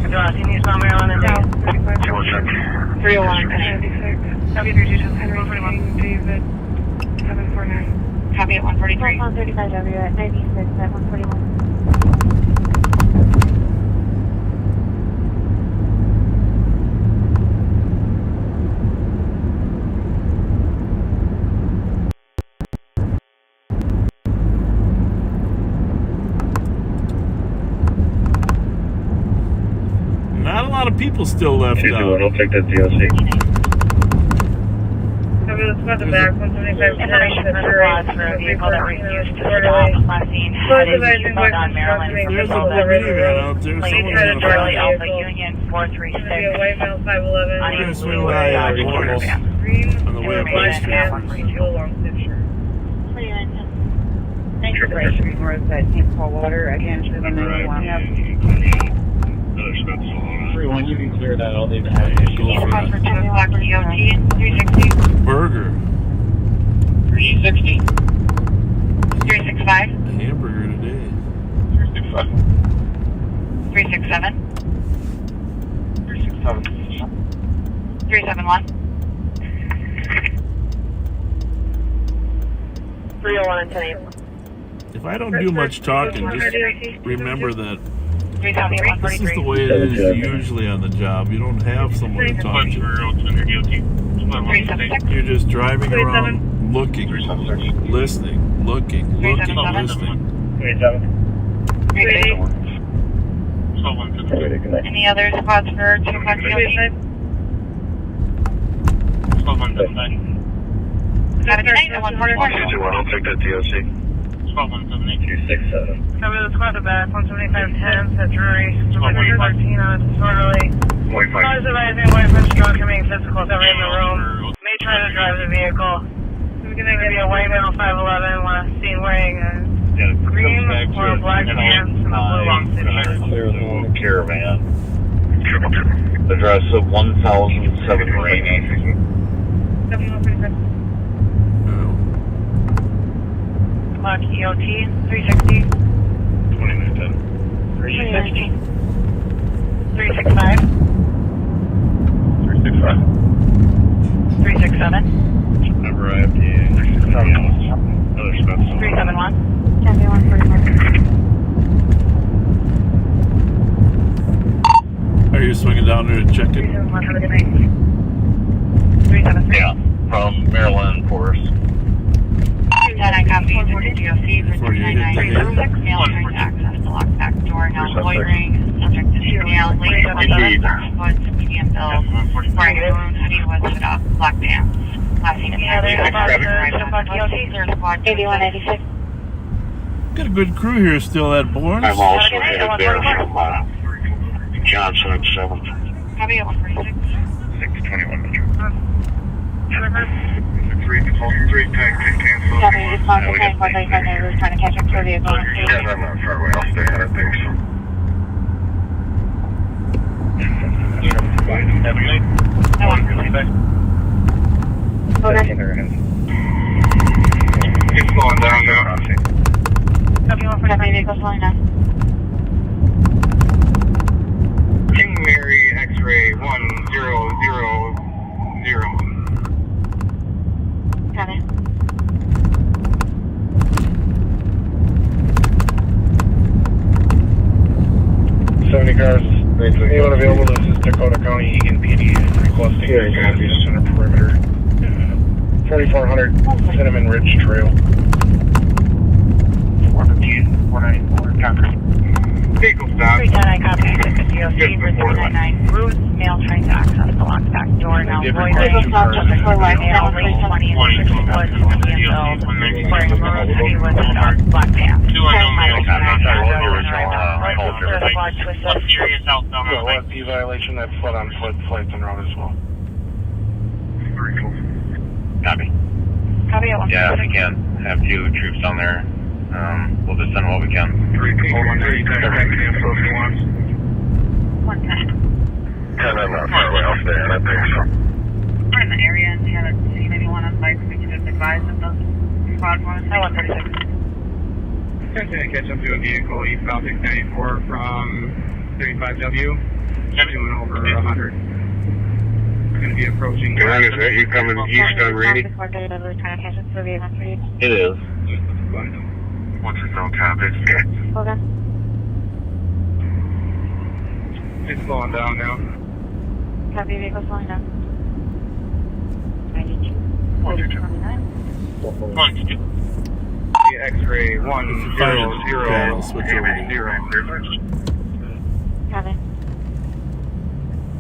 Eastbound, Maryland, into East. Fuel check. 301. Copy, 322. 141. David, 749. Copy at 143. 135W at 96 at 141. lot of people still left out. I'll take that DOC. Let's go to the back, 175. Information from the squad for a vehicle that refused to stop last seen headed eastbound on Maryland. There's a blue minivan out there. Someone's Plate gonna Charlie find Alpha it. Union 436. A white male 511. We're gonna swing by Bourne's on the way up High Street. Long picture. Thanks for Street north side, St. Paul Water. Again, should have been 91. Everyone, you can clear that. I'll leave it at it. For 2 o'clock DOT, 360. Burger. 360. 365. Hamburger today. 365. 367. 367. 371. 301 and 10. If I don't do much talking, just remember that this is the 373. way it is usually on the job. You don't have someone to talk to. 376. You're just driving around looking, listening, looking, listening. 380. Any other spots for 2 o'clock DOT? Have a good night at 144. I'll take that DOC. 267. Cover the squad to back, 175-10, set jury, 13 on a disorderly. Cause of advising boyfriend drunk and being physical, cover in the room. May try to drive the vehicle. We're gonna be a white male 5'11", last seen wearing a green or black pants and a blue long sleeve. Clear the caravan. Address of 1007 Rainy. 7135. Clock EOT, 360. 2910. 360. 365. 365. 367. Number IFTA 367. Another Spence. 371. Are you swinging down there to check it? 371, have a good night. 373. Yeah, from Maryland, Forest. That I copy to the DOC for Before you hit the 3996. Male trying to access the locked back door. Now loitering. Subject to shoot down. Late 7 foot, medium build. Wearing a maroon hoodie with hood up. Black pants. Last seen inside the clear squad. 8186. Got a good crew here still at Bourne's. I'm also headed there from Johnson and 7th. Copy at 146. 621. 3 tag, cancel. Copy, respond to 2435 neighbors trying to catch up to a vehicle. Yeah, I'm not far away. I'll stay ahead of things. It's slowing down now. Copy, vehicle slowing down. King Mary X-ray 1000. Copy. Cars. Anyone available? This is Dakota County Egan PD requesting a center perimeter. 4400 Cinnamon Ridge Trail. 415, 494, copy. Vehicle stop. 310, I copy. The DOC for 399. Bruce, male trying to access the locked back door. Now loitering. Vehicle stop just before white male, 320 and 60 foot, medium build. Wearing a maroon hoodie with hood up, black pants. 10 miles from our squad to assist. OSP violation, that's foot on foot, flights en route as well. Copy. Copy at 146. Yeah, if we can have 2 troops on there, we'll just send what we can. 3 people, 3 tag, cancel if you want. 110. I'm not far away. I'll stay ahead of things. We're in the area and haven't seen anyone on bike. We can just advise that the squad wants to 136. Going to catch up to a vehicle eastbound 694 from 35W. Doing over 100. Going to be approaching. John, is that you coming east on Rainy? It is. What's his own copy? Hold on. It's slowing down now. Copy, vehicle slowing down. 92. 129. X-ray 100. Switch over to 0. Copy.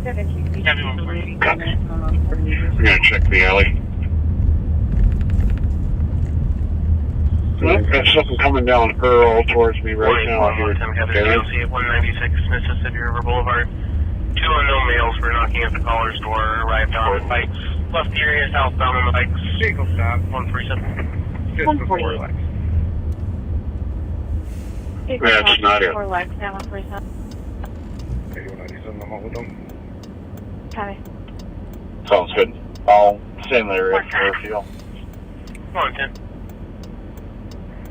17. Copy. We're gonna check the alley. Well, got something coming down Earl towards me right now here. LC 196 Mississippi River Boulevard. 2 unknown males were knocking at the caller's door, arrived on bikes, left the area southbound on the bikes. Vehicle stop, 147. Just before Lex. That's not it. Before Lex, yeah, 147. Okay, 197, I'm out with them. Copy. Sounds good. I'll send the area for a few. 110.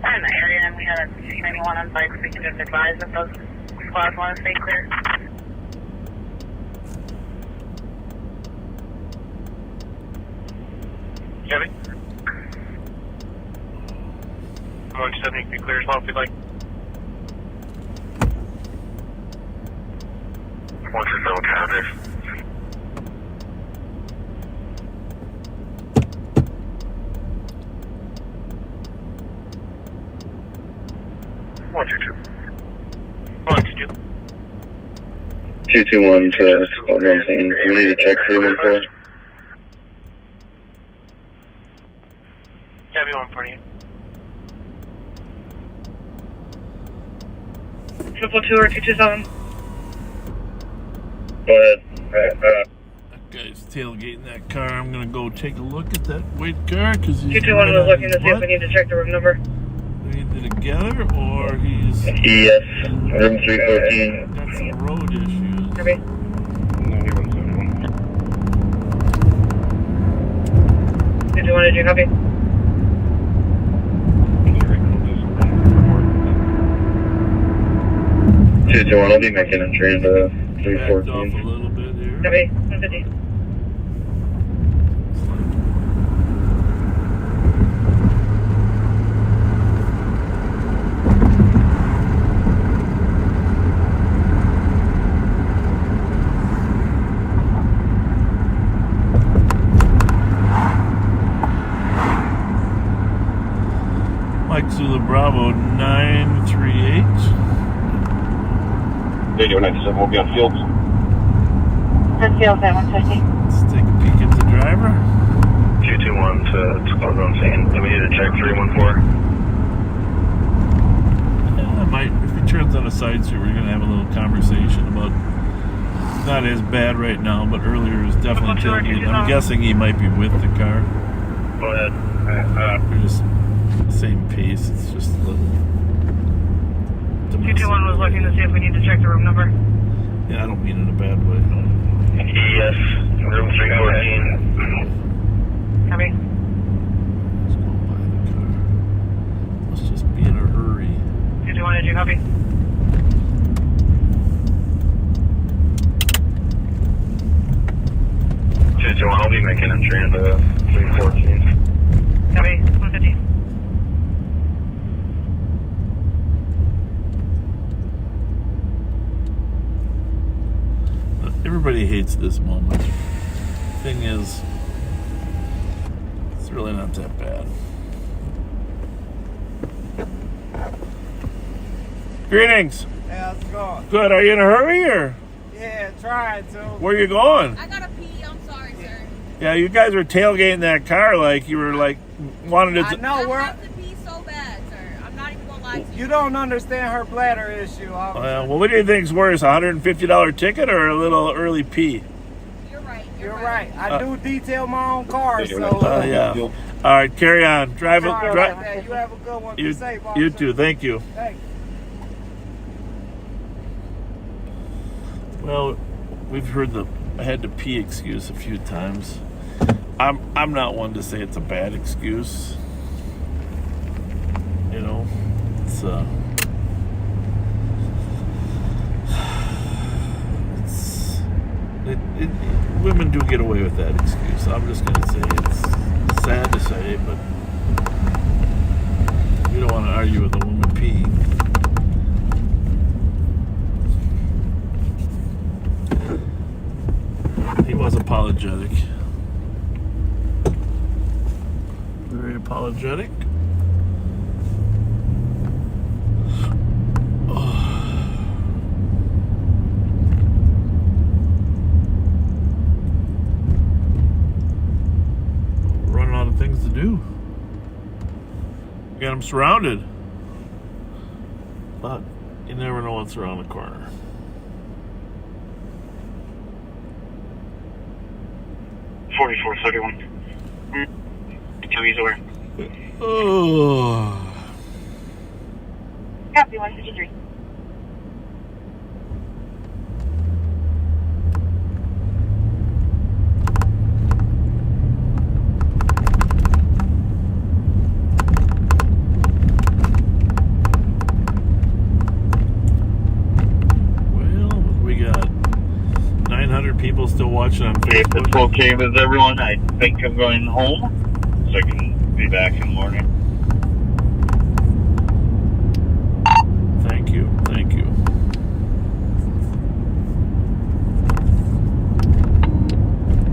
We're in the area and we had a C91 on bikes. We can just advise if those squads want to stay clear. Chevy? 170, you can be clear as well if you'd like. 127 counter. One, two, two. 122. 221 to squad Ramsey. We need to check 314. Chevy 140. 222 or 227. Go ahead. That guy's tailgating that car. I'm gonna go take a look at that white car because he's 221 was looking to see if we need to check the room number. They're either together or he's Yes, room 314. got some road issues. Copy. 9171. 221, did you copy? Report. 221, I'll be making entry into Backed off a 314. little bit here. Copy. 150. Mike Zulu Bravo 938. Radio 97 will be on field. Good field at 150. Let's take a peek at the driver. 221 to squad Ramsey. Do we need to check 314? I might, if he turns on a side street, we're gonna have a little conversation about. It's not as bad right now, but earlier it was definitely tailgating. I'm guessing he might be with the car. Go ahead. We're just same pace. It's just a little. 221 was looking to see if we need to check the room number. Yeah, I don't mean in a bad way. Yes, room 314. Copy. Let's go by the car. Let's just be in a hurry. 221, did you copy? I'll be making entry into 314. Copy. 150. Everybody hates this moment. Thing is, it's really not that bad. Greetings. Hey, how's it going? Good. Are you in a hurry or? Yeah, trying to. Where you going? I gotta pee. I'm sorry, sir. Yeah, you guys were tailgating that car like you were like wanted to. I know, I have to pee so bad, sir. I'm not even gonna lie to you. You don't understand her bladder issue. Well, what do you think's worse, a $150 ticket or a little early pee? You're right. You're right. I do detail my own car, so. Yeah. All right, carry on. Drive it. Sorry about that. You have a good one. Be safe, You officer. too. Thank you. Thanks. Well, we've heard the I had to pee excuse a few times. I'm not one to say it's a bad excuse. You know, it's women do get away with that excuse. I'm just gonna say it's sad to say, but you don't want to argue with a woman peeing. He was apologetic. Very apologetic. got them surrounded. But you never know what's around the corner. $44.31. Two ease away. Oh. Copy 153. People still watching on Facebook. If it's okay with everyone, I think I'm going home, so I can be back in the morning. Thank you, thank you.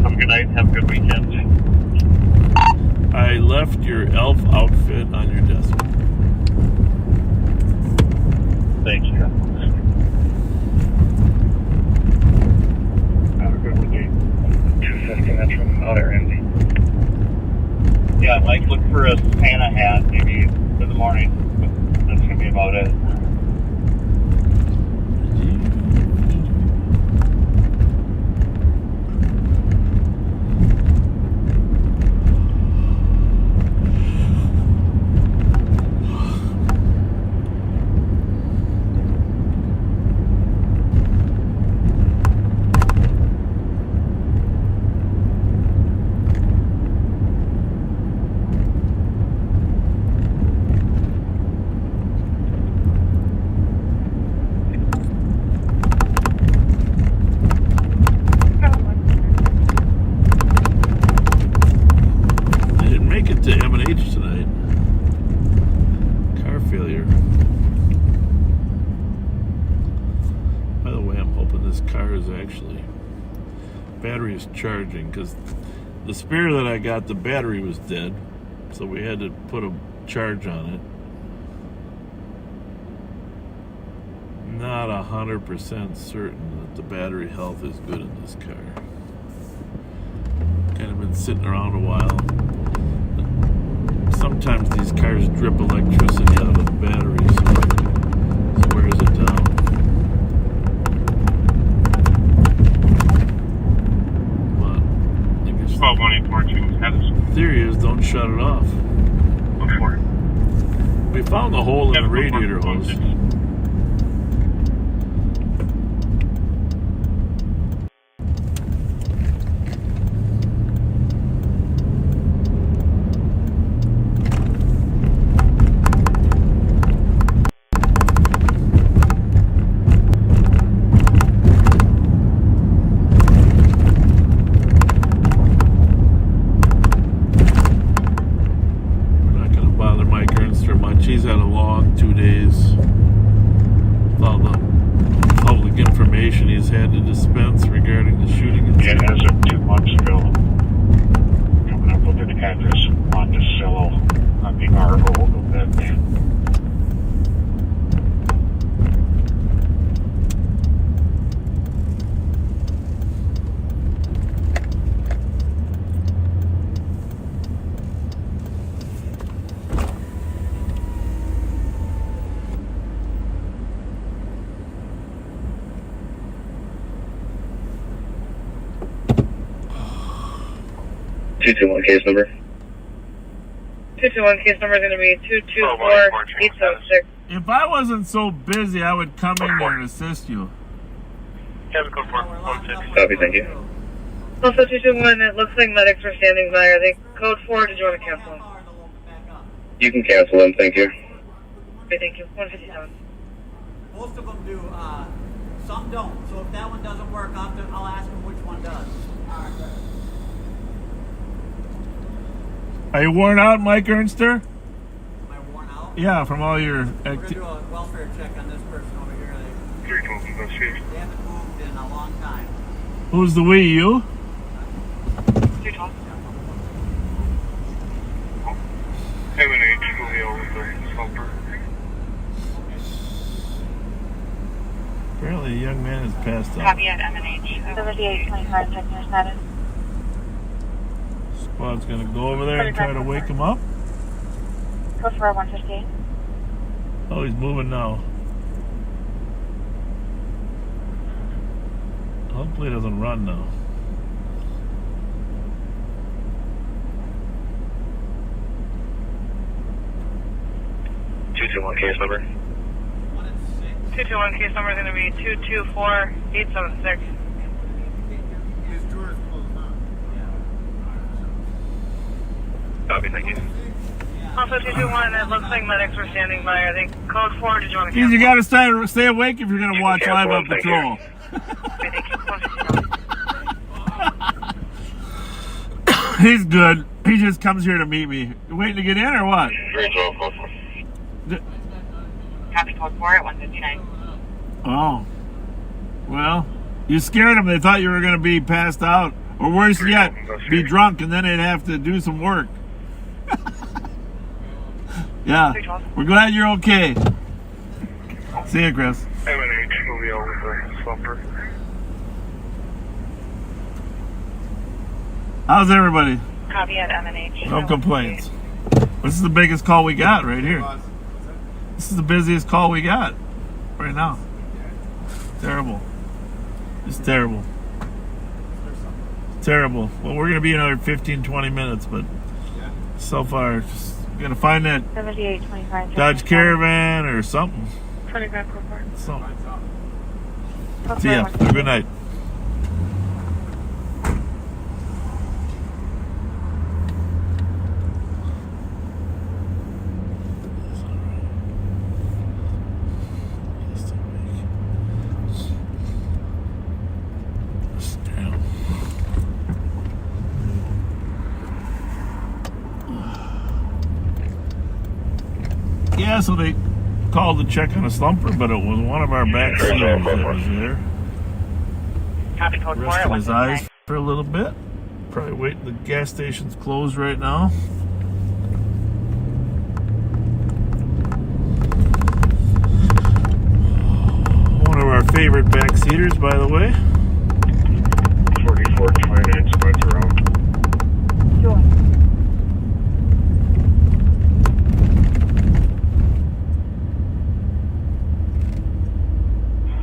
Have a good night, have a good weekend. I left your elf outfit on your desk. Thank you. Out at RAMSEY. Yeah, I might look for a Santa hat maybe in the morning, but that's going to be about it. Battery is charging because the spare that I got, the battery was dead, so we had to put a charge on it. Not 100% certain that the battery health is good in this car. Kind of been sitting around a while. Sometimes these cars drip electricity out of the battery, so it wears it down. Theory is don't shut it off. We found the hole in the radiator hose. He's had a long 2 days with all the public information he's had to dispense regarding the shooting incident. Yeah, as of 2 months ago, coming up with an address in Monticello on the article of that. Case number. 221 case number is going to be 224806. If I wasn't so busy, I would come in there and assist you. Copy, thank you. Also 221, it looks like medics are standing by. Are they code 4? Did you want to cancel them? You can cancel them, thank you. Okay, thank you. 157. Most of them do. Some don't. So if that one doesn't work, I'll ask them which one does. All right, good. Are you worn out, Mike Ernster? Am I worn out? Yeah, from all your... We're going to do a welfare check on this person over here. They haven't moved in a long time. Who's the we, you? You're talking. M&H, Julio with the helper. Apparently a young man has passed out. Copy at M&H. 7825, check your status. Squad's gonna go over there and try to wake him up. Code 4 115. Oh, he's moving now. Hopefully it doesn't run now. Case number. 221 case number is going to be 224876. His door is closed now. Copy, thank you. Also 221, it looks like medics were standing by. I think code 4, did you want to Geez, you gotta stay awake if you're gonna watch Live on Patrol. He's good. He just comes here to meet me. You waiting to get in or what? Copy code 4 at 159. Oh. Well, you scared them. They thought you were going to be passed out. Or worse yet, be drunk and then they'd have to do some work. Yeah. We're glad you're okay. See you, Chris. M&H, we'll be over with the slumper. How's everybody? Copy at M&H. No complaints. This is the biggest call we got right here. This is the busiest call we got right now. Terrible. It's terrible. Terrible. Well, we're going to be another 15, 20 minutes, but so far, just going to find that 7825. Dodge Caravan or something. 25 code 4. Something. Code See ya. 4 Have a good night. Yeah, so they called to check on a slumper, but it was one of our back seaters that was there. Copy code 4 Resting at his eyes for a little bit. Probably waiting. The gas station's closed right now. One of our favorite back seaters, by the way. 4429 spots around. Sure.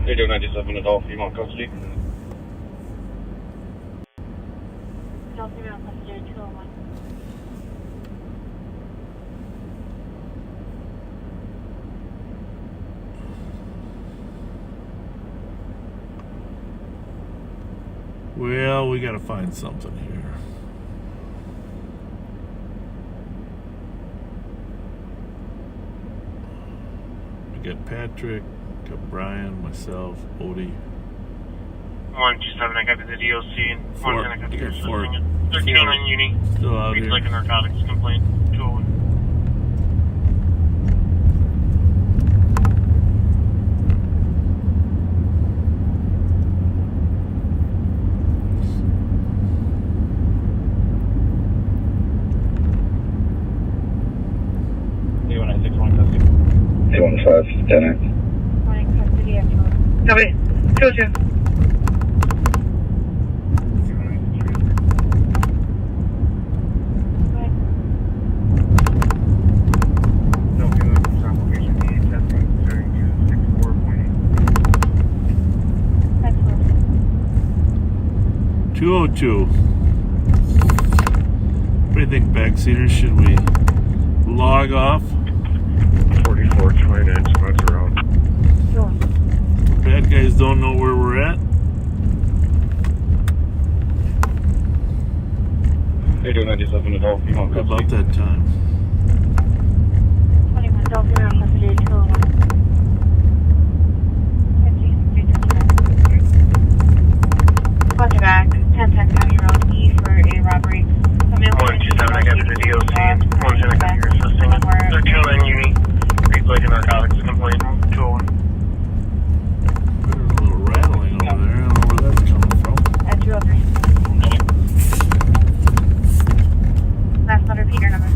Radio 97 adult female custody. Adult female custody 201. Well, we gotta find something here. We got Patrick, got Brian, myself, Odie. 127, I got the DOC, and 110, I got the Fort. 1309 Uni. Still out Reads here. like a narcotics complaint. 201. A15, 10. Morning custody at 12. Copy. 202. No, application D, testing 3264.8. That's 202. What do you think, backseaters? Should we log off? 4429 spots around. Sure. Bad guys don't know where we're at. Radio 97 adult female custody. About that time. 21 adult female custody 201. 15, 329. Roger back. 1010 County Road E for a robbery. 127, I got the DOC, and 110, I got your assisting. 1309 Uni. Reads like a narcotics complaint. 201. There's a little rattling over there. I don't know where that's coming from. At 203. Last letter, Peter number.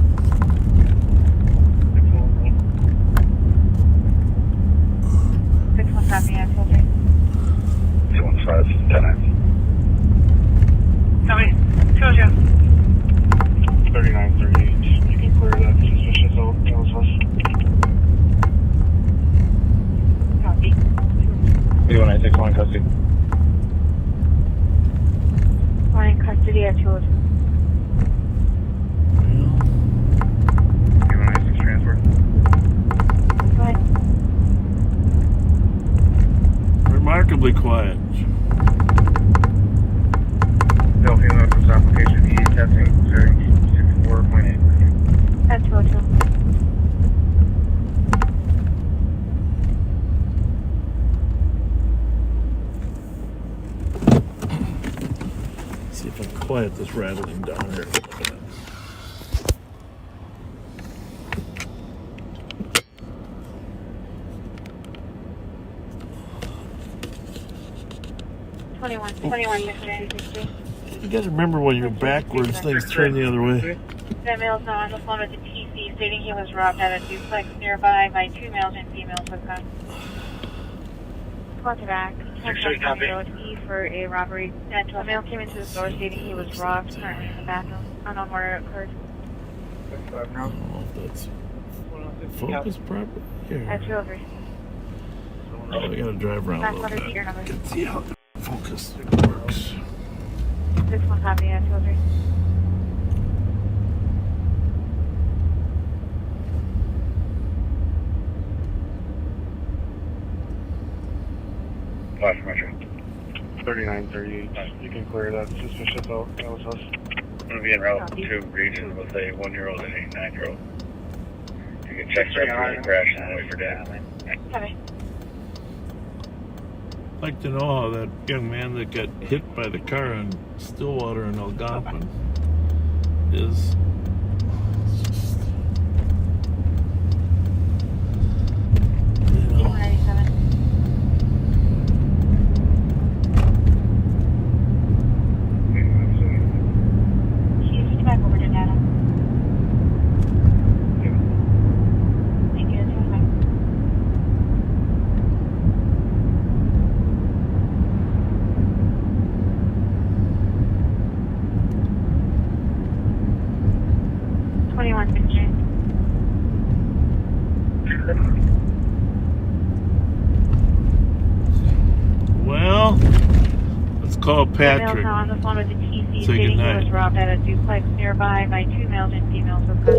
61 copy at 203. 215, 10. Copy. 202. 3938. You can clear that suspicious out. City at 202. You want to use transport? Go ahead. Remarkably quiet. No female from South Location E testing 64.8. At 202. See if I can quiet this rattling down here a little bit. 21, Mr. You gotta remember when you're backwards, things turn the other way. That male is now on the phone with the TC stating he was robbed at a duplex nearby by 2 males and females with guns. Contract. Road E for a robbery. A male came into the store stating he was robbed, currently in the bathroom. Unknown where it occurred. I don't know if that's focused properly. Here. At 203. Oh, I gotta drive around a little bit. Can see how focus works. 61 copy at 203. Flash Metro. 3938. You can clear that suspicious out. That was us. I'm going to be en route to region with a 1-year-old and a 9-year-old. You can check straight through the crash and wait for dad. Copy. I'd like to know how that young man that got hit by the car in Stillwater and Algonquin is. It's just, you know. 97. She's back over to data. Thank you. That's fine. Well, let's call Patrick. Now on the phone with the TC Say stating he goodnight. was robbed at a duplex nearby by 2 males and females with guns.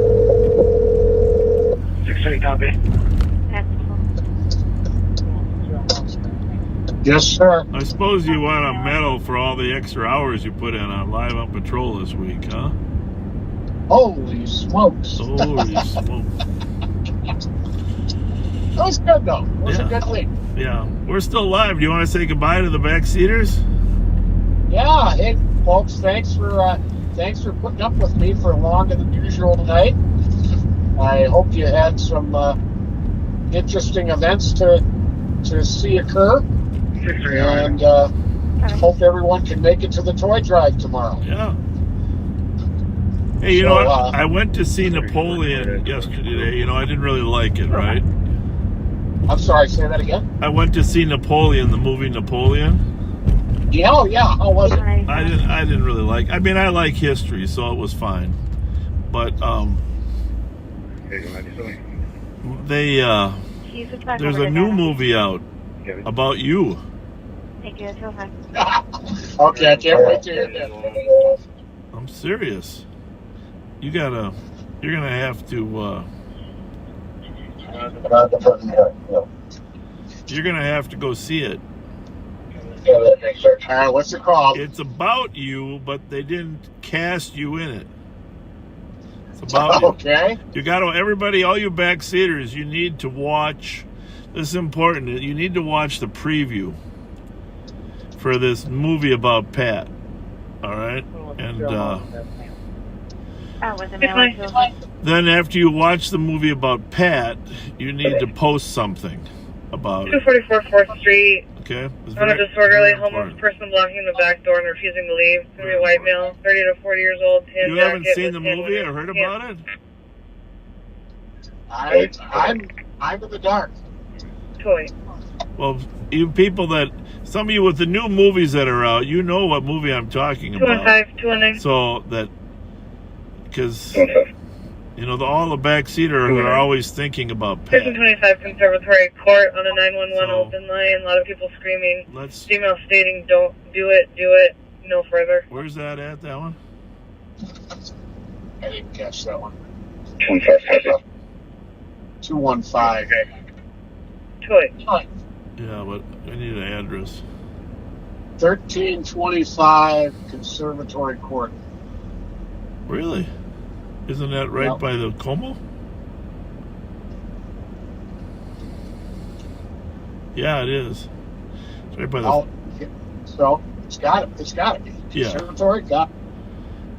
630 copy. That's Yes, sir. I suppose you want a medal for all the extra hours you put in on Live on Patrol this week, huh? Holy smokes. Holy smokes. That was good, though. It was a good week. Yeah. We're still live. Do you want to say goodbye to the backseaters? Yeah. Hey, folks, thanks for putting up with me for longer than usual tonight. I hope you had some interesting events to see occur. And hope everyone can make it to the toy drive tomorrow. Yeah. Hey, you know what? I went to see Napoleon yesterday. You know, I didn't really like it, right? I'm sorry, say that again? I went to see Napoleon, the movie Napoleon. Yeah, how was it? I didn't really like it. I mean, I like history, so it was fine. But, there's a new movie out about you. Thank you. That's fine. Okay, I can't wait to hear that. I'm serious. You're gonna have to, you're gonna have to go see it. What's it called? It's about you, but they didn't cast you in it. It's about okay. You gotta, everybody, all you backseaters, you need to watch. This is important. You need to watch the preview for this movie about Pat. All right, and then after you watch the movie about Pat, you need to post something about it. 244 4th Street. Okay. On a disorderly homeless person blocking the back door and refusing to leave. It's going to be a white male, 30 to 40 years old, tan You jacket. haven't seen the movie or heard about it? I'm in the dark. Toy. Well, you people some of you with the new movies that are out, you know what movie I'm talking about. 215, 219. So that, because, you know, all the backseaters are always thinking about Pat. 25 Conservatory Court on a 911 open line. A lot of people screaming. Female stating, don't do it, no further. Where's that at, that one? I didn't catch that one. 215. 215. Toy. Yeah, but I need an address. 1325 Conservatory Court. Really? Isn't that right Yep. by the Como? Yeah, it is. It's right by the. Oh, so it's got to be. Yeah. Conservatory, got.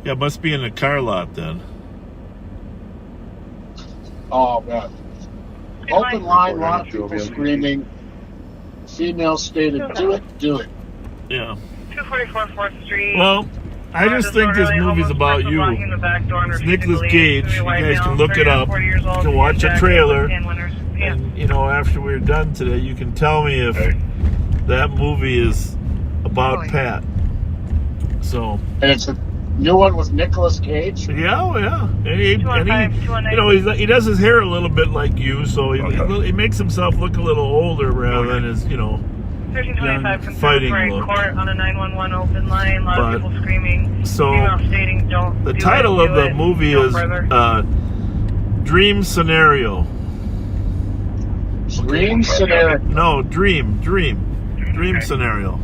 Yeah, it must be in the car lot then. Oh man. Open line, a lot of people screaming. Female stated, "Do it, do it." Yeah. 244 4th Street. Well, I just think this movie's about you. It's Nicolas Cage. You guys can look it up. You can watch a trailer. And, you know, after we're done today, you can tell me if that movie is about Pat. So. And it's a new one with Nicolas Cage? Yeah, yeah. And he you know, he does his hair a little bit like you, so he makes himself look a little older rather than his, you know, 1325 fighting Conservatory look. Court on a 911 open line. A lot of people screaming. So, female stating, don't the do title it, of do the it, movie no is further. Dream Scenario. Dream Scenario? No, Dream Scenario.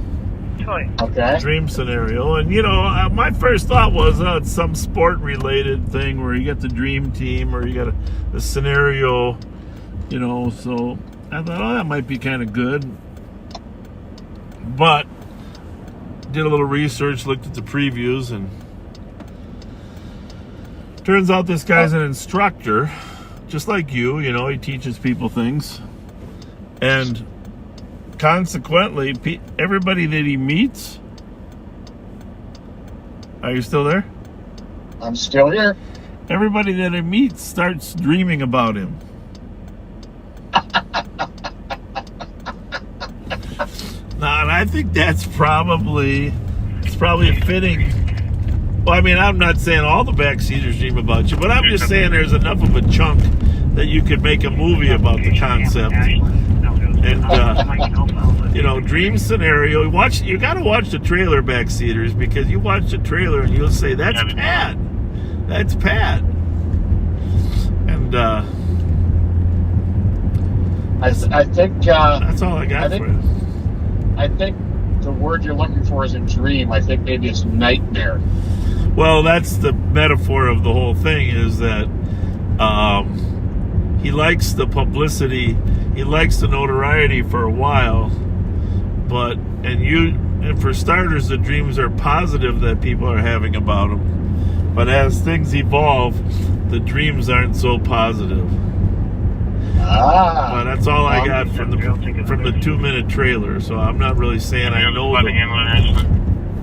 Toy. Okay. Dream Scenario. And, you know, my first thought was it's some sport-related thing where you get the dream team or you got a scenario, you know. So I thought, oh, that might be kind of good. But did a little research, looked at the previews, and turns out this guy's an instructor, just like you know, he teaches people things. And consequently, everybody that he meets, are you still there? I'm still here. Everybody that he meets starts dreaming about him. Now, and I think it's probably fitting. Well, I mean, I'm not saying all the backseaters dream about you, but I'm just saying there's enough of a chunk that you could make a movie about the concept. And, you know, Dream Scenario, you got to watch the trailer, backseaters, because you watch the trailer and you'll say, that's Pat. That's Pat. And, I think that's all I got for you. I think the word you're looking for isn't dream. I think maybe it's nightmare. Well, that's the metaphor of the whole thing, is that he likes the publicity, he likes the notoriety for a while, and for starters, the dreams are positive that people are having about him. But as things evolve, the dreams aren't so positive. But that's all I got from the 2-minute trailer. So I'm not really saying I know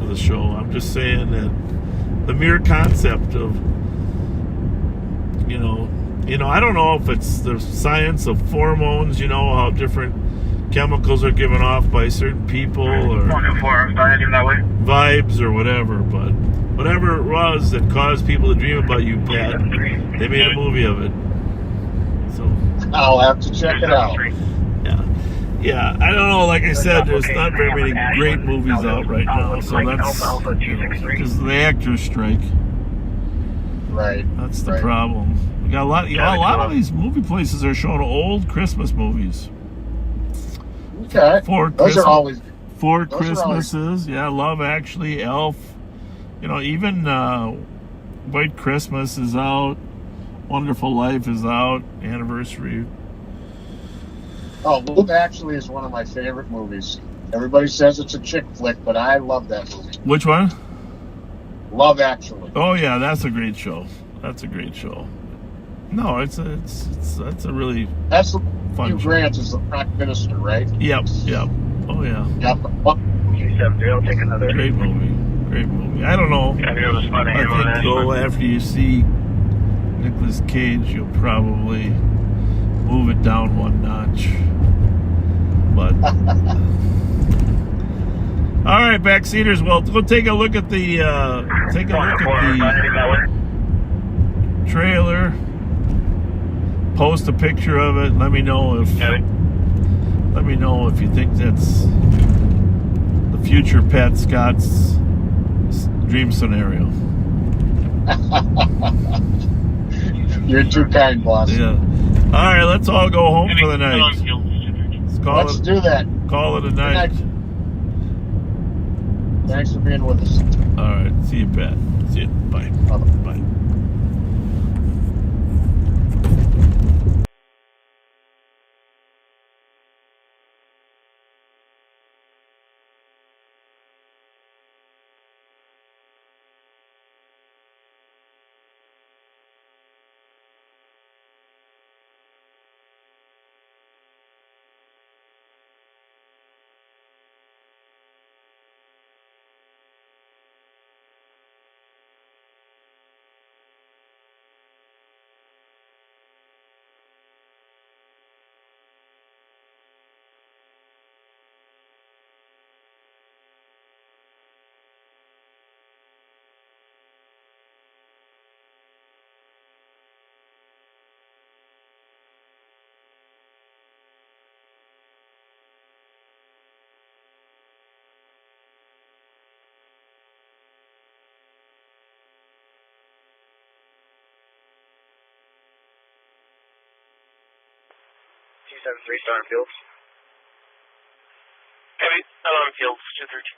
the show. I'm just saying that the mere concept of, you know, I don't know if it's the science of hormones, you know, how different chemicals are given off by certain people, or vibes or whatever, but whatever it was that caused people to dream about you, Pat, they made a movie of it. So I'll have to check it out. Yeah, I don't know, like I said, there's not very many great movies out right now, so that's, because of the actors strike. Right. That's the problem. We got a lot of these movie places are showing old Christmas movies. Okay. Those are always Four Christmases. Yeah, Love Actually, Elf. You know, even White Christmas is out. Wonderful Life is out. Anniversary. Oh, Love Actually is one of my favorite movies. Everybody says it's a chick flick, but I love that movie. Which one? Love Actually. Oh yeah, that's a great show. That's a great show. No, that's a really fun Hugh Grant is the Prime Minister, right? Yep. Oh yeah. Yep. Great movie. I don't know. I think though after you see Nicolas Cage, you'll probably move it down one notch. But all right, backseaters. Well, go take a look at the trailer. Post a picture of it. Let me know if you think that's the future Pat Scott's dream scenario. You're too kind, boss. Yeah. All right, let's all go home for the night. Let's do that. Call it a night. Thanks for being with us. All right. See you, Pat. See you. Bye. Bye. T-73 Star Fields. Heavy, on Fields, 213.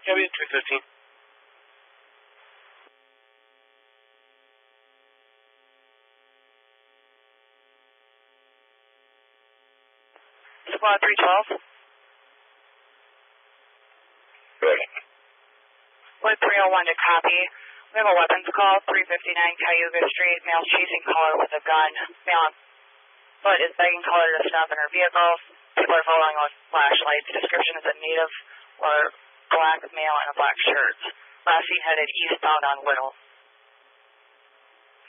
Heavy, 215. Squad 312. Wood 301 to copy. We have a weapons call, 359 Cayuga Street. Male chasing caller with a gun. Male on foot is begging caller to stop in her vehicle. People are following with flashlights. Description is a native or black male in a black shirt. Last seen headed eastbound on Whittle.